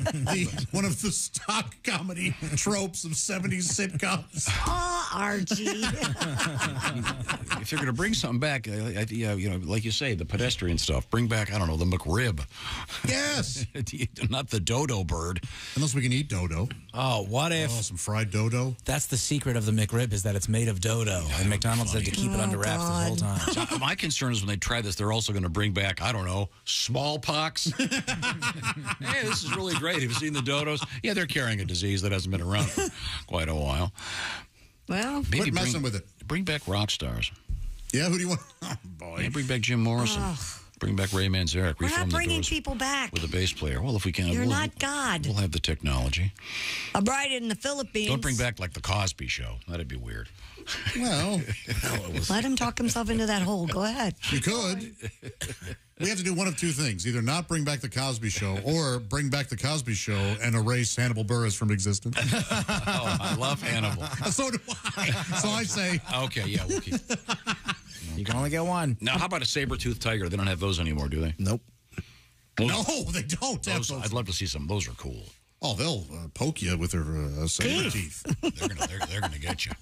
Speaker 2: One of the stock comedy tropes of 70s sitcoms.
Speaker 3: Oh, Archie.
Speaker 4: If you're going to bring something back, like you say, the pedestrian stuff, bring back, I don't know, the McRib.
Speaker 2: Yes.
Speaker 4: Not the dodo bird.
Speaker 2: Unless we can eat dodo.
Speaker 1: Oh, what if
Speaker 2: some fried dodo?
Speaker 1: That's the secret of the McRib, is that it's made of dodo, and McDonald's had to keep it under wraps the whole time.
Speaker 4: So my concern is when they try this, they're also going to bring back, I don't know, smallpox. Hey, this is really great. Have you seen the dodos? Yeah, they're carrying a disease that hasn't been around for quite a while.
Speaker 3: Well,
Speaker 2: quit messing with it.
Speaker 4: Bring back rock stars.
Speaker 2: Yeah, who do you want? Oh, boy.
Speaker 4: Yeah, bring back Jim Morrison. Bring back Ray Manzarek.
Speaker 3: We're
Speaker 4: Reform
Speaker 3: not
Speaker 4: the
Speaker 3: bringing
Speaker 4: Doors
Speaker 3: people back.
Speaker 4: with a bass player. Well, if we can,
Speaker 3: You're
Speaker 4: we'll,
Speaker 3: not God.
Speaker 4: We'll have the technology.
Speaker 3: A bride in the Philippines.
Speaker 4: Don't bring back like the Cosby Show. That'd be weird.
Speaker 2: Well,
Speaker 3: Let him talk himself into that hole. Go ahead.
Speaker 2: You could. We have to do one of two things. Either not bring back the Cosby Show or bring back the Cosby Show and erase Hannibal Buress from existence.
Speaker 4: Oh, I love Hannibal.
Speaker 2: So do I. So I say.
Speaker 4: Okay, yeah, we'll keep.
Speaker 1: You can only get one.
Speaker 4: Now, how about a saber-toothed tiger? They don't have those anymore, do they?
Speaker 1: Nope.
Speaker 2: No, they don't.
Speaker 4: Those, I'd love to see some. Those are cool.
Speaker 2: Oh, they'll poke you with their saber teeth.
Speaker 4: They're gonna get you.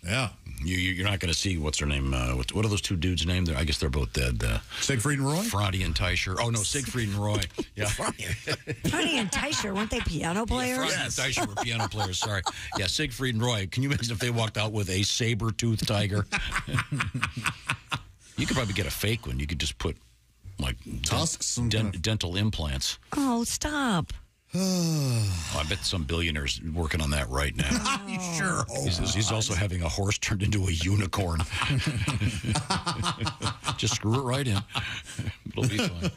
Speaker 2: Yeah.
Speaker 4: You're not gonna see what's her name. What are those two dudes' names? I guess they're both dead.
Speaker 2: Siegfried and Roy.
Speaker 4: Fraudy and Teicher. Oh no, Siegfried and Roy. Yeah.
Speaker 3: Fraudy and Teicher, weren't they piano players?
Speaker 4: Fraudy and Teicher were piano players. Sorry. Yeah, Siegfried and Roy. Can you imagine if they walked out with a saber-toothed tiger? You could probably get a fake one. You could just put like
Speaker 2: tusks,
Speaker 4: dental implants.
Speaker 3: Oh, stop.
Speaker 4: I bet some billionaire's working on that right now.
Speaker 2: Sure.
Speaker 4: He's also having a horse turned into a unicorn. Just screw it right in. It'll be fine.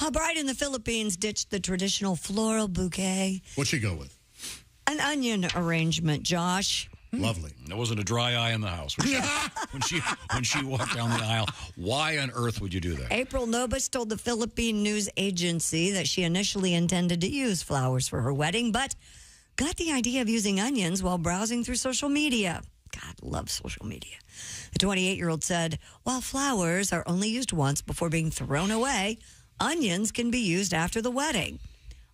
Speaker 3: A bride in the Philippines ditched the traditional floral bouquet.
Speaker 2: What'd she go with?
Speaker 3: An onion arrangement, Josh.
Speaker 2: Lovely.
Speaker 4: There wasn't a dry eye in the house when she walked down the aisle. Why on earth would you do that?
Speaker 3: April Nobis told the Philippine news agency that she initially intended to use flowers for her wedding, but got the idea of using onions while browsing through social media. God, love social media. The 28-year-old said, while flowers are only used once before being thrown away, onions can be used after the wedding.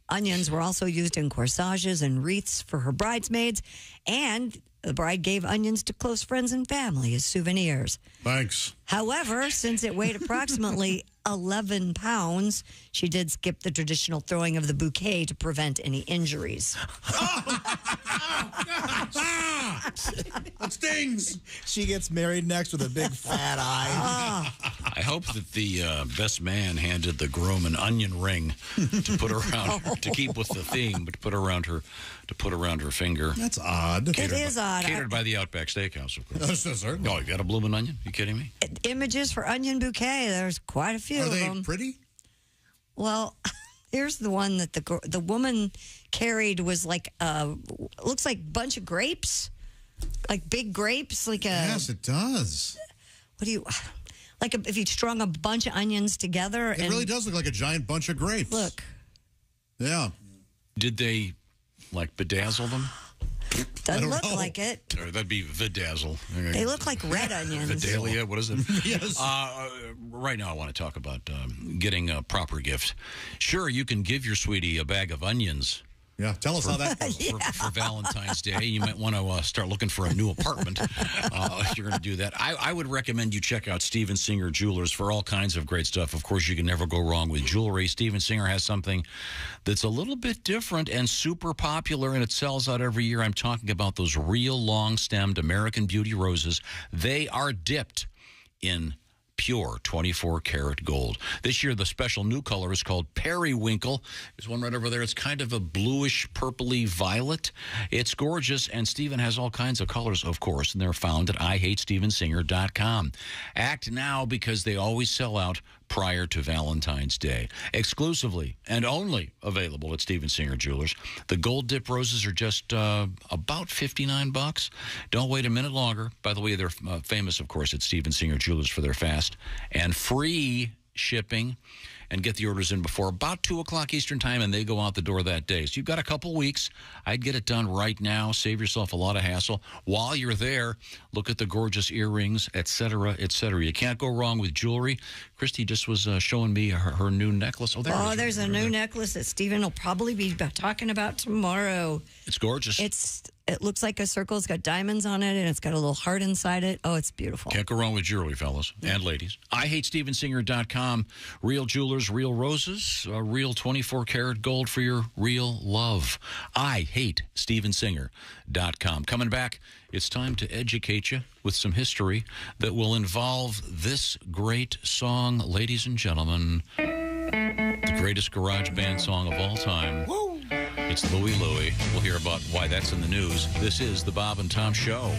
Speaker 3: Onions were also used in corsages and wreaths for her bridesmaids, and the bride gave onions to close friends and family as souvenirs.
Speaker 2: Thanks.
Speaker 3: However, since it weighed approximately 11 pounds, she did skip the traditional throwing of the bouquet to prevent any injuries.
Speaker 2: It stings.
Speaker 17: She gets married next with a big fat eye.
Speaker 4: I hope that the best man handed the groom an onion ring to put around her, to keep with the theme, but to put around her finger.
Speaker 2: That's odd.
Speaker 3: It is odd.
Speaker 4: Catered by the Outback Steakhouse, of course.
Speaker 2: Certainly.
Speaker 4: Oh, you got a blooming onion? You kidding me?
Speaker 3: Images for onion bouquet. There's quite a few
Speaker 2: Are
Speaker 3: of
Speaker 2: they
Speaker 3: them.
Speaker 2: pretty?
Speaker 3: Well, here's the one that the woman carried was like looks like a bunch of grapes, like big grapes, like a.
Speaker 2: Yes, it does.
Speaker 3: What do you like? If you strung a bunch of onions together,
Speaker 2: It really does look like a giant bunch of grapes.
Speaker 3: Look.
Speaker 2: Yeah.
Speaker 4: Did they like bedazzle them?
Speaker 3: Doesn't look like it.
Speaker 4: Or that'd be vidazzle.
Speaker 3: They look like red onions.
Speaker 4: Vidalia, what is it?
Speaker 2: Yes.
Speaker 4: Right now, I want to talk about getting a proper gift. Sure, you can give your sweetie a bag of onions.
Speaker 2: Yeah, tell us how that goes.
Speaker 4: For Valentine's Day. You might want to start looking for a new apartment if you're going to do that. I would recommend you check out Steven Singer Jewelers for all kinds of great stuff. Of course, you can never go wrong with jewelry. Steven Singer has something that's a little bit different and super popular, and it sells out every year. I'm talking about those real long-stemmed American Beauty roses. They are dipped in pure 24-karat gold. This year, the special new color is called Periwinkle. There's one right over there. It's kind of a bluish, purpley violet. It's gorgeous, and Steven has all kinds of colors, of course, and they're found at IHateStevenSinger.com. Act now because they always sell out prior to Valentine's Day. Exclusively and only available at Steven Singer Jewelers. The gold dip roses are just about $59. Don't wait a minute longer. By the way, they're famous, of course, at Steven Singer Jewelers for their fast and free shipping. And get the orders in before about 2 o'clock Eastern time, and they go out the door that day. So you've got a couple weeks. I'd get it done right now. Save yourself a lot of hassle. While you're there, look at the gorgeous earrings, etc., etc. You can't go wrong with jewelry. Christy just was showing me her new necklace. Oh,
Speaker 3: there's a new necklace that Steven will probably be talking about tomorrow.
Speaker 4: It's gorgeous.
Speaker 3: It looks like a circle. It's got diamonds on it, and it's got a little heart inside it. Oh, it's beautiful.
Speaker 4: Can't go wrong with jewelry, fellas and ladies. IHateStevenSinger.com. Real jewelers, real roses, real 24-karat gold for your real love. IHateStevenSinger.com. Coming back, it's time to educate you with some history that will involve this great song, ladies and gentlemen. The greatest garage band song of all time. Woo! It's Louie Louie. We'll hear about why that's in the news. This is the Bob and Tom Show.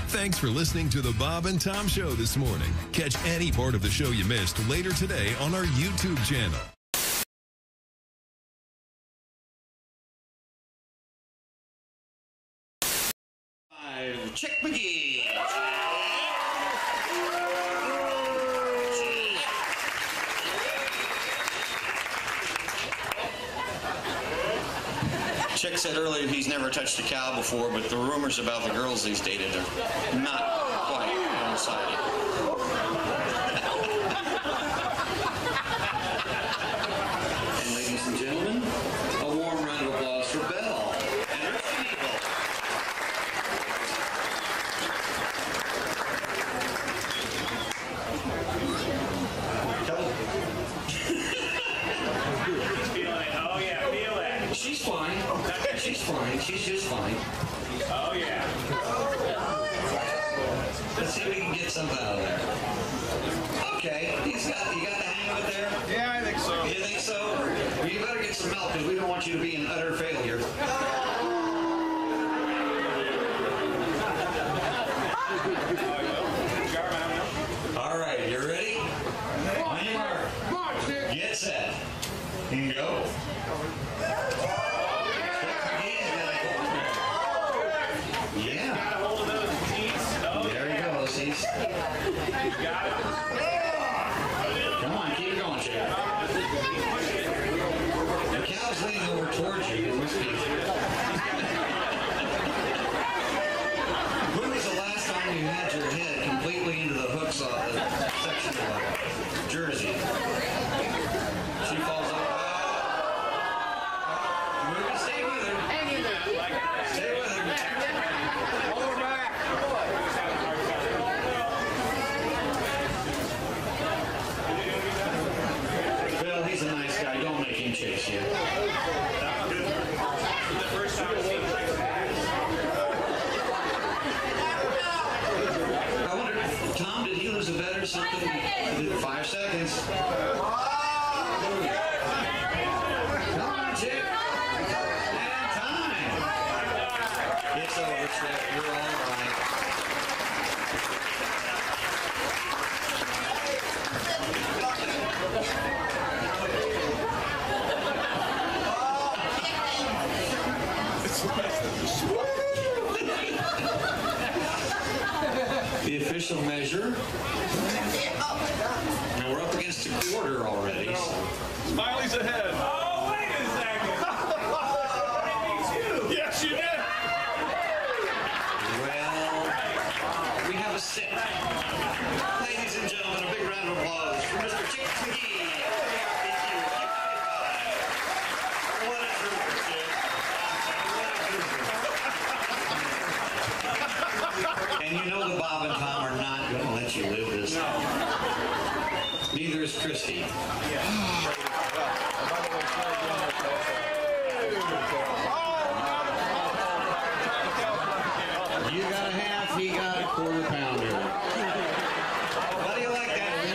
Speaker 9: Thanks for listening to the Bob and Tom Show this morning. Catch any part of the show you missed later today on our YouTube channel.
Speaker 11: Chick McGee. Chick said earlier he's never touched a cow before, but the rumors about the girls he's dated are not quite coinciding. And ladies and gentlemen, a warm round of applause for Belle and her people. She's fine. She's fine. She's just fine. Oh, yeah. Let's see if we can get something out of there. Okay. You got the hang of it there? Yeah, I think so. You think so? Well, you better get some milk because we don't want you to be an utter failure. All right. You ready? Get set. Go. Yeah. There he goes. He's got it. Come on, keep going, Chad. The cow's leaning over towards you. When was the last time you had your head completely into the hooks of the section of the jersey? She falls over. Stay with her. Hang in there. Stay with her. Hold her back. Bill, he's a nice guy. Don't make him chase you. I wonder, Tom, did he lose a bet or something? 5 seconds. Come on, Chick. And time. It's over, Chick. You're all right. The official measure. Now we're up against a quarter already.
Speaker 21: Smiley's ahead. Oh, wait a second. Yes, you did.
Speaker 11: Well, we have a set. Ladies and gentlemen, a big round of applause for Mr. Chick McGee. What a trooper, Chick. And you know the Bob and Tom are not going to let you live this. Neither is Christy. You got a half, he got a quarter pounder. How do you like that?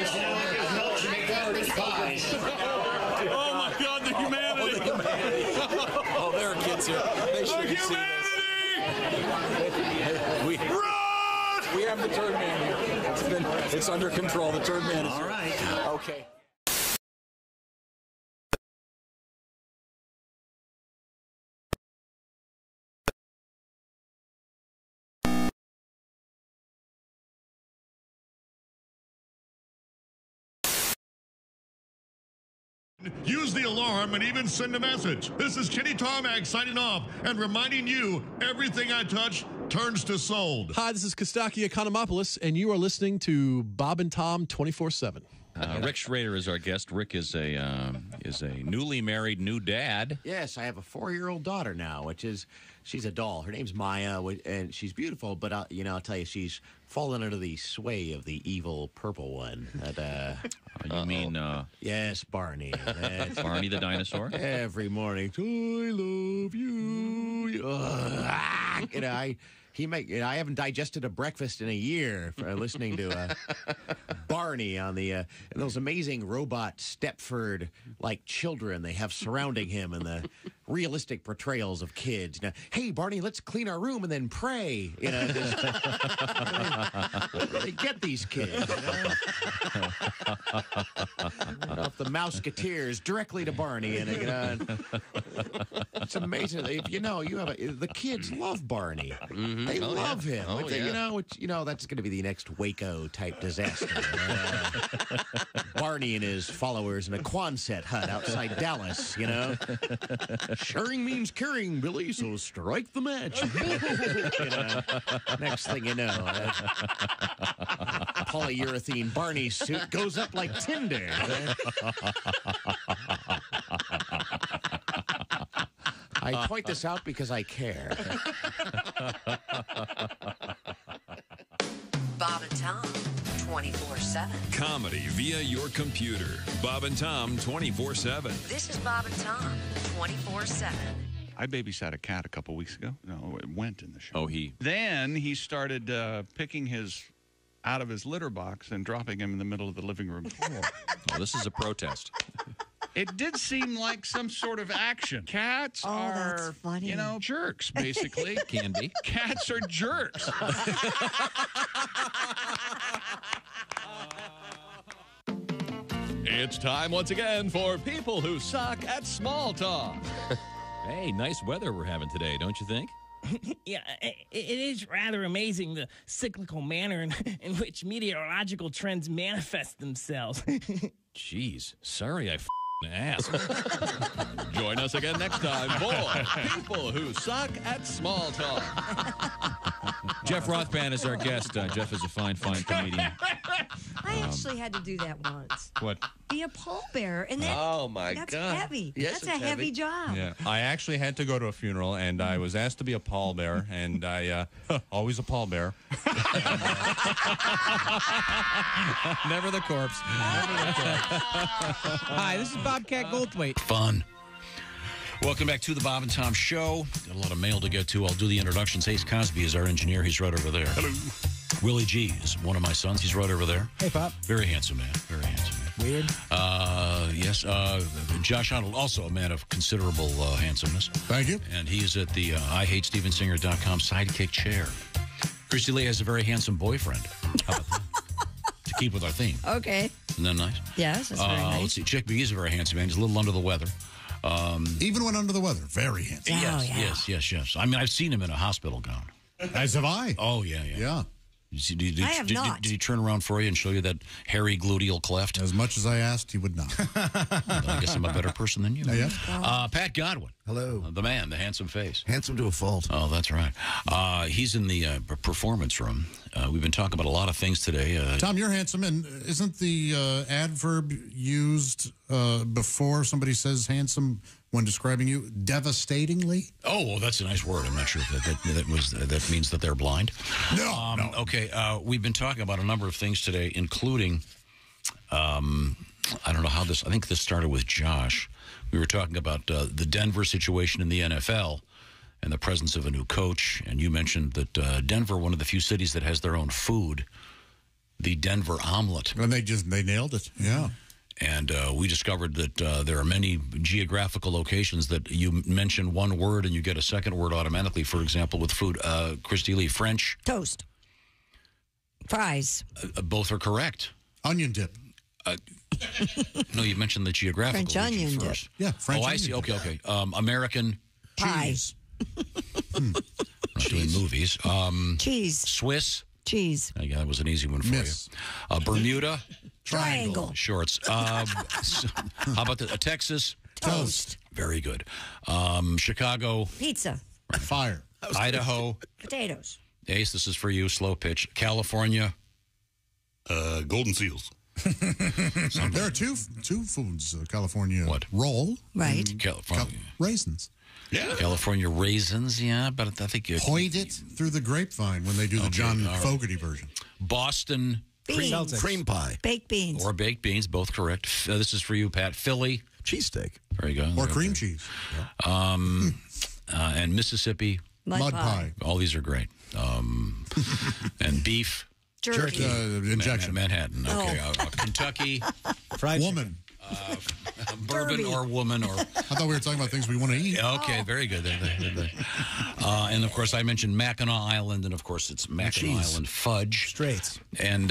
Speaker 15: We have the turd man here. It's under control. The turd man is
Speaker 11: All right.
Speaker 15: Okay.
Speaker 12: Use the alarm and even send a message. This is Kenny Tarmac signing off and reminding you everything I touch turns to sold.
Speaker 13: Hi, this is Kostaki Economopoulos, and you are listening to Bob and Tom 24/7.
Speaker 16: Rick Schrader is our guest. Rick is a newly married new dad.
Speaker 14: Yes, I have a 4-year-old daughter now, she's a doll. Her name's Maya, and she's beautiful, but I'll tell you, she's fallen under the sway of the evil purple one.
Speaker 16: You mean...
Speaker 14: Yes, Barney. That's
Speaker 16: Barney the dinosaur?
Speaker 14: Every morning, I love you. I haven't digested a breakfast in a year for listening to Barney on the those amazing robot Stepford like children they have surrounding him and the realistic portrayals of kids. Hey Barney, let's clean our room and then pray. They get these kids. Off the Mouseketeers directly to Barney, and it's amazing. The kids love Barney.
Speaker 16: Mm-hmm.
Speaker 14: They love him.
Speaker 16: Oh, yeah.
Speaker 14: That's going to be the next Waco type disaster. Barney and his followers in a Quonset hut outside Dallas. Sharing means caring, Billy. So strike the match. Next thing you know, polyurethane Barney suit goes up like tinder. I point this out because I care.
Speaker 24: Bob and Tom, 24/7.
Speaker 9: Comedy via your computer. Bob and Tom 24/7.
Speaker 24: This is Bob and Tom, 24/7.
Speaker 19: I babysat a cat a couple weeks ago. No, it went in the show.
Speaker 16: Oh, he...
Speaker 19: Then he started picking his out of his litter box and dropping him in the middle of the living room floor.
Speaker 16: Oh, this is a protest.
Speaker 19: It did seem like some sort of action. Cats
Speaker 3: that's
Speaker 19: are,
Speaker 3: funny.
Speaker 19: Jerks, basically.
Speaker 16: Can be.
Speaker 19: Cats are jerks.
Speaker 21: It's time once again for people who suck at small talk.
Speaker 16: Hey, nice weather we're having today, don't you think?
Speaker 25: Yeah, it is rather amazing the cyclical manner in which meteorological trends manifest themselves.
Speaker 16: Jeez, sorry I asked.
Speaker 21: Join us again next time for people who suck at small talk.
Speaker 16: Jeff Rothband is our guest. Jeff is a fine comedian.
Speaker 3: I actually had to do that once.
Speaker 16: What?
Speaker 3: Be a pallbearer, and that,
Speaker 26: Oh, my
Speaker 3: that's
Speaker 26: God.
Speaker 3: heavy.
Speaker 26: Yes,
Speaker 3: That's a
Speaker 26: it's
Speaker 3: heavy
Speaker 26: heavy.
Speaker 3: job.
Speaker 27: Yeah, I actually had to go to a funeral, and I was asked to be a pallbearer, and I always a pallbearer.
Speaker 1: Never the corpse. Hi, this is Bobcat Goldthwait.
Speaker 4: Fun. Welcome back to the Bob and Tom Show. Got a lot of mail to get to. I'll do the introductions. Ace Cosby is our engineer. He's right over there.
Speaker 19: Hello.
Speaker 4: Willie G is one of my sons. He's right over there.
Speaker 1: Hey, Pop.
Speaker 4: Very handsome man. Very handsome man.
Speaker 1: Weird.
Speaker 4: Yes. Josh Arnold, also a man of considerable handsomeness.
Speaker 2: Thank you.
Speaker 4: And he is at the IHateStevensinger.com sidekick chair. Christy Lee has a very handsome boyfriend. How about that? To keep with our theme.
Speaker 3: Okay.
Speaker 4: Isn't that nice?
Speaker 3: Yes, that's very nice.
Speaker 4: Let's see. Chick B is a very handsome man. He's a little under the weather.
Speaker 2: Even when under the weather, very handsome.
Speaker 4: Yes. I mean, I've seen him in a hospital gown.
Speaker 2: As have I.
Speaker 4: Oh, yeah.
Speaker 2: Yeah.
Speaker 4: Did
Speaker 3: I have not.
Speaker 4: Did he turn around for you and show you that hairy gluteal cleft?
Speaker 2: As much as I asked, he would not.
Speaker 4: I guess I'm a better person than you.
Speaker 2: Yeah.
Speaker 4: Pat Godwin.
Speaker 6: Hello.
Speaker 4: The man, the handsome face.
Speaker 6: Handsome to a fault.
Speaker 4: Oh, that's right. He's in the performance room. We've been talking about a lot of things today.
Speaker 2: Tom, you're handsome, and isn't the adverb used before somebody says handsome when describing you devastatingly?
Speaker 4: Oh, well, that's a nice word. I'm not sure if that means that they're blind.
Speaker 2: No.
Speaker 4: Okay, we've been talking about a number of things today, including, I don't know how this, I think this started with Josh. We were talking about the Denver situation in the NFL and the presence of a new coach, and you mentioned that Denver, one of the few cities that has their own food, the Denver omelet.
Speaker 2: And they nailed it, yeah.
Speaker 4: And we discovered that there are many geographical locations that you mention one word and you get a second word automatically. For example, with food, Christy Lee, French.
Speaker 3: Toast. Fries.
Speaker 4: Both are correct.
Speaker 2: Onion dip.
Speaker 4: No, you mentioned the geographical
Speaker 3: French
Speaker 4: region
Speaker 3: onion
Speaker 4: first.
Speaker 3: dip.
Speaker 2: Yeah, French
Speaker 4: Oh, I see.
Speaker 2: onion dip.
Speaker 4: Okay. American.
Speaker 3: Pie.
Speaker 2: Cheese.
Speaker 4: Not doing movies.
Speaker 3: Cheese.
Speaker 4: Swiss.
Speaker 3: Cheese.
Speaker 4: Yeah, that was an easy one for
Speaker 2: Miss.
Speaker 4: you. Bermuda.
Speaker 3: Triangle.
Speaker 4: Shorts. How about Texas?
Speaker 3: Toast.
Speaker 4: Very good. Chicago.
Speaker 3: Pizza.
Speaker 2: Fire.
Speaker 4: Idaho.
Speaker 3: Potatoes.
Speaker 4: Ace, this is for you. Slow pitch. California.
Speaker 8: Golden Seals.
Speaker 2: There are two foods. California.
Speaker 4: What?
Speaker 2: Roll.
Speaker 3: Right.
Speaker 4: California.
Speaker 2: Raisins.
Speaker 8: Yeah.
Speaker 4: California raisins, yeah, but I think you
Speaker 2: Hoid it through the grapevine when they do the John Fogerty version.
Speaker 4: Boston.
Speaker 3: Beans.
Speaker 6: Cream pie.
Speaker 3: Baked beans.
Speaker 4: Or baked beans, both correct. This is for you, Pat. Philly.
Speaker 6: Cheesesteak.
Speaker 4: Very good.
Speaker 2: Or cream cheese.
Speaker 4: And Mississippi.
Speaker 3: Mud pie.
Speaker 4: All these are great. And beef.
Speaker 3: Jerky.
Speaker 2: Injection.
Speaker 4: Manhattan. Okay. Kentucky.
Speaker 2: Fried woman.
Speaker 4: Bourbon
Speaker 3: Derby.
Speaker 4: or woman or.
Speaker 2: I thought we were talking about things we want to eat.
Speaker 4: Okay, very good. And of course, I mentioned Mackinac Island, and of course, it's Mackinac Island fudge.
Speaker 17: Straight.
Speaker 4: And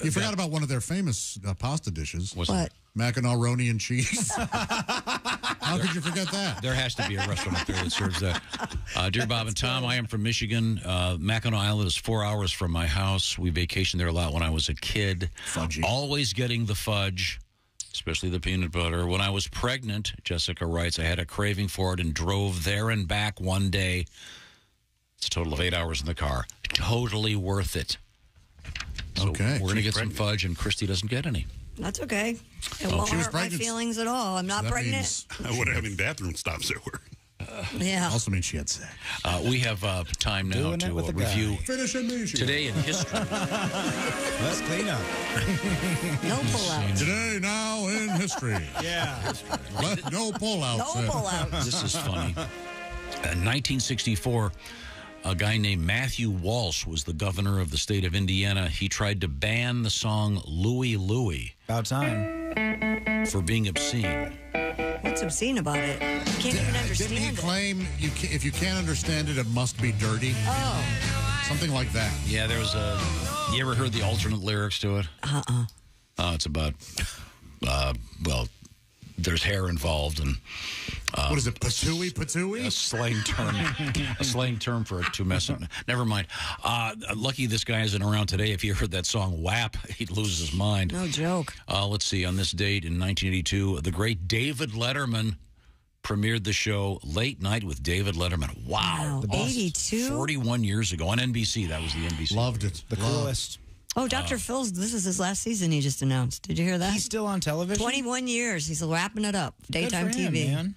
Speaker 2: you forgot about one of their famous pasta dishes.
Speaker 3: What?
Speaker 2: Mackinac-roni and cheese. How could you forget that?
Speaker 4: There has to be a restaurant up there that serves that. Dear Bob and Tom, I am from Michigan. Mackinac Island is 4 hours from my house. We vacationed there a lot when I was a kid.
Speaker 2: Fudgy.
Speaker 4: Always getting the fudge, especially the peanut butter. When I was pregnant, Jessica writes, I had a craving for it and drove there and back one day. It's a total of 8 hours in the car. Totally worth it. So
Speaker 2: Okay.
Speaker 4: we're going to get some fudge, and Christy doesn't get any.
Speaker 3: That's okay. It won't
Speaker 2: she was
Speaker 3: hurt my
Speaker 2: pregnant.
Speaker 3: feelings at all. I'm not
Speaker 2: That
Speaker 3: pregnant.
Speaker 2: means-
Speaker 8: What having bathroom stops at work?
Speaker 3: Yeah.
Speaker 2: Also means she had sex.
Speaker 4: We have time now
Speaker 17: Doing it
Speaker 4: to
Speaker 17: with a guy.
Speaker 4: review
Speaker 2: Finishing me.
Speaker 4: today in history.
Speaker 17: Let's clean up.
Speaker 3: No pullouts.
Speaker 2: Today, now in history.
Speaker 17: Yeah.
Speaker 2: No pullouts.
Speaker 3: No pullouts.
Speaker 4: This is funny. In 1964, a guy named Matthew Walsh was the governor of the state of Indiana. He tried to ban the song Louie Louie
Speaker 17: About time.
Speaker 4: for being obscene.
Speaker 3: What's obscene about it? Can't even understand
Speaker 2: Didn't he
Speaker 3: it.
Speaker 2: claim if you can't understand it, it must be dirty?
Speaker 3: Oh.
Speaker 2: Something like that.
Speaker 4: Yeah, there was a... You ever heard the alternate lyrics to it? It's about... well, there's hair involved and...
Speaker 2: What is it, patooey, patooey?
Speaker 4: A slang term for it to mess up. Never mind. Lucky this guy isn't around today. If he heard that song WAP, he'd lose his mind.
Speaker 3: No joke.
Speaker 4: Let's see. On this date in 1982, the great David Letterman premiered the show Late Night with David Letterman. Wow.
Speaker 3: 82?
Speaker 4: 41 years ago on NBC. That was the NBC.
Speaker 2: Loved it.
Speaker 17: The coolest.
Speaker 3: Oh, Dr. Phil's, this is his last season he just announced. Did you hear that?
Speaker 17: He's still on television?
Speaker 3: 21 years. He's wrapping it up. Daytime
Speaker 17: Good for him,
Speaker 3: TV.
Speaker 17: man.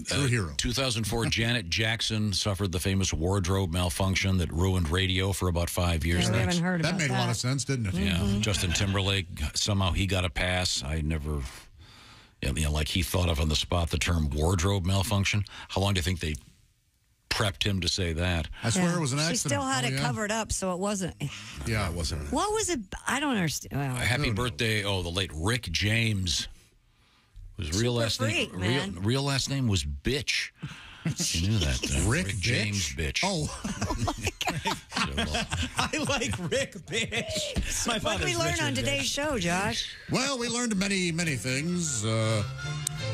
Speaker 2: True hero.
Speaker 4: 2004, Janet Jackson suffered the famous wardrobe malfunction that ruined radio for about 5 years.
Speaker 3: Yeah, we haven't heard
Speaker 2: That
Speaker 3: about
Speaker 2: made a lot of sense, didn't it?
Speaker 4: Yeah, Justin Timberlake, somehow he got a pass. I never, like he thought of on the spot the term wardrobe malfunction. How long do you think they prepped him to say that?
Speaker 2: I swear it was an accident.
Speaker 3: She still had
Speaker 2: Oh,
Speaker 3: it
Speaker 2: yeah.
Speaker 3: covered up, so it wasn't.
Speaker 2: Yeah, it wasn't.
Speaker 3: What was it? I don't understand. Well,
Speaker 4: Happy birthday, the late Rick James. His real last
Speaker 3: freak,
Speaker 4: name,
Speaker 3: man.
Speaker 4: real last name was Bitch. You knew that.
Speaker 2: Rick
Speaker 4: James Bitch.
Speaker 2: Oh.
Speaker 17: I like Rick, bitch. My
Speaker 3: what did we
Speaker 17: father's
Speaker 3: learn
Speaker 17: Richard,
Speaker 3: on today's
Speaker 17: bitch.
Speaker 3: show, Josh?
Speaker 2: Well, we learned many, many things.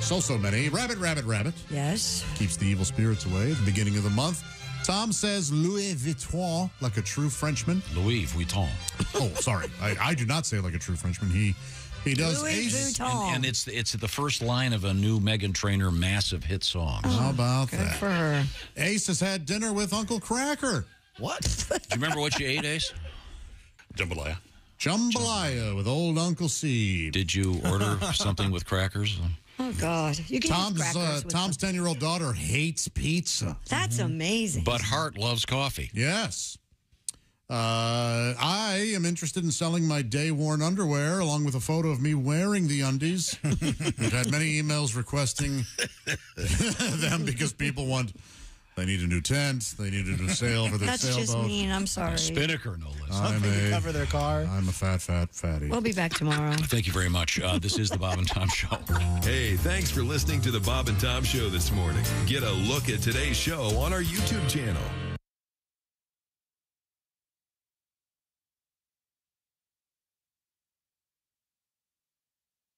Speaker 2: So many. Rabbit, rabbit, rabbit.
Speaker 3: Yes.
Speaker 2: Keeps the evil spirits away at the beginning of the month. Tom says Louis Vuitton like a true Frenchman.
Speaker 4: Louis Vuitton.
Speaker 2: Oh, sorry. I do not say like a true Frenchman. He does.
Speaker 3: Louis
Speaker 2: Ace.
Speaker 3: Vuitton.
Speaker 4: And it's the first line of a new Meghan Trainor massive hit song.
Speaker 2: How about
Speaker 3: Good
Speaker 2: that?
Speaker 3: for her.
Speaker 2: Ace has had dinner with Uncle Cracker.
Speaker 6: What?
Speaker 4: Do you remember what you ate, Ace?
Speaker 8: Jambalaya.
Speaker 2: Jambalaya with old Uncle Seed.
Speaker 4: Did you order something with crackers?
Speaker 3: Oh, God. You can use crackers with
Speaker 2: Tom's 10-year-old daughter hates pizza.
Speaker 3: That's amazing.
Speaker 4: But Hart loves coffee.
Speaker 2: Yes. I am interested in selling my day-worn underwear along with a photo of me wearing the undies. I've had many emails requesting them because people want They need a new tent. They need a new sail for their
Speaker 3: That's
Speaker 2: sailboat.
Speaker 3: just mean. I'm sorry.
Speaker 4: Spinnaker, no less.
Speaker 17: Something to cover their car.
Speaker 2: I'm a fat fatty.
Speaker 3: We'll be back tomorrow.
Speaker 4: Thank you very much. This is the Bob and Tom Show.
Speaker 9: Hey, thanks for listening to the Bob and Tom Show this morning. Get a look at today's show on our YouTube channel.